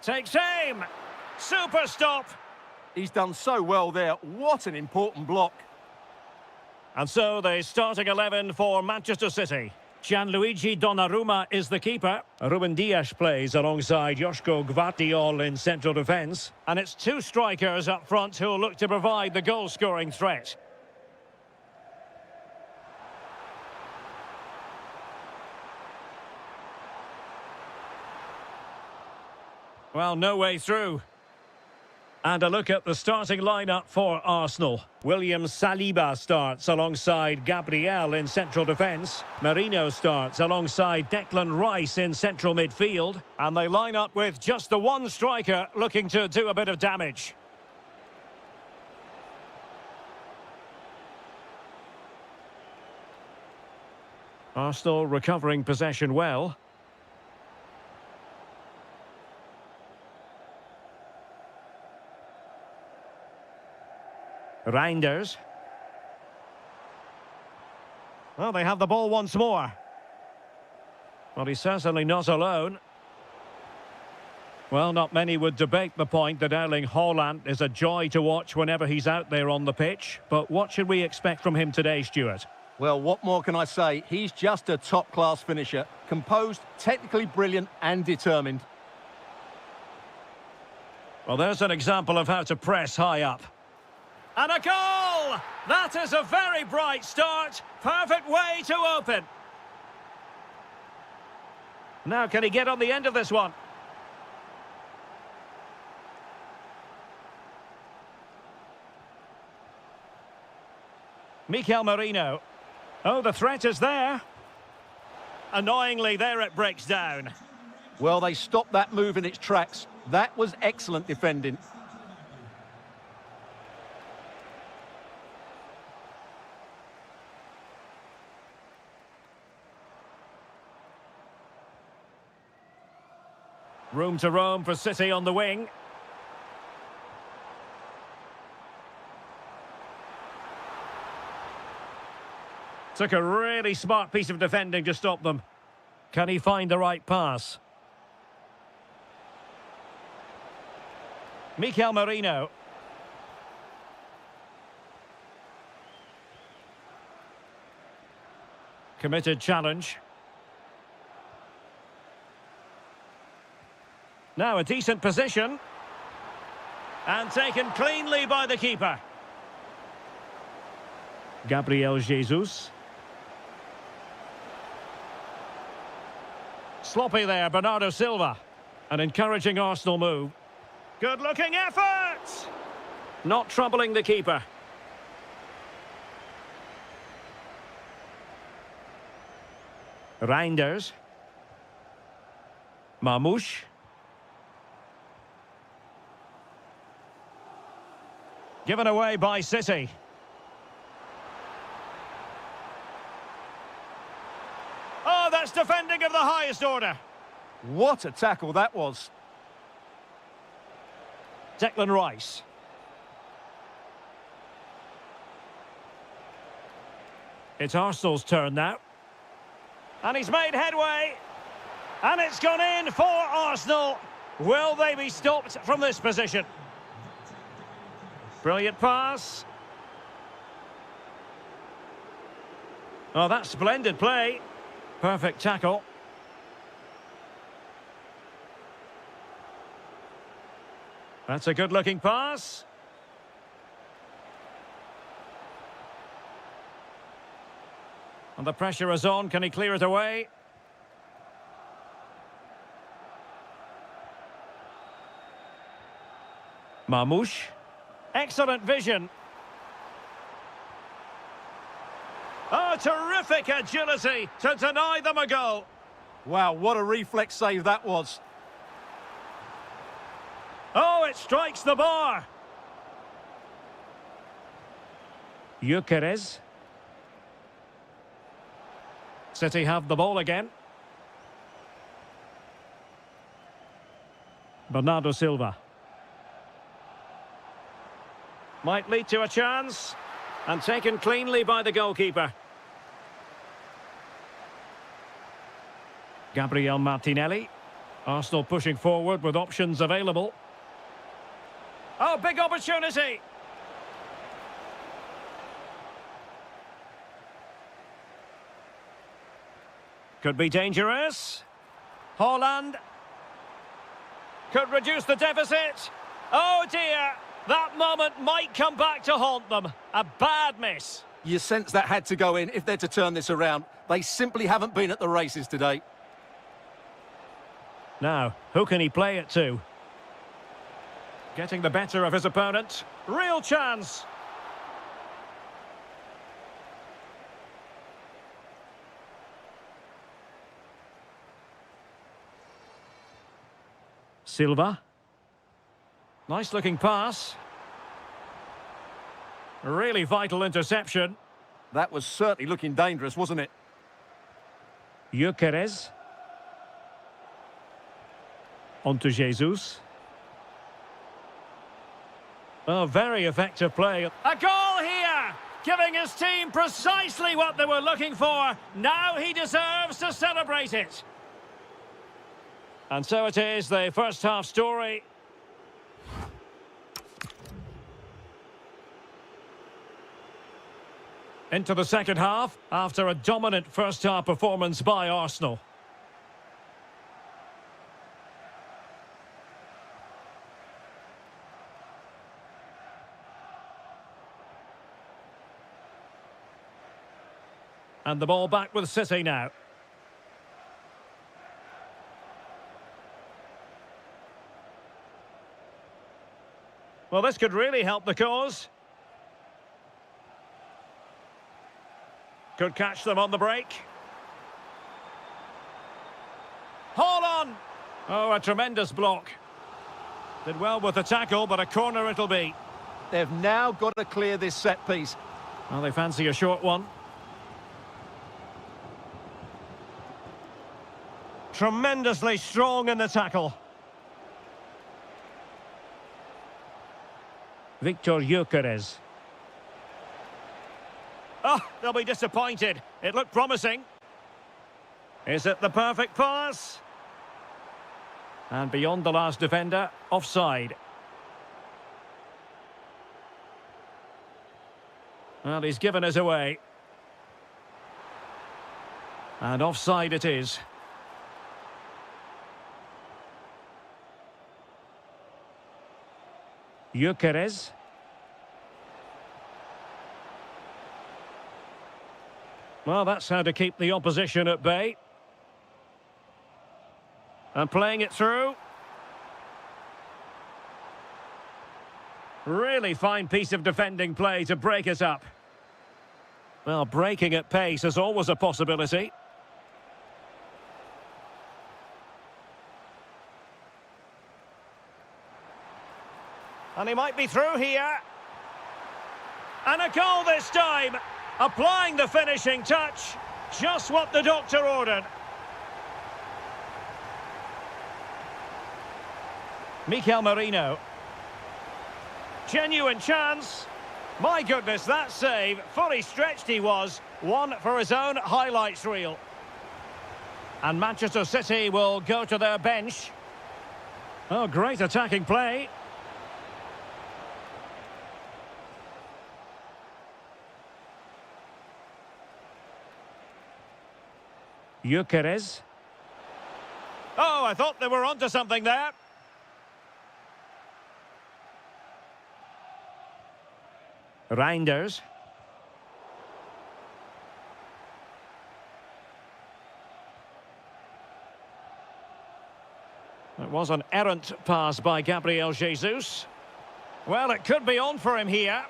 Takes aim. Super stop. He's done so well there. What an important block. And so the starting 11 for Manchester City. Gianluigi Donnarumma is the keeper. Ruben Dias plays alongside Joško Gvardiol in central defence. And it's two strikers up front who'll look to provide the goal-scoring threat. Well, no way through. And a look at the starting lineup for Arsenal. William Saliba starts alongside Gabriel in central defence. Merino starts alongside Declan Rice in central midfield. And they line up with just the one striker looking to do a bit of damage. Arsenal recovering possession well. Reinders. Well, they have the ball once more. Well, he's certainly not alone. Well, not many would debate the point that Erling Haaland is a joy to watch whenever he's out there on the pitch. But what should we expect from him today, Stuart? Well, what more can I say? He's just a top-class finisher. Composed, technically brilliant and determined. Well, there's an example of how to press high up. And a goal! That is a very bright start. Perfect way to open. Now, can he get on the end of this one? Mikel Merino. Oh, the threat is there. Annoyingly, there it breaks down. Well, they stopped that move in its tracks. That was excellent defending. Room to roam for City on the wing. Took a really smart piece of defending to stop them. Can he find the right pass? Mikel Merino. Committed challenge. Now a decent position. And taken cleanly by the keeper. Gabriel Jesus. Sloppy there, Bernardo Silva. An encouraging Arsenal move. Good-looking effort! Not troubling the keeper. Reinders. Mamouche. Given away by City. Oh, that's defending of the highest order. What a tackle that was. Declan Rice. It's Arsenal's turn now. And he's made headway. And it's gone in for Arsenal. Will they be stopped from this position? Brilliant pass. Oh, that's splendid play. Perfect tackle. That's a good-looking pass. And the pressure is on. Can he clear it away? Mamouche. Excellent vision. Oh, terrific agility to deny them a goal. Wow, what a reflex save that was. Oh, it strikes the bar. Gyökeres. City have the ball again. Bernardo Silva. Might lead to a chance. And taken cleanly by the goalkeeper. Gabriel Martinelli. Arsenal pushing forward with options available. Oh, big opportunity! Could be dangerous. Haaland. Could reduce the deficit. Oh dear! That moment might come back to haunt them. A bad miss. You sense that had to go in if they're to turn this around. They simply haven't been at the races today. Now, who can he play it to? Getting the better of his opponent. Real chance. Silva. Nice looking pass. Really vital interception. That was certainly looking dangerous, wasn't it? Gyökeres. On to Jesus. Oh, very effective play. A goal here! Giving his team precisely what they were looking for. Now he deserves to celebrate it. And so it is, the first half story. Into the second half, after a dominant first half performance by Arsenal. And the ball back with City now. Well, this could really help the cause. Could catch them on the break. Hold on! Oh, a tremendous block. Did well with the tackle, but a corner it'll be. They've now got to clear this set piece. Well, they fancy a short one. Tremendously strong in the tackle. Victor Gyökeres. Oh, they'll be disappointed. It looked promising. Is it the perfect pass? And beyond the last defender, offside. Well, he's given us away. And offside it is. Gyökeres. Well, that's how to keep the opposition at bay. And playing it through. Really fine piece of defending play to break it up. Well, breaking at pace is always a possibility. And he might be through here. And a goal this time. Applying the finishing touch. Just what the doctor ordered. Mikel Merino. Genuine chance. My goodness, that save. Fully stretched he was. One for his own highlights reel. And Manchester City will go to their bench. Oh, great attacking play. Gyökeres. Oh, I thought they were onto something there. Reinders. It was an errant pass by Gabriel Jesus. Well, it could be on for him here.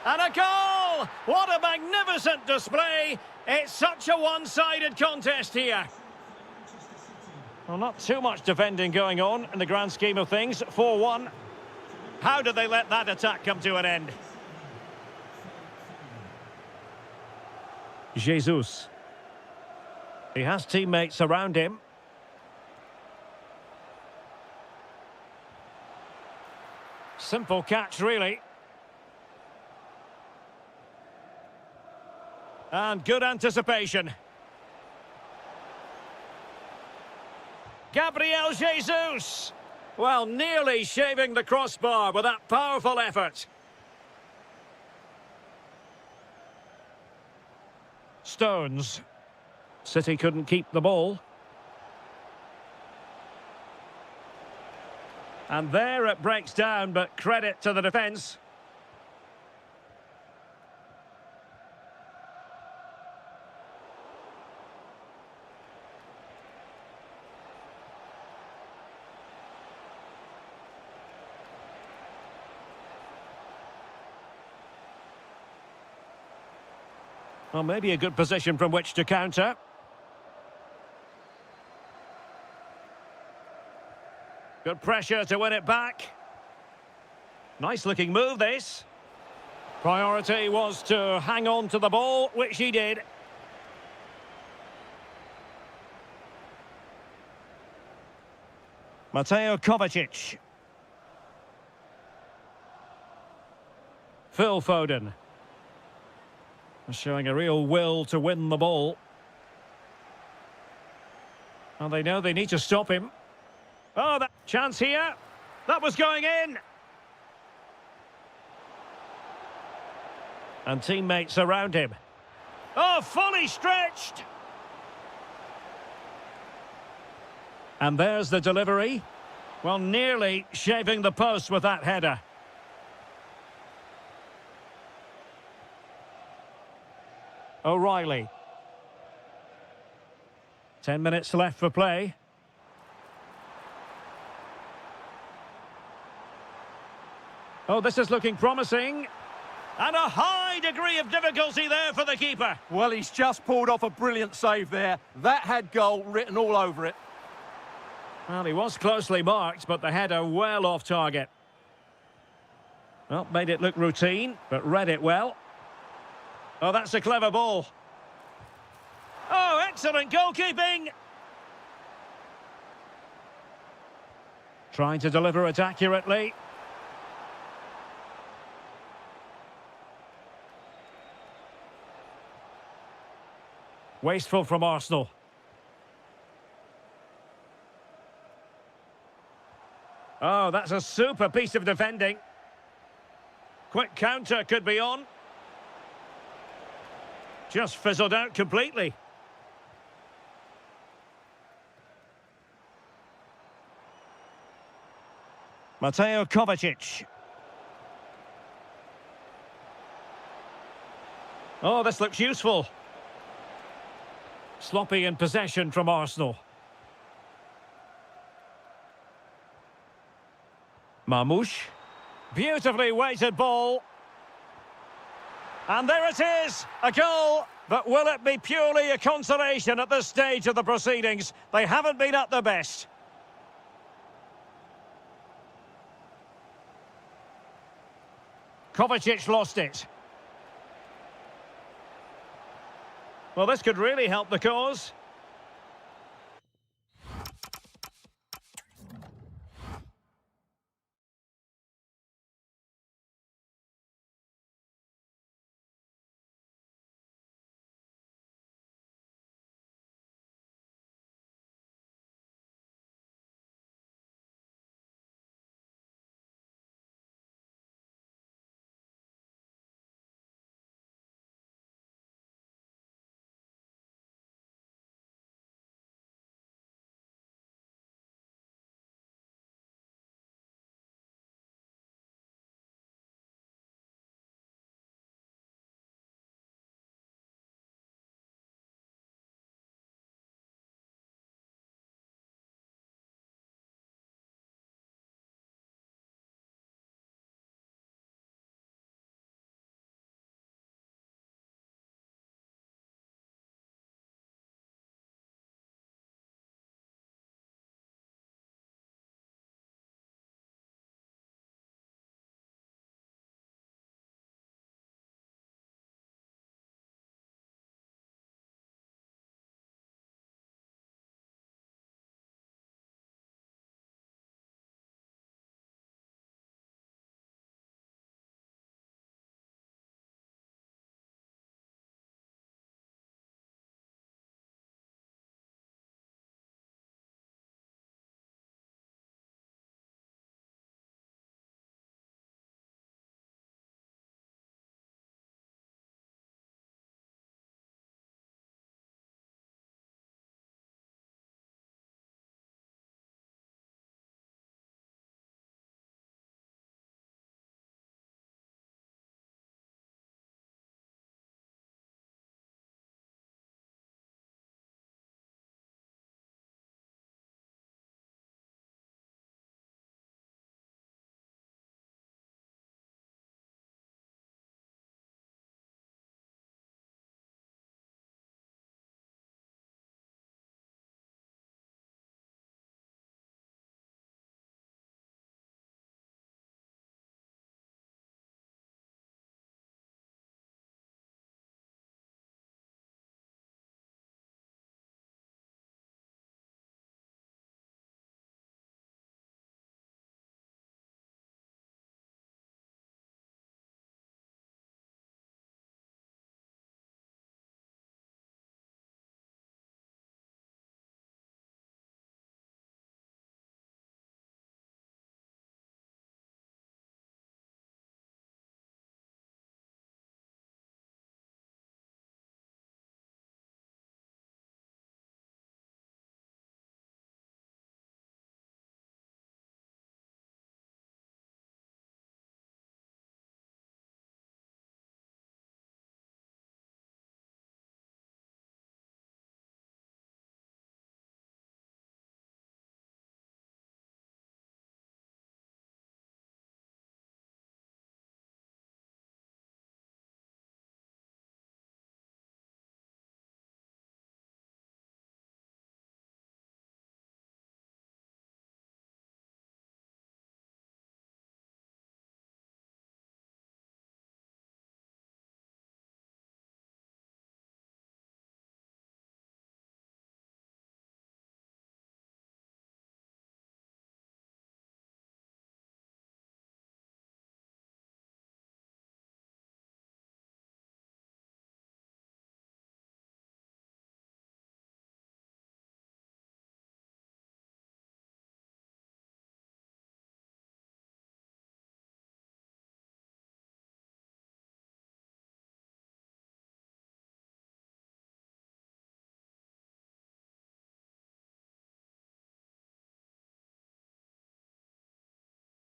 And a goal! What a magnificent display! It's such a one-sided contest here. Well, not too much defending going on in the grand scheme of things. 4-1. How did they let that attack come to an end? Jesus. He has teammates around him. Simple catch, really. And good anticipation. Gabriel Jesus! Well, nearly shaving the crossbar with that powerful effort. Stones. City couldn't keep the ball. And there it breaks down, but credit to the defence. Well, maybe a good position from which to counter. Good pressure to win it back. Nice looking move, this. Priority was to hang on to the ball, which he did. Mateo Kovacic. Phil Foden. Showing a real will to win the ball. And they know they need to stop him. Oh, that chance here. That was going in. And teammates around him. Oh, fully stretched. And there's the delivery. Well, nearly shaving the post with that header. O'Reilly. 10 minutes left for play. Oh, this is looking promising. And a high degree of difficulty there for the keeper. Well, he's just pulled off a brilliant save there. That had goal written all over it. Well, he was closely marked, but the header well off target. Well, made it look routine, but read it well. Oh, that's a clever ball. Oh, excellent goalkeeping. Trying to deliver it accurately. Wasteful from Arsenal. Oh, that's a super piece of defending. Quick counter could be on. Just fizzled out completely. Mateo Kovacic. Oh, this looks useful. Sloppy in possession from Arsenal. Marmoush. Beautifully weighted ball. And there it is, a goal. But will it be purely a consolation at this stage of the proceedings? They haven't been at their best. Kovacic lost it. Well, this could really help the cause.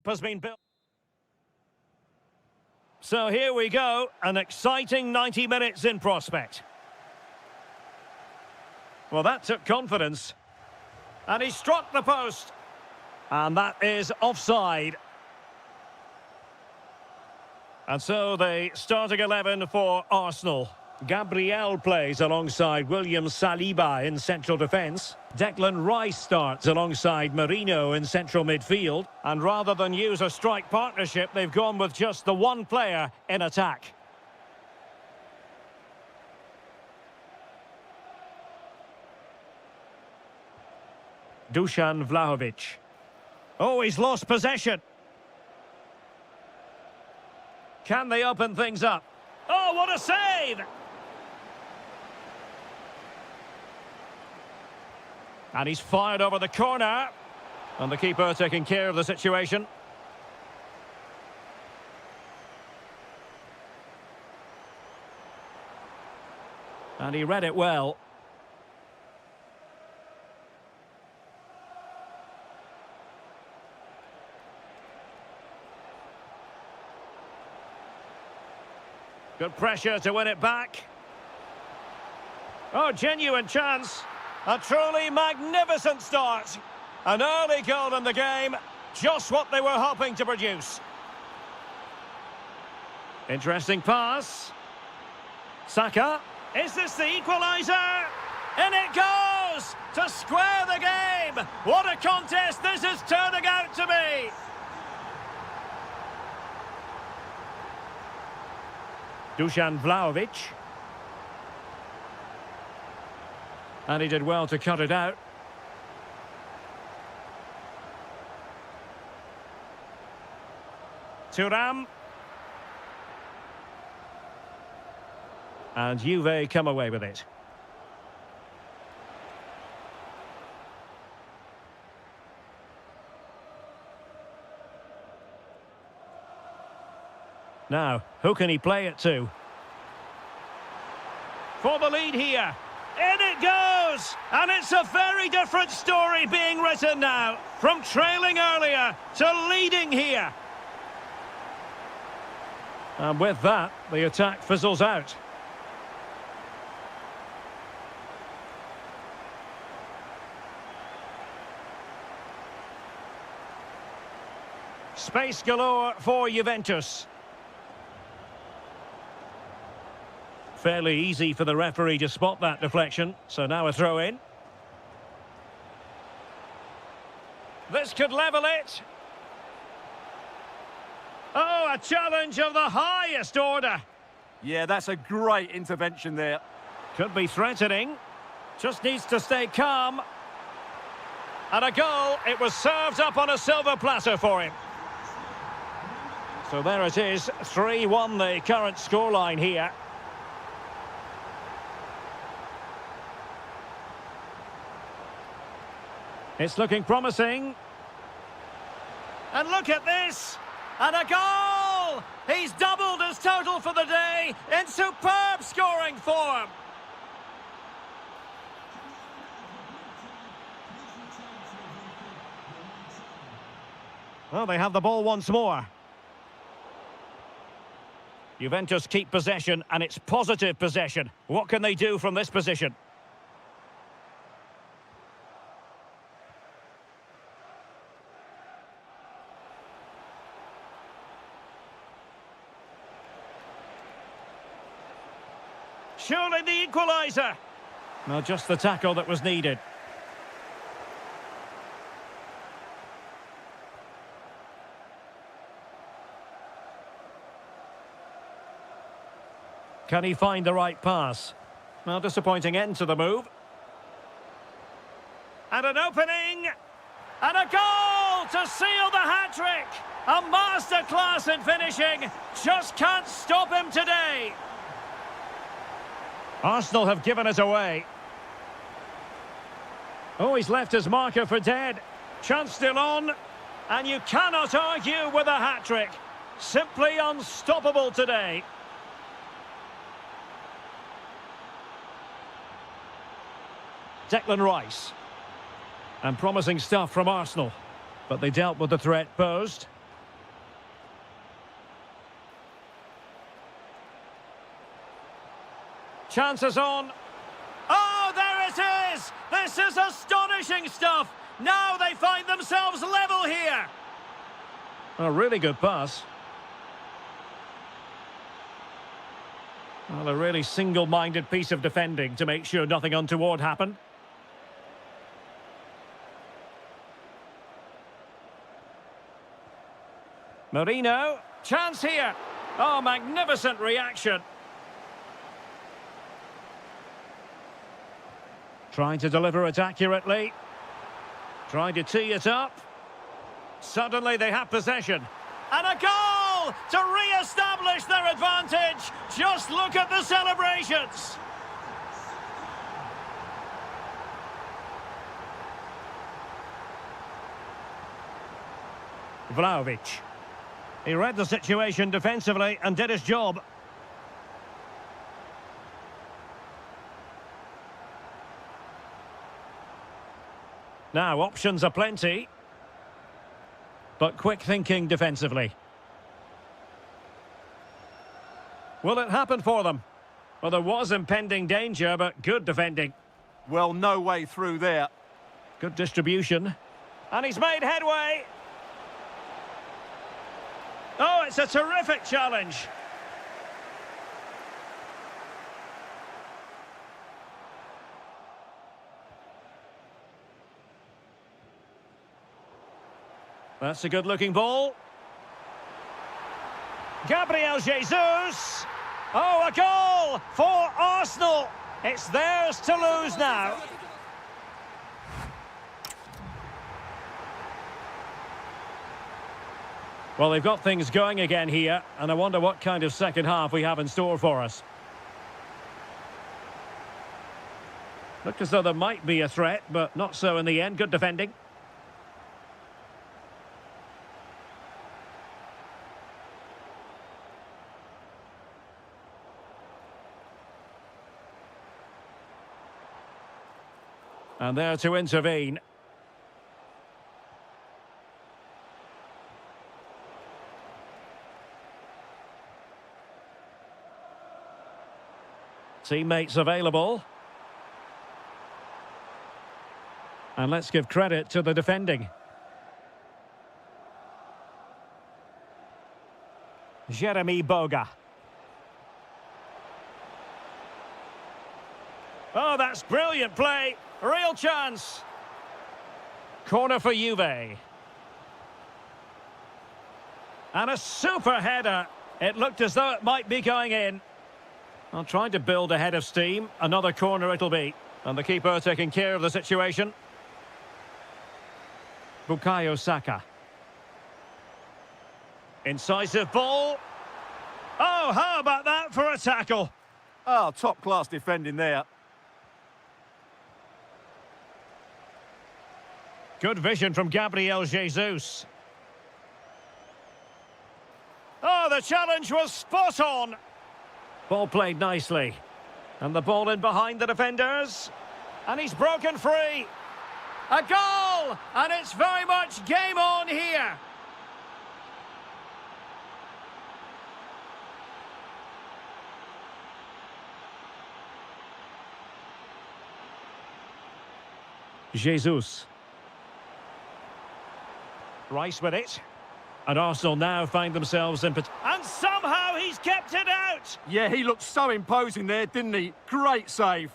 has been built. So here we go, an exciting 90 minutes in prospect. Well, that took confidence. And he struck the post. And that is offside. And so the starting 11 for Arsenal. Gabriel plays alongside William Saliba in central defence. Declan Rice starts alongside Marino in central midfield. And rather than use a strike partnership, they've gone with just the one player in attack. Dusan Vlahovic. Oh, he's lost possession. Can they open things up? Oh, what a save! And he's fired over the corner. And the keeper taking care of the situation. And he read it well. Good pressure to win it back. Oh, genuine chance. A truly magnificent start. An early goal in the game. Just what they were hoping to produce. Interesting pass. Saka. Is this the equaliser? In it goes! To square the game! What a contest this is turning out to be! Dusan Vlahovic. And he did well to cut it out. Thuram. And Juve come away with it. Now, who can he play it to? For the lead here. In it goes! And it's a very different story being written now. From trailing earlier to leading here. And with that, the attack fizzles out. Space galore for Juventus. Fairly easy for the referee to spot that deflection, so now a throw-in. This could level it. Oh, a challenge of the highest order. Yeah, that's a great intervention there. Could be threatening. Just needs to stay calm. And a goal. It was served up on a silver platter for him. So there it is, 3-1 the current scoreline here. It's looking promising. And look at this! And a goal! He's doubled his total for the day in superb scoring form. Well, they have the ball once more. Juventus keep possession, and it's positive possession. What can they do from this position? Surely the equaliser. Well, just the tackle that was needed. Can he find the right pass? Well, disappointing end to the move. And an opening! And a goal to seal the hat-trick! A masterclass in finishing! Just can't stop him today! Arsenal have given it away. Oh, he's left his marker for dead. Chance still on. And you cannot argue with a hat-trick. Simply unstoppable today. Declan Rice. And promising stuff from Arsenal. But they dealt with the threat posed. Chances on. Oh, there it is! This is astonishing stuff! Now they find themselves level here! A really good pass. Well, a really single-minded piece of defending to make sure nothing untoward happened. Marino, chance here. Oh, magnificent reaction. Trying to deliver it accurately. Trying to tee it up. Suddenly they have possession. And a goal to re-establish their advantage. Just look at the celebrations. Vlahovic. He read the situation defensively and did his job. Now, options are plenty. But quick thinking defensively. Will it happen for them? Well, there was impending danger, but good defending. Well, no way through there. Good distribution. And he's made headway. Oh, it's a terrific challenge. That's a good-looking ball. Gabriel Jesus. Oh, a goal for Arsenal. It's theirs to lose now. Well, they've got things going again here, and I wonder what kind of second half we have in store for us. Looked as though there might be a threat, but not so in the end. Good defending. And there to intervene. Teammates available. And let's give credit to the defending. Jeremy Boga. Oh, that's brilliant play. Real chance. Corner for Juve. And a super header. It looked as though it might be going in. I'm trying to build a head of steam. Another corner it'll be. And the keeper taking care of the situation. Bukayo Saka. Incisive ball. Oh, how about that for a tackle? Oh, top-class defending there. Good vision from Gabriel Jesus. Oh, the challenge was spot on. Ball played nicely. And the ball in behind the defenders. And he's broken free. A goal! And it's very much game on here. Jesus. Rice with it. And Arsenal now find themselves in... And somehow he's kept it out! Yeah, he looked so imposing there, didn't he? Great save.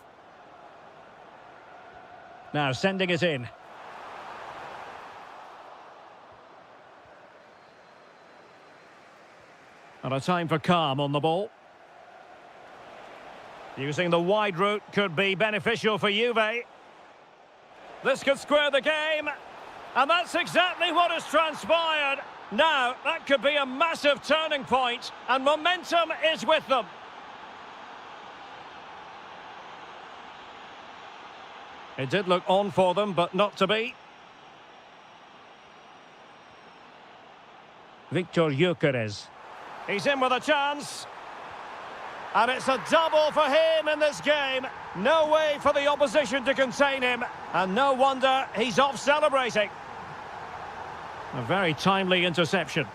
Now sending it in. And a time for calm on the ball. Using the wide route could be beneficial for Juve. This could square the game. And that's exactly what has transpired. Now, that could be a massive turning point, and momentum is with them. It did look on for them, but not to be. Victor Gyökeres. He's in with a chance. And it's a double for him in this game. No way for the opposition to contain him. And no wonder he's off celebrating. A very timely interception.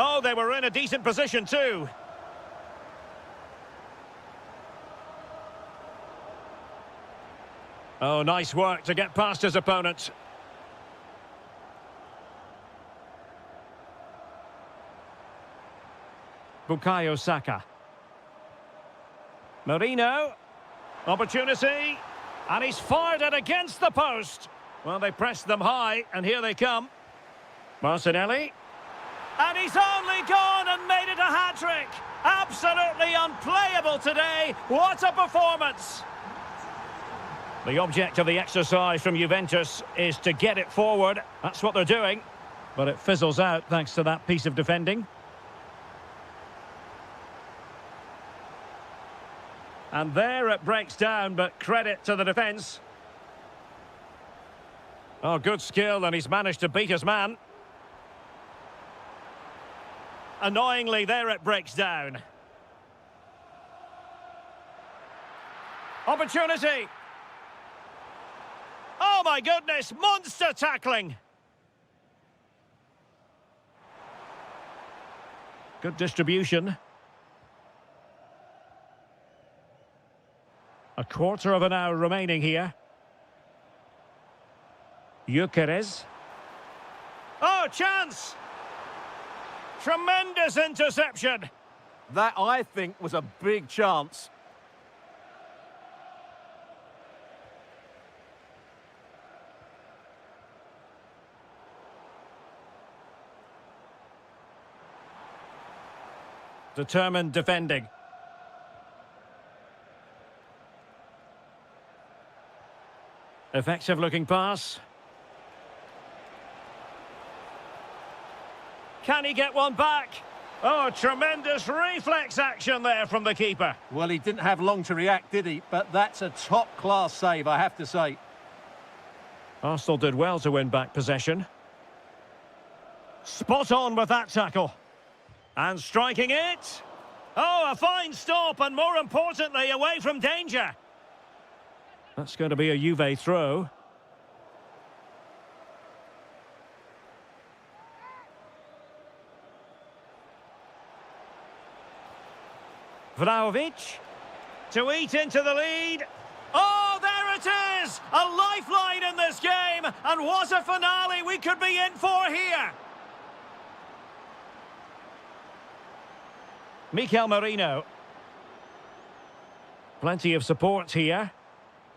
Oh, they were in a decent position too. Oh, nice work to get past his opponent. Bukayo Saka. Marino. Opportunity. And he's fired it against the post. Well, they pressed them high, and here they come. Martinelli. And he's only gone and made it a hat-trick. Absolutely unplayable today. What a performance. The object of the exercise from Juventus is to get it forward. That's what they're doing. But it fizzles out thanks to that piece of defending. And there it breaks down, but credit to the defence. Oh, good skill, and he's managed to beat his man. Annoyingly, there it breaks down. Opportunity. Oh, my goodness, monster tackling. Good distribution. A quarter of an hour remaining here. Gyökeres. Oh, chance! Tremendous interception. That, I think, was a big chance. Determined defending. Effective looking pass. Can he get one back? Oh, tremendous reflex action there from the keeper. Well, he didn't have long to react, did he? But that's a top-class save, I have to say. Arsenal did well to win back possession. Spot on with that tackle. And striking it. Oh, a fine stop, and more importantly, away from danger. That's going to be a Juve throw. Vlahovic to eat into the lead. Oh, there it is! A lifeline in this game, and what a finale we could be in for here. Mikel Merino. Plenty of support here.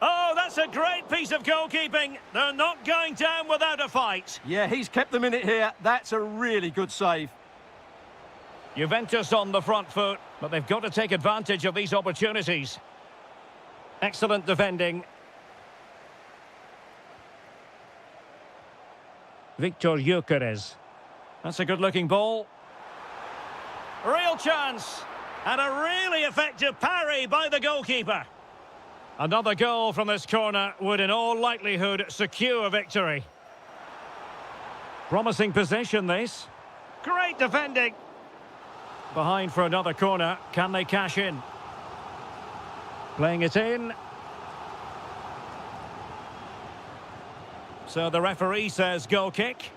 Oh, that's a great piece of goalkeeping. They're not going down without a fight. Yeah, he's kept them in it here. That's a really good save. Juventus on the front foot, but they've got to take advantage of these opportunities. Excellent defending. Victor Gyökeres. That's a good-looking ball. Real chance. And a really effective parry by the goalkeeper. Another goal from this corner would in all likelihood secure victory. Promising possession this. Great defending. Behind for another corner. Can they cash in? Playing it in. So the referee says goal kick.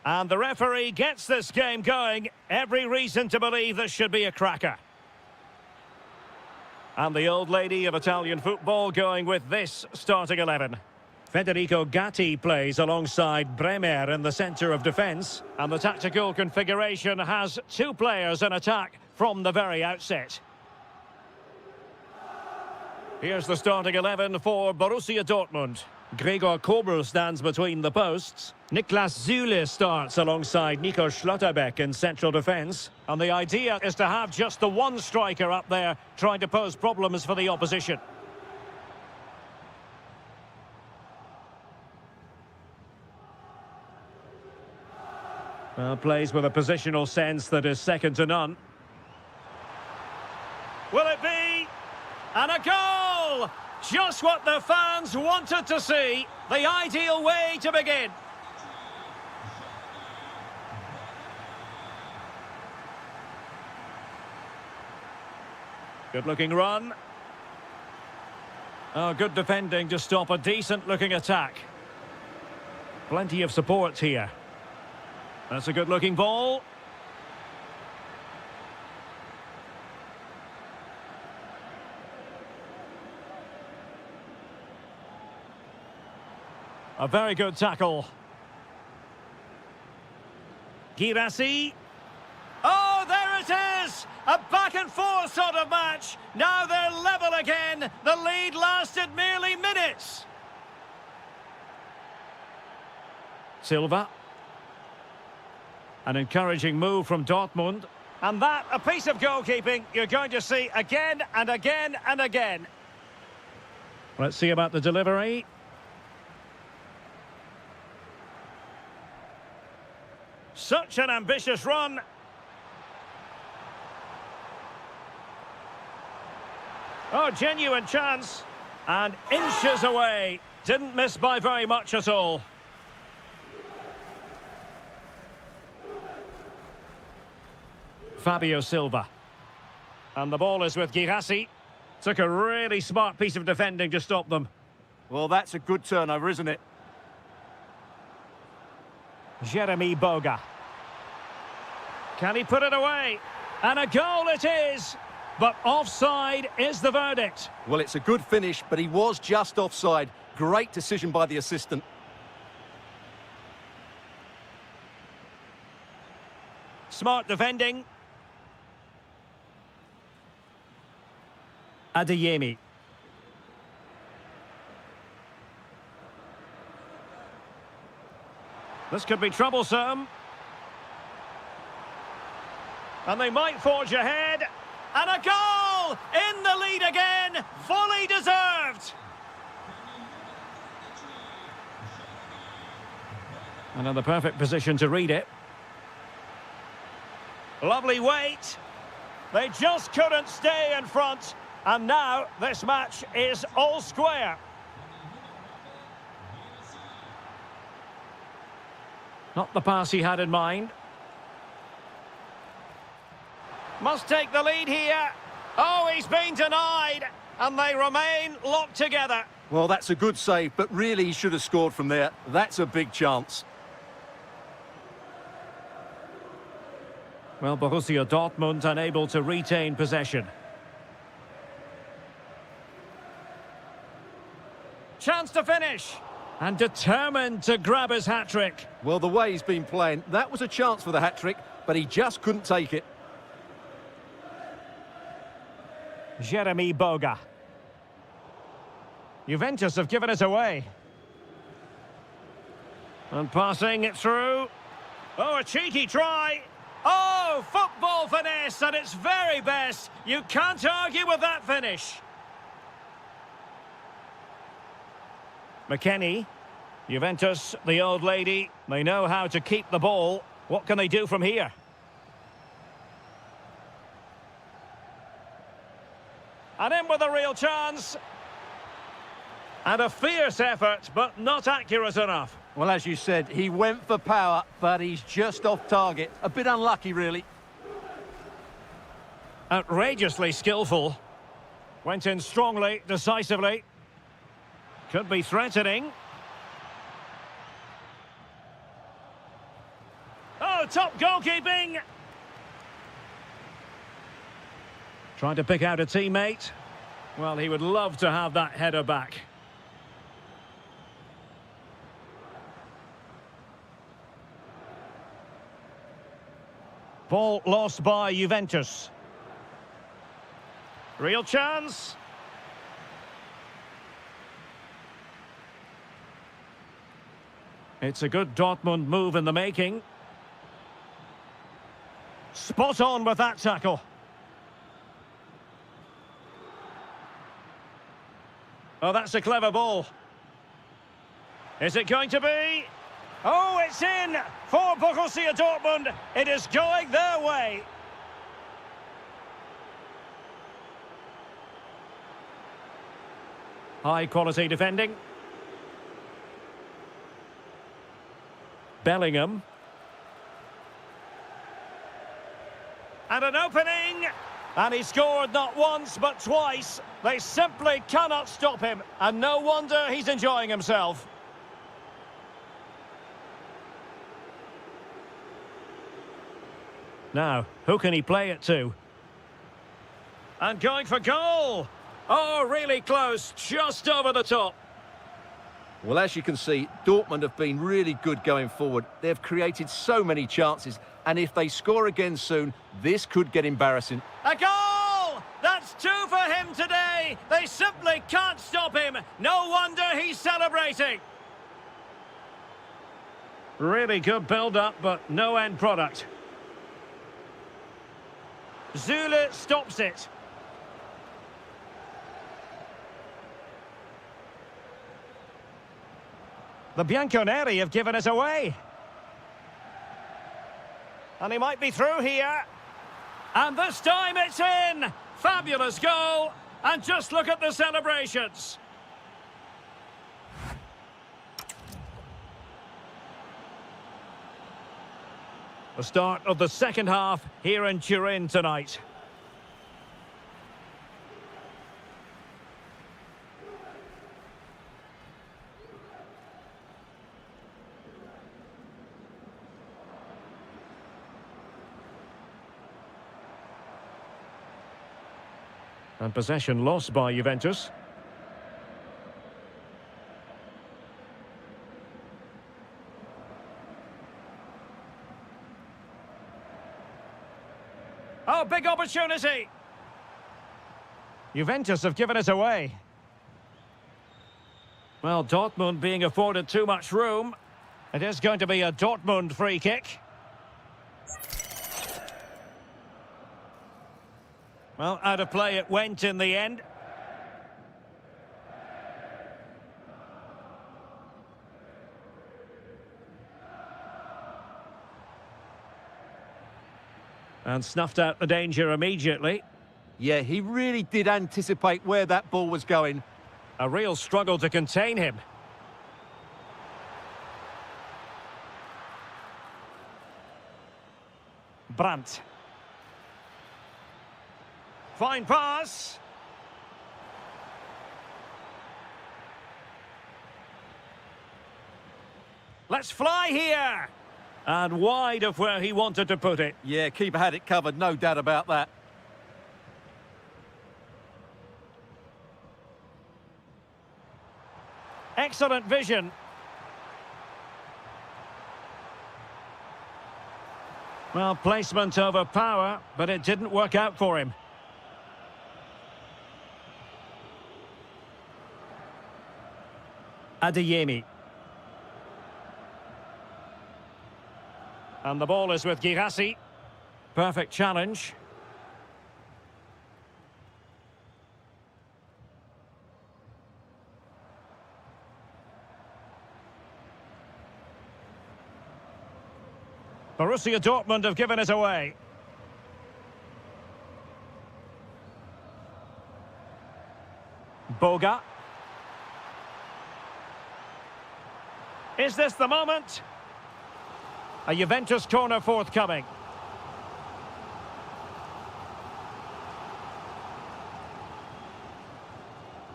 And the referee gets this game going. Every reason to believe this should be a cracker. And the old lady of Italian football going with this starting 11. Federico Gatti plays alongside Bremer in the centre of defence. And the tactical configuration has two players in attack from the very outset. Here's the starting 11 for Borussia Dortmund. Gregor Kobel stands between the posts. Niklas Süle starts alongside Nico Schlotterbeck in central defence. And the idea is to have just the one striker up there trying to pose problems for the opposition. Plays with a positional sense that is second to none. Will it be? And a goal! Just what the fans wanted to see. The ideal way to begin. Good-looking run. Oh, good defending to stop a decent-looking attack. Plenty of support here. That's a good-looking ball. A very good tackle. Girassi. Oh, there it is! A back-and-forth sort of match. Now they're level again. The lead lasted merely minutes. Silva. An encouraging move from Dortmund. And that, a piece of goalkeeping you're going to see again and again and again. Let's see about the delivery. Such an ambitious run. Oh, genuine chance. And inches away. Didn't miss by very much at all. Fabio Silva. And the ball is with Girassi. Took a really smart piece of defending to stop them. Well, that's a good turnover, isn't it? Jeremy Boga. Can he put it away? And a goal it is! But offside is the verdict. Well, it's a good finish, but he was just offside. Great decision by the assistant. Smart defending. Adeyemi. This could be troublesome. And they might forge ahead. And a goal! In the lead again! Fully deserved! And in the perfect position to read it. Lovely weight. They just couldn't stay in front. And now this match is all square. Not the pass he had in mind. Must take the lead here. Oh, he's been denied. And they remain locked together. Well, that's a good save, but really he should have scored from there. That's a big chance. Well, Borussia Dortmund unable to retain possession. Chance to finish. And determined to grab his hat-trick. Well, the way he's been playing, that was a chance for the hat-trick, but he just couldn't take it. Jeremy Boga. Juventus have given it away. And passing it through. Oh, a cheeky try. Oh, football finesse at its very best. You can't argue with that finish. McKennie. Juventus, the old lady, they know how to keep the ball. What can they do from here? And in with a real chance. And a fierce effort, but not accurate enough. Well, as you said, he went for power, but he's just off target. A bit unlucky, really. Outrageously skillful. Went in strongly, decisively. Could be threatening. top goalkeeping. Trying to pick out a teammate. Well, he would love to have that header back. Ball lost by Juventus. Real chance. It's a good Dortmund move in the making. Spot on with that tackle. Oh, that's a clever ball. Is it going to be? Oh, it's in for Borussia Dortmund. It is going their way. High quality defending. Bellingham. And an opening. And he scored not once but twice. They simply cannot stop him. And no wonder he's enjoying himself. Now, who can he play it to? And going for goal. Oh, really close. Just over the top. Well, as you can see, Dortmund have been really good going forward. They've created so many chances, and if they score again soon, this could get embarrassing. A goal! That's two for him today. They simply can't stop him. No wonder he's celebrating. Really good build-up, but no end product. Zule stops it. The Bianconeri have given us away. And he might be through here. And this time it's in. Fabulous goal. And just look at the celebrations. The start of the second half here in Turin tonight. And possession lost by Juventus. Oh, big opportunity! Juventus have given us away. Well, Dortmund being afforded too much room. It is going to be a Dortmund free kick. Well, out of play it went in the end. And snuffed out the danger immediately. Yeah, he really did anticipate where that ball was going. A real struggle to contain him. Brandt. Fine pass. Let's fly here. And wide of where he wanted to put it. Yeah, keeper had it covered, no doubt about that. Excellent vision. Well, placement over power, but it didn't work out for him. Adeyemi. And the ball is with Girassi. Perfect challenge. Borussia Dortmund have given us away. Boga. Is this the moment? A Juventus corner forthcoming.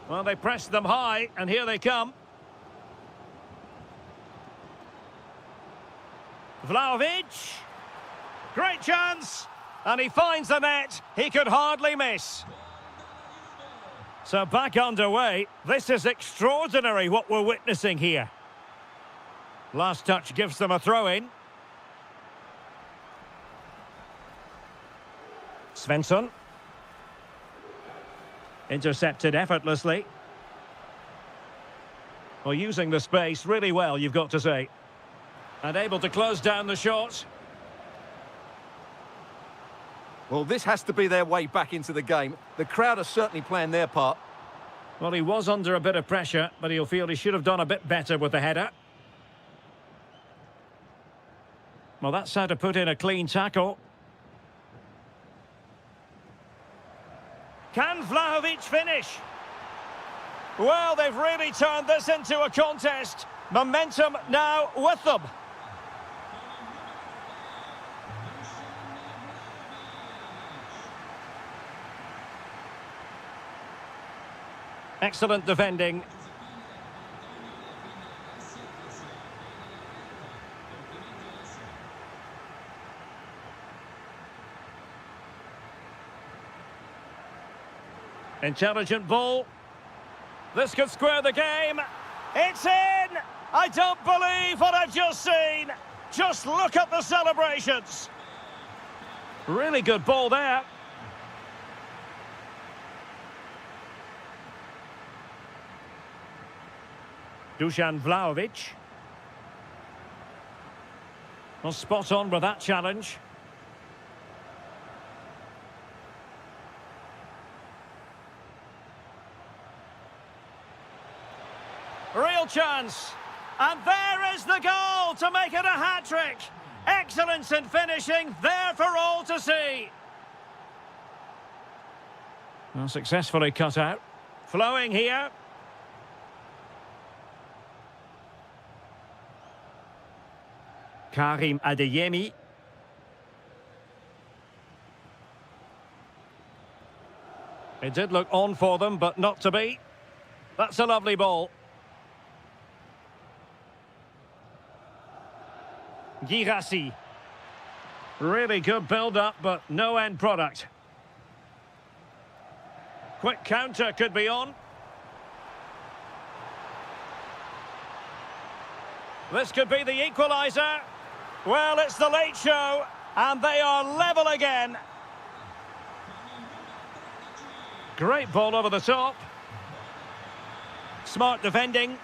Well, they pressed them high, and here they come. Vlahovic. Great chance! And he finds the net. He could hardly miss. So back underway. This is extraordinary what we're witnessing here. Last touch gives them a throw-in. Svensson. Intercepted effortlessly. Well, using the space really well, you've got to say. And able to close down the shot. Well, this has to be their way back into the game. The crowd are certainly playing their part. Well, he was under a bit of pressure, but he'll feel he should have done a bit better with the header. Well, that's how to put in a clean tackle. Can Vlahovic finish? Well, they've really turned this into a contest. Momentum now with them. Excellent defending. Intelligent ball. This could square the game. It's in! I don't believe what I've just seen. Just look at the celebrations. Really good ball there. Dusan Vlahovic. Well, spot on with that challenge. Real chance. And there is the goal to make it a hat-trick. Excellence in finishing, there for all to see. Well, successfully cut out. Flowing here. Karim Adeyemi. It did look on for them, but not to be. That's a lovely ball. Girassi. Really good build-up, but no end product. Quick counter could be on. This could be the equaliser. Well, it's the late show, and they are level again. Great ball over the top. Smart defending.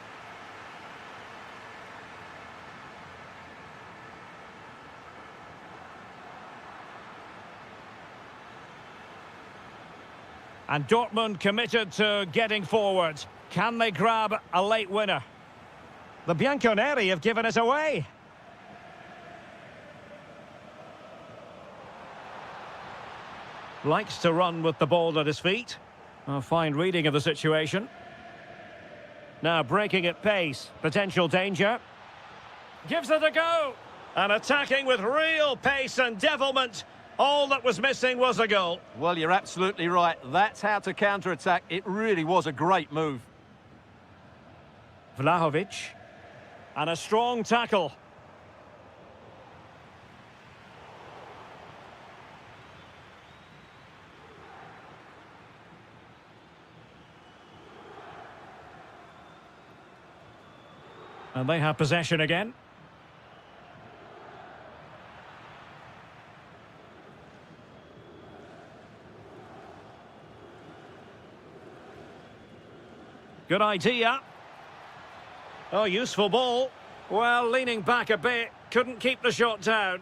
And Dortmund committed to getting forward. Can they grab a late winner? The Bianconeri have given us away. Likes to run with the ball at his feet. A fine reading of the situation. Now breaking at pace. Potential danger. Gives it a go. And attacking with real pace and devilment. All that was missing was a goal. Well, you're absolutely right. That's how to counter-attack. It really was a great move. Vlahovic. And a strong tackle. And they have possession again. Good idea. Oh, useful ball. Well, leaning back a bit, couldn't keep the shot down.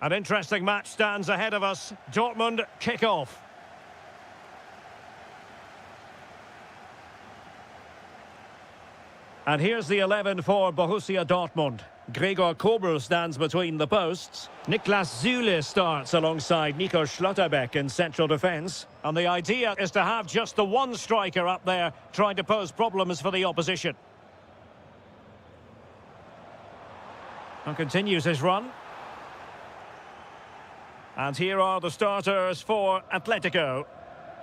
An interesting match stands ahead of us. Dortmund kick off. And here's the 11 for Borussia Dortmund. Gregor Kobel stands between the posts. Niklas Süle starts alongside Nico Schlotterbeck in central defence. And the idea is to have just the one striker up there trying to pose problems for the opposition. And continues his run. And here are the starters for Atletico.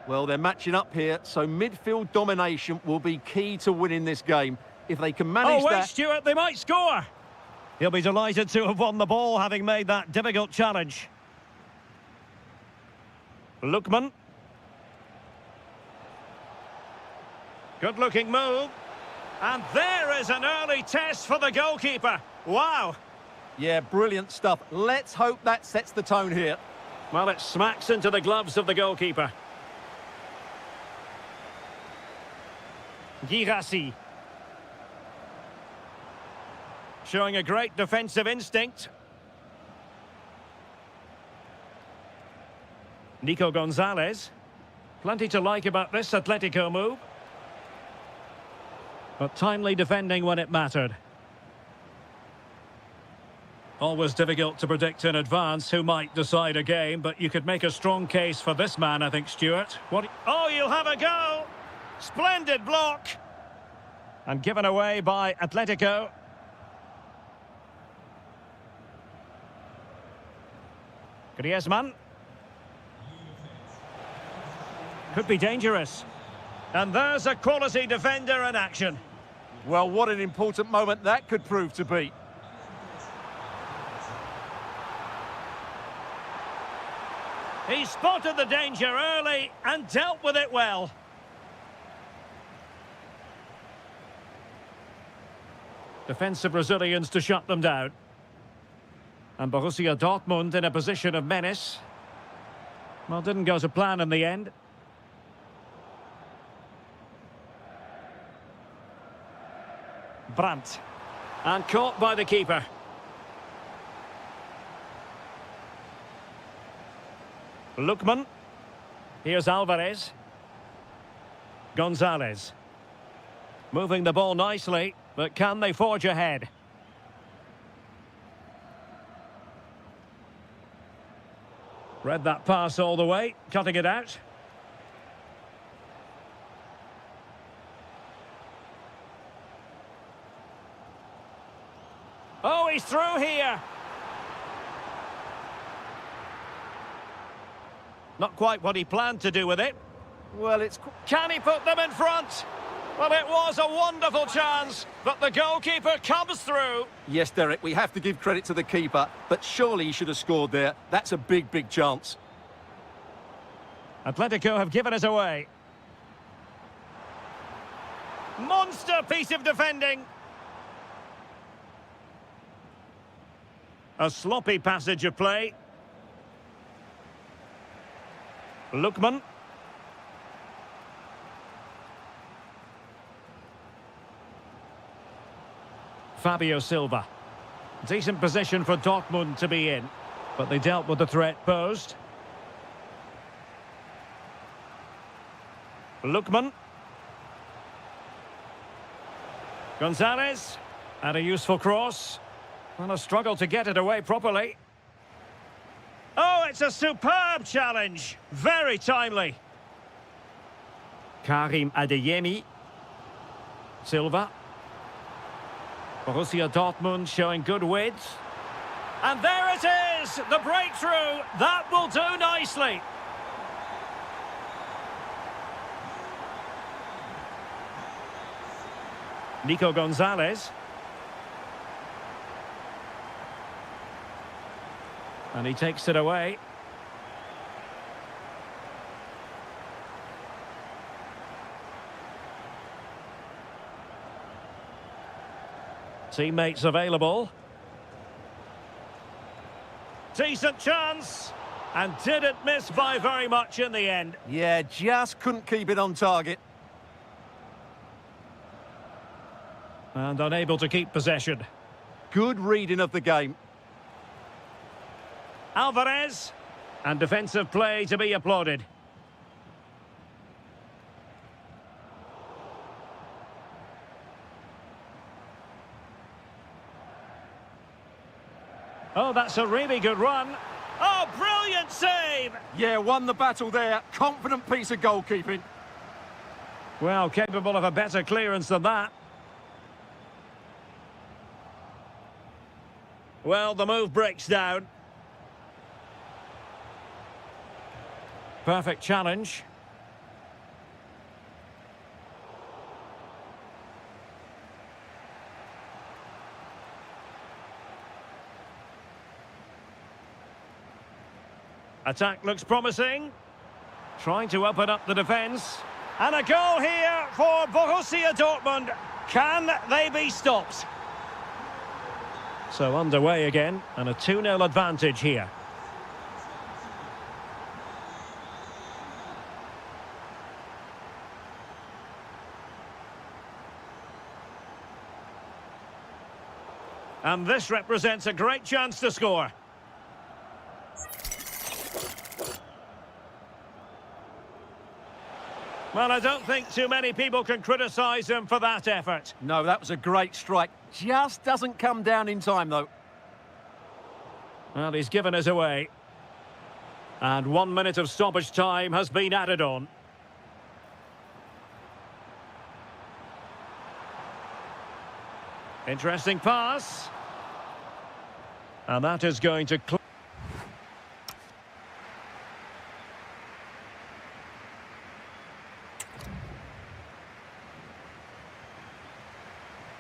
Well, they're matching up here, so midfield domination will be key to winning this game. If they can manage that... Oh, wait, that... Stuart, they might score! He'll be delighted to have won the ball, having made that difficult challenge. Lookman. Good-looking move. And there is an early test for the goalkeeper. Wow! Yeah, brilliant stuff. Let's hope that sets the tone here. Well, it smacks into the gloves of the goalkeeper. Girassi. Showing a great defensive instinct. Nico Gonzalez. Plenty to like about this Atletico move. But timely defending when it mattered. Always difficult to predict in advance who might decide a game, but you could make a strong case for this man, I think, Stuart. What? Oh, you'll have a go! Splendid block! And given away by Atletico. Griezmann. Could be dangerous. And there's a quality defender in action. Well, what an important moment that could prove to be. He spotted the danger early and dealt with it well. Defensive Brazilians to shut them down. And Borussia Dortmund in a position of menace. Well, didn't go to plan in the end. Brandt. And caught by the keeper. Lookman. Here's Alvarez. Gonzalez. Moving the ball nicely, but can they forge ahead? Read that pass all the way, cutting it out. Oh, he's through here. Not quite what he planned to do with it. Well, it's... Can he put them in front? Well, it was a wonderful chance, but the goalkeeper comes through. Yes, Derek, we have to give credit to the keeper, but surely he should have scored there. That's a big, big chance. Atletico have given us away. Monster piece of defending. A sloppy passage of play. Lookman. Fabio Silva. Decent position for Dortmund to be in, but they dealt with the threat posed. Lookman. Gonzalez. And a useful cross. And a struggle to get it away properly. Oh, it's a superb challenge. Very timely. Karim Adeyemi. Silva. Borussia Dortmund showing good width. And there it is! The breakthrough! That will do nicely. Nico Gonzalez. And he takes it away. Teammates available. Decent chance. And didn't miss by very much in the end. Yeah, just couldn't keep it on target. And unable to keep possession. Good reading of the game. Alvarez. And defensive play to be applauded. Oh, that's a really good run. Oh, brilliant save! Yeah, won the battle there. Confident piece of goalkeeping. Well, capable of a better clearance than that. Well, the move breaks down. Perfect challenge. Attack looks promising. Trying to open up the defence. And a goal here for Borussia Dortmund. Can they be stopped? So underway again, and a 2-0 advantage here. And this represents a great chance to score. Well, I don't think too many people can criticise him for that effort. No, that was a great strike. Just doesn't come down in time, though. Well, he's given us away. And 1 minute of stoppage time has been added on. Interesting pass. And that is going to...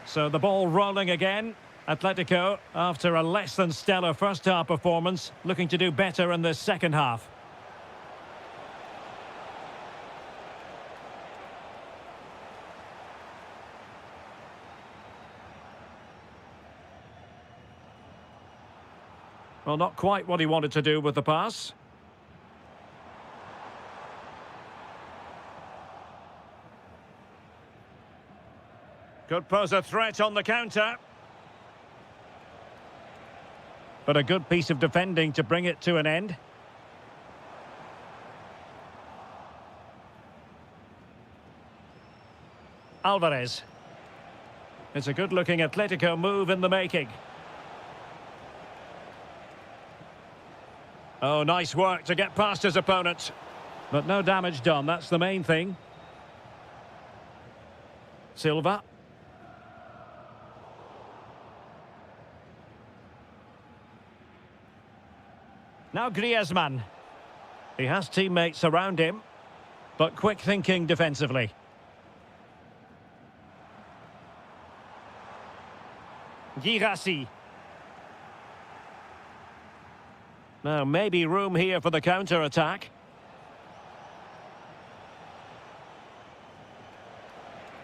So the ball rolling again. Atletico, after a less than stellar first half performance, looking to do better in the second half. Well, not quite what he wanted to do with the pass. Could pose a threat on the counter. But a good piece of defending to bring it to an end. Alvarez. It's a good-looking Atletico move in the making. Oh, nice work to get past his opponent. But no damage done, that's the main thing. Silva. Now Griezmann. He has teammates around him, but quick thinking defensively. Girassi. Now maybe room here for the counter-attack.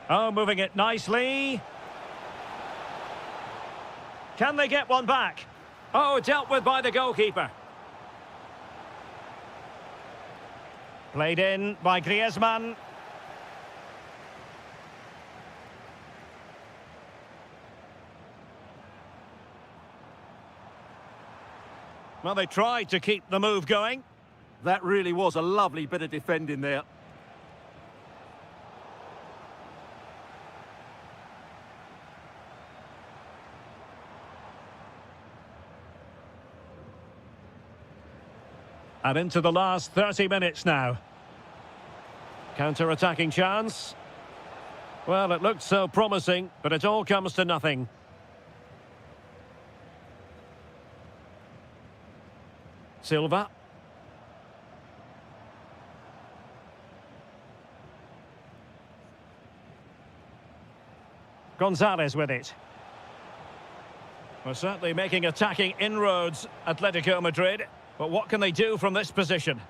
Oh, moving it nicely. Can they get one back? Oh, dealt with by the goalkeeper. Played in by Griezmann. Well, they tried to keep the move going. That really was a lovely bit of defending there. And into the last 30 minutes now. Counter-attacking chance. Well, it looked so promising, but it all comes to nothing. Silva. Gonzalez with it. We're certainly making attacking inroads, Atletico Madrid. But what can they do from this position?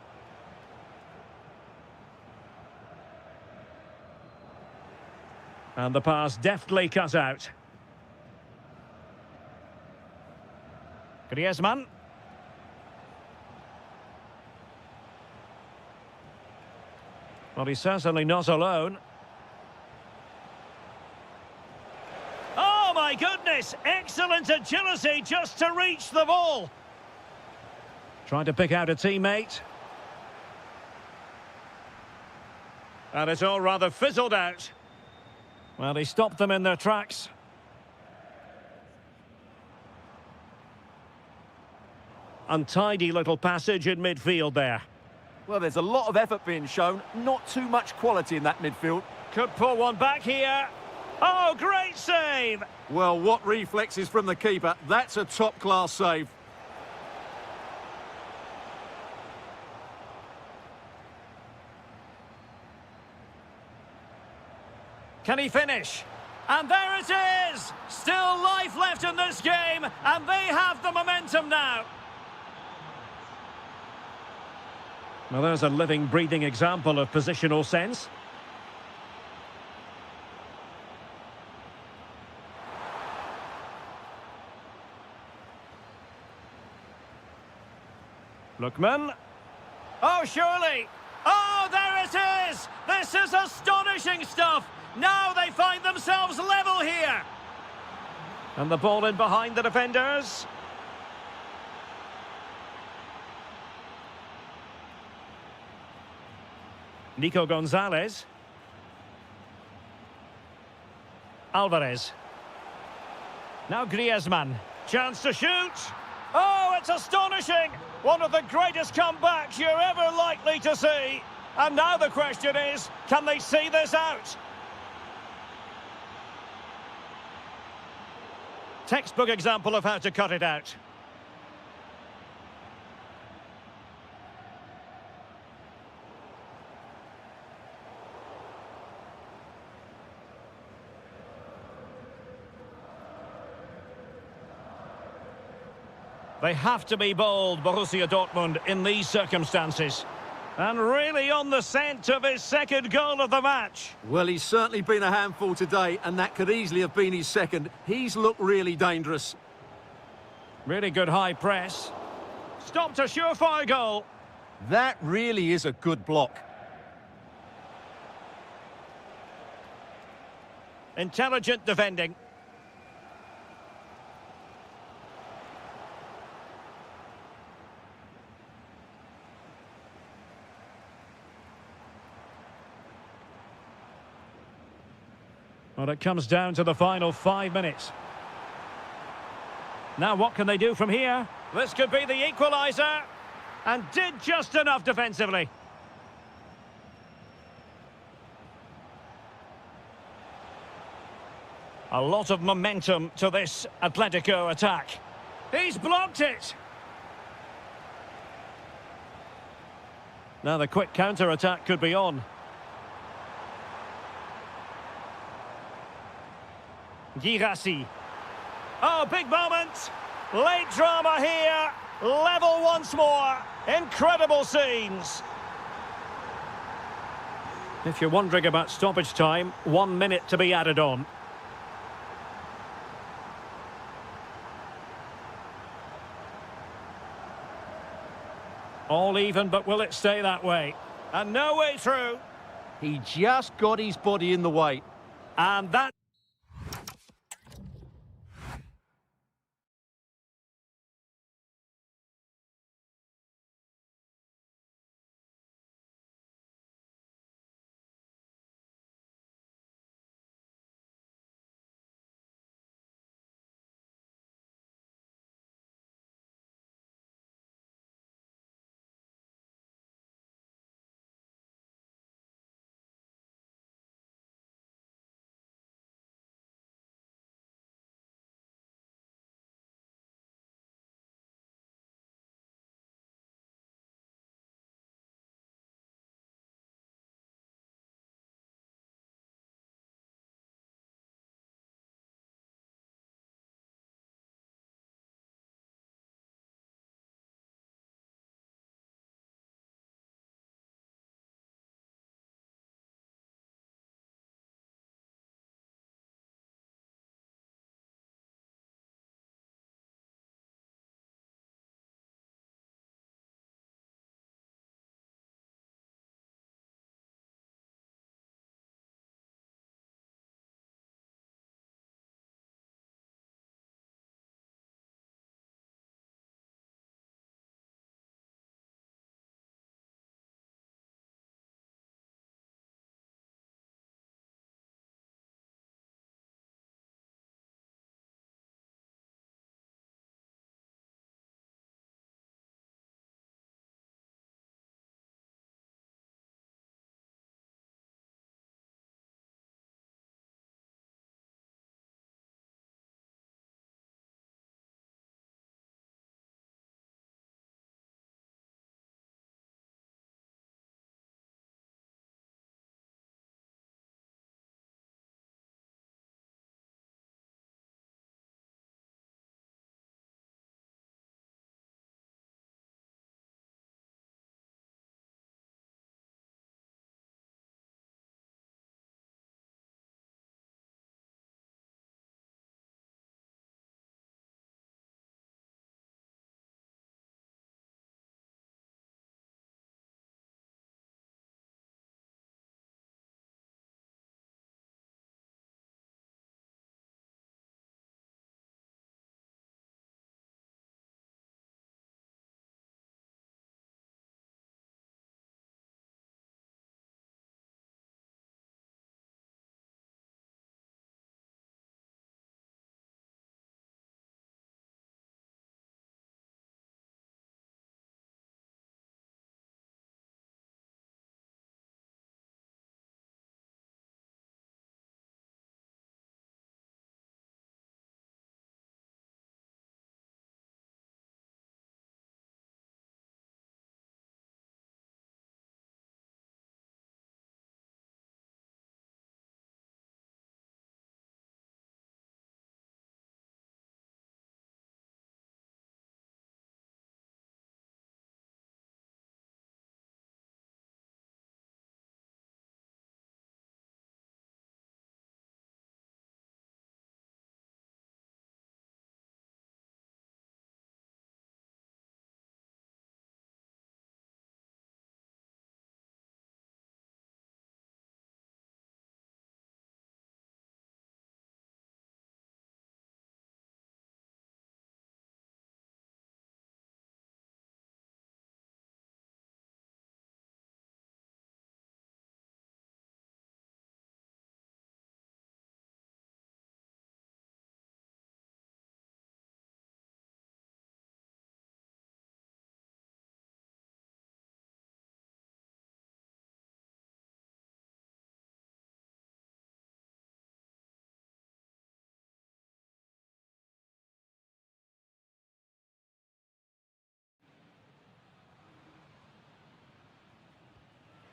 And the pass deftly cut out. Griezmann. Well, he's certainly not alone. Oh, my goodness! Excellent agility just to reach the ball. Trying to pick out a teammate. And it's all rather fizzled out. Well, he stopped them in their tracks. Untidy little passage in midfield there. Well, there's a lot of effort being shown, not too much quality in that midfield. Could pull one back here. Oh, great save! Well, what reflexes from the keeper. That's a top-class save. Can he finish? And there it is! Still life left in this game, and they have the momentum now. Well, there's a living, breathing example of positional sense. Lookman. Oh, surely! Oh, there it is! This is astonishing stuff! Now they find themselves level here! And the ball in behind the defenders. Nico Gonzalez. Alvarez. Now Griezmann. Chance to shoot. Oh, it's astonishing! One of the greatest comebacks you're ever likely to see. And now the question is, can they see this out? Textbook example of how to cut it out. They have to be bold, Borussia Dortmund, in these circumstances. And really on the scent of his second goal of the match. Well, he's certainly been a handful today, and that could easily have been his second. He's looked really dangerous. Really good high press. Stopped a surefire goal. That really is a good block. Intelligent defending. Well, it comes down to the final 5 minutes. Now what can they do from here? This could be the equaliser. And did just enough defensively. A lot of momentum to this Atletico attack. He's blocked it. Now the quick counter-attack could be on. Girassi. Oh, big moment. Late drama here. Level once more. Incredible scenes. If you're wondering about stoppage time, 1 minute to be added on. All even, but will it stay that way? And no way through. He just got his body in the way. And that...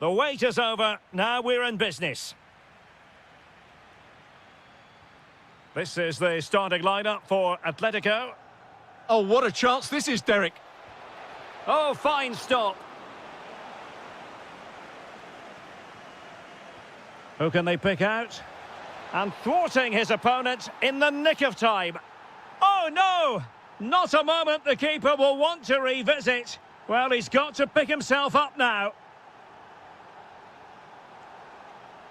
The wait is over. Now we're in business. This is the starting lineup for Atletico. Oh, what a chance this is, Derek. Oh, fine stop. Who can they pick out? And thwarting his opponent in the nick of time. Oh, no! Not a moment the keeper will want to revisit. Well, he's got to pick himself up now.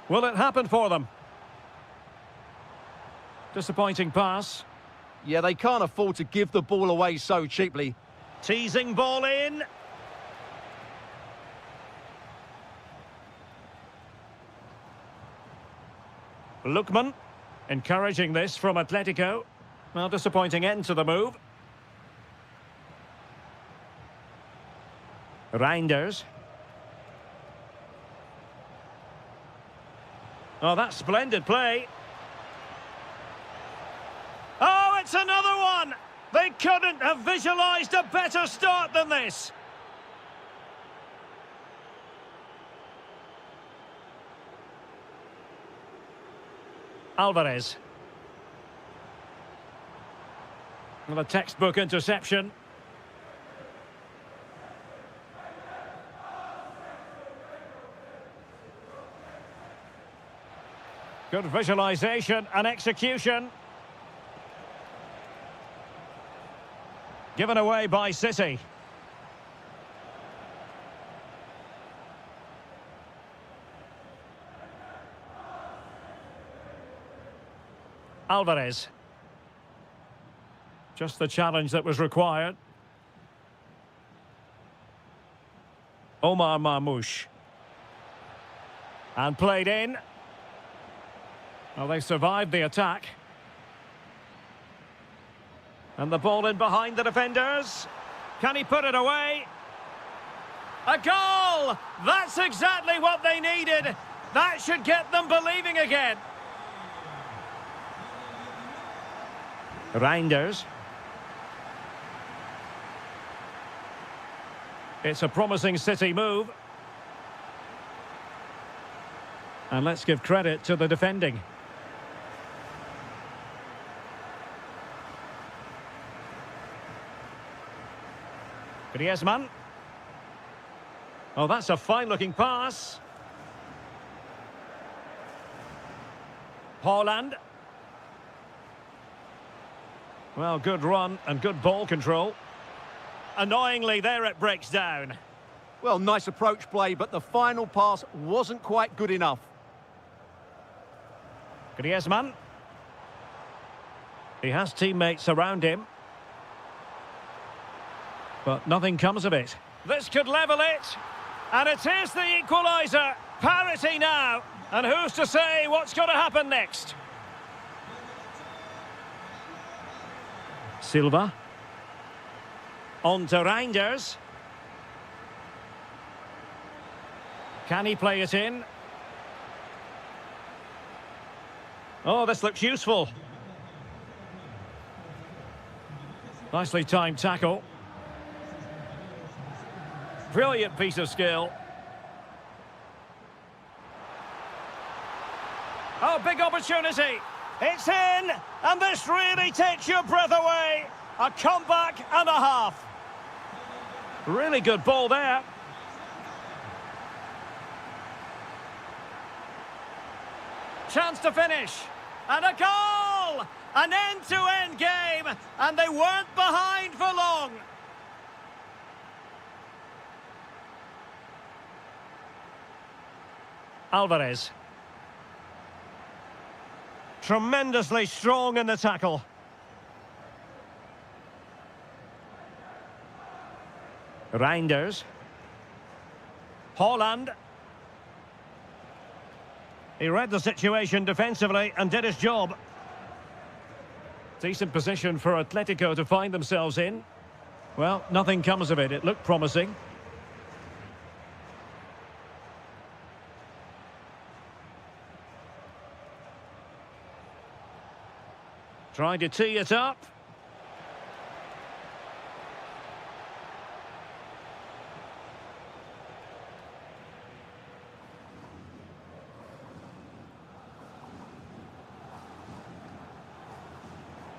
Will it happen for them? Disappointing pass. Yeah, they can't afford to give the ball away so cheaply. Teasing ball in. Lookman, encouraging this from Atletico. Well, disappointing end to the move. Reinders. Oh, that's splendid play. Oh, it's another one! They couldn't have visualised a better start than this. Alvarez. Well, a textbook interception. Good visualisation and execution. Given away by City. Alvarez. Just the challenge that was required. Omar Marmoush. And played in. Well, they survived the attack. And the ball in behind the defenders. Can he put it away? A goal! That's exactly what they needed. That should get them believing again. Reinders. It's a promising City move. And let's give credit to the defending. Griezmann. Oh, that's a fine-looking pass. Haaland. Well, good run and good ball control. Annoyingly, there it breaks down. Well, nice approach play, but the final pass wasn't quite good enough. Griezmann. He has teammates around him. But nothing comes of it. This could level it. And it is the equaliser. Parity now. And who's to say what's going to happen next? Silva. On to Reinders. Can he play it in? Oh, this looks useful. Nicely timed tackle. Brilliant piece of skill. Oh, big opportunity. It's in, and this really takes your breath away. A comeback and a half. Really good ball there. Chance to finish. And a goal! An end-to-end game, and they weren't behind for long. Alvarez. Tremendously strong in the tackle. Reinders. Haaland. He read the situation defensively and did his job. Decent position for Atletico to find themselves in. Well, nothing comes of it. It looked promising. Trying to tee it up.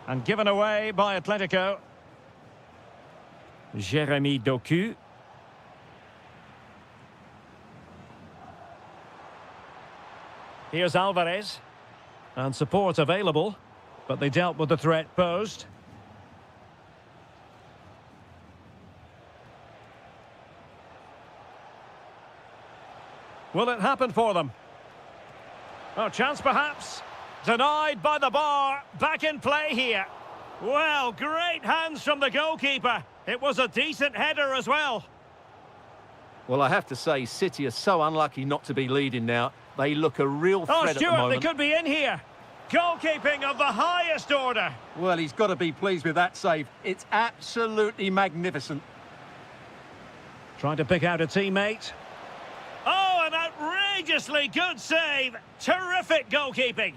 And given away by Atletico. Jérémy Doku. Here's Alvarez. And support available, but they dealt with the threat posed. Will it happen for them? Oh, chance perhaps. Denied by the bar. Back in play here. Well, great hands from the goalkeeper. It was a decent header as well. Well, I have to say, City are so unlucky not to be leading now. They look a real threat at the moment. They could be in here. Goalkeeping of the highest order. Well, he's got to be pleased with that save. It's absolutely magnificent. Trying to pick out a teammate. Oh, an outrageously good save. Terrific goalkeeping.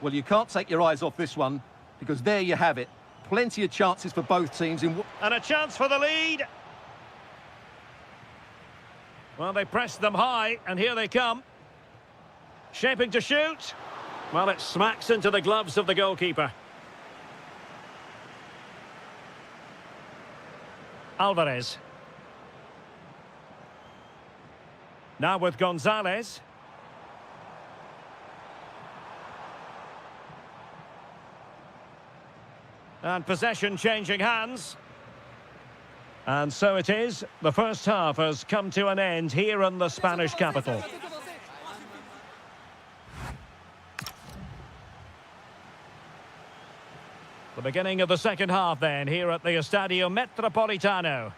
Well, you can't take your eyes off this one, because there you have it. Plenty of chances for both teams. And a chance for the lead. Well, they pressed them high, and here they come. Shaping to shoot. Well, it smacks into the gloves of the goalkeeper. Alvarez. Now with Gonzalez. And possession changing hands. And so it is. The first half has come to an end here in the Spanish capital. The beginning of the second half then, here at the Estadio Metropolitano.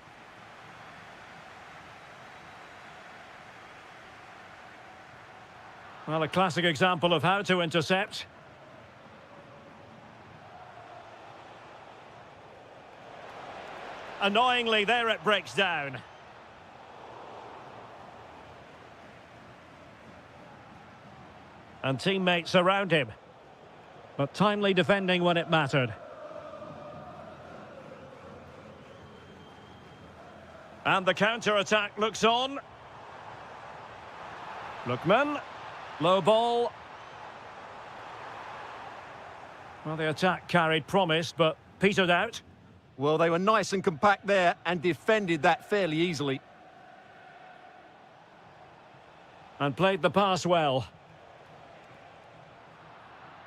Well, a classic example of how to intercept. Annoyingly, there it breaks down. And teammates around him. But timely defending when it mattered. And the counter-attack looks on. Lookman. Low ball. Well, the attack carried promise, but petered out. Well, they were nice and compact there and defended that fairly easily. And played the pass well.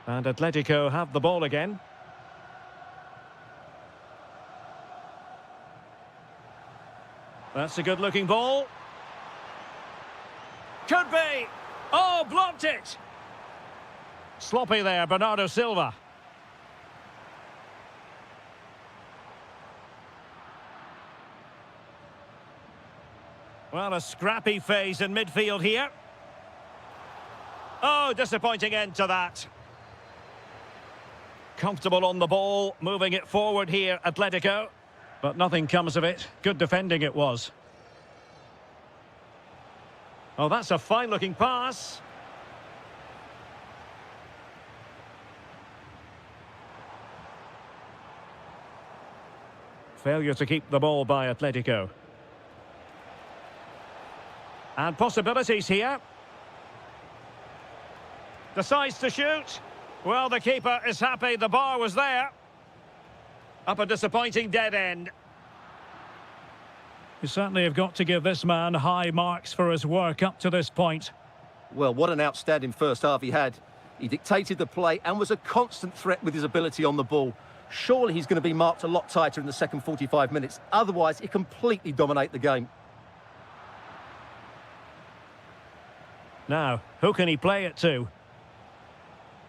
And Atletico have the ball again. That's a good-looking ball. Could be. Oh, blocked it. Sloppy there, Bernardo Silva. Well, a scrappy phase in midfield here. Oh, disappointing end to that. Comfortable on the ball, moving it forward here, Atletico. But nothing comes of it. Good defending it was. Oh, that's a fine-looking pass. Failure to keep the ball by Atletico. And possibilities here. Decides to shoot. Well, the keeper is happy the bar was there. Up a disappointing dead end. You certainly have got to give this man high marks for his work up to this point. Well, what an outstanding first half he had. He dictated the play and was a constant threat with his ability on the ball. Surely he's going to be marked a lot tighter in the second 45 minutes. Otherwise, he completely dominate the game. Now, who can he play it to?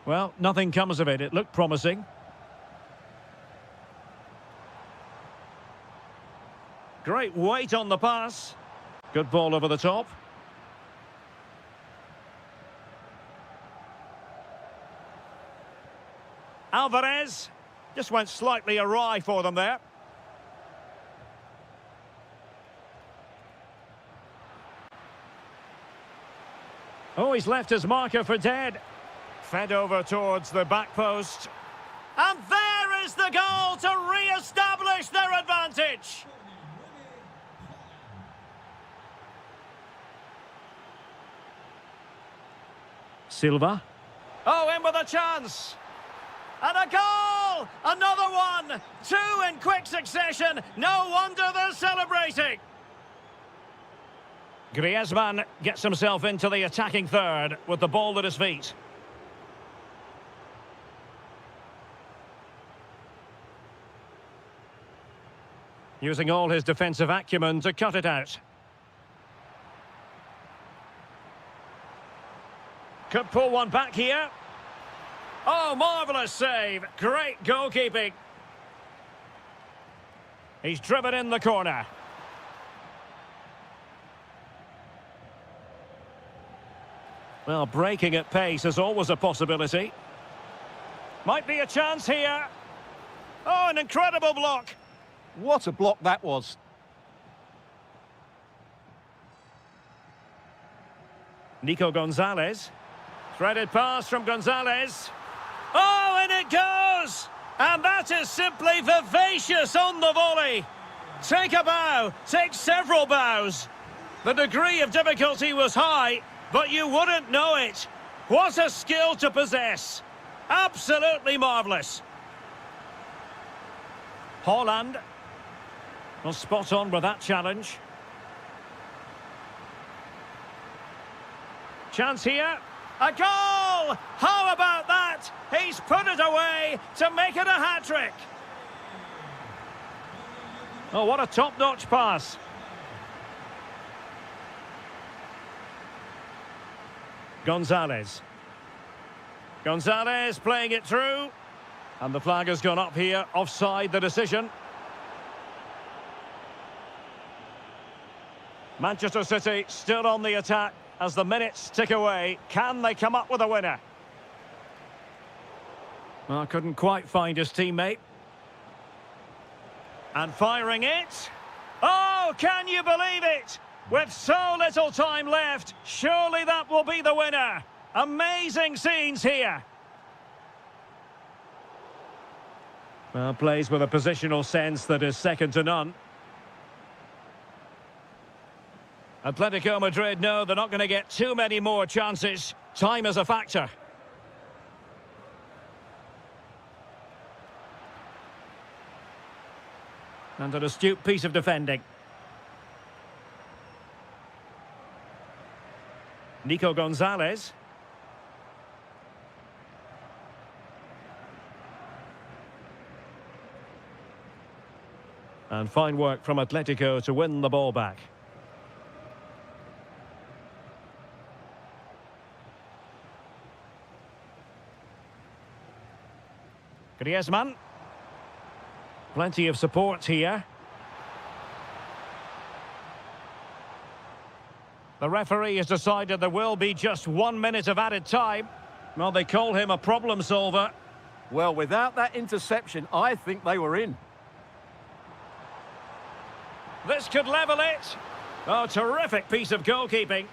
Well, nothing comes of it. It looked promising. Great weight on the pass. Good ball over the top. Alvarez just went slightly awry for them there. Oh, he's left his marker for dead. Fed over towards the back post. And there is the goal to re-establish their advantage. Silva. Oh, in with a chance. And a goal! Another one! Two in quick succession. No wonder they're celebrating. Griezmann gets himself into the attacking third with the ball at his feet. Using all his defensive acumen to cut it out. Could pull one back here. Oh, marvellous save. Great goalkeeping. He's driven in the corner. Well, breaking at pace is always a possibility. Might be a chance here. Oh, an incredible block. What a block that was. Nico Gonzalez. Threaded pass from Gonzalez. Oh, and it goes! And that is simply vivacious on the volley. Take a bow, take several bows. The degree of difficulty was high, but you wouldn't know it. What a skill to possess. Absolutely marvellous. Haaland. Well, spot on with that challenge. Chance here. A goal! How about that? He's put it away to make it a hat-trick. Oh, what a top-notch pass. Gonzalez. Gonzalez playing it through. And the flag has gone up here. Offside the decision. Manchester City still on the attack as the minutes tick away. Can they come up with a winner? Well, couldn't quite find his teammate. And firing it. Oh, can you believe it? With so little time left, surely that will be the winner. Amazing scenes here. Well, plays with a positional sense that is second to none. Atletico Madrid know they're not going to get too many more chances. Time is a factor. And an astute piece of defending. Nico Gonzalez. And fine work from Atletico to win the ball back. Griezmann. Plenty of support here. The referee has decided there will be just 1 minute of added time. Well, they call him a problem solver. Well, without that interception, I think they were in. This could level it. Oh, terrific piece of goalkeeping.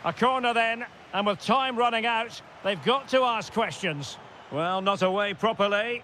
A corner then, and with time running out, they've got to ask questions. Well, not away properly.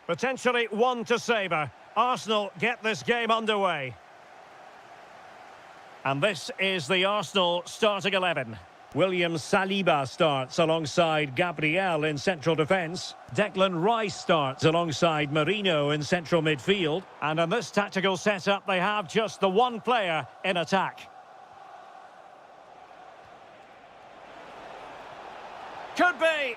Potentially one to savour. Arsenal get this game underway. And this is the Arsenal starting 11. William Saliba starts alongside Gabriel in central defence. Declan Rice starts alongside Marino in central midfield. And in this tactical setup, they have just the one player in attack. Could be.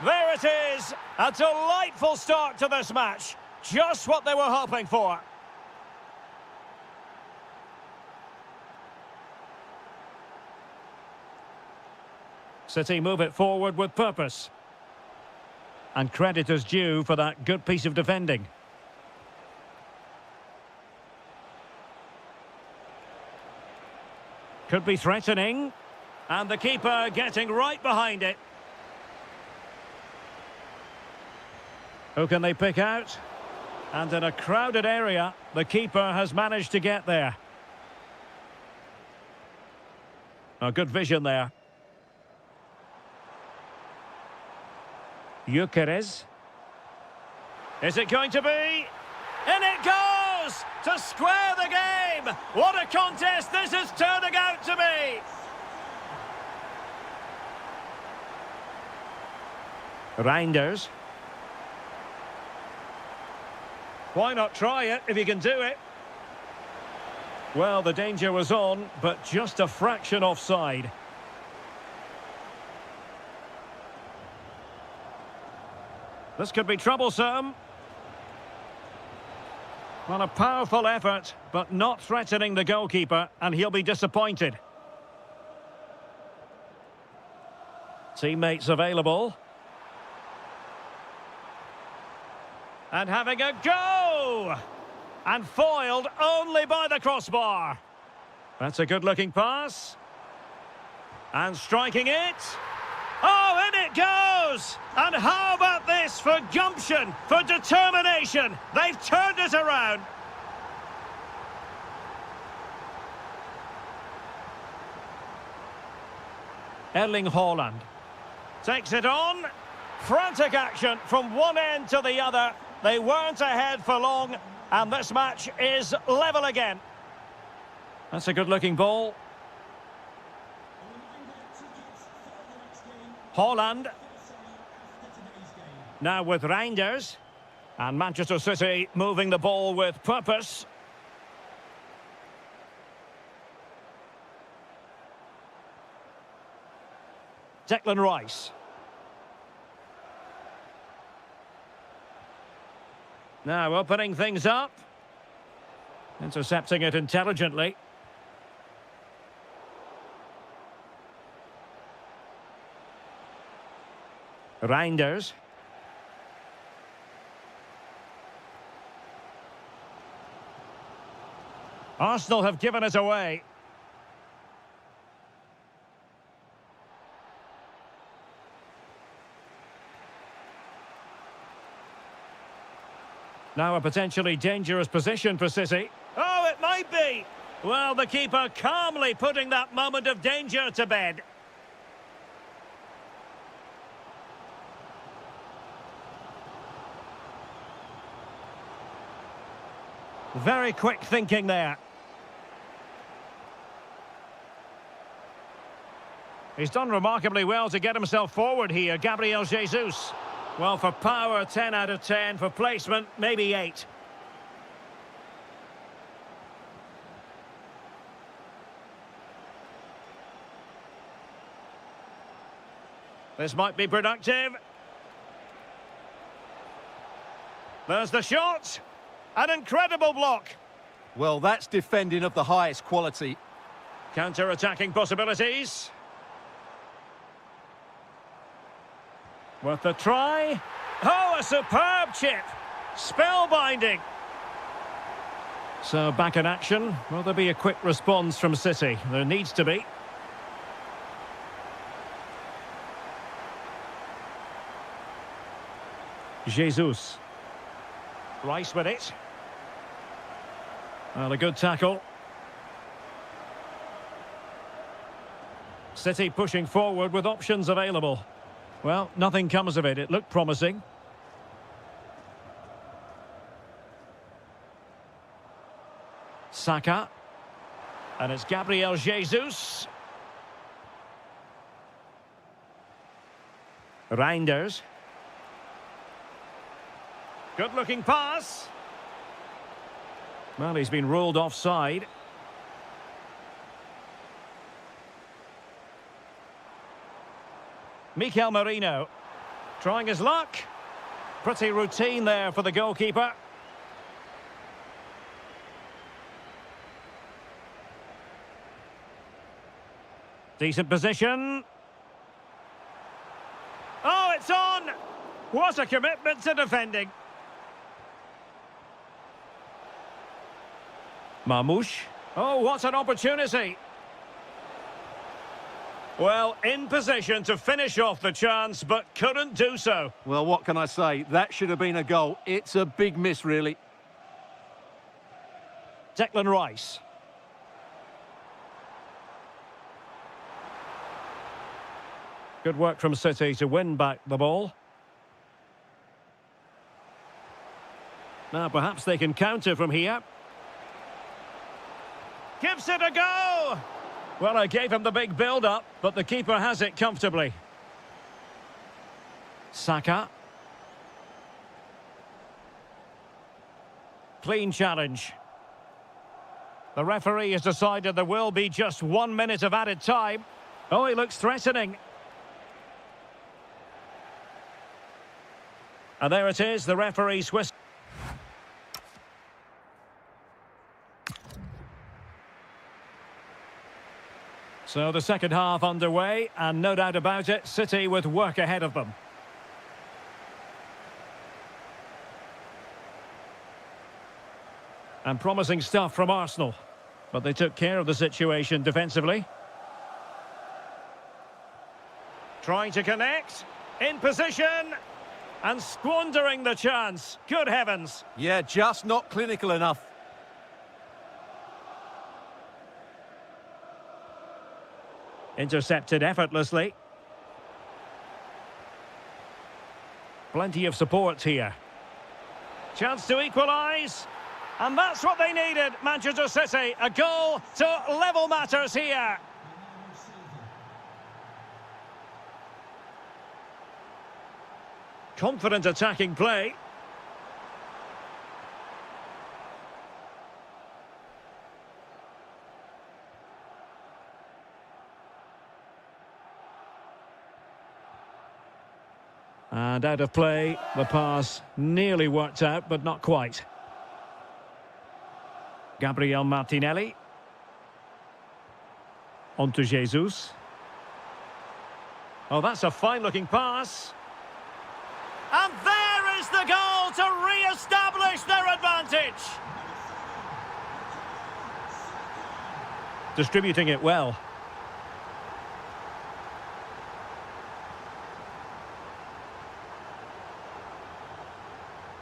There it is. A delightful start to this match. Just what they were hoping for. City move it forward with purpose. And credit is due for that good piece of defending. Could be threatening. And the keeper getting right behind it. Who can they pick out? And in a crowded area, the keeper has managed to get there. A good vision there. Gyökeres. Is it going to be? In it goes! To square the game! What a contest this is turning out to be! Reinders. Why not try it if you can do it? Well, the danger was on, but just a fraction offside. This could be troublesome. Well, a powerful effort, but not threatening the goalkeeper, and he'll be disappointed. Teammates available. And having a go! And foiled only by the crossbar. That's a good-looking pass. And striking it. Oh, in it goes! And how about this for gumption, for determination? They've turned it around. Erling Haaland takes it on. Frantic action from one end to the other. They weren't ahead for long, and this match is level again. That's a good-looking ball. Haaland. Now with Reinders. And Manchester City moving the ball with purpose. Declan Rice. Now opening things up. Intercepting it intelligently. Reinders. Arsenal have given it away. Now a potentially dangerous position for City. Oh, it might be. Well, the keeper calmly putting that moment of danger to bed. Very quick thinking there. He's done remarkably well to get himself forward here, Gabriel Jesus. Well, for power, 10 out of 10. For placement, maybe 8. This might be productive. There's the shot. An incredible block. Well, that's defending of the highest quality. Counter-attacking possibilities. Worth the try. Oh, a superb chip. Spellbinding. So, back in action. Will there be a quick response from City? There needs to be. Jesus. Rice with it. Well, a good tackle. City pushing forward with options available. Well, nothing comes of it. It looked promising. Saka. And it's Gabriel Jesus. Reinders. Good-looking pass. Well, he's been ruled offside. Mikel Merino. Trying his luck. Pretty routine there for the goalkeeper. Decent position. Oh, it's on! What a commitment to defending. Marmoush. Oh, what an opportunity. Well, in position to finish off the chance, but couldn't do so. Well, what can I say? That should have been a goal. It's a big miss, really. Declan Rice. Good work from City to win back the ball. Now, perhaps they can counter from here. Gives it a go! Well, I gave him the big build-up, but the keeper has it comfortably. Saka. Clean challenge. The referee has decided there will be just 1 minute of added time. Oh, he looks threatening. And there it is, the referee's whistle. So the second half underway, and no doubt about it, City with work ahead of them. And promising stuff from Arsenal, but they took care of the situation defensively. Trying to connect, in position, and squandering the chance. Good heavens. Yeah, just not clinical enough. Intercepted effortlessly. Plenty of support here. Chance to equalise. And that's what they needed, Manchester City. A goal to level matters here. Confident attacking play. And out of play, the pass nearly worked out, but not quite. Gabriel Martinelli. On to Jesus. Oh, that's a fine-looking pass. And there is the goal to re-establish their advantage. Distributing it well.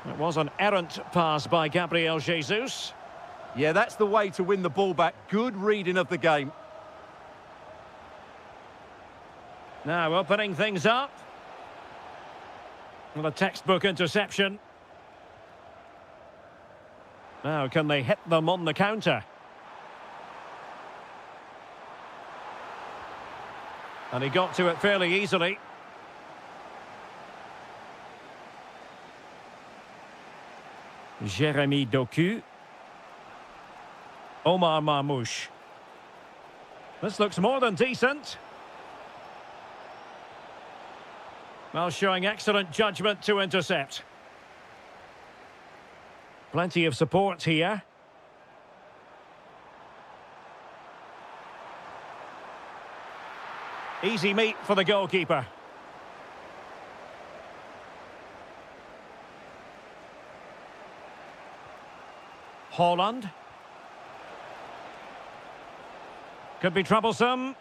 It was an errant pass by Gabriel Jesus. Yeah, that's the way to win the ball back. Good reading of the game. Now opening things up. Well, a textbook interception. Now, can they hit them on the counter? And he got to it fairly easily. Jérémy Doku. Omar Marmoush. This looks more than decent. Well, showing excellent judgment to intercept. Plenty of support here. Easy meat for the goalkeeper. Haaland. Could be troublesome.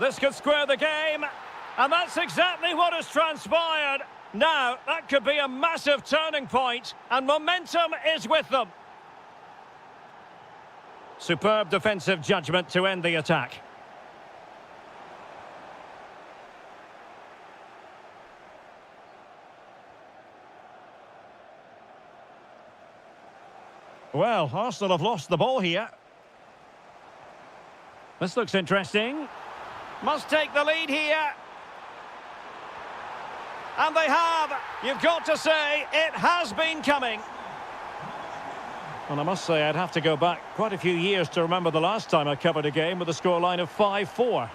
This could square the game, and that's exactly what has transpired. Now, that could be a massive turning point, and momentum is with them. Superb defensive judgment to end the attack. Well, Arsenal have lost the ball here. This looks interesting. Must take the lead here. And they have. You've got to say, it has been coming. Well, I must say, I'd have to go back quite a few years to remember the last time I covered a game with a scoreline of 5-4.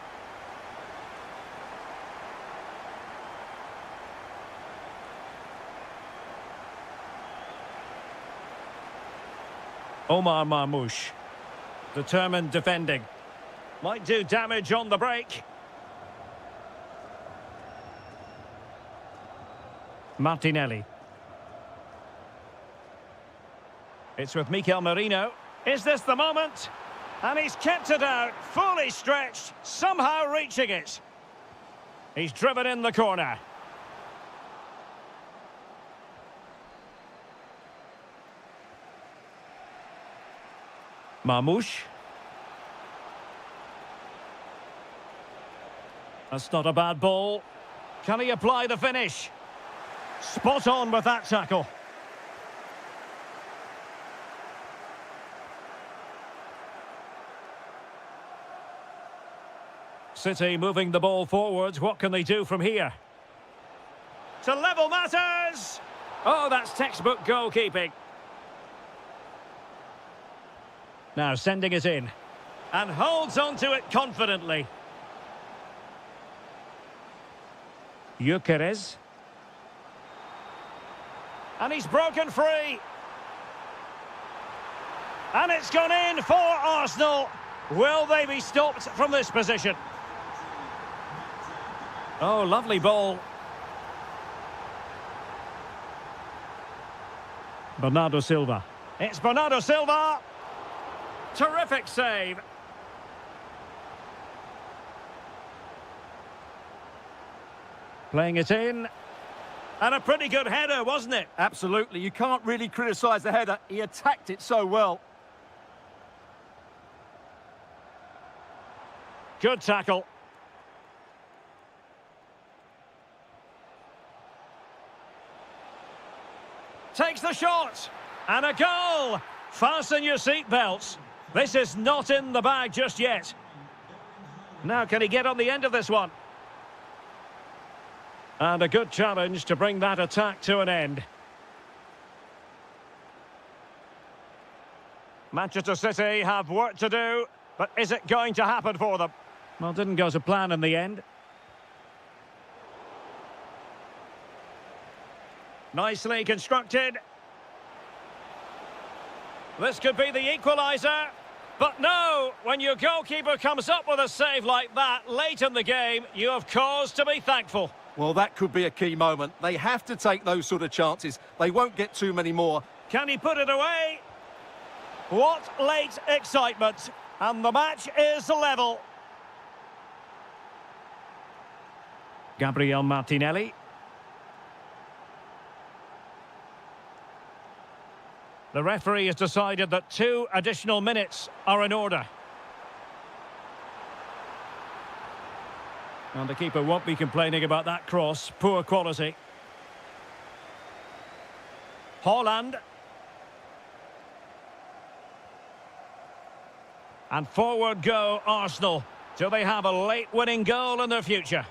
Omar Marmoush. Determined defending. Might do damage on the break. Martinelli. It's with Mikel Merino. Is this the moment? And he's kept it out, fully stretched, somehow reaching it. He's driven in the corner. Marmoush. That's not a bad ball. Can he apply the finish? Spot on with that tackle. City moving the ball forwards. What can they do from here? To level matters! Oh, that's textbook goalkeeping. Now sending it in. And holds on to it confidently. Gyökeres. And he's broken free. And it's gone in for Arsenal. Will they be stopped from this position? Oh, lovely ball. Bernardo Silva. It's Bernardo Silva. Terrific save. Playing it in. And a pretty good header, wasn't it? Absolutely. You can't really criticise the header. He attacked it so well. Good tackle. Takes the shot. And a goal. Fasten your seatbelts. This is not in the bag just yet. Now, can he get on the end of this one? And a good challenge to bring that attack to an end. Manchester City have work to do, but is it going to happen for them? Well, didn't go to plan in the end. Nicely constructed. This could be the equaliser. But no, when your goalkeeper comes up with a save like that late in the game, you have cause to be thankful. Well, that could be a key moment. They have to take those sort of chances. They won't get too many more. Can he put it away? What late excitement. And the match is level. Gabriel Martinelli. The referee has decided that 2 additional minutes are in order. And the keeper won't be complaining about that cross. Poor quality. Haaland. And forward go Arsenal. Do they have a late winning goal in their future?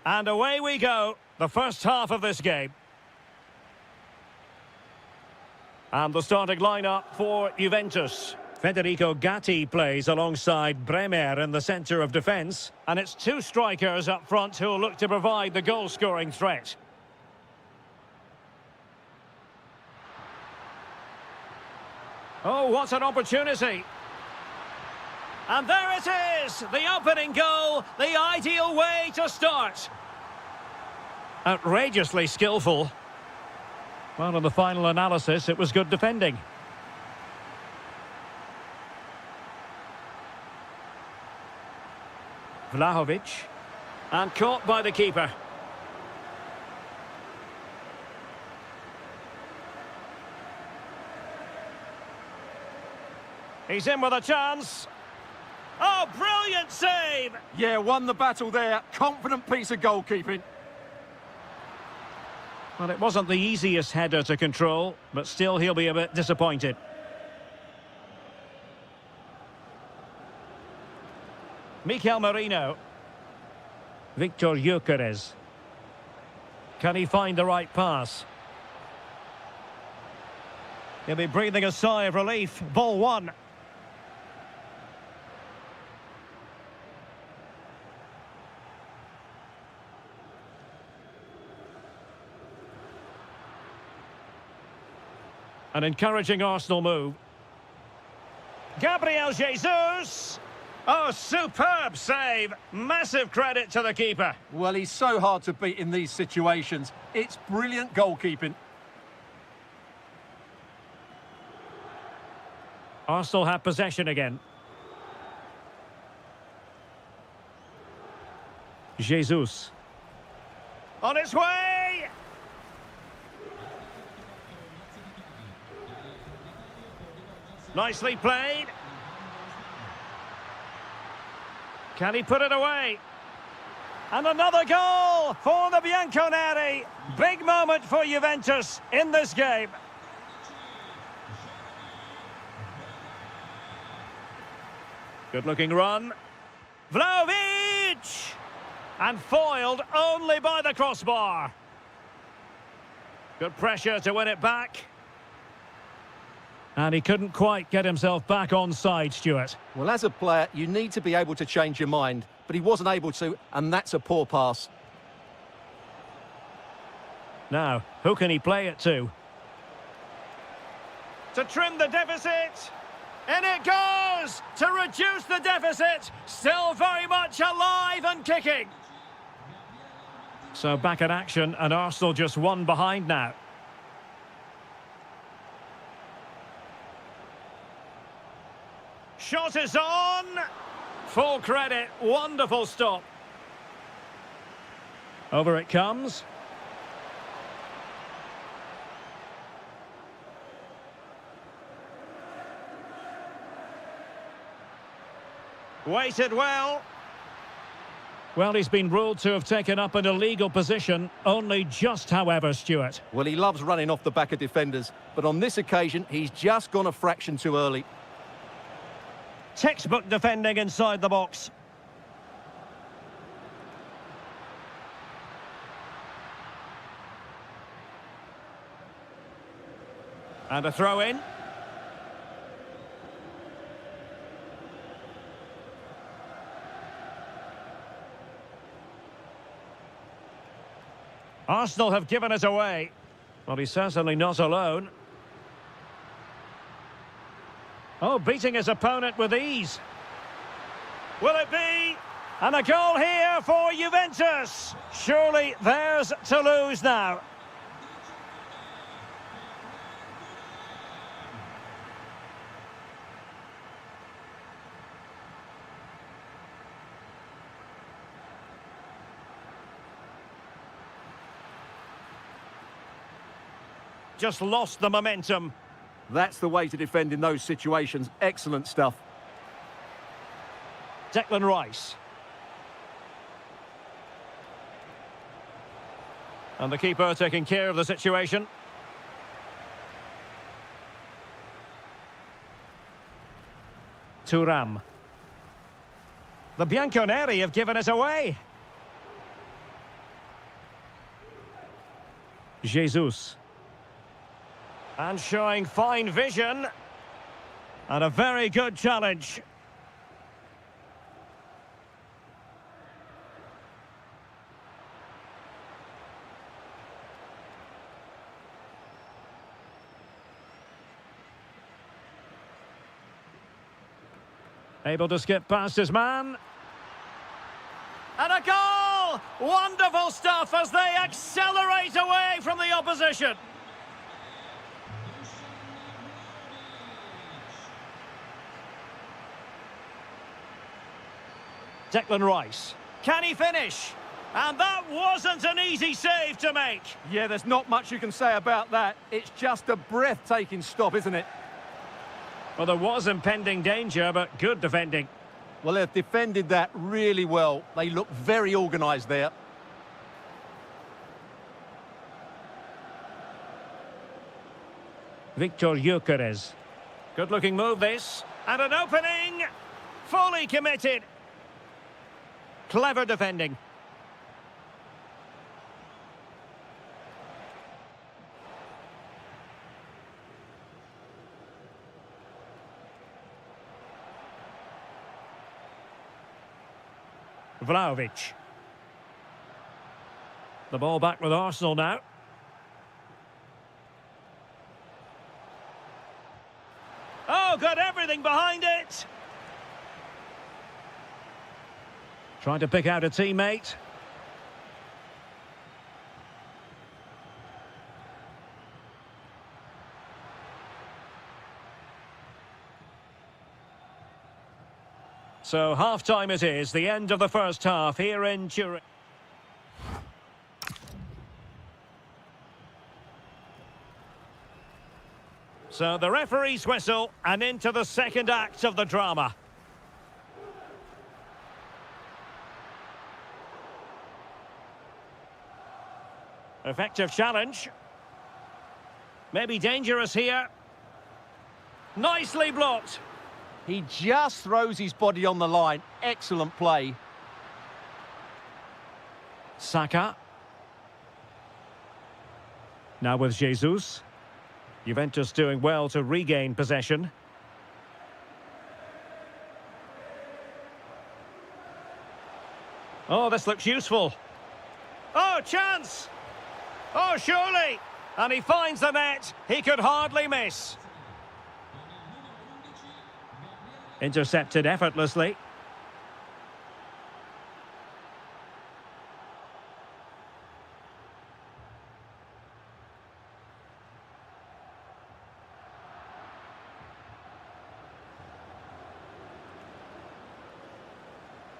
And away we go, the first half of this game. And the starting lineup for Juventus. Federico Gatti plays alongside Bremer in the centre of defence. And it's two strikers up front who will look to provide the goal-scoring threat. Oh, what an opportunity. And there it is, the opening goal, the ideal way to start. Outrageously skillful. Well, in the final analysis, it was good defending. Vlahovic. And caught by the keeper. He's in with a chance. Oh, brilliant save! Yeah, won the battle there. Confident piece of goalkeeping. Well, it wasn't the easiest header to control, but still he'll be a bit disappointed. Mikel Merino. Victor Gyökeres. Can he find the right pass? He'll be breathing a sigh of relief. Ball one. An encouraging Arsenal move. Gabriel Jesus! Oh, superb save. Massive credit to the keeper. Well, he's so hard to beat in these situations. It's brilliant goalkeeping. Arsenal have possession again. Jesus. On its way! Nicely played. Can he put it away? And another goal for the Bianconeri. Big moment for Juventus in this game. Good-looking run. Vlahovic! And foiled only by the crossbar. Good pressure to win it back. And he couldn't quite get himself back on side, Stuart. Well, as a player, you need to be able to change your mind, but he wasn't able to, and that's a poor pass. Now, who can he play it to? To trim the deficit. In it goes! To reduce the deficit. Still very much alive and kicking. So back in action, and Arsenal just one behind now. Shot is on. Full credit. Wonderful stop. Over it comes. Waited well. Well, he's been ruled to have taken up an illegal position. Only just, however, Stuart. Well, he loves running off the back of defenders, but on this occasion, he's just gone a fraction too early. Textbook defending inside the box. And a throw in. Arsenal have given it away. Well, he's certainly not alone. Oh, beating his opponent with ease. Will it be? And a goal here for Juventus. Surely theirs to lose now. Just lost the momentum. That's the way to defend in those situations. Excellent stuff. Declan Rice. And the keeper taking care of the situation. Thuram. The Bianconeri have given it away. Jesus. And showing fine vision. And a very good challenge. Able to skip past his man. And a goal! Wonderful stuff as they accelerate away from the opposition. Declan Rice. Can he finish? And that wasn't an easy save to make. Yeah, there's not much you can say about that. It's just a breathtaking stop, isn't it? Well, there was impending danger, but good defending. Well, they've defended that really well. They look very organised there. Victor Gyökeres. Good-looking move, this. And an opening. Fully committed. Clever defending. Vlahovic. The ball back with Arsenal now. Oh, got everything behind it. Trying to pick out a teammate. So half-time it is, the end of the first half here in Turin. So the referee's whistle and into the second act of the drama. Effective challenge. Maybe dangerous here. Nicely blocked. He just throws his body on the line. Excellent play. Saka. Now with Jesus. Juventus doing well to regain possession. Oh, this looks useful. Oh, chance! Oh, surely! And he finds the net. He could hardly miss. Intercepted effortlessly.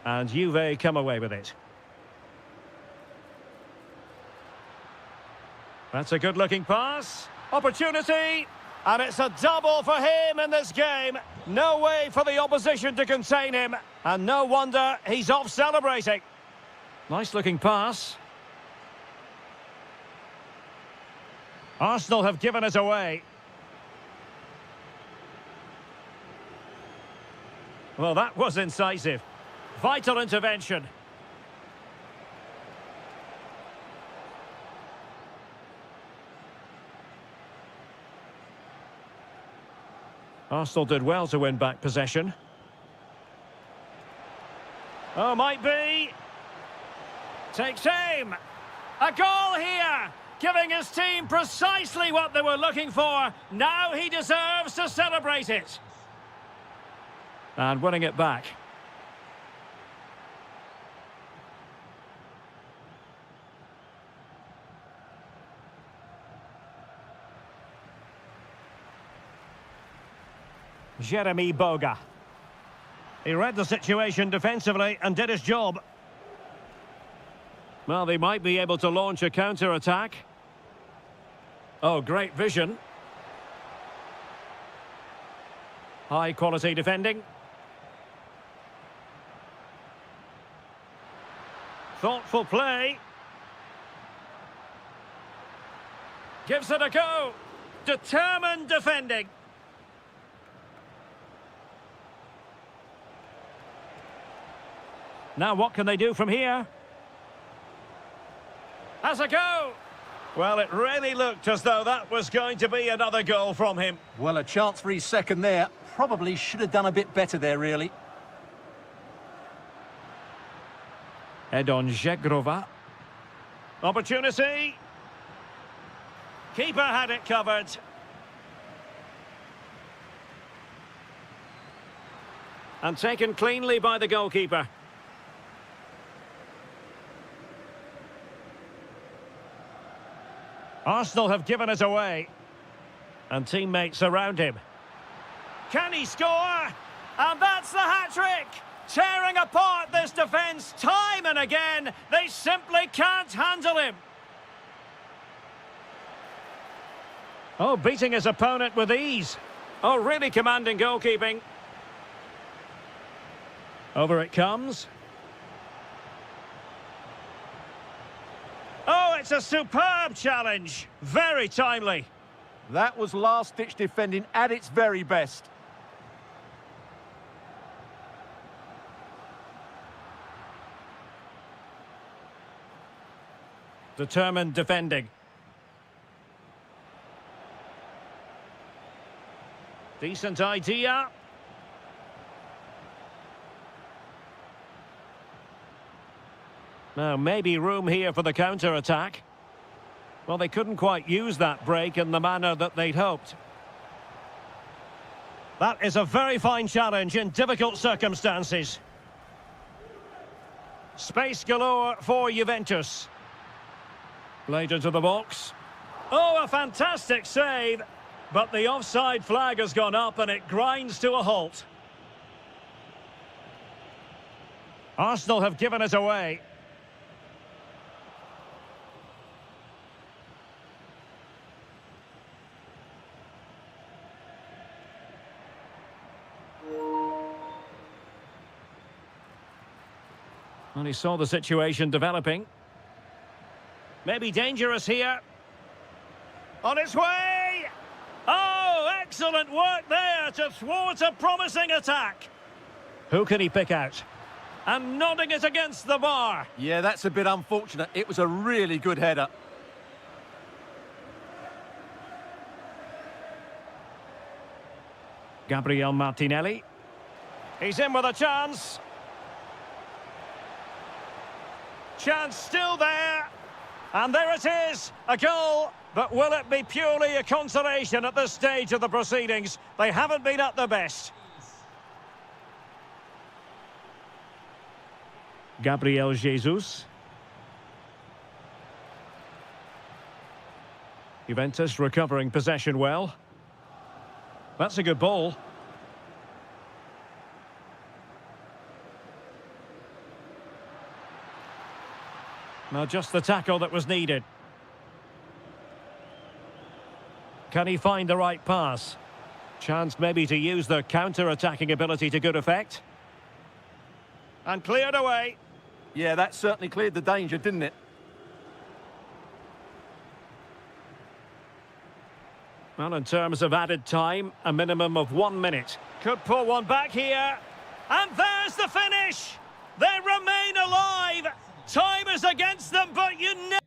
And Juve come away with it. That's a good-looking pass. Opportunity. And it's a double for him in this game. No way for the opposition to contain him. And no wonder he's off celebrating. Nice-looking pass. Arsenal have given it away. Well, that was incisive. Vital intervention. Arsenal did well to win back possession. Oh, might be. Takes aim. A goal here, giving his team precisely what they were looking for. Now he deserves to celebrate it. And winning it back. Jeremy Boga. He read the situation defensively and did his job. Well, they might be able to launch a counter-attack. Oh, great vision. High-quality defending. Thoughtful play. Gives it a go. Determined defending. Now what can they do from here? Has a go. Well, it really looked as though that was going to be another goal from him. Well, a chance for his second there. Probably should have done a bit better there, really. Edon Zegrova. Opportunity. Keeper had it covered. And taken cleanly by the goalkeeper. Arsenal have given it away. And teammates around him. Can he score? And that's the hat-trick! Tearing apart this defence time and again. They simply can't handle him. Oh, beating his opponent with ease. Oh, really commanding goalkeeping. Over it comes. Oh, it's a superb challenge. Very timely. That was last-ditch defending at its very best. Determined defending. Decent idea. Now, maybe room here for the counter-attack. Well, they couldn't quite use that break in the manner that they'd hoped. That is a very fine challenge in difficult circumstances. Space galore for Juventus. Played into the box. Oh, a fantastic save. But the offside flag has gone up and it grinds to a halt. Arsenal have given it away. And he saw the situation developing. Maybe dangerous here. On its way! Oh, excellent work there to thwart a promising attack. Who can he pick out? And nodding it against the bar. Yeah, that's a bit unfortunate. It was a really good header. Gabriel Martinelli. He's in with a chance. Chance still there. And there it is, a goal. But will it be purely a consolation at this stage of the proceedings? They haven't been at their best. Gabriel Jesus. Juventus recovering possession well. That's a good ball. Now just the tackle that was needed. Can he find the right pass? Chance maybe to use the counter-attacking ability to good effect. And cleared away. Yeah, that certainly cleared the danger, didn't it? Well, in terms of added time, a minimum of 1 minute. Could pull one back here. And there's the finish! They remain alive! Time is against them, but you never...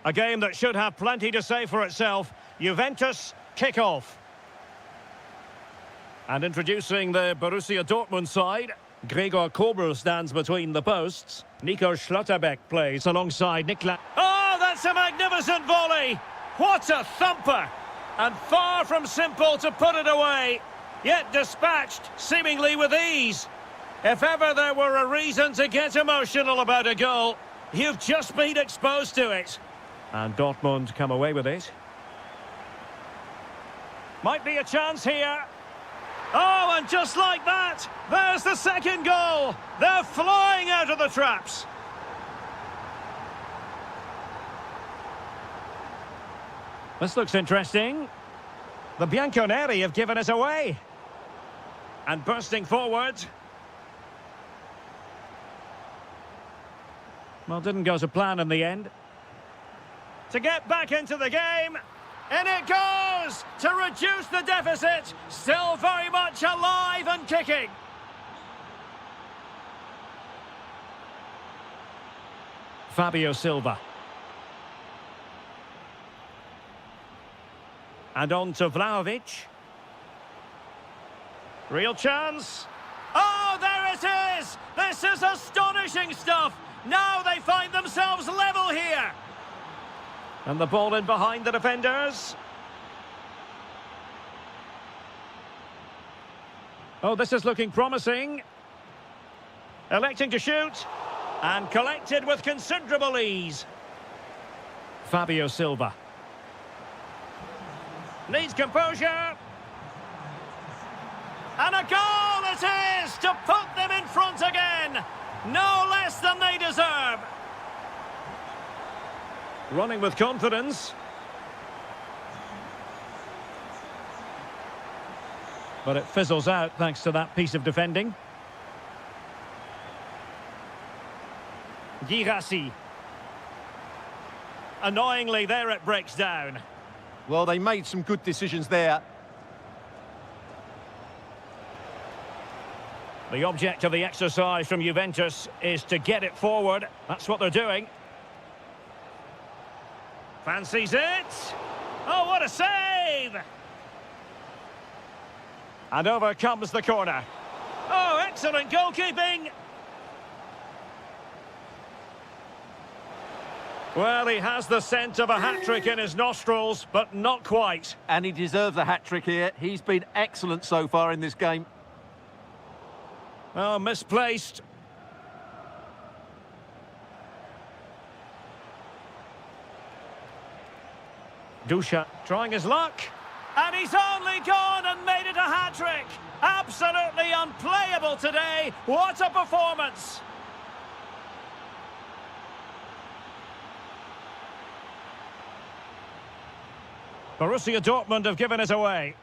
A game that should have plenty to say for itself. Juventus kick-off. And introducing the Borussia Dortmund side, Gregor Kobel stands between the posts. Nico Schlotterbeck plays alongside Niklas. Oh, that's a magnificent volley! What a thumper! And far from simple to put it away, yet dispatched seemingly with ease. If ever there were a reason to get emotional about a goal, you've just been exposed to it. And Dortmund come away with it. Might be a chance here. Oh, and just like that, there's the second goal. They're flying out of the traps. This looks interesting. The Bianconeri have given it away. And bursting forward. Well, didn't go to plan in the end. To get back into the game. And it goes to reduce the deficit. Still very much alive and kicking. Fabio Silva. And on to Vlahovic. Real chance. Oh, there it is! This is astonishing stuff. Now they find themselves level here. And the ball in behind the defenders. Oh, this is looking promising. Electing to shoot. And collected with considerable ease. Fabio Silva. Needs composure. And a goal it is to put them in front again. No less than they deserve. Running with confidence. But it fizzles out thanks to that piece of defending. Girassi. Annoyingly, there it breaks down. Well, they made some good decisions there. The object of the exercise from Juventus is to get it forward. That's what they're doing. Fancies it. Oh, what a save! And over comes the corner. Oh, excellent goalkeeping! Well, he has the scent of a hat-trick in his nostrils, but not quite. And he deserves a hat-trick here. He's been excellent so far in this game. Oh, misplaced. Dusha trying his luck. And he's only gone and made it a hat-trick. Absolutely unplayable today. What a performance. Borussia Dortmund have given it away.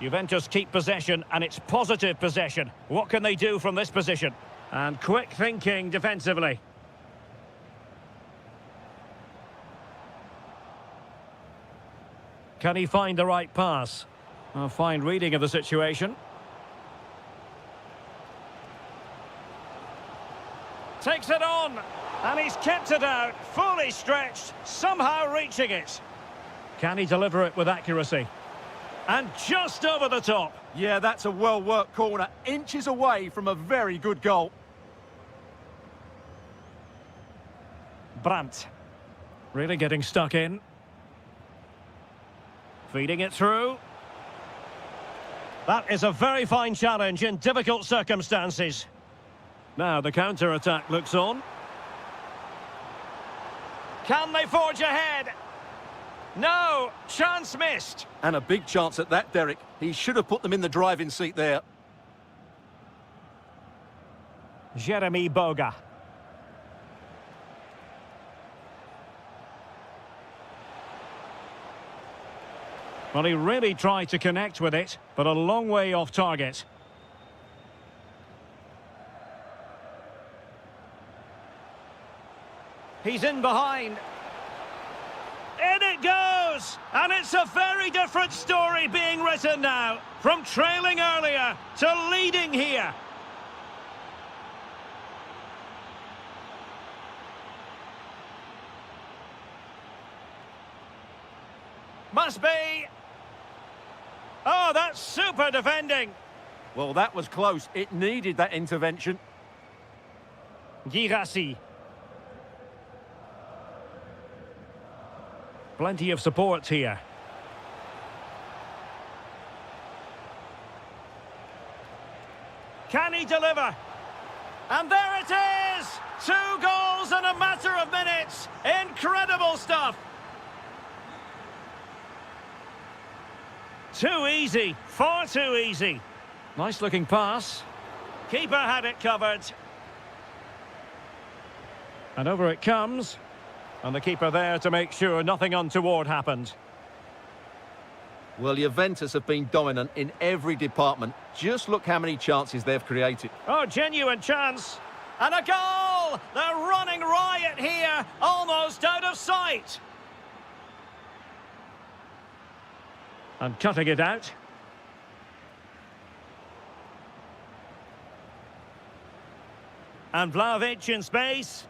Juventus keep possession, and it's positive possession. What can they do from this position? And quick thinking defensively. Can he find the right pass? A fine reading of the situation. Takes it on, and he's kept it out, fully stretched, somehow reaching it. Can he deliver it with accuracy? And just over the top. Yeah, that's a well-worked corner. Inches away from a very good goal. Brandt. Really getting stuck in. Feeding it through. That is a very fine challenge in difficult circumstances. Now the counter-attack looks on. Can they forge ahead? No, chance missed. And a big chance at that, Derek. He should have put them in the driving seat there. Jeremy Boga. Well, he really tried to connect with it, but a long way off target. He's in behind. In it goes! And it's a very different story being written now. From trailing earlier to leading here. Must be. Oh, that's super defending. Well, that was close. It needed that intervention. Girassi. Plenty of support here. Can he deliver? And there it is! 2 goals in a matter of minutes. Incredible stuff. Too easy. Far too easy. Nice looking pass. Keeper had it covered. And over it comes. And the keeper there to make sure nothing untoward happened. Well, Juventus have been dominant in every department. Just look how many chances they've created. Oh, genuine chance. And a goal! They're running riot here, almost out of sight. And cutting it out. And Vlahovic in space.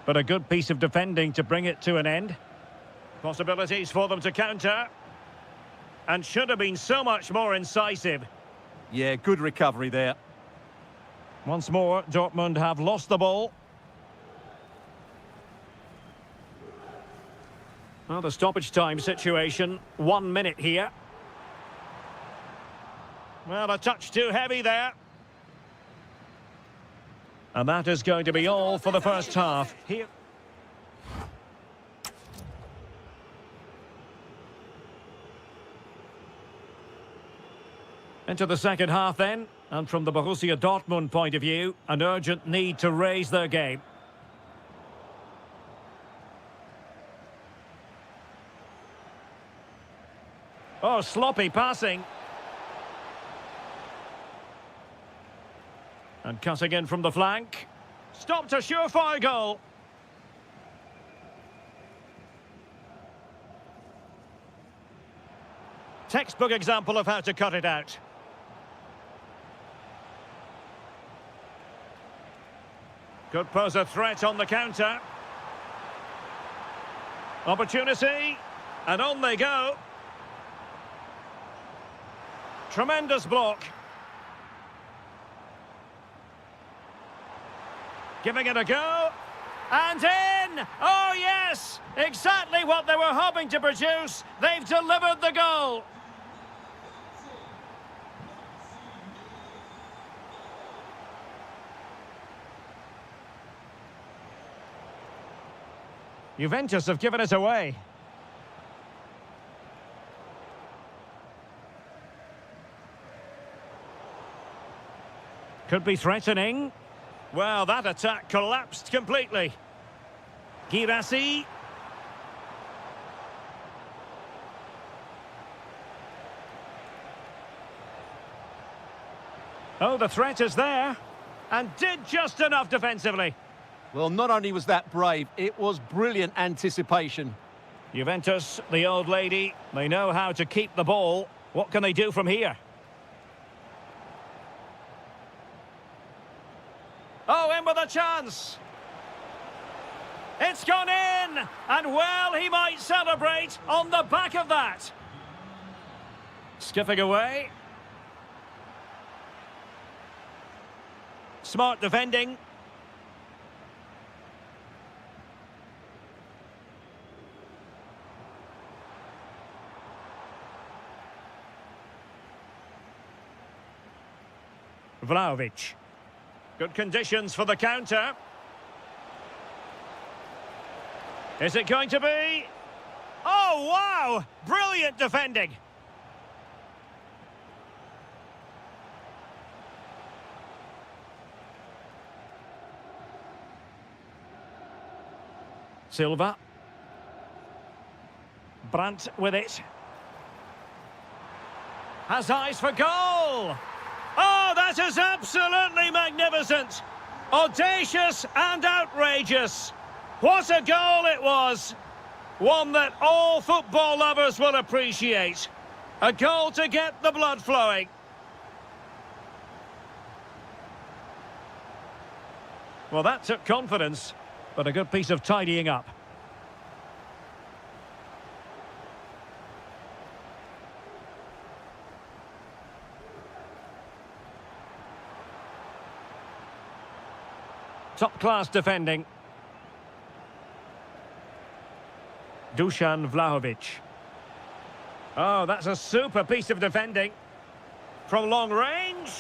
But a good piece of defending to bring it to an end. Possibilities for them to counter. And should have been so much more incisive. Yeah, good recovery there. Once more, Dortmund have lost the ball. Well, the stoppage time situation, 1 minute here. Well, a touch too heavy there. And that is going to be all for the first half. Here. Into the second half then, and from the Borussia Dortmund point of view, an urgent need to raise their game. Oh, sloppy passing. And cutting in from the flank. Stopped a surefire goal. Textbook example of how to cut it out. Could pose a threat on the counter. Opportunity. And on they go. Tremendous block. Giving it a go. And in! Oh, yes! Exactly what they were hoping to produce. They've delivered the goal. Juventus have given it away. Could be threatening. Well, that attack collapsed completely. Girassi. Oh, the threat is there. And did just enough defensively. Well, not only was that brave, it was brilliant anticipation. Juventus, the old lady, they know how to keep the ball. What can they do from here? Oh, in with a chance. It's gone in. And well, he might celebrate on the back of that. Skipping away. Smart defending. Vlahovic. Good conditions for the counter. Is it going to be? Oh, wow! Brilliant defending. Silva. Brandt with it. Has eyes for goal! Oh, that is absolutely magnificent! Audacious and outrageous. What a goal it was. One that all football lovers will appreciate. A goal to get the blood flowing. Well, that took confidence, but a good piece of tidying up. Top-class defending. Dusan Vlahovic. Oh, that's a super piece of defending. From long range.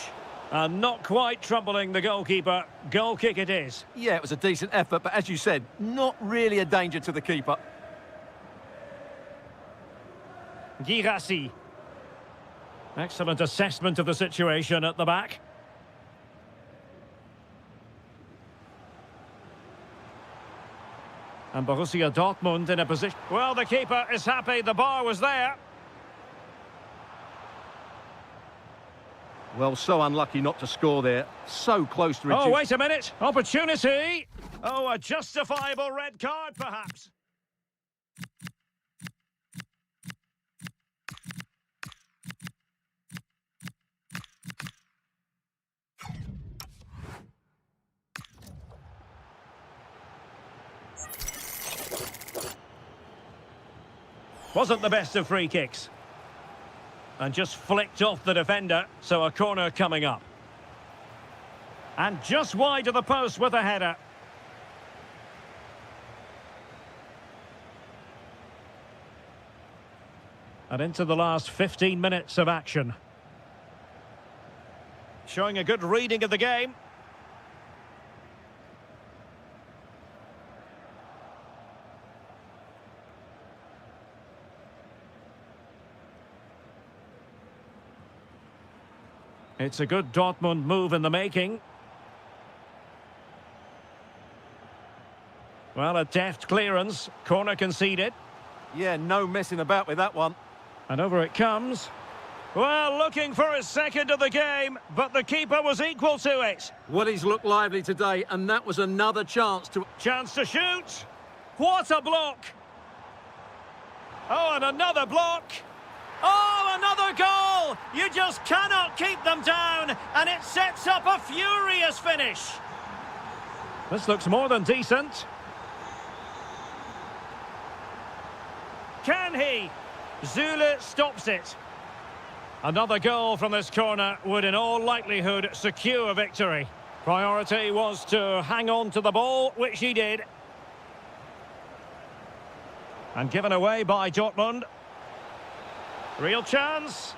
And not quite troubling the goalkeeper. Goal kick it is. Yeah, it was a decent effort, but as you said, not really a danger to the keeper. Girassi. Excellent assessment of the situation at the back. And Borussia Dortmund in a position... Well, the keeper is happy the bar was there. Well, so unlucky not to score there. So close to reduce... Oh, wait a minute. Opportunity. Oh, a justifiable red card, perhaps. Wasn't the best of free kicks. And just flicked off the defender, so a corner coming up. And just wide of the post with a header. And into the last 15 minutes of action. Showing a good reading of the game. It's a good Dortmund move in the making. Well, a deft clearance. Corner conceded. Yeah, no messing about with that one. And over it comes. Well, looking for his second of the game, but the keeper was equal to it. Well, he's looked lively today, and that was another chance to... Chance to shoot. What a block. Oh, and another block. Oh, another goal! You just cannot keep them down, and it sets up a furious finish. This looks more than decent. Can he? Zule stops it. Another goal from this corner would in all likelihood secure victory. Priority was to hang on to the ball, which he did. And given away by Dortmund. Real chance.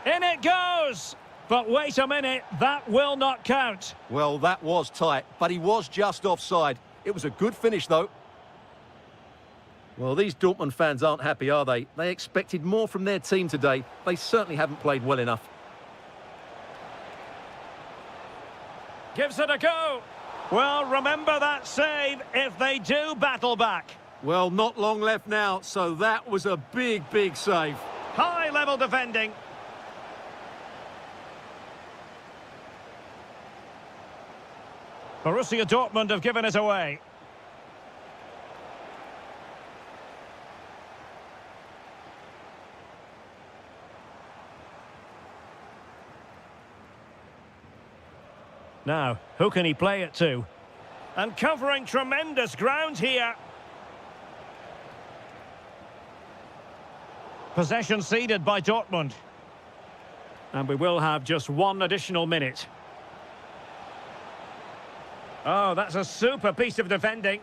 In it goes. But wait a minute, that will not count. Well, that was tight, but he was just offside. It was a good finish, though. Well, these Dortmund fans aren't happy, are they? They expected more from their team today. They certainly haven't played well enough. Gives it a go. Well, remember that save if they do battle back. Well, not long left now, so that was a big, big save. High-level defending. Borussia Dortmund have given it away. Now, who can he play it to? And covering tremendous ground here. Possession ceded by Dortmund. And we will have just one additional minute. Oh, that's a super piece of defending.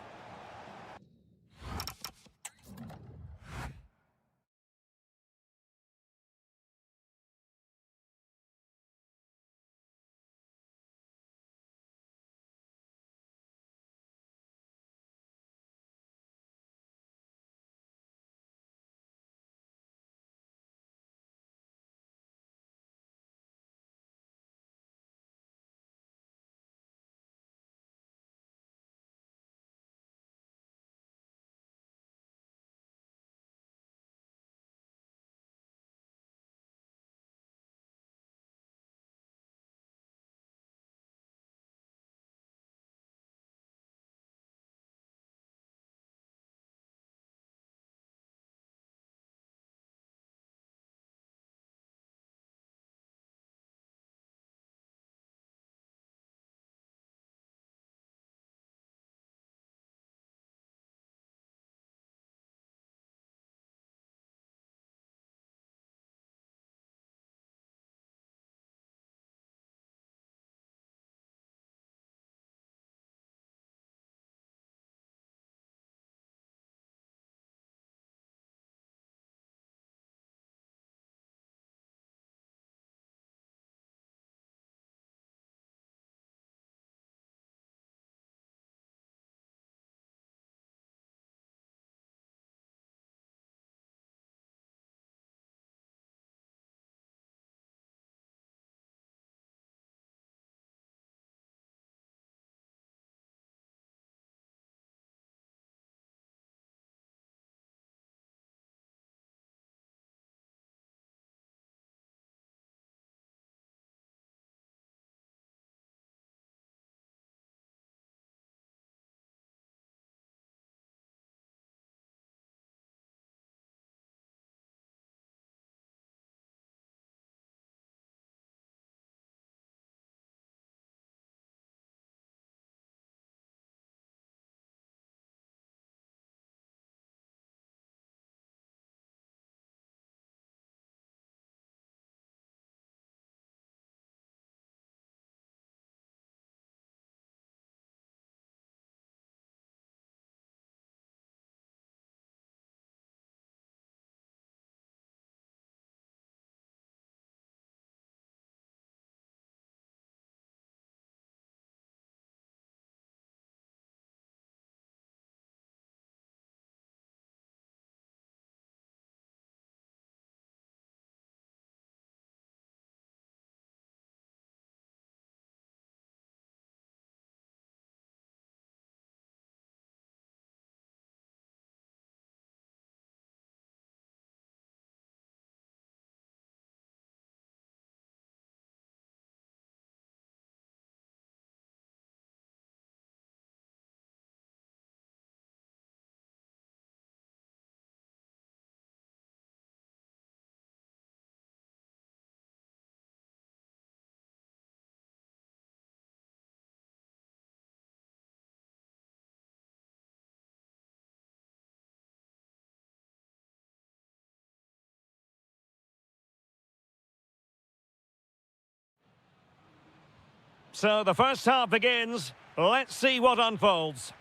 So the first half begins. Let's see what unfolds.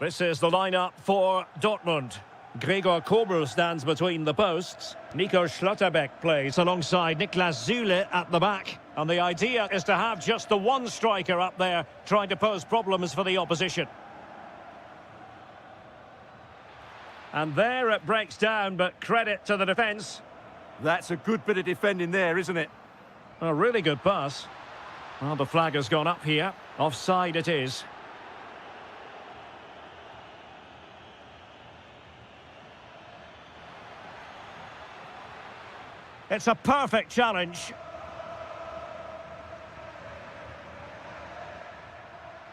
This is the lineup for Dortmund. Gregor Kobel stands between the posts. Nico Schlotterbeck plays alongside Niklas Zule at the back. And the idea is to have just the one striker up there trying to pose problems for the opposition. And there it breaks down, but credit to the defence. That's a good bit of defending there, isn't it? A really good pass. Well, the flag has gone up here. Offside it is. It's a perfect challenge.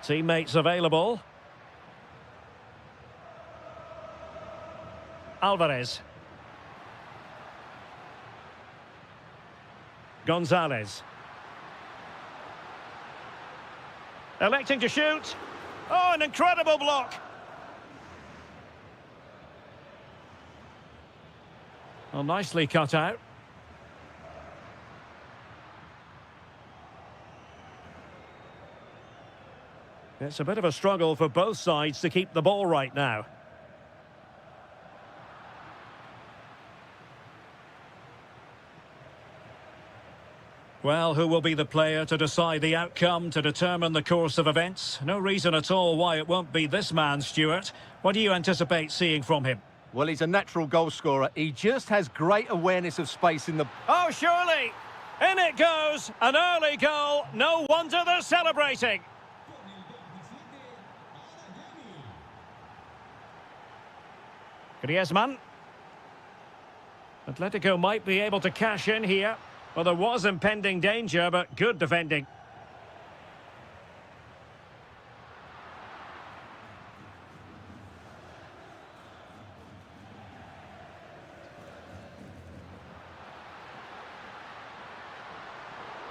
Teammates available. Alvarez. Gonzalez. Electing to shoot. Oh, an incredible block. Well, nicely cut out. It's a bit of a struggle for both sides to keep the ball right now. Well, who will be the player to decide the outcome, to determine the course of events? No reason at all why it won't be this man, Stuart. What do you anticipate seeing from him? Well, he's a natural goal scorer. He just has great awareness of space in the... Oh, surely! In it goes! An early goal. No wonder they're celebrating. Griezmann. Atletico might be able to cash in here. Well, there was impending danger, but good defending.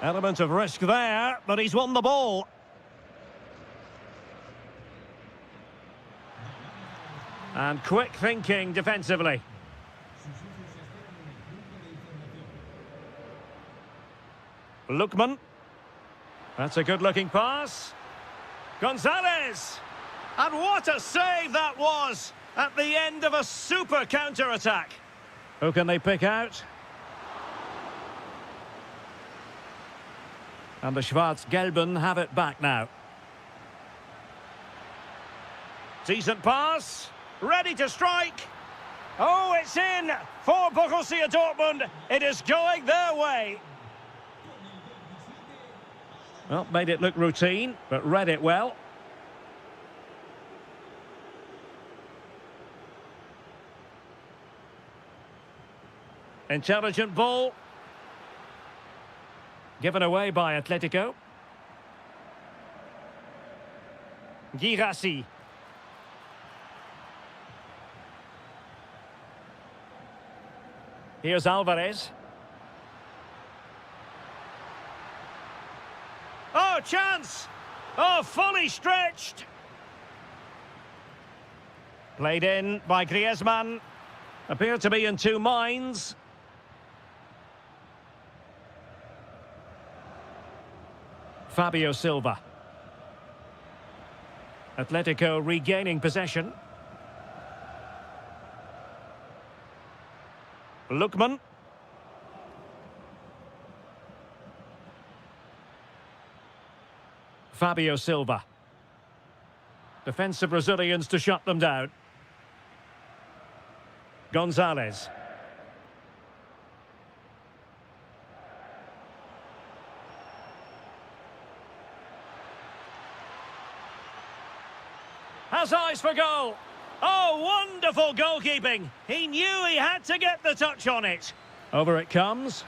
Element of risk there, but he's won the ball. And quick thinking defensively. Lookman. That's a good-looking pass. Gonzalez! And what a save that was at the end of a super counter-attack. Who can they pick out? And the Schwarz-Gelben have it back now. Decent pass. Ready to strike. Oh, it's in for Borussia Dortmund. It is going their way. Well, made it look routine, but read it well. Intelligent ball. Given away by Atletico. Girassi. Here's Alvarez. Oh, chance! Oh, fully stretched. Played in by Griezmann. Appeared to be in two minds. Fabio Silva. Atletico regaining possession. Lookman. Fabio Silva. Defensive Brazilians to shut them down. Gonzalez. Has eyes for goal. Oh, wonderful goalkeeping. He knew he had to get the touch on it. Over it comes.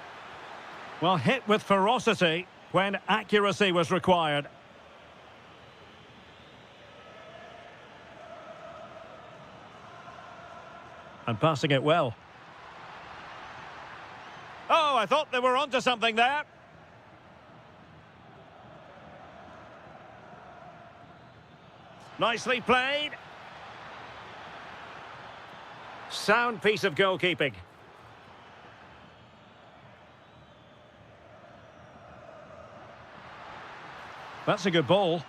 Well, hit with ferocity when accuracy was required. And passing it well. Oh, I thought they were onto something there. Nicely played. Sound piece of goalkeeping. That's a good ball.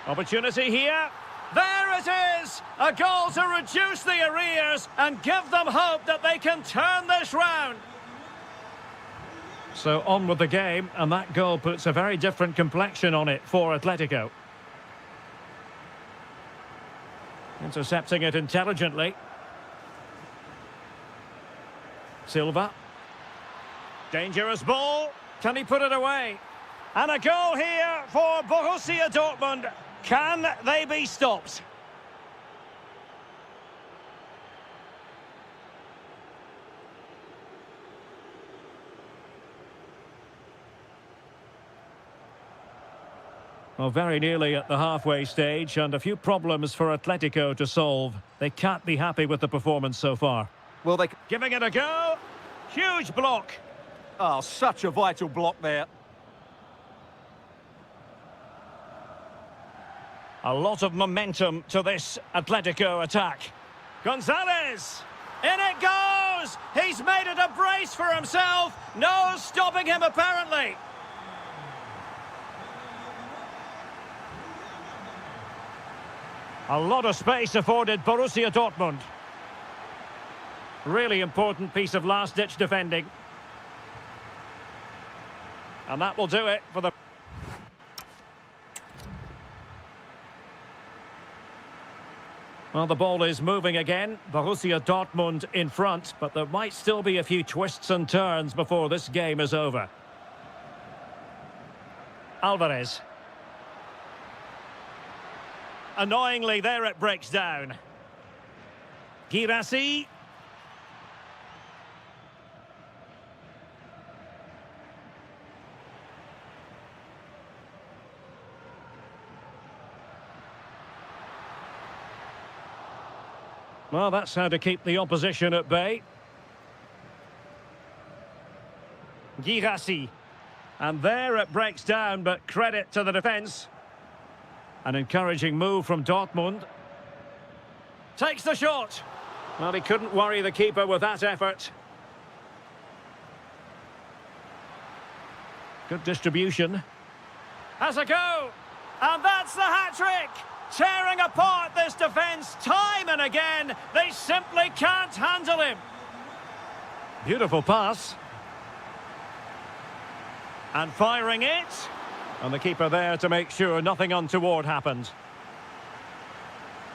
Opportunity here. There it is! A goal to reduce the arrears and give them hope that they can turn this round. So on with the game, and that goal puts a very different complexion on it for Atletico. Intercepting it intelligently. Silva. Dangerous ball. Can he put it away? And a goal here for Borussia Dortmund. Can they be stopped? Well, very nearly at the halfway stage, and a few problems for Atletico to solve. They can't be happy with the performance so far. Well, they... Giving it a go. Huge block. Oh, such a vital block there. A lot of momentum to this Atletico attack. Gonzalez! In it goes! He's made it a brace for himself. No stopping him, apparently. A lot of space afforded Borussia Dortmund. Really important piece of last-ditch defending. And that will do it for the... Well, the ball is moving again. Borussia Dortmund in front, but there might still be a few twists and turns before this game is over. Alvarez. Annoyingly, there it breaks down. Girassi. Well, that's how to keep the opposition at bay. Girassi. And there it breaks down, but credit to the defence. An encouraging move from Dortmund. Takes the shot. Well, he couldn't worry the keeper with that effort. Good distribution. Has a go. And that's the hat-trick. Tearing apart this defence time and again. They simply can't handle him. Beautiful pass. And firing it. And the keeper there to make sure nothing untoward happened.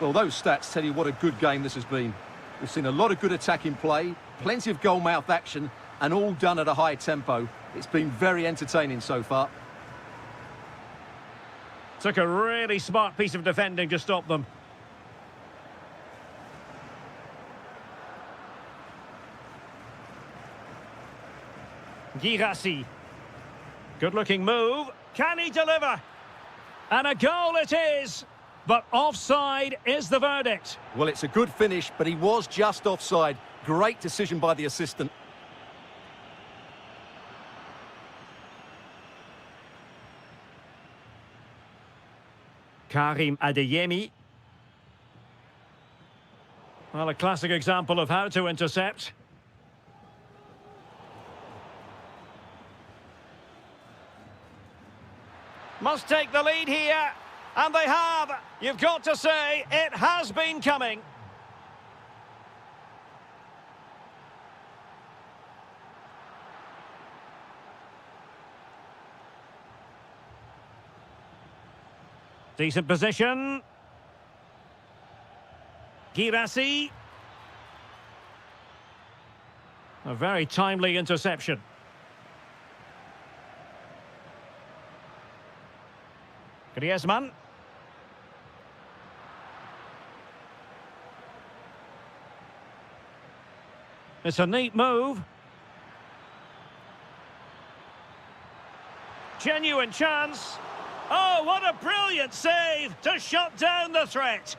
Well, those stats tell you what a good game this has been. We've seen a lot of good attacking play, plenty of goal-mouth action, and all done at a high tempo. It's been very entertaining so far. Took a really smart piece of defending to stop them. Girassi. Good-looking move. Can he deliver? And a goal it is. But offside is the verdict. Well, it's a good finish, but he was just offside. Great decision by the assistant. Karim Adeyemi. Well, a classic example of how to intercept. Must take the lead here. And they have. You've got to say, it has been coming. Decent position. Girassi. A very timely interception. Griezmann. It's a neat move. Genuine chance. Oh, what a brilliant save to shut down the threat.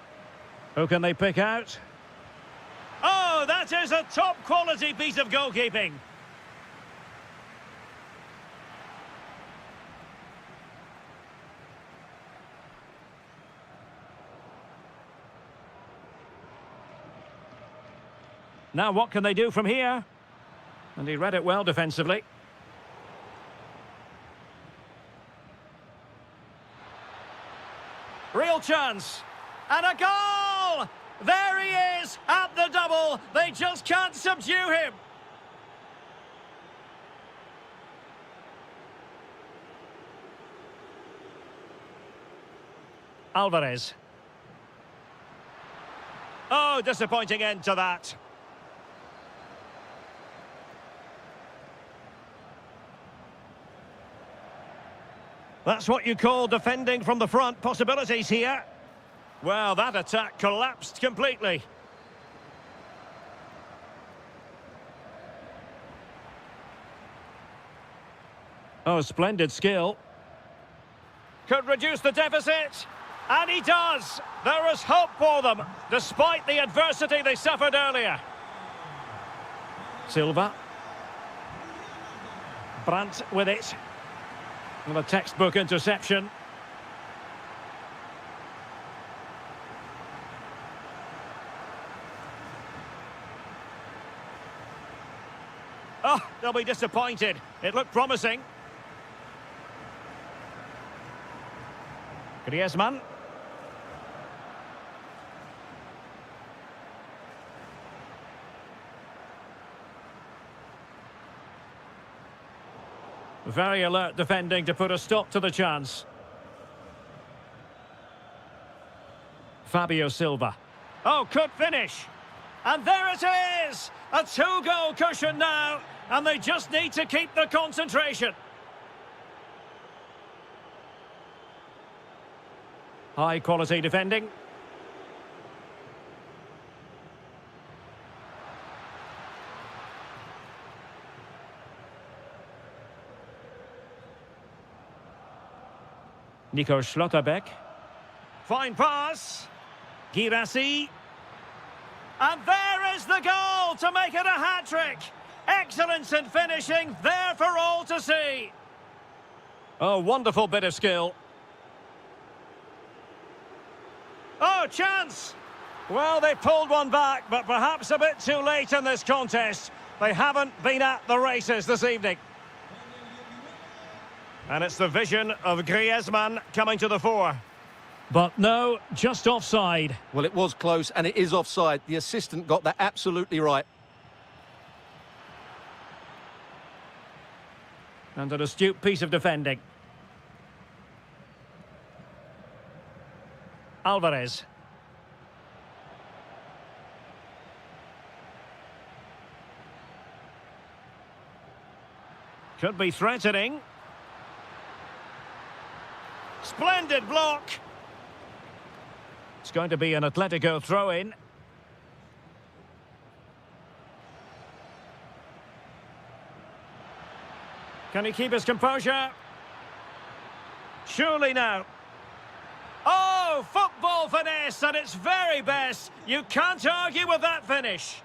Who can they pick out? Oh, that is a top-quality piece of goalkeeping. Now what can they do from here? And he read it well defensively. Real chance. And a goal! There he is at the double. They just can't subdue him. Alvarez. Oh, disappointing end to that. That's what you call defending from the front. Possibilities here. Well, that attack collapsed completely. Oh, splendid skill. Could reduce the deficit. And he does. There is hope for them, despite the adversity they suffered earlier. Silva. Brandt with it. And a textbook interception. Oh, they'll be disappointed. It looked promising. Griezmann. Very alert defending to put a stop to the chance. Fabio Silva. Oh, could finish. And there it is! A two-goal cushion now, and they just need to keep the concentration. High-quality defending. Nico Schlotterbeck. Fine pass. Girassi. And there is the goal to make it a hat-trick. Excellence in finishing, there for all to see. Oh, wonderful bit of skill. Oh, chance! Well, they pulled one back, but perhaps a bit too late in this contest. They haven't been at the races this evening. And it's the vision of Griezmann coming to the fore. But no, just offside. Well, it was close, and it is offside. The assistant got that absolutely right. And an astute piece of defending. Alvarez. Could be threatening. Splendid block. It's going to be an Atletico throw-in. Can he keep his composure? Surely now. Oh, football finesse at its very best. You can't argue with that finish.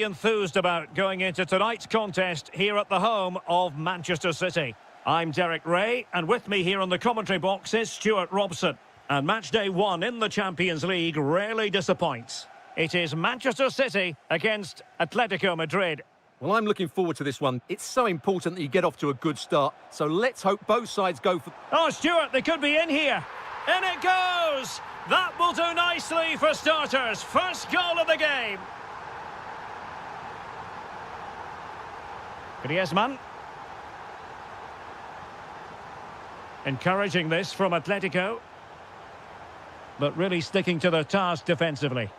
Enthused about going into tonight's contest here at the home of Manchester City. I'm Derek Ray, and with me here on the commentary box is Stuart Robson. And match day one in the Champions League rarely disappoints. It is Manchester City against Atletico Madrid. Well, I'm looking forward to this one. It's so important that you get off to a good start. So let's hope both sides go for... Oh, Stuart, they could be in here. In it goes! That will do nicely for starters. First goal of the game. Griezmann. Encouraging this from Atletico. But really sticking to their task defensively.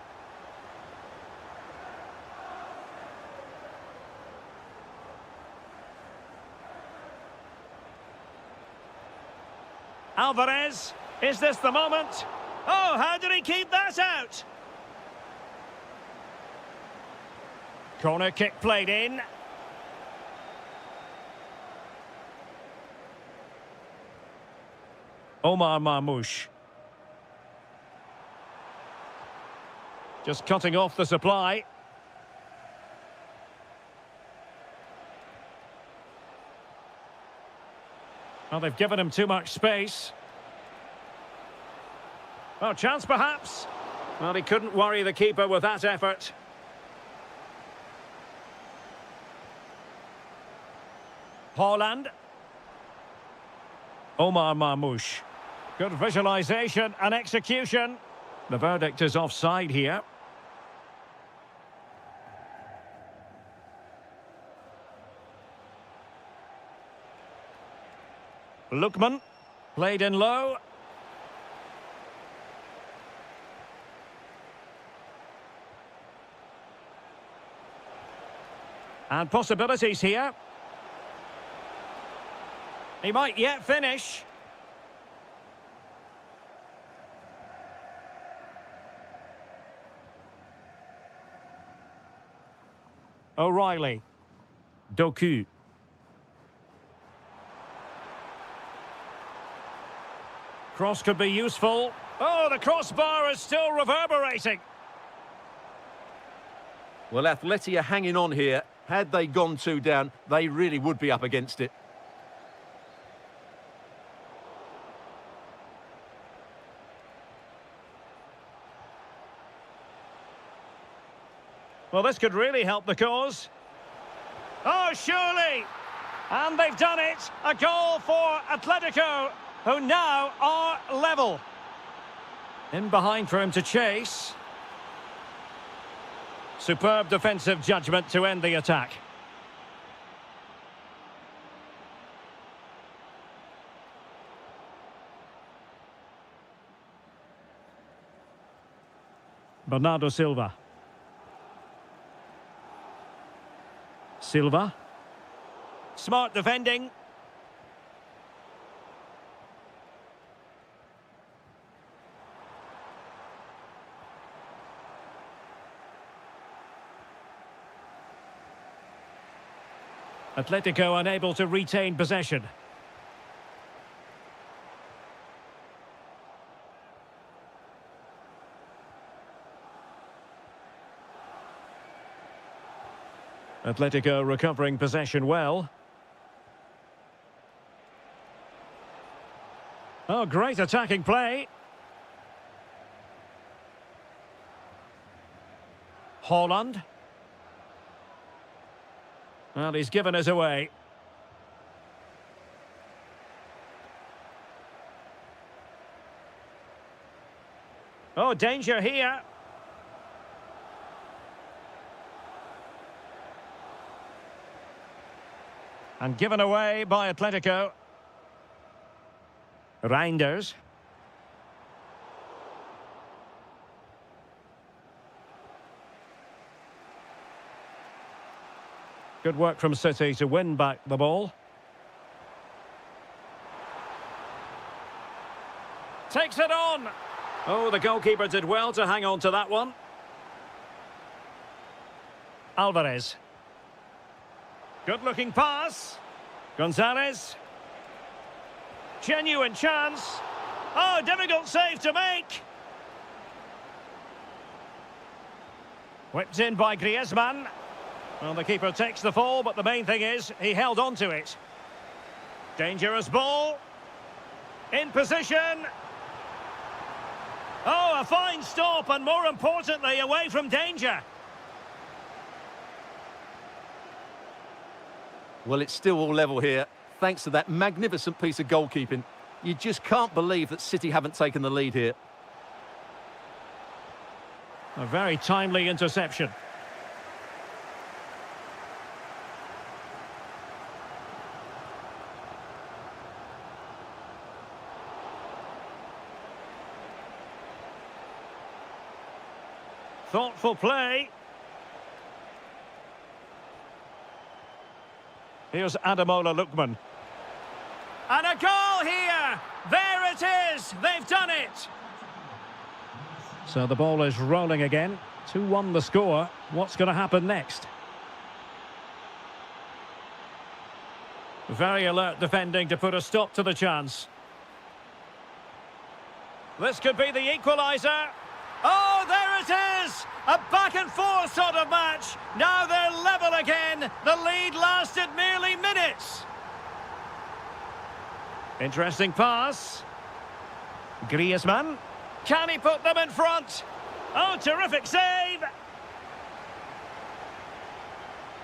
Alvarez, is this the moment? Oh, how did he keep that out? Corner kick played in. Omar Marmoush. Just cutting off the supply. Well, they've given him too much space. Well, chance perhaps. Well, he couldn't worry the keeper with that effort. Haaland. Omar Marmoush. Good visualisation and execution. The verdict is offside here. Lookman, played in low. And possibilities here. He might yet finish. O'Reilly. Doku. Cross could be useful. Oh, the crossbar is still reverberating. Well, Atleti are hanging on here. Had they gone two down, they really would be up against it. Well, this could really help the cause. Oh, surely! And they've done it. A goal for Atletico, who now are level. In behind for him to chase. Superb defensive judgment to end the attack. Bernardo Silva. Silva. Smart defending. Atletico unable to retain possession. Atletico recovering possession well. Oh, great attacking play. Haaland. Well, he's given us away. Oh, danger here. And given away by Atletico. Reinders. Good work from City to win back the ball. Takes it on. Oh, the goalkeeper did well to hang on to that one. Alvarez. Good-looking pass. Gonzalez. Genuine chance. Oh, difficult save to make. Whipped in by Griezmann. Well, the keeper takes the fall, but the main thing is he held on to it. Dangerous ball. In position. Oh, a fine stop, and more importantly, away from danger. Well, it's still all level here, thanks to that magnificent piece of goalkeeping. You just can't believe that City haven't taken the lead here. A very timely interception. Thoughtful play. Here's Ademola Lookman. And a goal here! There it is! They've done it! So the ball is rolling again. 2-1 the score. What's going to happen next? Very alert defending to put a stop to the chance. This could be the equaliser. Oh, there it is! A back-and-forth sort of match. Now they're level again. The lead lasted merely minutes. Interesting pass. Griezmann. Can he put them in front? Oh, terrific save!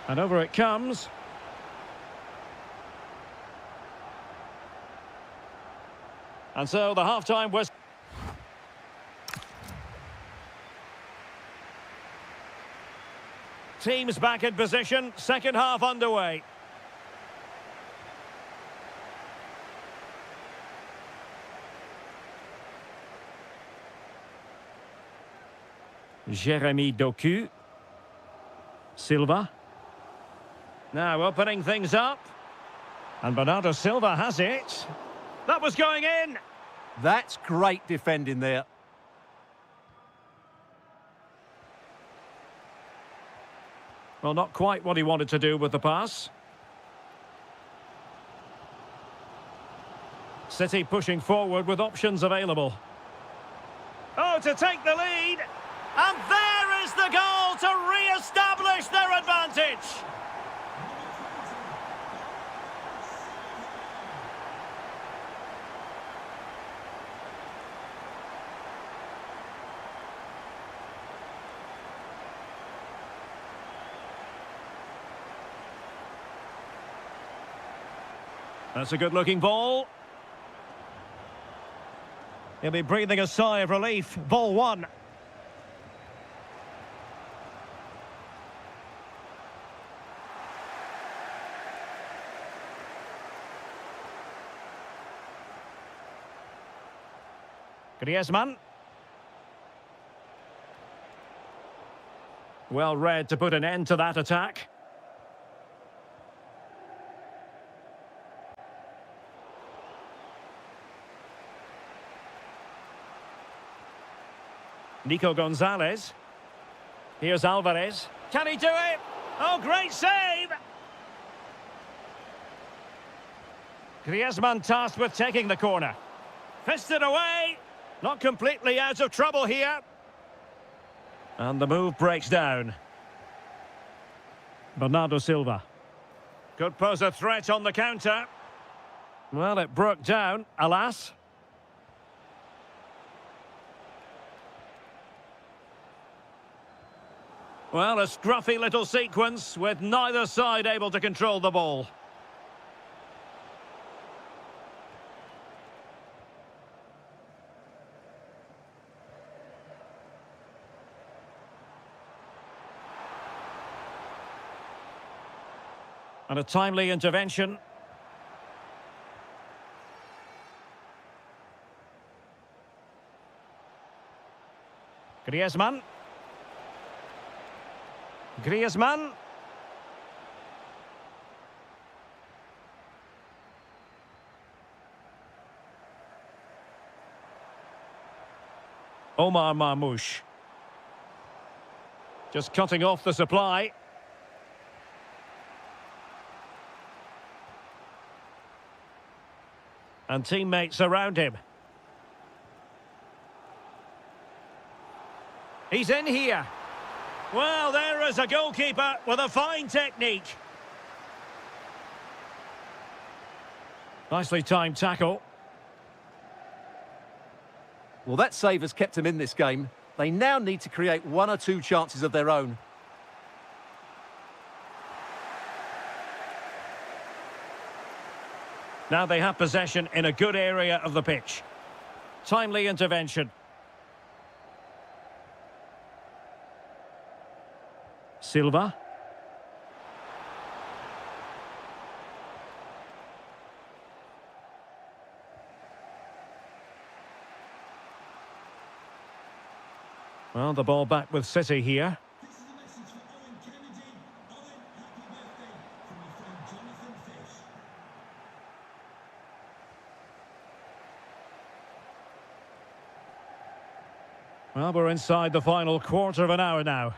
And over it comes. And so the half-time was... Teams back in position, second half underway. Jeremy Doku. Silva. Now opening things up. And Bernardo Silva has it. That was going in. That's great defending there. Well, not quite what he wanted to do with the pass. City pushing forward with options available. Oh, to take the lead. And there is the goal to re-establish their advantage. That's a good-looking ball. He'll be breathing a sigh of relief. Ball one. Griezmann. Well read to put an end to that attack. Nico Gonzalez. Here's Alvarez. Can he do it? Oh, great save! Griezmann tasked with taking the corner. Fisted away. Not completely out of trouble here. And the move breaks down. Bernardo Silva. Could pose a threat on the counter. Well, it broke down, alas. Well, a scruffy little sequence with neither side able to control the ball. And a timely intervention. Griezmann. Griezmann. Omar Marmoush. Just cutting off the supply. And teammates around him. He's in here. Well, there is a goalkeeper with a fine technique. Nicely timed tackle. Well, that save has kept them in this game. They now need to create one or two chances of their own. Now they have possession in a good area of the pitch. Timely intervention. Silva. Well, the ball back with City here. Well, we're inside the final quarter of an hour now.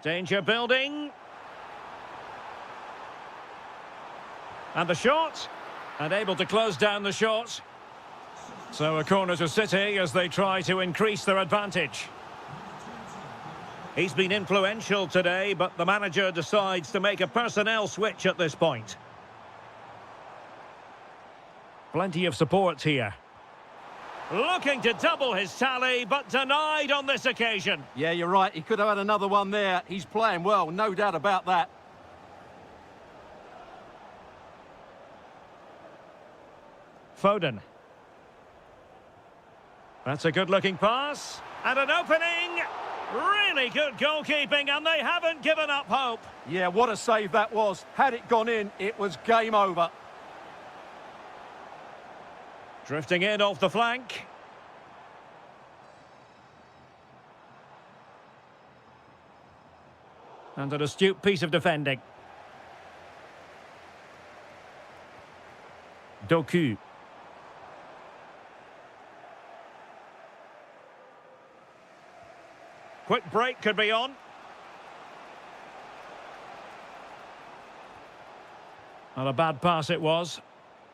Danger building. And the shot. And able to close down the shot. So a corner to City as they try to increase their advantage. He's been influential today, but the manager decides to make a personnel switch at this point. Plenty of support here. Looking to double his tally, but denied on this occasion. Yeah, you're right. He could have had another one there. He's playing well, no doubt about that. Foden. That's a good-looking pass. And an opening. Really good goalkeeping, and they haven't given up hope. Yeah, what a save that was. Had it gone in, it was game over. Drifting in off the flank. And an astute piece of defending. Doku. Quick break could be on. Not a bad pass it was.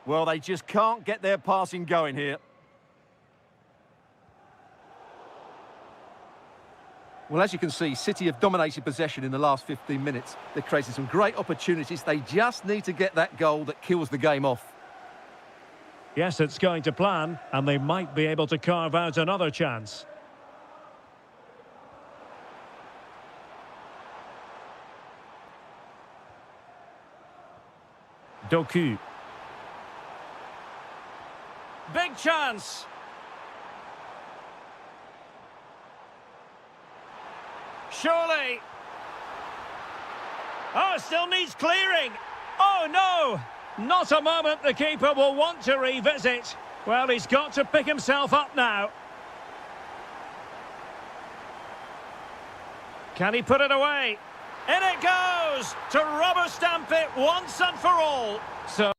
Well, they just can't get their passing going here. Well, as you can see, City have dominated possession in the last 15 minutes. They've created some great opportunities. They just need to get that goal that kills the game off. Yes, it's going to plan, and they might be able to carve out another chance. Doku. Big chance. Surely. Oh, still needs clearing. Oh, no. Not a moment the keeper will want to revisit. Well, he's got to pick himself up now. Can he put it away? In it goes to rubber stamp it once and for all. So